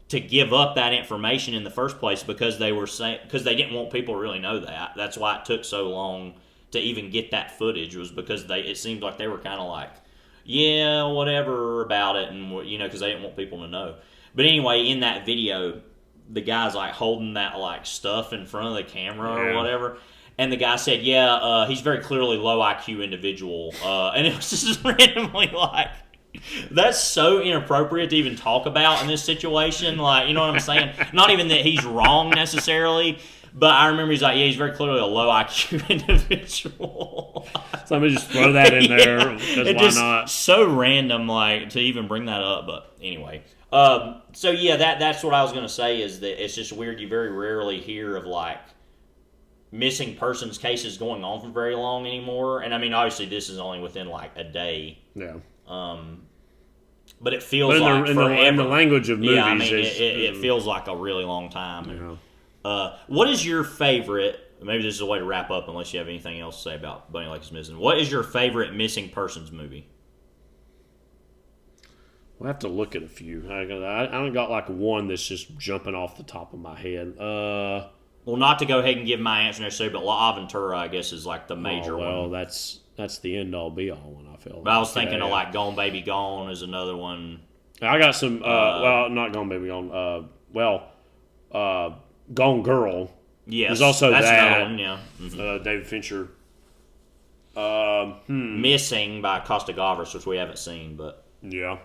to give up that information in the first place because they didn't want people to really know that. That's why it took so long to even get that footage, was because it seemed like they were kind of like, yeah, whatever about it, and because they didn't want people to know. But anyway, in that video, the guy's like holding that like stuff in front of the camera or whatever, and the guy said, he's very clearly low IQ individual, and it was just randomly like That's so inappropriate to even talk about in this situation. Like, you know what I'm saying? Not even that he's wrong necessarily, but I remember he's like, yeah, he's very clearly a low IQ individual. So let me just throw that in there, because why not? So random, like, to even bring that up, but anyway. So yeah, that's what I was going to say, is that it's just weird. You very rarely hear of, like, missing persons cases going on for very long anymore. And I mean, obviously this is only within like a day. Yeah. But it feels like forever. In the language of movies, yeah, I mean, it feels like a really long time. Yeah. What is your favorite? Maybe this is a way to wrap up, unless you have anything else to say about Bunny Lake is Missing. What is your favorite missing persons movie? We'll have to look at a few. I don't got like one that's just jumping off the top of my head. Well, not to go ahead and give my answer necessarily, but La Aventura, I guess, is like the major one. Well, that's the end all be all one, I feel. But I was thinking of like Gone Baby Gone is another one. I got some. Well, not Gone Baby Gone. Gone Girl. Yes, there's also that's that. Another one, yeah. Mm-hmm. David Fincher. Missing by Costa Gavras, which we haven't seen, but yeah.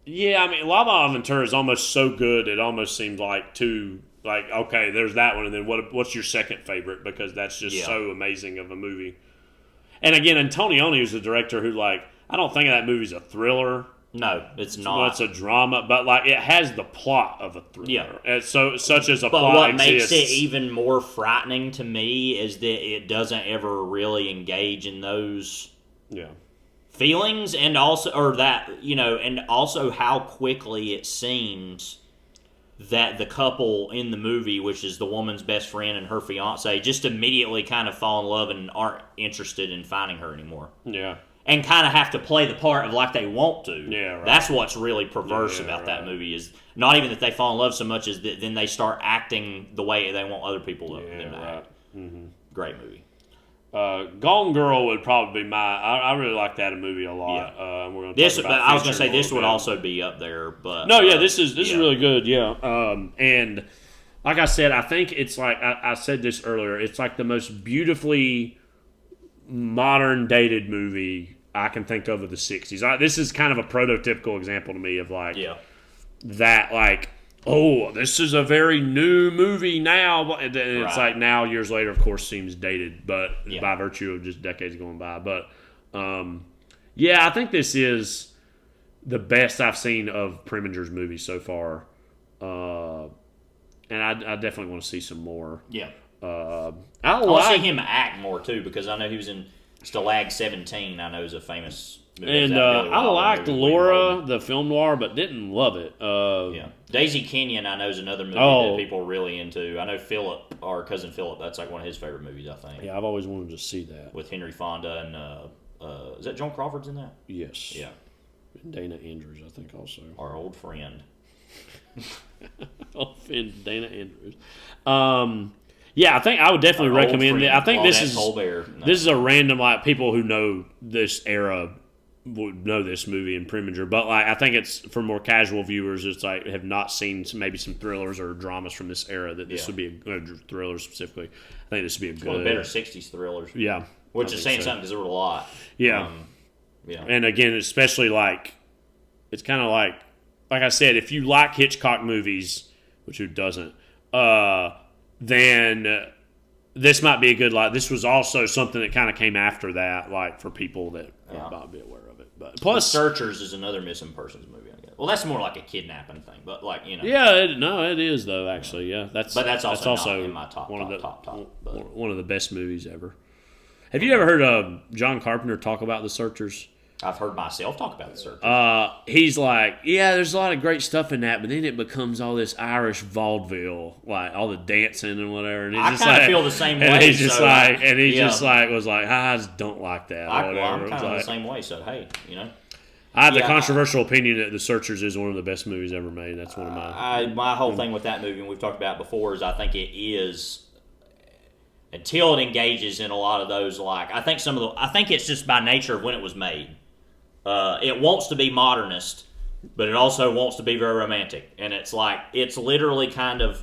Yeah, I mean, La Aventura is almost so good, it almost seems like okay, there's that one, and then what's your second favorite? Because that's just so amazing of a movie. And again, Antonioni is the director who, like, I don't think that movie's a thriller. No, it's not. Well, it's a drama, but like it has the plot of a thriller. Yeah, and such as a but plot. But what exists. makes it even more frightening to me is that it doesn't ever really engage in those. Yeah. Feelings, and also, or that, and also how quickly it seems that the couple in the movie, which is the woman's best friend and her fiance, just immediately kind of fall in love and aren't interested in finding her anymore. Yeah. And kind of have to play the part of like they want to. Yeah, right. That's what's really perverse about that movie, is not even that they fall in love so much as that then they start acting the way they want other people to act. Mm-hmm. Great movie. Gone Girl would probably be I really like that movie a lot. Yeah. We're going to talk about I was going to say this would also be up there, but no, yeah, this is really good. Yeah, and like I said, I think it's like I said this earlier. It's like the most beautifully modern dated movie I can think of the '60s. This is kind of a prototypical example to me of like that, like. Oh, this is a very new movie now. And it's like now, years later, of course, seems dated, but by virtue of just decades going by. But, I think this is the best I've seen of Preminger's movies so far. And I definitely want to see some more. Yeah. I want to see him act more, too, because I know he was in Stalag 17, I know is a famous movie. And I liked Laura, the film noir, but didn't love it. Daisy Kenyon, I know, is another movie that people are really into. I know Philip, our cousin Philip, that's like one of his favorite movies, I think. Yeah, I've always wanted to see that. With Henry Fonda and, is that Joan Crawford's in that? Yes. Yeah. And Dana Andrews, I think, also. Our old friend. Dana Andrews. Yeah, I think I would definitely recommend it. I think this is a random, like, people who know this era would know this movie in Preminger, but like I think it's for more casual viewers. It's like have not seen maybe some thrillers or dramas from this era. That this would be a thrillers specifically. I think this would be a good one of the better '60s thrillers. Yeah, which is saying something because there were a lot. Yeah, and again, especially like it's kind of like I said, if you like Hitchcock movies, which who doesn't, then this might be a good like. This was also something that kind of came after that, like for people that might be aware of it. But plus, Searchers is another missing persons movie. I guess. Well, that's more like a kidnapping thing, but like Yeah, it is though. Actually, yeah, that's also not in my top. One of the best movies ever. Have you ever heard John Carpenter talk about The Searchers? I've heard myself talk about The Searchers. He's like, there's a lot of great stuff in that, but then it becomes all this Irish vaudeville, like all the dancing and whatever. And I kind of feel the same way. And he's just I just don't like that. I'm kind of the same way. So hey, I have the controversial opinion that The Searchers is one of the best movies ever made. That's one of my whole thing with that movie, and we've talked about it before, is I think it is. Until it engages in a lot of those, like I think it's just by nature of when it was made. It wants to be modernist, but it also wants to be very romantic. And it's like, it's literally kind of,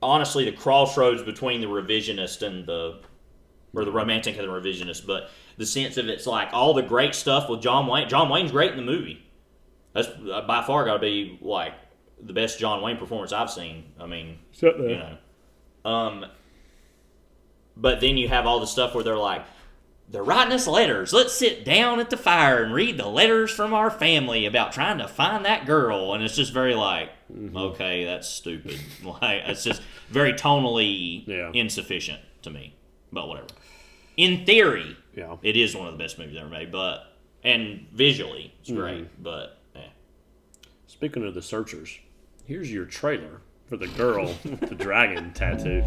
honestly, the crossroads between the revisionist and the romantic and the revisionist. But the sense of it's like all the great stuff with John Wayne. John Wayne's great in the movie. That's by far got to be like the best John Wayne performance I've seen. I mean, you know. But then you have all the stuff where they're writing us letters. Let's sit down at the fire and read the letters from our family about trying to find that girl. And it's just very like, okay, that's stupid. Like, it's just very tonally insufficient to me. But whatever. In theory, it is one of the best movies ever made. And visually, it's great. But, Speaking of the Searchers, here's your trailer for the girl with the dragon tattoo.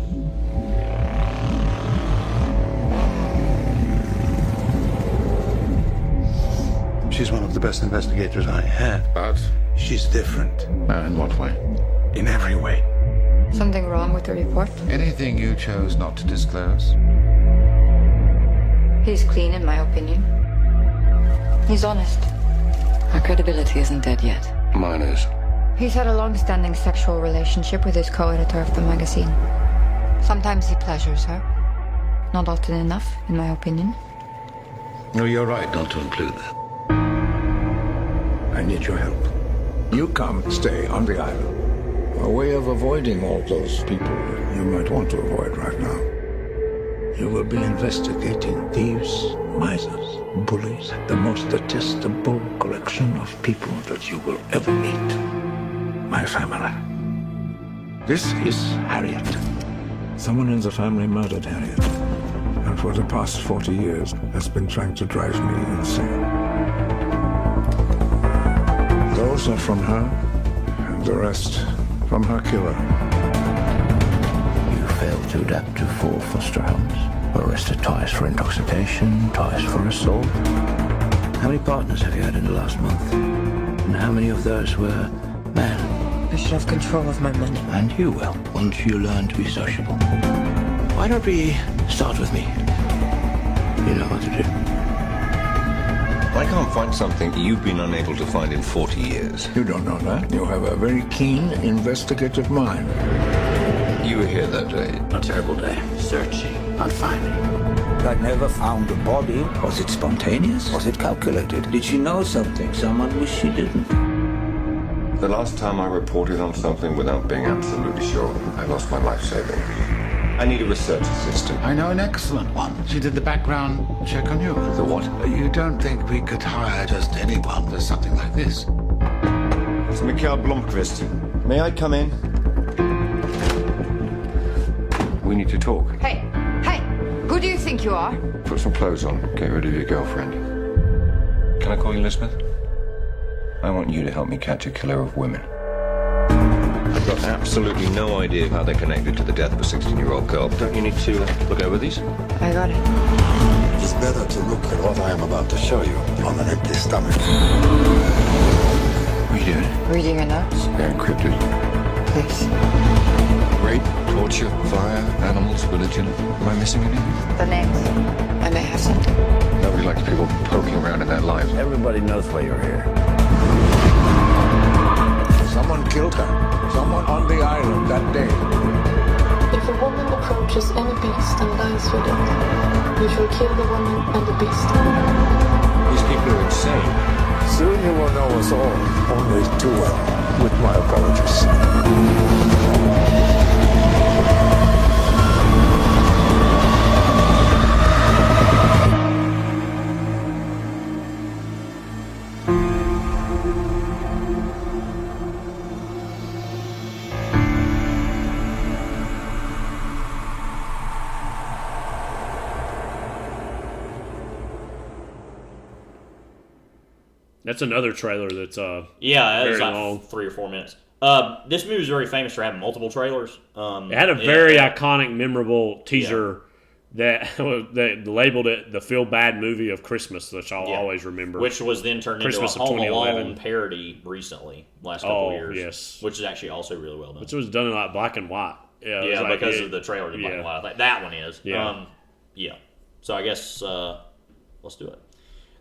She's one of the best investigators I had. But? She's different. In what way? In every way. Something wrong with the report? Anything you chose not to disclose? He's clean, in my opinion. He's honest. Her credibility isn't dead yet. Mine is. He's had a long-standing sexual relationship with his co-editor of the magazine. Sometimes he pleasures her. Not often enough, in my opinion. No, you're right not to include that. I need your help. You come stay on the island. A way of avoiding all those people you might want to avoid right now. You will be investigating thieves, misers, bullies, the most detestable collection of people that you will ever meet. My family. This is Harriet. Someone in the family murdered Harriet. And for the past 40 years has been trying to drive me insane. Those are from her, and the rest from her killer. You failed to adapt to 4 foster homes. Were arrested twice for intoxication, twice for assault. How many partners have you had in the last month? And how many of those were men? I should have control of my money. And you will, once you learn to be sociable. Why don't we start with me? You know what to do. I can't find something you've been unable to find in 40 years. You don't know that. You have a very keen, investigative mind. You were here that day. A terrible day. Searching, not finding. I never found the body. Was it spontaneous? Was it calculated? Did she know something someone wished she didn't? The last time I reported on something without being absolutely sure, I lost my life saving. I need a research assistant. I know an excellent one. She did the background check on you. The what? You don't think we could hire just anyone for something like this? It's Mikael Blomqvist. May I come in? We need to talk. Hey! Who do you think you are? Put some clothes on. Get rid of your girlfriend. Can I call you Elizabeth? I want you to help me catch a killer of women. I've got absolutely no idea how they're connected to the death of a 16-year-old girl. Don't you need to look over these? I got it. It's better to look at what I am about to show you on an empty stomach. What are you doing? Reading your notes? They're encrypted. Please. Rape, torture, fire, animals, religion. Am I missing anything? The names. I may have something. Nobody likes people poking around in their lives. Everybody knows why you're here. Someone killed her. Someone on the island that day. If a woman approaches any beast and lies with it, you shall kill the woman and the beast. These people are insane. Soon you will know us all, only too well, with my apologies. That's another trailer that's yeah, very it's like long. 3 or 4 minutes. This movie is very famous for having multiple trailers. It had a very iconic, memorable teaser that labeled it the Feel Bad Movie of Christmas, which I'll always remember. Which was then turned Christmas into a of Home 2011 Alone parody recently, last couple of years. Yes. Which is actually also really well done. Which was done in like black and white. Yeah, because of the trailer in black and white. Like, that one is. Yeah. So I guess let's do it.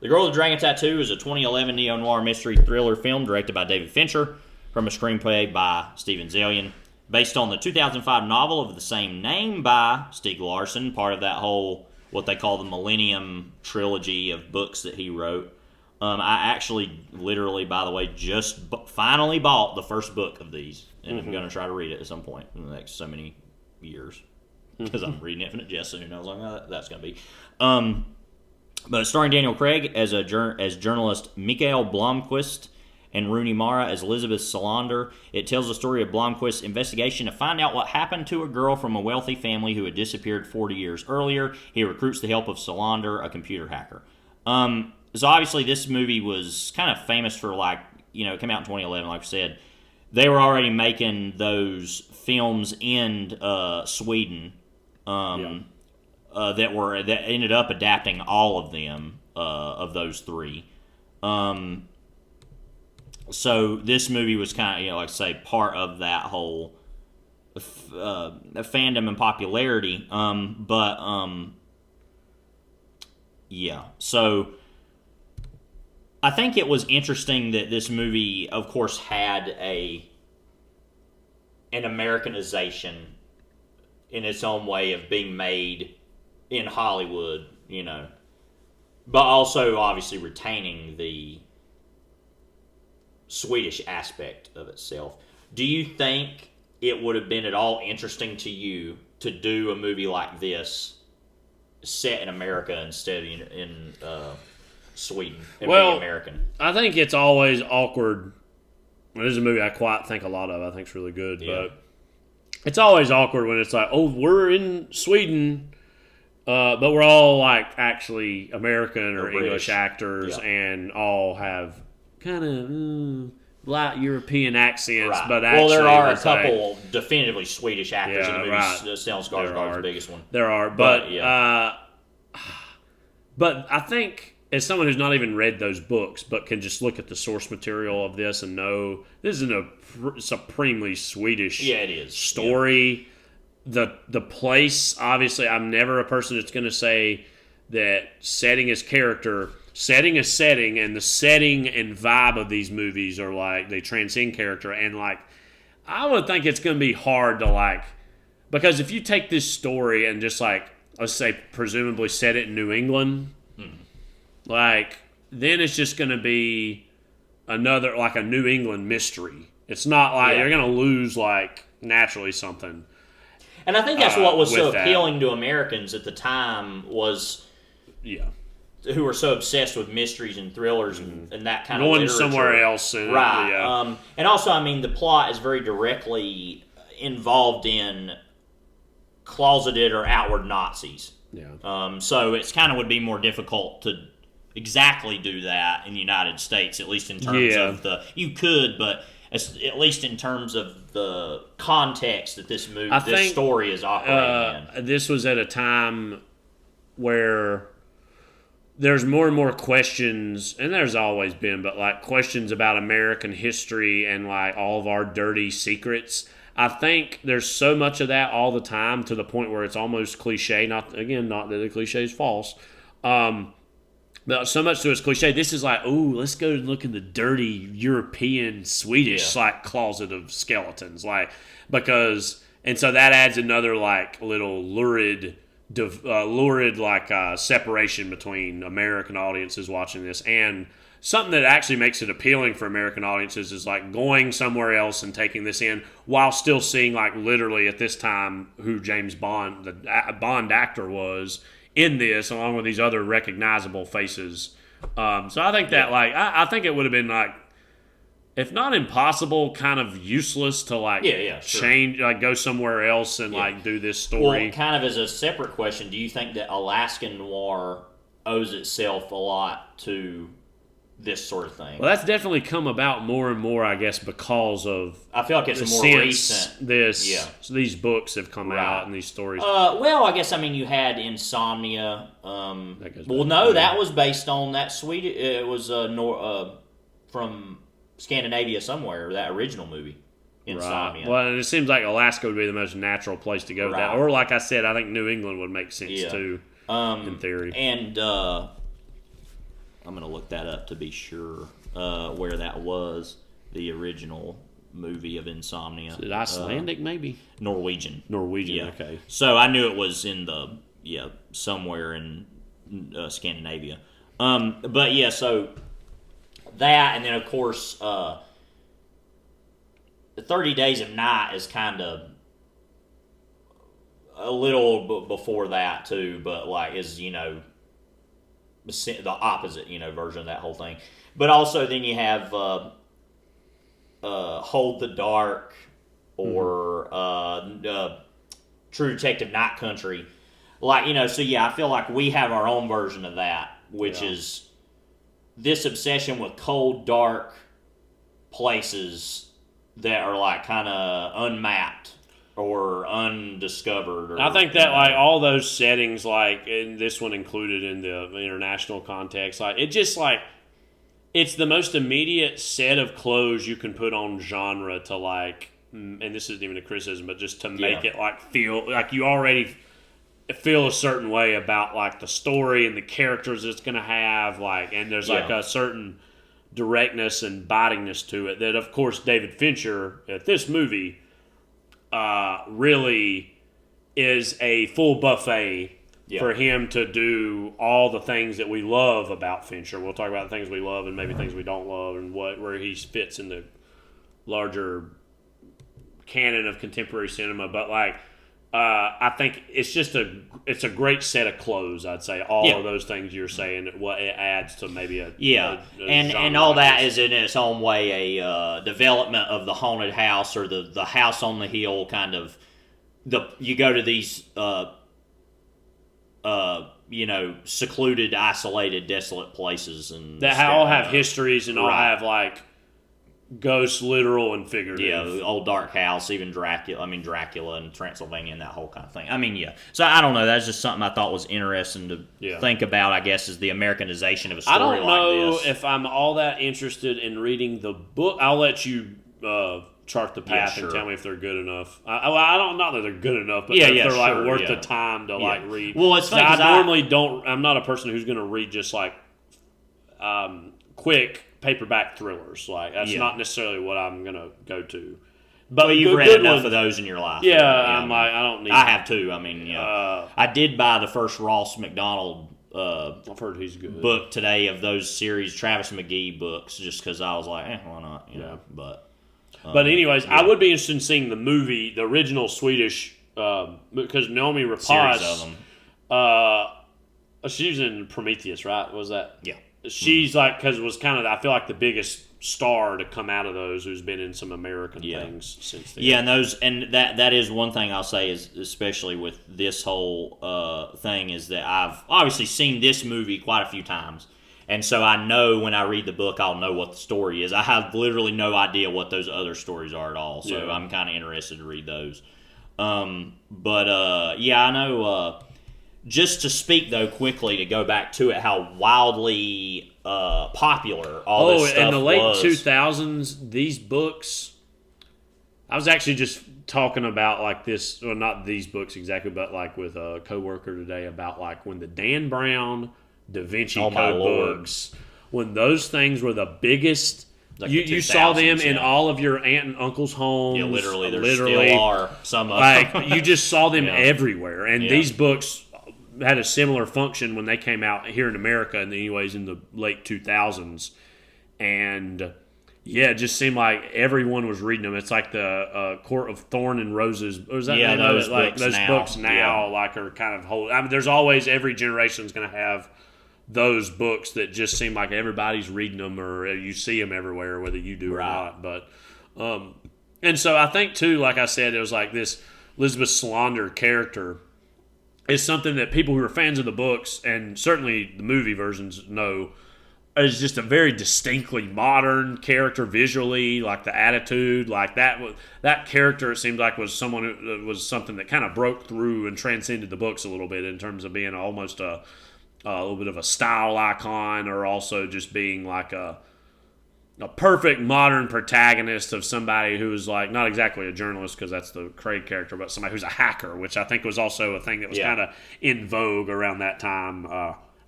The Girl with the Dragon Tattoo is a 2011 neo-noir mystery thriller film directed by David Fincher from a screenplay by Steven Zalian, based on the 2005 novel of the same name by Stieg Larsson, part of that whole what they call the Millennium Trilogy of books that he wrote. I actually, literally, by the way, just finally bought the first book of these, and I'm going to try to read it at some point in the next so many years, because I'm reading Infinite Jest soon, and I was like, oh, that's going to be. But starring Daniel Craig as journalist Mikael Blomkvist and Rooney Mara as Elizabeth Solander, it tells the story of Blomkvist's investigation to find out what happened to a girl from a wealthy family who had disappeared 40 years earlier. He recruits the help of Solander, a computer hacker. So obviously this movie was kind of famous for, like, you know, it came out in 2011, like I said. They were already making those films in Sweden that ended up adapting all of them, of those three. So this movie was kind of, you know, like I say, part of that whole fandom and popularity. Yeah. So I think it was interesting that this movie, of course, had an Americanization in its own way of being made in Hollywood, you know, but also obviously retaining the Swedish aspect of itself. Do you think it would have been at all interesting to you to do a movie like this set in America instead of in Sweden and being American? I think it's always awkward. This is a movie I quite think a lot of. I think it's really good, but it's always awkward when it's like, oh, we're in Sweden, but we're all like actually American or English actors, and all have kind of light European accents. Right. But actually, there are a couple definitively Swedish actors in the movie. Right. Stellan Skarsgård is the biggest one. There are, but I think, as someone who's not even read those books, but can just look at the source material of this and know this is a supremely Swedish story. Yeah. The place, obviously, I'm never a person that's going to say that setting is character. Setting is setting, and the setting and vibe of these movies are like, they transcend character. And like, I would think it's going to be hard to like, because if you take this story and just like, let's say, presumably set it in New England, like, then it's just going to be another, like a New England mystery. It's not like you're going to lose, like, naturally something. And I think that's what was so appealing to Americans at the time was, who were so obsessed with mysteries and thrillers and that kind of going literature. Somewhere else. And, right. And also, I mean, the plot is very directly involved in closeted or outward Nazis. Yeah. So it's kind of would be more difficult to exactly do that in the United States, at least in terms of you could, but at least in terms of the context that this story is operating in. This was at a time where there's more and more questions, and there's always been, but like questions about American history and like all of our dirty secrets. I think there's so much of that all the time to the point where it's almost cliche. Not that the cliche is false. But so much to it's cliche. This is like, ooh, let's go look in the dirty European, Swedish like closet of skeletons, like and so that adds another like little lurid like separation between American audiences watching this and something that actually makes it appealing for American audiences is like going somewhere else and taking this in while still seeing like literally at this time who James Bond, the Bond actor, was in this, along with these other recognizable faces. So I think that like I think it would have been like, if not impossible, kind of useless to like change, like go somewhere else and like do this story. Well, kind of as a separate question, do you think that Alaskan noir owes itself a lot to this sort of thing? Well, that's definitely come about more and more, I guess, because of I feel like it's more recent. These books have come out and these stories. Well, I guess you had Insomnia. That was based on that Swedish. It was from Scandinavia somewhere. That original movie, Insomnia. Right. Well, it seems like Alaska would be the most natural place to go with that. Or, like I said, I think New England would make sense too, in theory. And I'm going to look that up to be sure where that was, the original movie of Insomnia. Is it Icelandic, maybe? Norwegian. Okay. So I knew it was in the somewhere in Scandinavia. But yeah, so that, and then of course, 30 Days of Night is kind of a little before that too, but like is the opposite version of that whole thing. But also then you have Hold the Dark or True Detective Night Country, so yeah, I feel like we have our own version of that, which is this obsession with cold, dark places that are like kind of unmapped or undiscovered. Or, I think that like all those settings, like and this one included in the international context, like it just like it's the most immediate set of clothes you can put on genre to like, and this isn't even a criticism, but just to make it like feel like you already feel a certain way about like the story and the characters it's going to have, like, and there's like a certain directness and bitingness to it that, of course, David Fincher at this movie really is a full buffet for him to do all the things that we love about Fincher. We'll talk about the things we love and maybe things we don't love and where he fits in the larger canon of contemporary cinema. But like, I think it's a great set of clothes. I'd say all of those things you're saying. What it adds to maybe a and all that is in its own way a development of the haunted house or the house on the hill kind of. You go to these secluded, isolated, desolate places and that all have histories and all have like ghosts, literal and figurative. Yeah, the old dark house, even Dracula and Transylvania and that whole kind of thing. I mean, yeah. So I don't know. That's just something I thought was interesting to think about, I guess, is the Americanization of a story like this. I don't know if I'm all that interested in reading the book. I'll let you chart the path and tell me if they're good enough. I don't, not that they're good enough, but if they're like worth the time to like read. Well, it's funny. I normally don't. I'm not a person who's going to read just like quick paperback thrillers. Like that's not necessarily what I'm going to go to. But you've read enough of those in your life. Yeah, I'm like I don't need. I have too. I mean, I did buy the first Ross McDonald. I've heard he's good. Book today of those series Travis McGee books, just because I was like, why not? You know, But anyways, I would be interested in seeing the movie, the original Swedish, because Naomi Rapace, she's in Prometheus, right? Was that? Yeah. She's like, because it was kind of, I feel like the biggest star to come out of those, who's been in some American things since then. Yeah, and that is one thing I'll say is, especially with this whole thing, is that I've obviously seen this movie quite a few times. And so I know when I read the book, I'll know what the story is. I have literally no idea what those other stories are at all. So I'm kind of interested to read those. I know. Just to speak, though, quickly, to go back to it, how wildly popular all this stuff was. In the late 2000s, these books... I was actually just talking about like this... Well, not these books exactly, but like with a coworker today about like when the Dan Brown... Da Vinci Code books, when those things were the biggest, like you saw them in all of your aunt and uncle's homes. Yeah, literally, there still are some of them. Like, you just saw them everywhere. And these books had a similar function when they came out here in America, and anyways in the late 2000s. And it just seemed like everyone was reading them. It's like the Court of Thorn and Roses. Was that name those of it? Those books now like are kind of whole. I mean, there's always every generation is going to have those books that just seem like everybody's reading them, or you see them everywhere, whether you do or not. But and so I think too, like I said, it was like this Elizabeth Salander character is something that people who are fans of the books and certainly the movie versions know is just a very distinctly modern character visually, like the attitude, like that character. It seemed like was someone who was something that kind of broke through and transcended the books a little bit in terms of being almost a little bit of a style icon, or also just being like a perfect modern protagonist of somebody who's like not exactly a journalist, because that's the Craig character, but somebody who's a hacker, which I think was also a thing that was kind of in vogue around that time.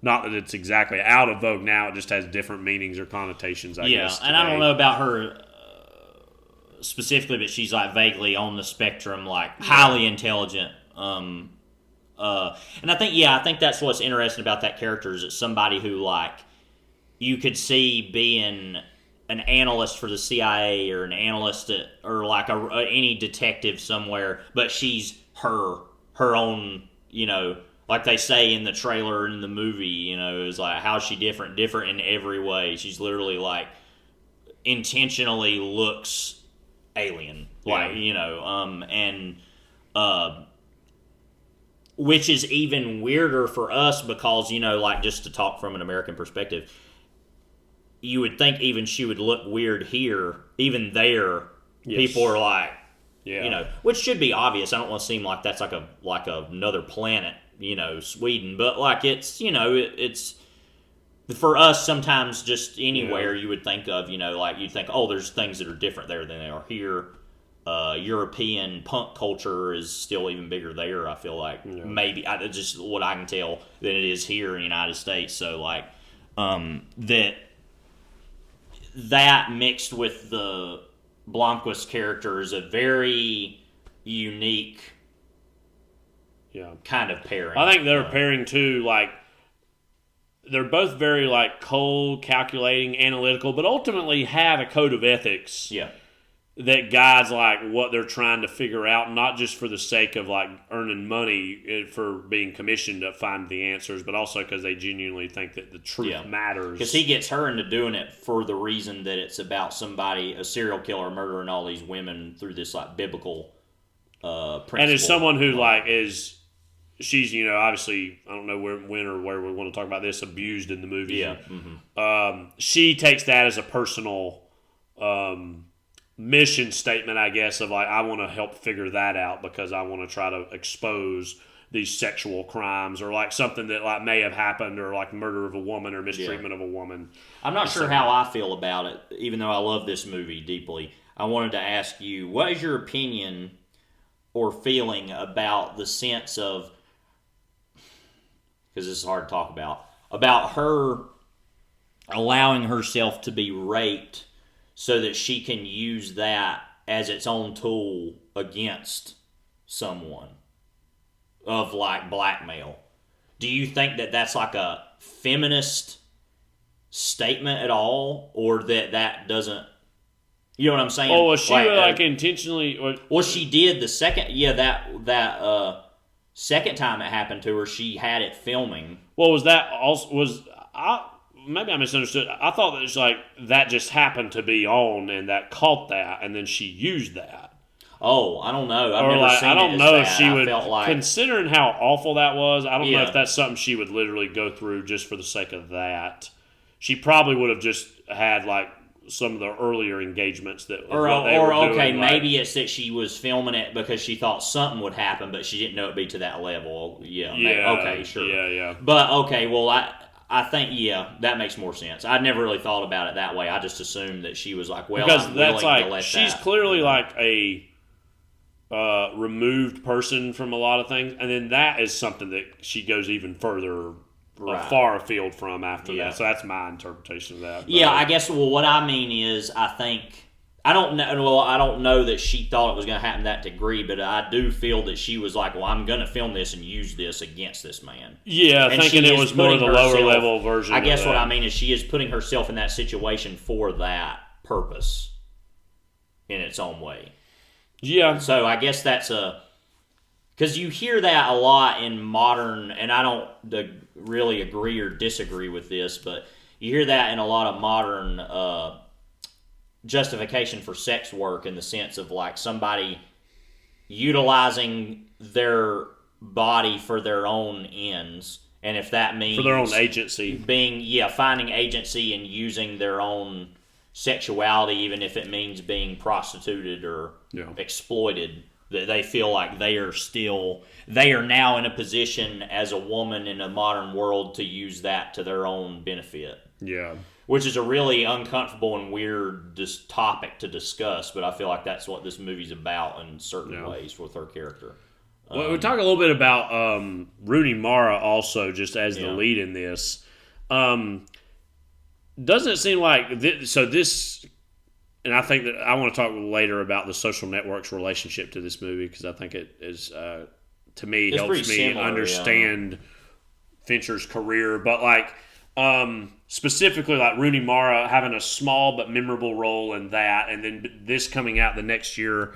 Not that it's exactly out of vogue now; it just has different meanings or connotations. I guess. And I don't know about her specifically, but she's like vaguely on the spectrum, like highly intelligent. And I think that's what's interesting about that character is it's somebody who, like, you could see being an analyst for the CIA or an analyst or like any detective somewhere, but she's her own, like they say in the trailer and in the movie, is like, how's she different in every way. She's literally like intentionally looks alien, like, which is even weirder for us because, like, just to talk from an American perspective, you would think even she would look weird here. Even there, people are like, which should be obvious. I don't want to seem like that's like another planet, Sweden, but like it's for us sometimes just anywhere you would think of, like you'd think, oh, there's things that are different there than they are here. European punk culture is still even bigger there. I feel like maybe just what I can tell than it is here in the United States. So like that mixed with the Blomquist character is a very unique kind of pairing. I think they're pairing too, like they're both very like cold, calculating, analytical, but ultimately have a code of ethics. Yeah. That guides like what they're trying to figure out, not just for the sake of like earning money for being commissioned to find the answers, but also because they genuinely think that the truth matters. Because he gets her into doing it for the reason that it's about somebody, a serial killer, murdering all these women through this like biblical principle. And as someone who like she's obviously I don't know when or where we want to talk about this, abused in the movie. Yeah. She takes that as a personal mission statement, I guess, of like, I want to help figure that out because I want to try to expose these sexual crimes or like something that like may have happened or like murder of a woman or mistreatment of a woman. I'm not sure how I feel about it, even though I love this movie deeply. I wanted to ask you, what is your opinion or feeling about the sense of, because this is hard to talk about her allowing herself to be raped so that she can use that as its own tool against someone of like blackmail. Do you think that that's like a feminist statement at all, or that doesn't? You know what I'm saying? Oh, was she like intentionally? Well, she did the second. Yeah, that second time it happened to her, she had it filming. Well, was that also maybe I misunderstood. I thought that it's like that just happened to be on and that caught that, and then she used that. Oh, I don't know. I've or never like, seen I don't it know as if that. she would, like, considering how awful that was. I don't know if that's something she would literally go through just for the sake of that. She probably would have just had like some of the earlier engagements that doing, maybe it's that she was filming it because she thought something would happen, but she didn't know it'd be to that level. Okay, sure. But okay, well, I think that makes more sense. I'd never really thought about it that way. I just assumed that she was like, well, because I'm that's willing to like let she's that. clearly like a removed person from a lot of things, and then that is something that she goes even further. Far afield from after that. So that's my interpretation of that. But yeah, I guess. Well, what I mean is, I think I don't know. Well, I don't know that she thought it was going to happen to that degree, but I do feel that she was like, "Well, I'm going to film this and use this against this man." Yeah, and thinking it was more the lower level version. I guess what I mean is, she is putting herself in that situation for that purpose, in its own way. Yeah. So I guess that's because you hear that a lot in modern, and I don't really agree or disagree with this, but you hear that in a lot of modern justification for sex work in the sense of like somebody utilizing their body for their own ends, and if that means for their own agency, finding agency and using their own sexuality, even if it means being prostituted or exploited. They feel like they are now in a position as a woman in a modern world to use that to their own benefit. Yeah. Which is a really uncomfortable and weird topic to discuss, but I feel like that's what this movie's about in certain ways with her character. Well, we talk a little bit about Rooney Mara also, just as the lead in this. Doesn't it seem like this... And I think that I want to talk later about the social network's relationship to this movie because I think it is to me, It's helps pretty me similar, understand Fincher's career. But like specifically, like Rooney Mara having a small but memorable role in that, and then this coming out the next year,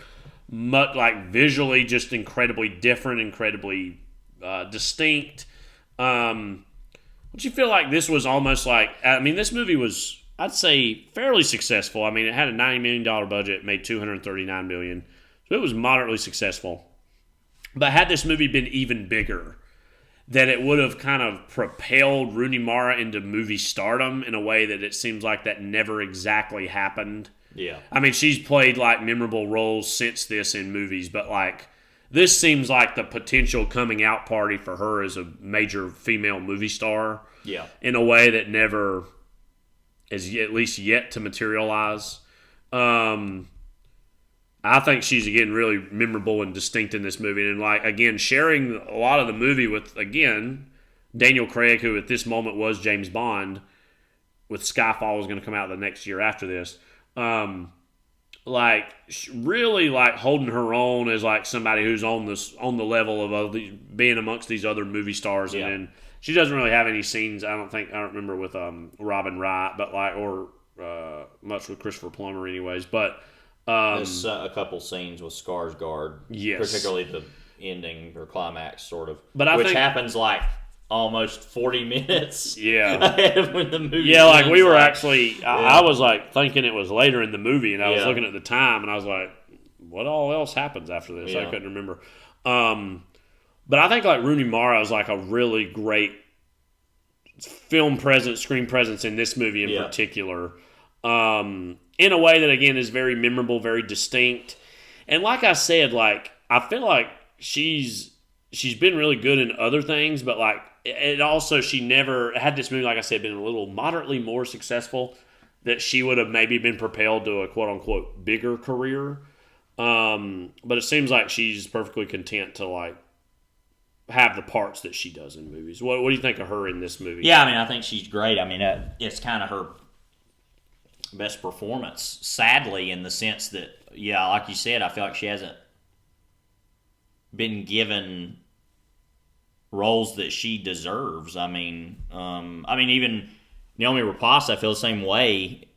much like visually just incredibly different, incredibly distinct. Don't you feel like this was almost like? I mean, this movie was, I'd say, fairly successful. I mean, it had a $90 million budget, made $239 million, so it was moderately successful. But had this movie been even bigger, that it would have kind of propelled Rooney Mara into movie stardom in a way that it seems like that never exactly happened. Yeah. I mean, she's played like memorable roles since this in movies, but like this seems like the potential coming out party for her as a major female movie star. Yeah. In a way that never is at least yet to materialize. I think she's, again, really memorable and distinct in this movie. And, like, again, sharing a lot of the movie with, again, Daniel Craig, who at this moment was James Bond, with Skyfall was going to come out the next year after this. Like, really, like, holding her own as, like, somebody who's on the level of being amongst these other movie stars. Yeah. And then she doesn't really have any scenes, I don't remember, with Robin Wright, but, like, or much with Christopher Plummer anyways. But there's a couple scenes with Skarsgård, yes, particularly the ending or climax, sort of, but which happens like almost 40 minutes. Yeah, ahead of when the movie. Yeah, like ends, we were like, actually. yeah. I was like thinking it was later in the movie, and I was Yeah. looking at the time, and I was like, "What all else happens after this?" Yeah. I couldn't remember. But I think like Rooney Mara is like a really great film presence, screen presence in this movie in particular. In a way that, again, is very memorable, very distinct. And like I said, like, I feel like she's been really good in other things, but, like, it also, she never, had this movie, like I said, been a little moderately more successful, that she would have maybe been propelled to a quote-unquote bigger career. But it seems like she's perfectly content to, like, have the parts that she does in movies. What do you think of her in this movie? Yeah, I mean, I think she's great. I mean, it's kind of her best performance, sadly, in the sense that, yeah, like you said, I feel like she hasn't been given roles that she deserves. I mean, even Naomi Rapace, I feel the same way,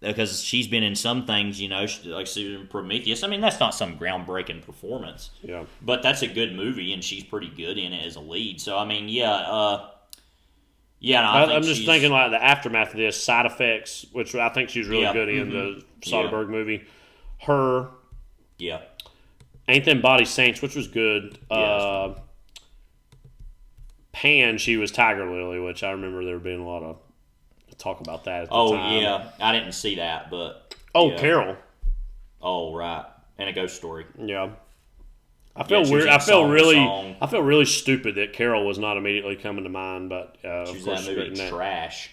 because she's been in some things, you know, like she was in Prometheus. I mean, that's not some groundbreaking performance, yeah, but that's a good movie, and she's pretty good in it as a lead. So, I mean, yeah. Yeah, no, I'm just thinking like the aftermath of this, Side Effects, which I think she's really good in the Soderbergh movie. Her, Ain't Them Body Saints, which was good. Pan, she was Tiger Lily, which I remember there being a lot of talk about that at the time. Yeah, I didn't see that, but Carol. Oh, right, and A Ghost Story. Yeah. I feel weird. I feel really stupid that Carol was not immediately coming to mind, but of course, that movie trash.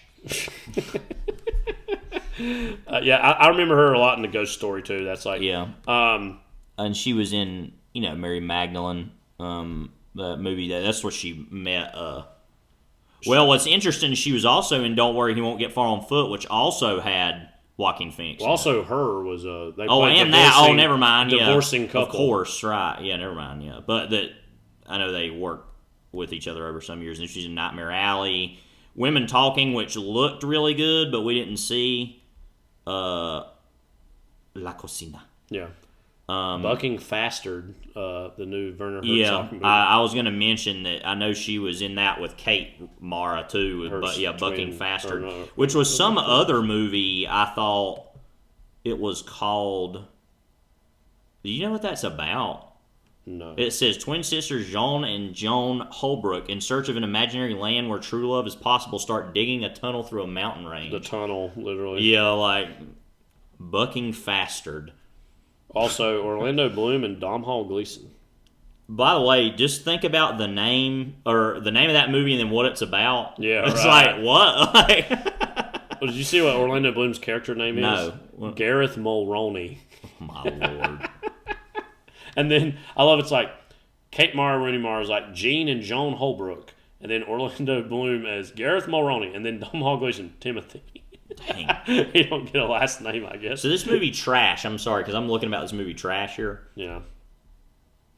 I remember her a lot in The Ghost Story too. That's like and she was in Mary Magdalene, the movie that's where she met. Well, what's interesting, she was also in Don't Worry, He Won't Get Far on Foot, which also had Joaquin Phoenix. Well, also her was they and that. Oh, never mind. Divorcing couple. Of course, right. Yeah, never mind. Yeah, but I know they worked with each other over some years, and she's in Nightmare Alley, Women Talking, which looked really good, but we didn't see. La Cocina. Yeah. Bucking Faster, the new Werner Herzog movie. I was going to mention that I know she was in that with Kate Mara too, Bucking Faster, which was some other movie. I thought it was called. Do you know what that's about? No. It says twin sisters Jean and Joan Holbrook, in search of an imaginary land where true love is possible, start digging a tunnel through a mountain range. The tunnel, literally. Yeah, like Bucking Faster. Also, Orlando Bloom and Domhnall Gleeson. By the way, just think about the name of that movie and then what it's about. Yeah, it's right. like what? Well, did you see what Orlando Bloom's character name is? No, Gareth Mulroney. Oh, my lord! And then I love it's like Kate Mara, Rooney Mara is like Jean and Joan Holbrook, and then Orlando Bloom as Gareth Mulroney, and then Domhnall Gleeson, Timothy. Dang. He don't get a last name, I guess. So this movie Trash, I'm sorry, because I'm looking about this movie Trash here. Yeah.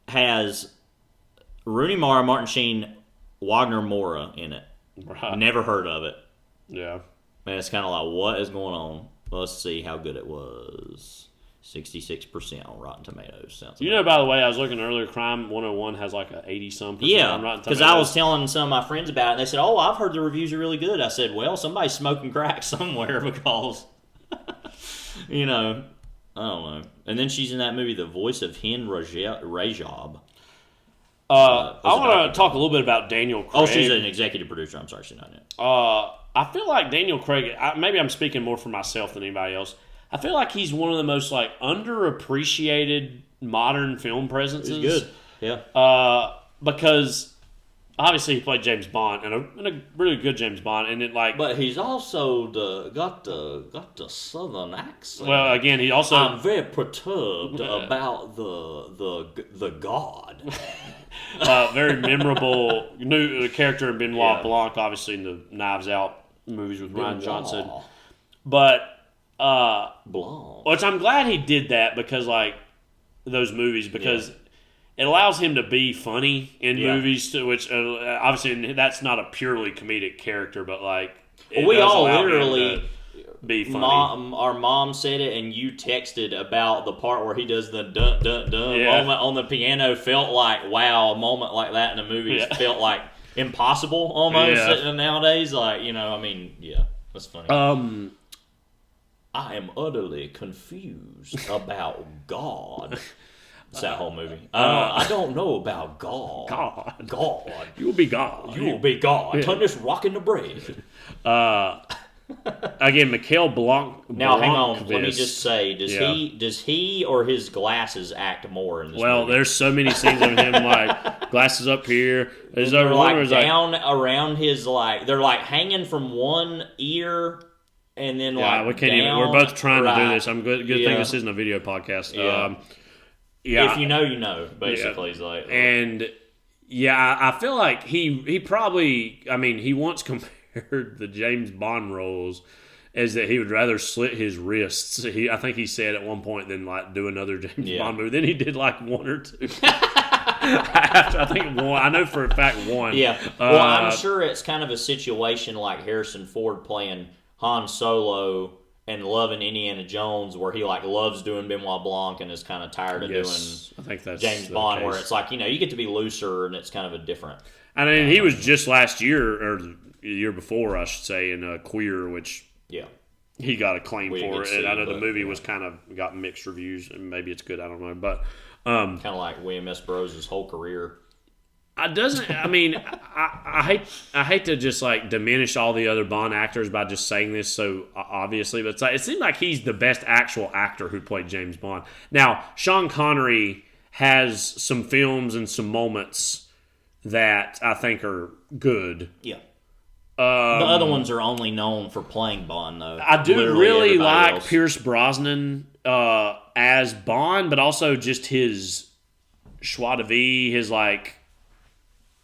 Has Rooney Mara, Martin Sheen, Wagner Moura in it. Right. Never heard of it. Yeah. Man, it's kind of like, what is going on? Let's see how good it was. 66% on Rotten Tomatoes. Sounds You know, by the way, I was looking earlier, Crime 101 has like a 80-some% yeah, on Rotten Tomatoes. because I was telling some of my friends about it, and they said, oh, I've heard the reviews are really good. I said, well, somebody's smoking crack somewhere because, you know, I don't know. And then she's in that movie, The Voice of Hen Rajab. I want to talk a little bit about Daniel Craig. Oh, she's an executive producer. I'm sorry, she's not in it. I feel like Daniel Craig, maybe I'm speaking more for myself than anybody else. I feel like he's one of the most like underappreciated modern film presences. He's good, yeah. Because obviously he played James Bond and a really good James Bond, and it like. But he's also got the southern accent. Well, again, he also. I'm very perturbed about the god. Very memorable new character in Benoit Blanc, obviously in the Knives Out movies with Ryan Johnson, but. Blanc. Which I'm glad he did that because, like, those movies, because it allows him to be funny in movies, which obviously that's not a purely comedic character, but like we all literally be funny. Our mom said it, and you texted about the part where he does the dun dun dun moment on the piano. Felt like a moment like that in the movies felt like impossible almost nowadays. Like I mean, that's funny. I am utterly confused about God. It's that whole movie. I don't know about God. God. You will be God. You will be God. Turn this rock into bread. Again, Mikhail Blanc. Now, hang on. Let me just say, does he or his glasses act more in this movie? There's so many scenes of him, like, glasses up here. They're like down around his, like, they're like hanging from one ear... And then we can't even. We're both trying to do this. I'm good thing this isn't a video podcast. If you know, you know. Basically, it's like, and I feel like he probably. I mean, he once compared the James Bond roles as that he would rather slit his wrists. I think he said at one point than like do another James Bond movie. Then he did like one or two. I think one. I know for a fact one. Yeah. Well, I'm sure it's kind of a situation like Harrison Ford playing Han Solo and loving Indiana Jones, where he like loves doing Benoit Blanc and is kind of tired of doing I think that's James Bond, where it's like you get to be looser and it's kind of a different. I mean, he was just last year or the year before, I should say, in Queer, which he got acclaim for it. I know the movie was kind of got mixed reviews, and maybe it's good. I don't know, but kind of like William S. Burroughs' whole career. I hate to just like diminish all the other Bond actors by just saying this so obviously, but it seems like he's the best actual actor who played James Bond. Now, Sean Connery has some films and some moments that I think are good. Yeah. The other ones are only known for playing Bond, though. I do really like else. Pierce Brosnan as Bond, but also just his joie de vivre, his like.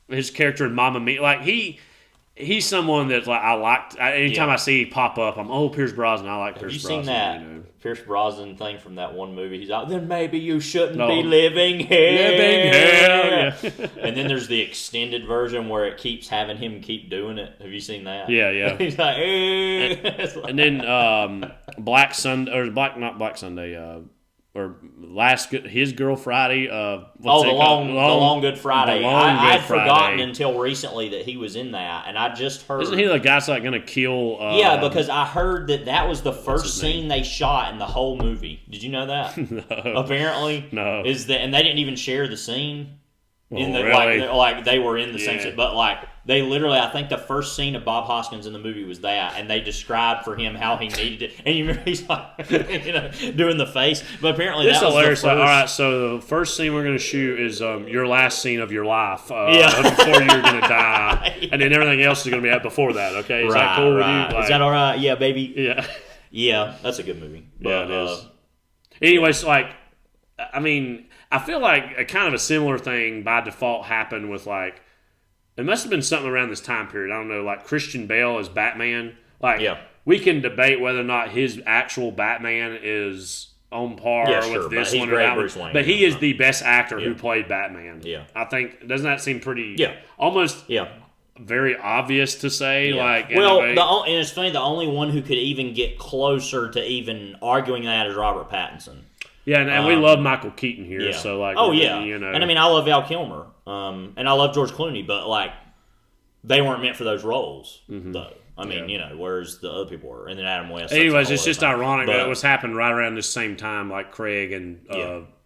His character in Mamma Mia, like he's someone that like I liked. Anytime I see he pop up, I'm Pierce Brosnan. I like Pierce Brosnan. Have you seen that Pierce Brosnan thing from that one movie? He's like, then maybe you shouldn't be living here. And then there's the extended version where it keeps having him keep doing it. Have you seen that? Yeah. He's like, and then Black Sunday or not Black Sunday. Or his Girl Friday. The Long Good Friday. I'd forgotten until recently that he was in that, and I just heard. Isn't he the guy's like going to kill? Because I heard that was the first scene they shot in the whole movie. Did you know that? No. Apparently, no. And they didn't even share the scene. Really? Like they were in the same shit, but like they literally, I think the first scene of Bob Hoskins in the movie was that, and they described for him how he needed it, and you remember he's like, doing the face, but apparently this that was hilarious. the first. All right, so the first scene we're going to shoot is your last scene of your life before you're going to die, and then everything else is going to be out before that. Okay, is that cool with you? Like, is that all right? Yeah, baby. Yeah, that's a good movie. But, it is. Anyways, like, I mean. I feel like a kind of a similar thing by default happened with like it must have been something around this time period. I don't know, like Christian Bale as Batman. Like we can debate whether or not his actual Batman is on par with this one. But he is the best actor who played Batman. Yeah. I think, doesn't that seem pretty almost very obvious to say? Like, and it's funny, the only one who could even get closer to even arguing that is Robert Pattinson. Yeah, and we love Michael Keaton here. Yeah. So like, you know, and I mean, I love Val Kilmer, and I love George Clooney, but like, they weren't meant for those roles, though. I mean, you know, whereas the other people were, and then Adam West. Anyways, it's just ironic that it was happening right around the same time, like Craig and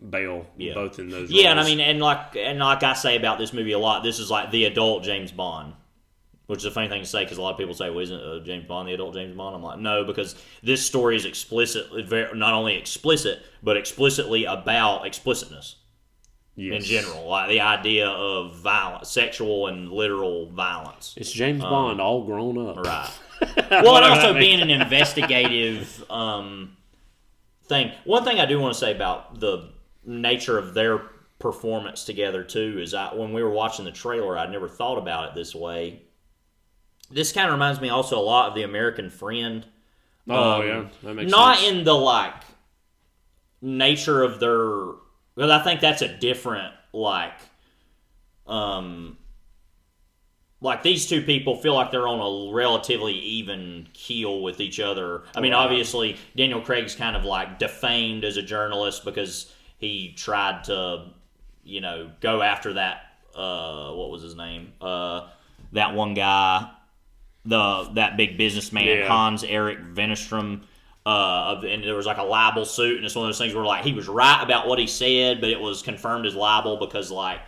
Bale, both in those. Yeah, roles. and I mean, and like I say about this movie a lot, this is like the adult James Bond, which is a funny thing to say because a lot of people say, "Well, isn't James Bond the adult James Bond?" I'm like, no, because this story is not only explicit, but explicitly about explicitness. In general, like the idea of violence, sexual and literal violence. It's James Bond all grown up. Right. Well, and also being an investigative thing. One thing I do want to say about the nature of their performance together, too, is when we were watching the trailer, I'd never thought about it this way. This kind of reminds me also a lot of The American Friend. Yeah. That makes not sense. in the, like, nature of their... Because I think that's a different, like these two people feel like they're on a relatively even keel with each other. I mean, obviously, Daniel Craig's kind of like defamed as a journalist because he tried to, you know, go after that, what was his name? That one guy, that big businessman, Hans Erik Venestrom. And there was like a libel suit, and it's one of those things where like he was right about what he said, but it was confirmed as libel because like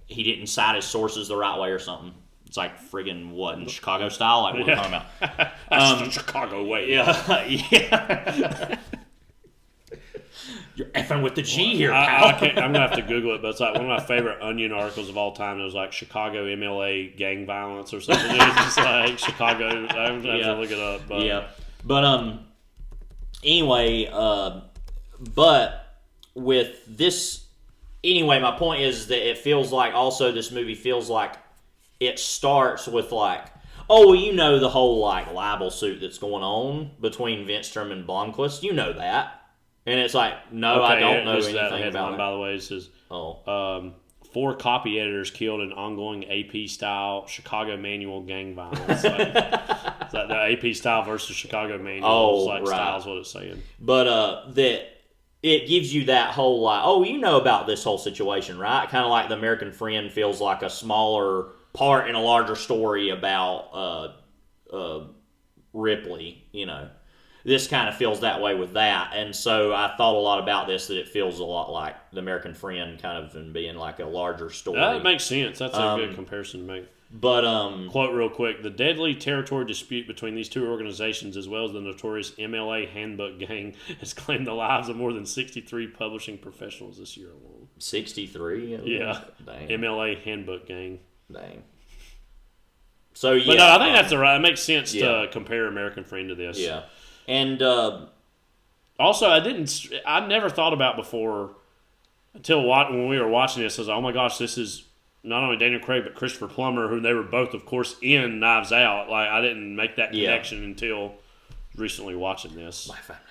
he didn't cite his sources the right way or something. It's like friggin' what in Chicago style, like what we're talking about. That's the Chicago way. Yeah. You're effing with the G here, pal. pal. I'm gonna have to Google it, but it's like one of my favorite Onion articles of all time. It was like Chicago MLA gang violence or something. It was just like Chicago. I'm gonna have to look it up. But anyway, but with this, anyway, my point is that it feels like also this movie feels like it starts with like, oh, well, you know the whole like libel suit that's going on between Venstrom and Blomquist. You know that. And it's like, no, I don't know anything about it. By the way, it says, 4 copy editors killed in ongoing AP-style Chicago manual gang violence. It's like the AP-style versus Chicago manual. Style is what it's saying. But that it gives you that whole, like, oh, you know about this whole situation, right? Kind of like The American Friend feels like a smaller part in a larger story about Ripley, you know. This kind of feels that way with that, and so I thought a lot about this, that it feels a lot like The American Friend, kind of, and being like a larger story. That makes sense. That's a good comparison to make. But quote real quick: the deadly territory dispute between these two organizations, as well as the notorious MLA Handbook Gang, has claimed the lives of more than 63 publishing professionals this year alone. 63? Yeah. Dang. MLA Handbook Gang. Dang. So yeah, but no, I think that's right. It makes sense to compare American Friend to this. Yeah. And also, I never thought about before until when we were watching this. I was like, oh my gosh, this is not only Daniel Craig but Christopher Plummer, who they were both, of course, in Knives Out. Like I didn't make that connection until recently watching this. My family.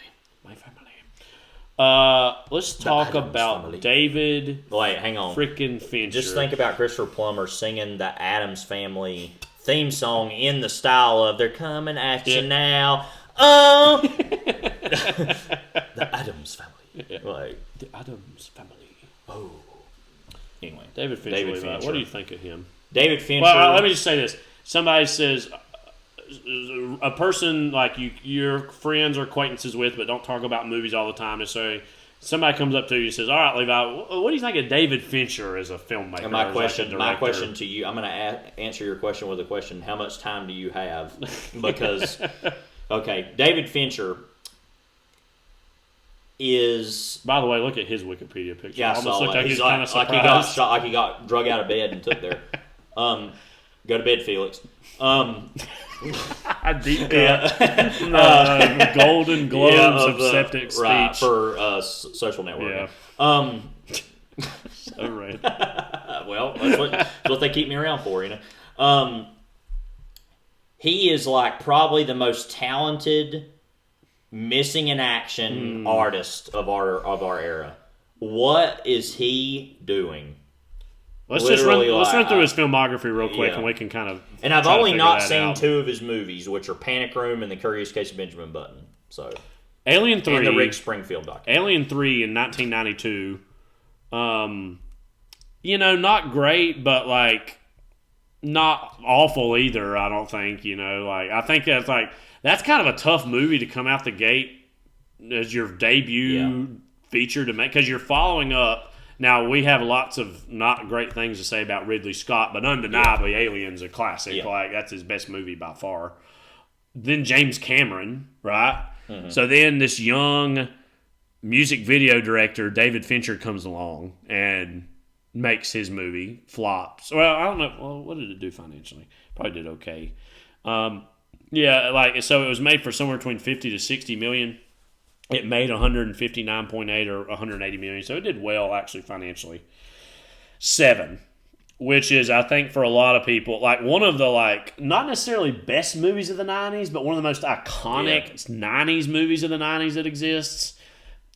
Let's talk about David. Wait, hang on. Freaking Fincher. Just think about Christopher Plummer singing the Addams Family theme song in the style of "They're coming at you now." The Addams Family. Yeah. Like the Addams Family. Oh. Anyway, David Fincher. What do you think of him? David Fincher. Well, let me just say this. Somebody says a person like your friends or acquaintances with, but don't talk about movies all the time. And so somebody comes up to you and says, "All right, Levi, what do you think of David Fincher as a filmmaker?" And my question to you, I'm going to answer your question with a question. How much time do you have? Because okay, David Fincher is. By the way, look at his Wikipedia picture. Yeah, I saw looked like he's kind of like he got shot, like he got drug out of bed and took there. Go to bed, Felix. Deep Golden Globes of septic speech, right, for social networking. Yeah. So right. Well, that's what they keep me around for, you know. He is like probably the most talented missing in action artist of our era. What is he doing? Let's run through his filmography real quick, and we can kind of. And I've only not seen 2 of his movies, which are Panic Room and The Curious Case of Benjamin Button. So, Alien 3 and the Rick Springfield documentary. Alien 3 in 1992. Not great, but like not awful either. I don't think. I think that's kind of a tough movie to come out the gate as your debut feature to make, because you're following up. Now, we have lots of not great things to say about Ridley Scott, but undeniably, Alien's a classic. Yeah. Like, that's his best movie by far. Then James Cameron, right? Mm-hmm. So then this young music video director, David Fincher, comes along and makes his movie, flops. Well, I don't know. Well, what did it do financially? Probably did okay. So it was made for somewhere between 50 to 60 million. It made 159.8 or 180 million, so it did well actually financially. 7, which is, I think, for a lot of people, like one of the not necessarily best movies of the 90s, but one of the most iconic 90s movies of the 90s that exists.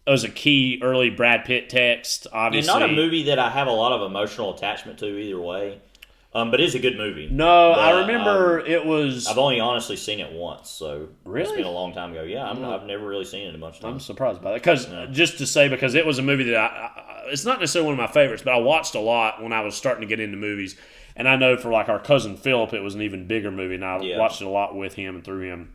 It was a key early Brad Pitt text, obviously. And not a movie that I have a lot of emotional attachment to either way. But it is a good movie. No, I remember it was... I've only honestly seen it once, so really? It's been a long time ago. Yeah, I've never really seen it a bunch of times. I'm surprised by that. Because it was a movie that it's not necessarily one of my favorites, but I watched a lot when I was starting to get into movies. And I know for our cousin Philip, it was an even bigger movie, and I watched it a lot with him and through him.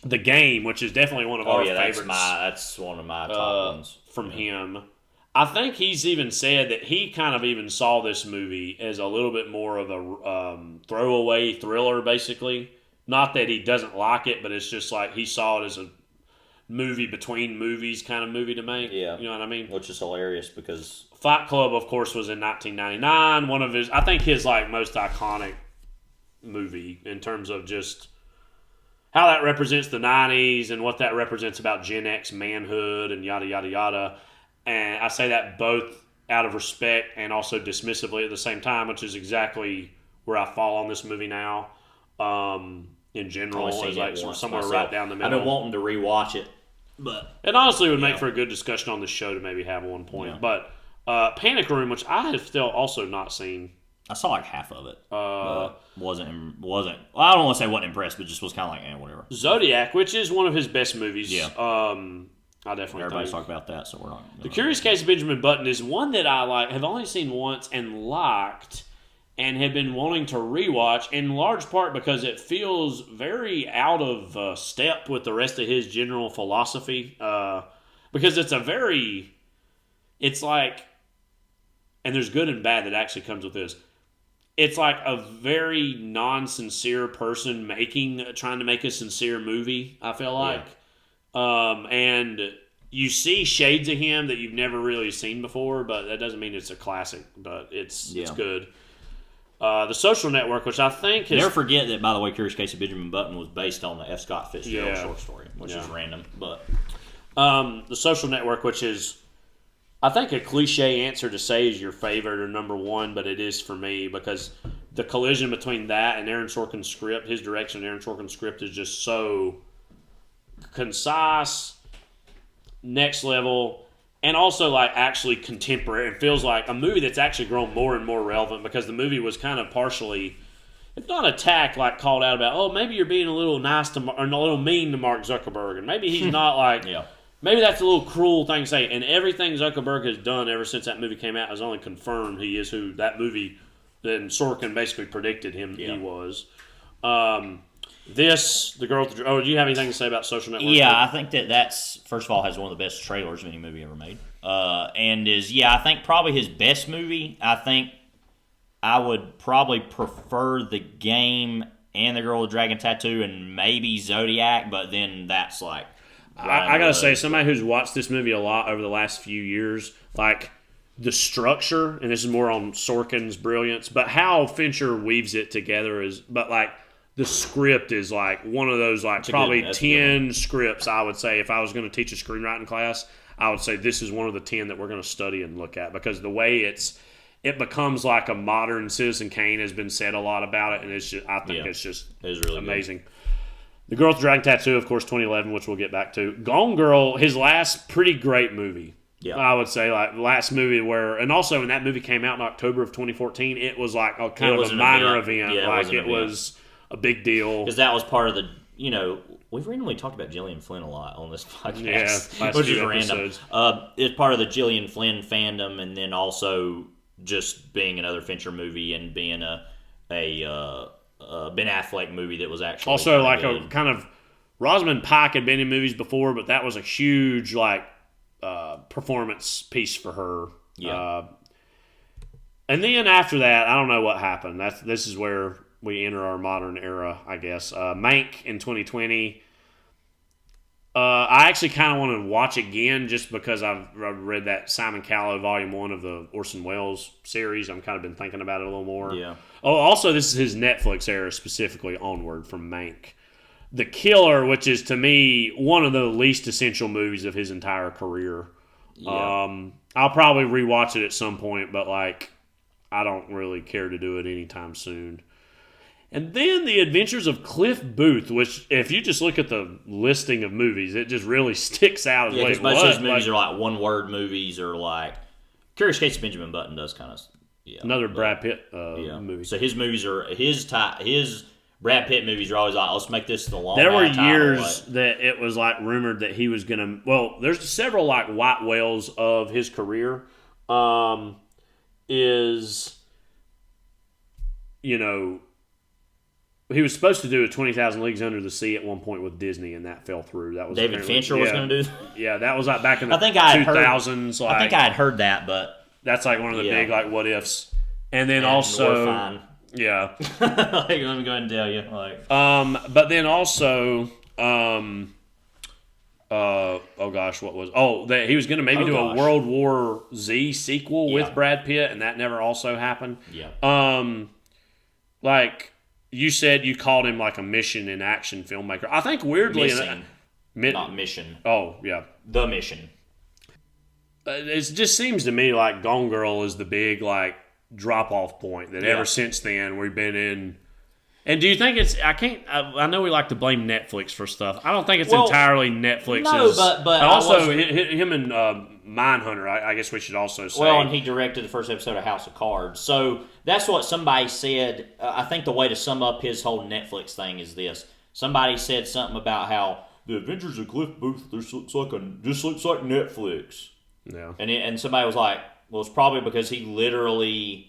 The Game, which is definitely one of our favorites. That's one of my top ones. From him. I think he's even said that he kind of even saw this movie as a little bit more of a throwaway thriller, basically. Not that he doesn't like it, but it's just like he saw it as a movie between movies kind of movie to make. Yeah. You know what I mean? Which is hilarious because... Fight Club, of course, was in 1999. One of his, I think his most iconic movie in terms of just how that represents the 90s and what that represents about Gen X manhood and yada, yada, yada. And I say that both out of respect and also dismissively at the same time, which is exactly where I fall on this movie now. In general, is somewhere right down the middle. I've been wanting to rewatch it, but it honestly would make for a good discussion on the show to maybe have one point. Yeah. But Panic Room, which I have still also not seen. I saw half of it. Wasn't. I don't want to say wasn't impressed, but just was kind of whatever. Zodiac, which is one of his best movies. Yeah. I definitely everybody's talking about that, so we're not. The Curious Case of Benjamin Button is one that I have only seen once and liked, and have been wanting to rewatch, in large part because it feels very out of step with the rest of his general philosophy. Because it's like, and there's good and bad that actually comes with this. It's like a very non-sincere person trying to make a sincere movie, I feel like. Yeah. And you see shades of him that you've never really seen before, but that doesn't mean it's a classic, but it's good. The Social Network, which I think never forget that, by the way, Curious Case of Benjamin Button was based on the F. Scott Fitzgerald short story, which is random, but The Social Network, which is, I think, a cliche answer to say is your favorite or number one, but it is for me because the collision between that and Aaron Sorkin's script, his direction of Aaron Sorkin's script is just so concise, next level, and also actually contemporary. It feels like a movie that's actually grown more and more relevant because the movie was kind of partially, if not attacked, called out about, maybe you're being a little nice to or a little mean to Mark Zuckerberg, and maybe he's not maybe that's a little cruel thing to say. And everything Zuckerberg has done ever since that movie came out has only confirmed he is who that movie then Sorkin basically predicted he was. The Girl with the... do you have anything to say about Social Network? Yeah, I think that's, first of all, has one of the best trailers of any movie ever made. And is, I think probably his best movie. I think I would probably prefer The Game and The Girl with the Dragon Tattoo and maybe Zodiac, but then that's I gotta say, somebody who's watched this movie a lot over the last few years, the structure, and this is more on Sorkin's brilliance, but how Fincher weaves it together is, the script is one of those probably 10 scripts I would say if I was going to teach a screenwriting class, I would say this is one of the 10 that we're going to study and look at because the way it becomes a modern Citizen Kane has been said a lot about it, and it's just, I think it's just really amazing. Good. The Girl with the Dragon Tattoo, of course, 2011, which we'll get back to. Gone Girl, his last pretty great movie. Yeah. I would say, like, last movie where... And also, when that movie came out in October of 202014, it was like a kind of a minor event. Yeah, like, it was a big deal. Because that was part of the... We've randomly talked about Gillian Flynn a lot on this podcast, yeah, which is random. It's part of the Gillian Flynn fandom, and then also just being another Fincher movie and being a Ben Affleck movie that was actually also like good. A kind of... Rosamund Pike had been in movies before, but that was a huge like performance piece for her. Yeah. And then after that, I don't know what happened. This is where we enter our modern era, I guess. Mank in 2020. I actually kind of want to watch again just because I've read that Simon Callow Volume 1 of the Orson Welles series. I've kind of been thinking about it a little more. Yeah. Oh, also, this is his Netflix era, specifically onward from Mank. The Killer, which is, to me, one of the least essential movies of his entire career. Yeah. I'll probably rewatch it at some point, but, like, I don't really care to do it anytime soon. And then The Adventures of Cliff Booth, which, if you just look at the listing of movies, it just really sticks out. Yeah, because most of his movies are like one-word movies, or like Curious Case of Benjamin Button does kind of. Yeah, another Brad Pitt movie. So his movies are his Brad Pitt movies are always like, let's make this the long. There were years that it was like rumored that he was gonna. Well, there's several like white whales of his career. He was supposed to do a 20,000 Leagues Under the Sea at one point with Disney, and that fell through. That was David Fincher was going to do. Yeah, that was like back in the 2000s. I think I had heard that, but that's like one of the big like what ifs. And then also, we're fine. Yeah. Let me go ahead and tell you. Like, but then also, oh gosh, what was? Oh, that he was going to maybe do a World War Z sequel with Brad Pitt, and that never also happened. Yeah. Like. You said you called him like a mission in action filmmaker. I think weirdly... not mission. Oh, yeah. The Mission. It just seems to me like Gone Girl is the big like drop-off point that ever since then we've been in... And do you think it's... I know we like to blame Netflix for stuff. I don't think it's entirely Netflix's... No, but also, him and Mindhunter, I guess we should also say... Well, and he directed the first episode of House of Cards. So that's what somebody said. I think the way to sum up his whole Netflix thing is this. Somebody said something about how The Adventures of Cliff Booth just looks like Netflix. Yeah. And somebody was like, well, it's probably because he literally...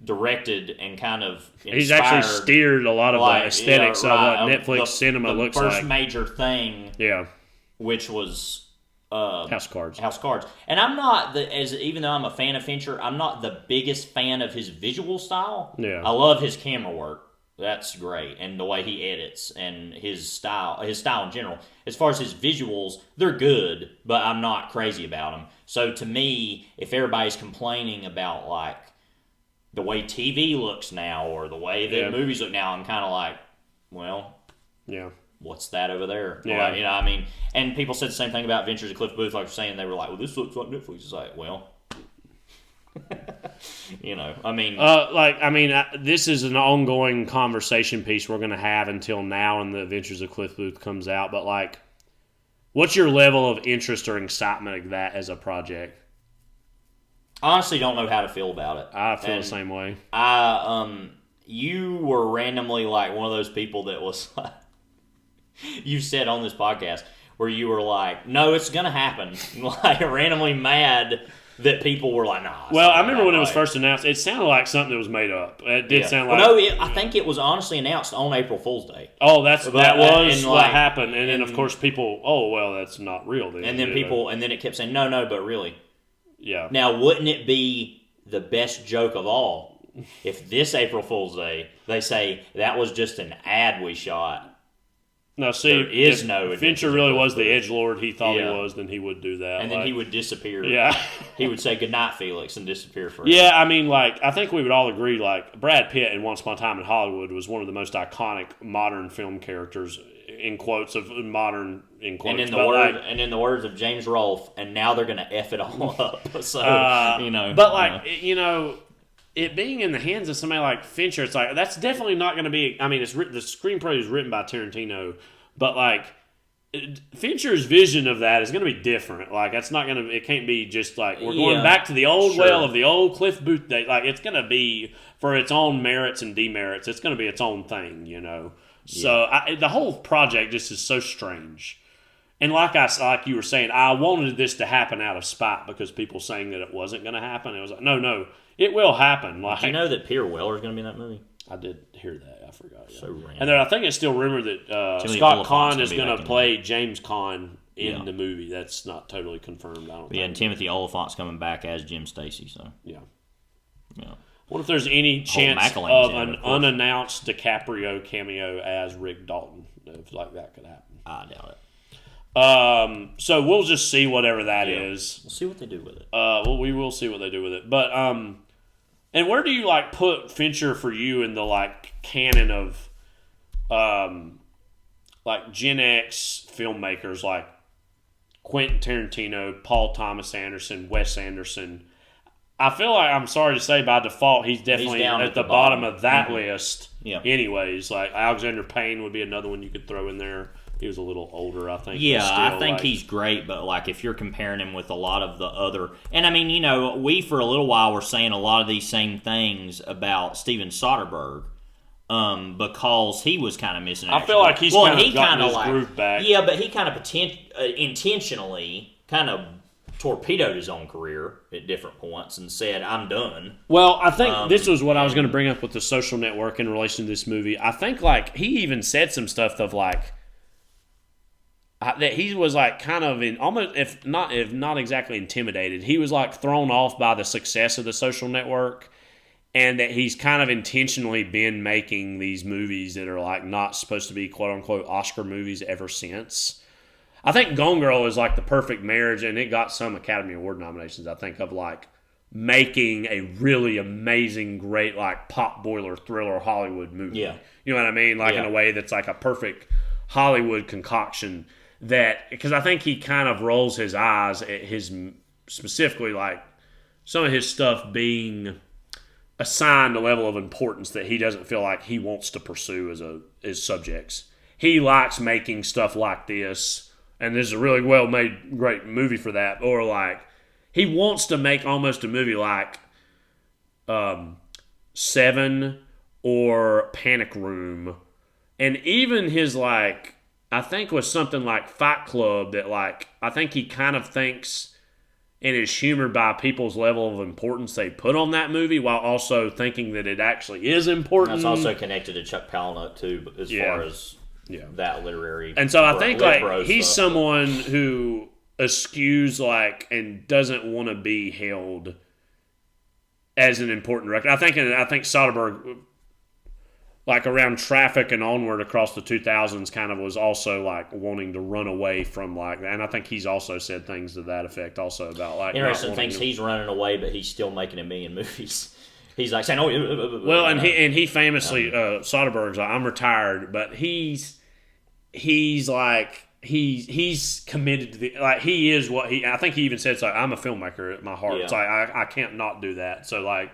directed and kind of inspired, he's actually steered a lot of the aesthetics of what Netflix cinema looks like. The first major thing, which was House Cards. And I'm not even though I'm a fan of Fincher, I'm not the biggest fan of his visual style. Yeah, I love his camera work. That's great, and the way he edits and his style in general. As far as his visuals, they're good, but I'm not crazy about them. So to me, if everybody's complaining about like the way TV looks now or the way that movies look now, I'm kind of like, well, what's that over there? Yeah. Like, I mean, and people said the same thing about Adventures of Cliff Booth, like saying they were like, well, this looks like Netflix. It's like, well, I mean, this is an ongoing conversation piece we're going to have until now and the Adventures of Cliff Booth comes out. But like, what's your level of interest or excitement of that as a project? Honestly, don't know how to feel about it. I feel the same way. You were randomly like one of those people that was like, you said on this podcast where you were like, no, it's going to happen. Like randomly mad that people were like, nah. Well, I remember when it was first announced, it sounded like something that was made up. It did sound like... Well, no, I think it was honestly announced on April Fool's Day. Oh, that was what happened. And then, of course, people, oh, well, that's not real. Then. And then and then it kept saying, no, but really. Yeah. Now, wouldn't it be the best joke of all if this April Fool's Day they say that was just an ad we shot? No, see, if Fincher really was the edgelord he thought he was, then he would do that. And then he would disappear. Yeah. He would say goodnight, Felix, and disappear forever. Yeah, I mean, like, I think we would all agree, like, Brad Pitt in Once Upon a Time in Hollywood was one of the most iconic modern film characters, in quotes, of modern, in quotes. And in the words of James Rolfe, and now they're going to F it all up. So, But, like, it being in the hands of somebody like Fincher, it's like that's definitely not going to be. I mean, the screenplay is written by Tarantino, but like Fincher's vision of that is going to be different. Like that's not going to. It can't be just like we're going back to the old well of the old Cliff Booth day. Like it's going to be for its own merits and demerits. It's going to be its own thing, you know. So the whole project just is so strange. And like you were saying, I wanted this to happen out of spite because people saying that it wasn't going to happen. It was like, no, it will happen. Like, do you know that Peter Weller's going to be in that movie? I did hear that. I forgot. Yeah. So random. And then I think it's still rumored that Scott Conn is going to play James Conn in the movie. That's not totally confirmed. I don't think. Yeah, and Timothy Oliphant's coming back as Jim Stacy. So yeah. What if there's any chance of an unannounced DiCaprio cameo as Rick Dalton? If like that could happen, I doubt it. So we'll just see whatever that is. We'll see what they do with it. Well, we will see what they do with it. But and where do you like put Fincher for you in the like canon of like Gen X filmmakers like Quentin Tarantino, Paul Thomas Anderson, Wes Anderson? I feel like, I'm sorry to say, by default, he's definitely down at the bottom of that list. Yeah. Anyways, like Alexander Payne would be another one you could throw in there. He was a little older, I think. Yeah, still, I think he's great, but like if you're comparing him with a lot of the other, and I mean, you know, we for a little while were saying a lot of these same things about Steven Soderbergh, because he was kind of missing. I feel like he's kind of gotten his groove back. Yeah, but he kind of intentionally kind of torpedoed his own career at different points and said, "I'm done." Well, I think this was what I was going to bring up with The Social Network in relation to this movie. I think like he even said some stuff of like that he was like kind of in almost if not exactly intimidated. He was like thrown off by the success of The Social Network, and that he's kind of intentionally been making these movies that are like not supposed to be quote unquote Oscar movies ever since. I think Gone Girl is like the perfect marriage, and it got some Academy Award nominations, I think, of like making a really amazing, great, like pop boiler thriller Hollywood movie. Yeah. You know what I mean? Like in a way that's like a perfect Hollywood concoction that, because I think he kind of rolls his eyes at his, specifically like some of his stuff being assigned a level of importance that he doesn't feel like he wants to pursue as subjects. He likes making stuff like this. And this is a really well-made, great movie for that. Or, like, he wants to make almost a movie like Seven or Panic Room. And even his, like, I think was something like Fight Club that, like, I think he kind of thinks and is humored by people's level of importance they put on that movie while also thinking that it actually is important. That's also connected to Chuck Palahniuk, too, as far as... Yeah, that literary. And so I think like he's someone who eschews like and doesn't want to be held as an important director. I think Soderbergh, like around Traffic and onward across the 2000s, kind of was also like wanting to run away from like that. And I think he's also said things to that effect also about like interesting things. He's running away, but he's still making a million movies. He's like saying, "Oh, well," and he famously Soderbergh's like, "I'm retired," but he's like he's committed to the like he is what he. I think he even said, "It's like I'm a filmmaker at my heart." Yeah. It's like I can't not do that. So like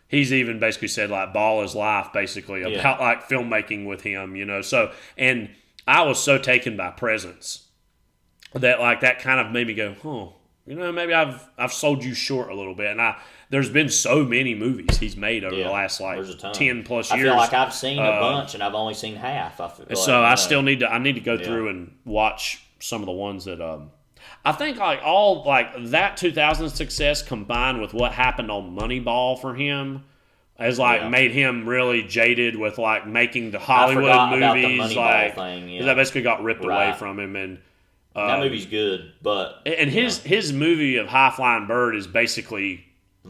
he's even basically said like ball is life basically about like filmmaking with him, you know. So and I was so taken by Presence that like that kind of made me go, "Oh, you know, maybe I've sold you short a little bit," and there's been so many movies he's made over the last like 10 plus years. I feel like I've seen a bunch and I've only seen half. I still need to go through and watch some of the ones that I think like all like that 2000 success combined with what happened on Moneyball for him has like made him really jaded with like making the Hollywood movies like because that basically got ripped away from him. And that movie's good, but his movie of High Flying Bird is basically a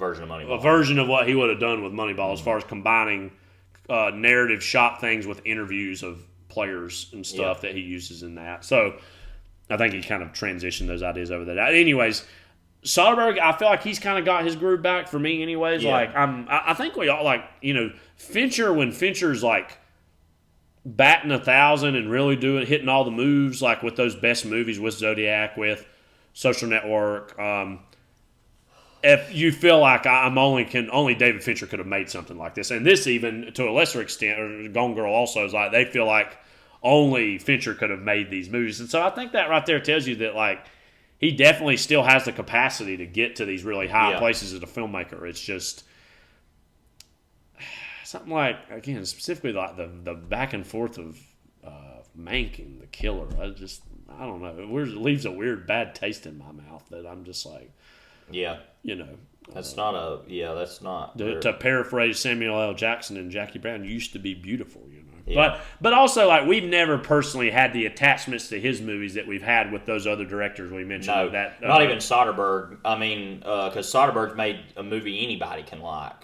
version of what he would have done with Moneyball as far as combining narrative shot things with interviews of players and stuff that he uses in that. So I think he kind of transitioned those ideas over there. Anyways, Soderbergh, I feel like he's kind of got his groove back for me anyways. Yeah. Like I think we all like, you know, Fincher, when Fincher's like batting 1,000 and really hitting all the moves like with those best movies with Zodiac, with Social Network, if you feel like only David Fincher could have made something like this, and this even to a lesser extent, or Gone Girl also is like they feel like only Fincher could have made these movies, and so I think that right there tells you that like he definitely still has the capacity to get to these really high places as a filmmaker. It's just something like, again, specifically like the back and forth of Mank and the killer. I don't know. It leaves a weird bad taste in my mouth that I'm just like, that's not. To paraphrase Samuel L. Jackson and Jackie Brown, used to be beautiful, But also, like, we've never personally had the attachments to his movies that we've had with those other directors we mentioned. No, that not even Soderbergh. I mean, because Soderbergh's made a movie anybody can like.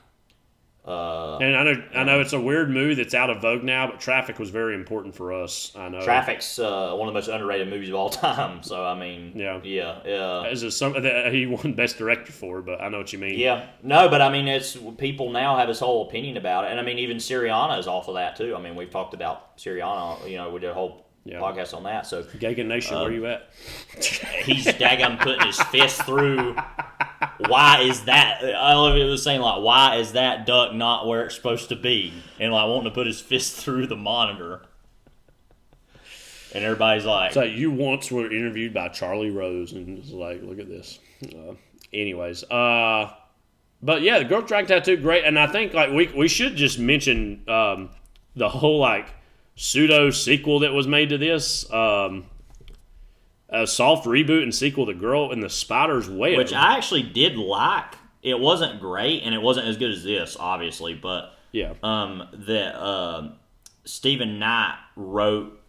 And I know it's a weird movie that's out of vogue now, but Traffic was very important for us. I know Traffic's one of the most underrated movies of all time. So I mean, Is it something that he won Best Director for? But I know what you mean. Yeah, no, but I mean, it's people now have this whole opinion about it, and I mean, even Syriana is off of that too. I mean, we've talked about Syriana. We did a whole podcast on that. So Gagan Nation, where you at? He's daggum putting his fist through. Why is that? I love it. It was saying like, why is that duck not where it's supposed to be? And like wanting to put his fist through the monitor. And everybody's like, it's like you once were interviewed by Charlie Rose, and it's like, look at this. Anyways, but yeah, the Girl with Dragon Tattoo, great. And I think like we should just mention the whole like pseudo sequel that was made to this. A soft reboot and sequel to Girl in the Spider's Web, which I actually did like. It wasn't great, and it wasn't as good as this, obviously, but Stephen Knight wrote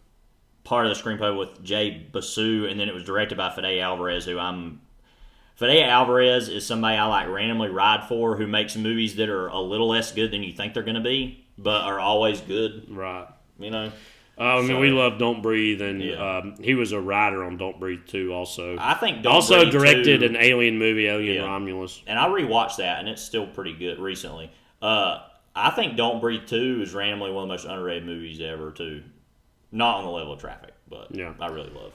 part of the screenplay with Jay Basu, and then it was directed by Fede Alvarez, Fede Alvarez is somebody I like randomly ride for, who makes movies that are a little less good than you think they're going to be, but are always good. Right. I mean, we love Don't Breathe, and he was a writer on Don't Breathe 2 also. I think Don't Breathe directed 2, an Alien movie, Alien Romulus. And I rewatched that, and it's still pretty good recently. I think Don't Breathe 2 is randomly one of the most underrated movies ever, too. Not on the level of Traffic, but I really love.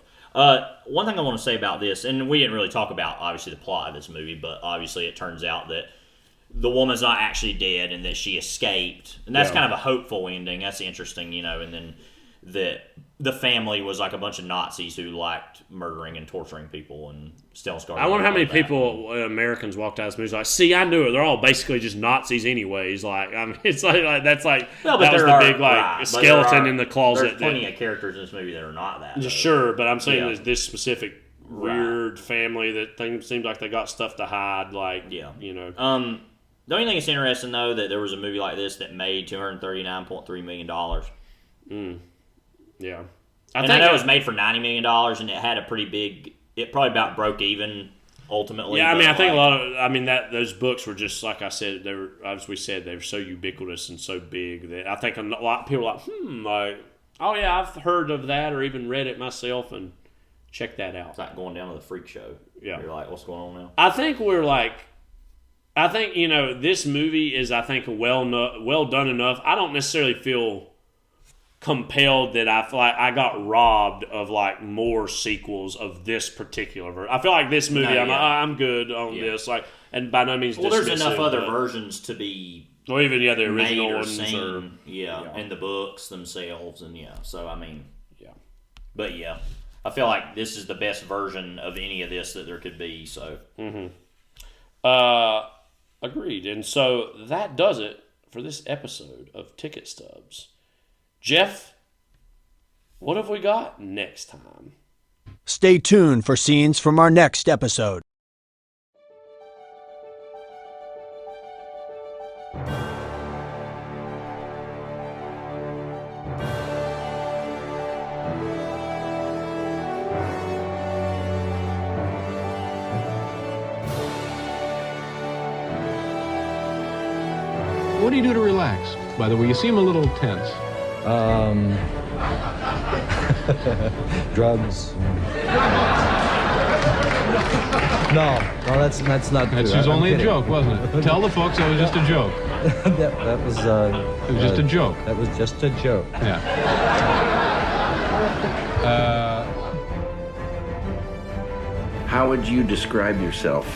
One thing I want to say about this, and we didn't really talk about, obviously, the plot of this movie, but obviously it turns out that the woman's not actually dead and that she escaped. And that's kind of a hopeful ending. That's interesting, and then that the family was like a bunch of Nazis who liked murdering and torturing people and stealing scars. I wonder how many people, Americans, walked out of this movie like, see, I knew it. They're all basically just Nazis anyways. Like, I mean, it's like that's like, that was the big skeleton in the closet. There's plenty of characters in this movie that are not that. Though. Sure, but I'm saying there's this specific weird family that seems like they got stuff to hide. Like, The only thing that's interesting, though, that there was a movie like this that made $239.3 million. Yeah. I know it was made for $90 million, and it had a pretty big... It probably about broke even, ultimately. Yeah, I mean, I think a lot of... I mean, those books were just, like I said, they were, as we said, they were so ubiquitous and so big that I think a lot of people are like, oh, yeah, I've heard of that or even read it myself, and check that out. It's like going down to the freak show. Yeah. You're like, what's going on now? I think this movie is, I think, well done enough. I don't necessarily feel compelled that I feel like I got robbed of like more sequels of this particular version. I feel like this movie, I'm good on this. Like, and by no means. Well, there's enough other versions to be. Or even the original ones, seen, and the books themselves, and So I mean, but I feel like this is the best version of any of this that there could be. So. Agreed. And so that does it for this episode of Ticket Stubs. Jeff, what have we got next time? Stay tuned for scenes from our next episode. What do you do to relax? By the way, you seem a little tense. Drugs. No, that's not true. That's just only a joke, wasn't it? Tell the folks that was just a joke. that was. It was just a joke. That was just a joke. Yeah. How would you describe yourself?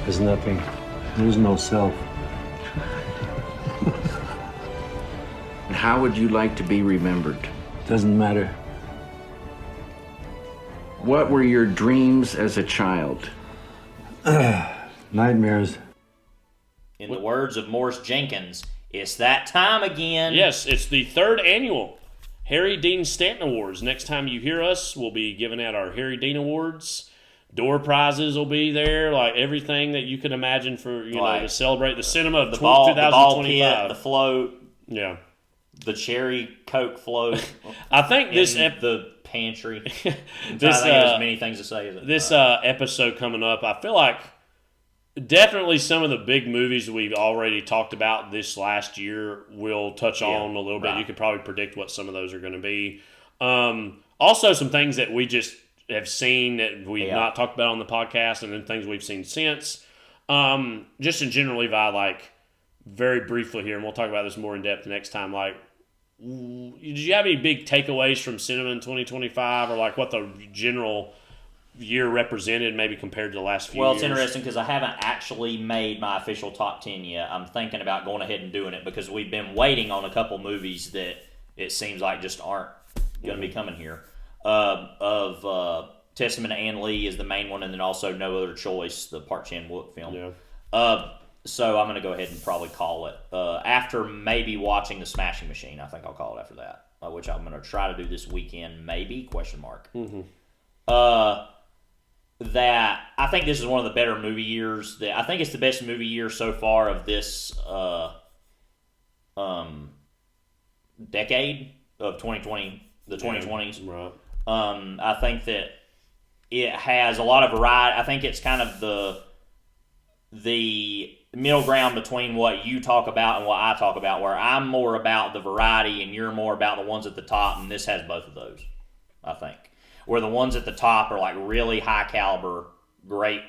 As nothing. There's no self. And how would you like to be remembered? Doesn't matter. What were your dreams as a child? Nightmares. In the words of Morris Jenkins, it's that time again. Yes, it's the 3rd annual Harry Dean Stanton Awards. Next time you hear us, we'll be giving out our Harry Dean Awards. Door prizes will be there, like everything that you could imagine for to celebrate the cinema of the ball 2025. Pit, the float, yeah, the cherry Coke float. I think this the pantry. This there's many things to say. This episode coming up, I feel like definitely some of the big movies we've already talked about this last year we'll touch on a little bit. You could probably predict what some of those are going to be. Also, some things that we just have seen that we've not talked about on the podcast, and then things we've seen since. Just in general, Levi, like very briefly here, and we'll talk about this more in depth next time. Like, did you have any big takeaways from cinema in 2025, or like what the general year represented, maybe compared to the last few years? Well, it's interesting because I haven't actually made my official top 10 yet. I'm thinking about going ahead and doing it because we've been waiting on a couple movies that it seems like just aren't going to be coming here. Testament to Ann Lee is the main one, and then also No Other Choice, the Park Chan-wook film. Yeah. So I'm going to go ahead and probably call it after maybe watching The Smashing Machine. I think I'll call it after that, which I'm going to try to do this weekend, maybe, question mark. That I think this is one of the better movie years. That I think it's the best movie year so far of this decade of 2020, the 2020s. Right. I think that it has a lot of variety. I think it's kind of the middle ground between what you talk about and what I talk about, where I'm more about the variety and you're more about the ones at the top, and this has both of those, I think. Where the ones at the top are like really high caliber, great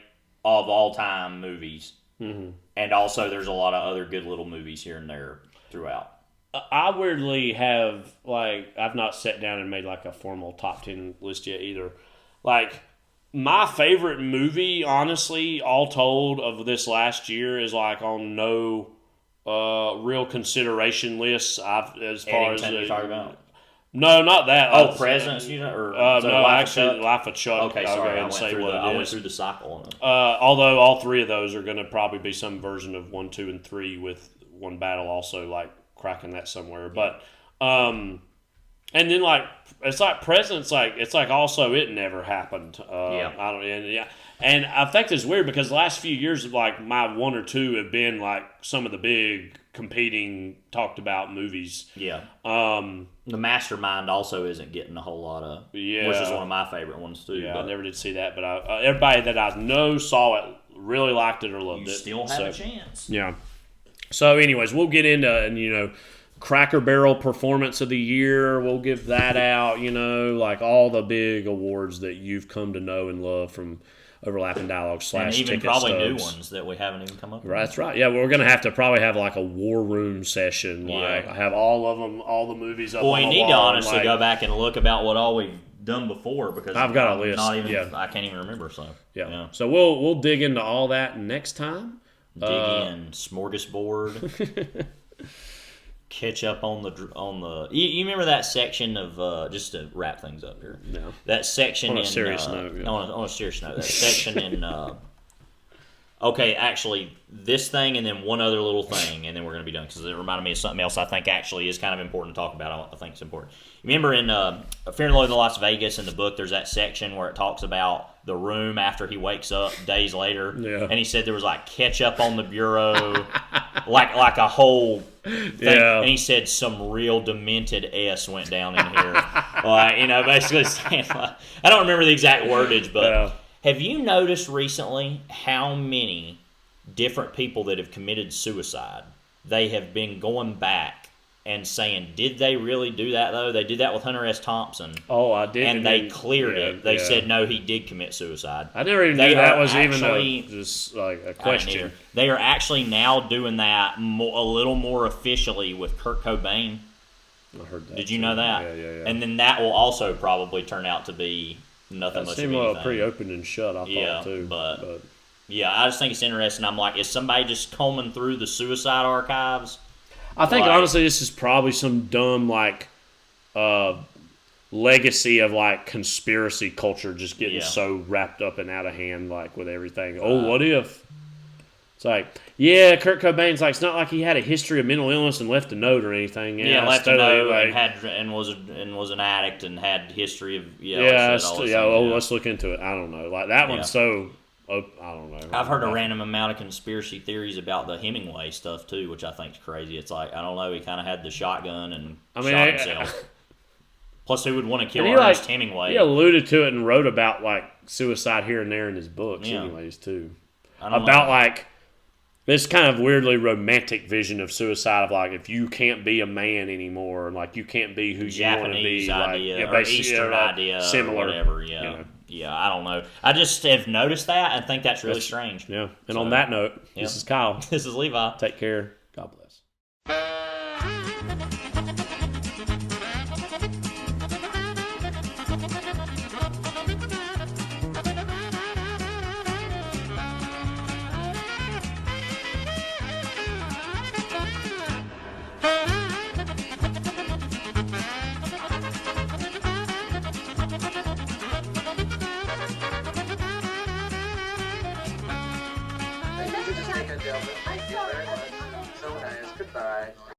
of all time movies. Mm-hmm. And also there's a lot of other good little movies here and there throughout. I weirdly have, like, I've not sat down and made like a formal top 10 list yet either. Like, my favorite movie, honestly, all told, of this last year is like on no real consideration lists. As far as you're talking about? No, not that. Presidents, or no, actually, Life of Chuck. Okay, sorry, I went through the cycle. Although all three of those are going to probably be some version of 1, 2, and 3 with One Battle also like cracking that somewhere. But and then like it's like Presidents, like it's like also it never happened. And I think it's weird because the last few years of like my 1 or 2 have been like some of the big competing talked about movies. Yeah. The Mastermind also isn't getting a whole lot of, which is one of my favorite ones too. Yeah, I never did see that, but everybody that I know saw it really liked it or loved it. You still have a chance. Yeah. So, anyways, we'll get into Cracker Barrel Performance of the Year. We'll give that out. Like all the big awards that you've come to know and love from Overlapping Dialogue / and even Ticket probably Stubs. new ones that we haven't even come up with. Right, that's right. Yeah, we're going to have to probably have like a war room session. Like have all of them, all the movies up on the wall. We need to honestly go back and look about what all we've done before because I've got a list. I can't even remember. So yeah. So we'll dig into all that next time. Dig in smorgasbord. Catch up on the. You remember that section of just to wrap things up here? No. That section on a serious note. Yeah. On a serious note, that section in. Okay, actually, this thing and then one other little thing, and then we're going to be done because it reminded me of something else I think actually is kind of important to talk about. I think it's important. Remember in Fear and Loathing in Las Vegas in the book, there's that section where it talks about the room after he wakes up days later, yeah. And he said there was like ketchup on the bureau, like a whole thing, yeah. And he said some real demented S went down in here, basically saying I don't remember the exact wordage, but. Yeah. Have you noticed recently how many different people that have committed suicide, they have been going back and saying, did they really do that, though? They did that with Hunter S. Thompson. Oh, I did. And they cleared it. They said, no, he did commit suicide. I never even knew that was even just like a question. They are actually now doing that a little more officially with Kurt Cobain. I heard that. Did you know that? Yeah. And then that will also probably turn out to be nothing much of anything. Pretty open and shut, I thought, too. But Yeah, I just think it's interesting. I'm like, is somebody just combing through the suicide archives? I think honestly, this is probably some dumb legacy of conspiracy culture just getting so wrapped up and out of hand with everything. What if? It's Kurt Cobain's it's not like he had a history of mental illness and left a note or anything. Yeah, left a note and was an addict and had history of let's look into it. I don't know. That one's so. I don't know. I've heard a random amount of conspiracy theories about the Hemingway stuff too, which I think is crazy. It's I don't know. He kind of had the shotgun and shot himself. Plus, who would want to kill Ernest Hemingway? He alluded to it and wrote about suicide here and there in his books, anyways, too. About this kind of weirdly romantic vision of suicide of if you can't be a man anymore, you can't be who you want to be, idea, or Eastern idea, similar, or whatever. Yeah, I don't know. I just have noticed that and think that's really strange. Yeah, and on that note, this is Kyle. This is Levi. Take care. God bless. Thank you very much. So nice. Goodbye.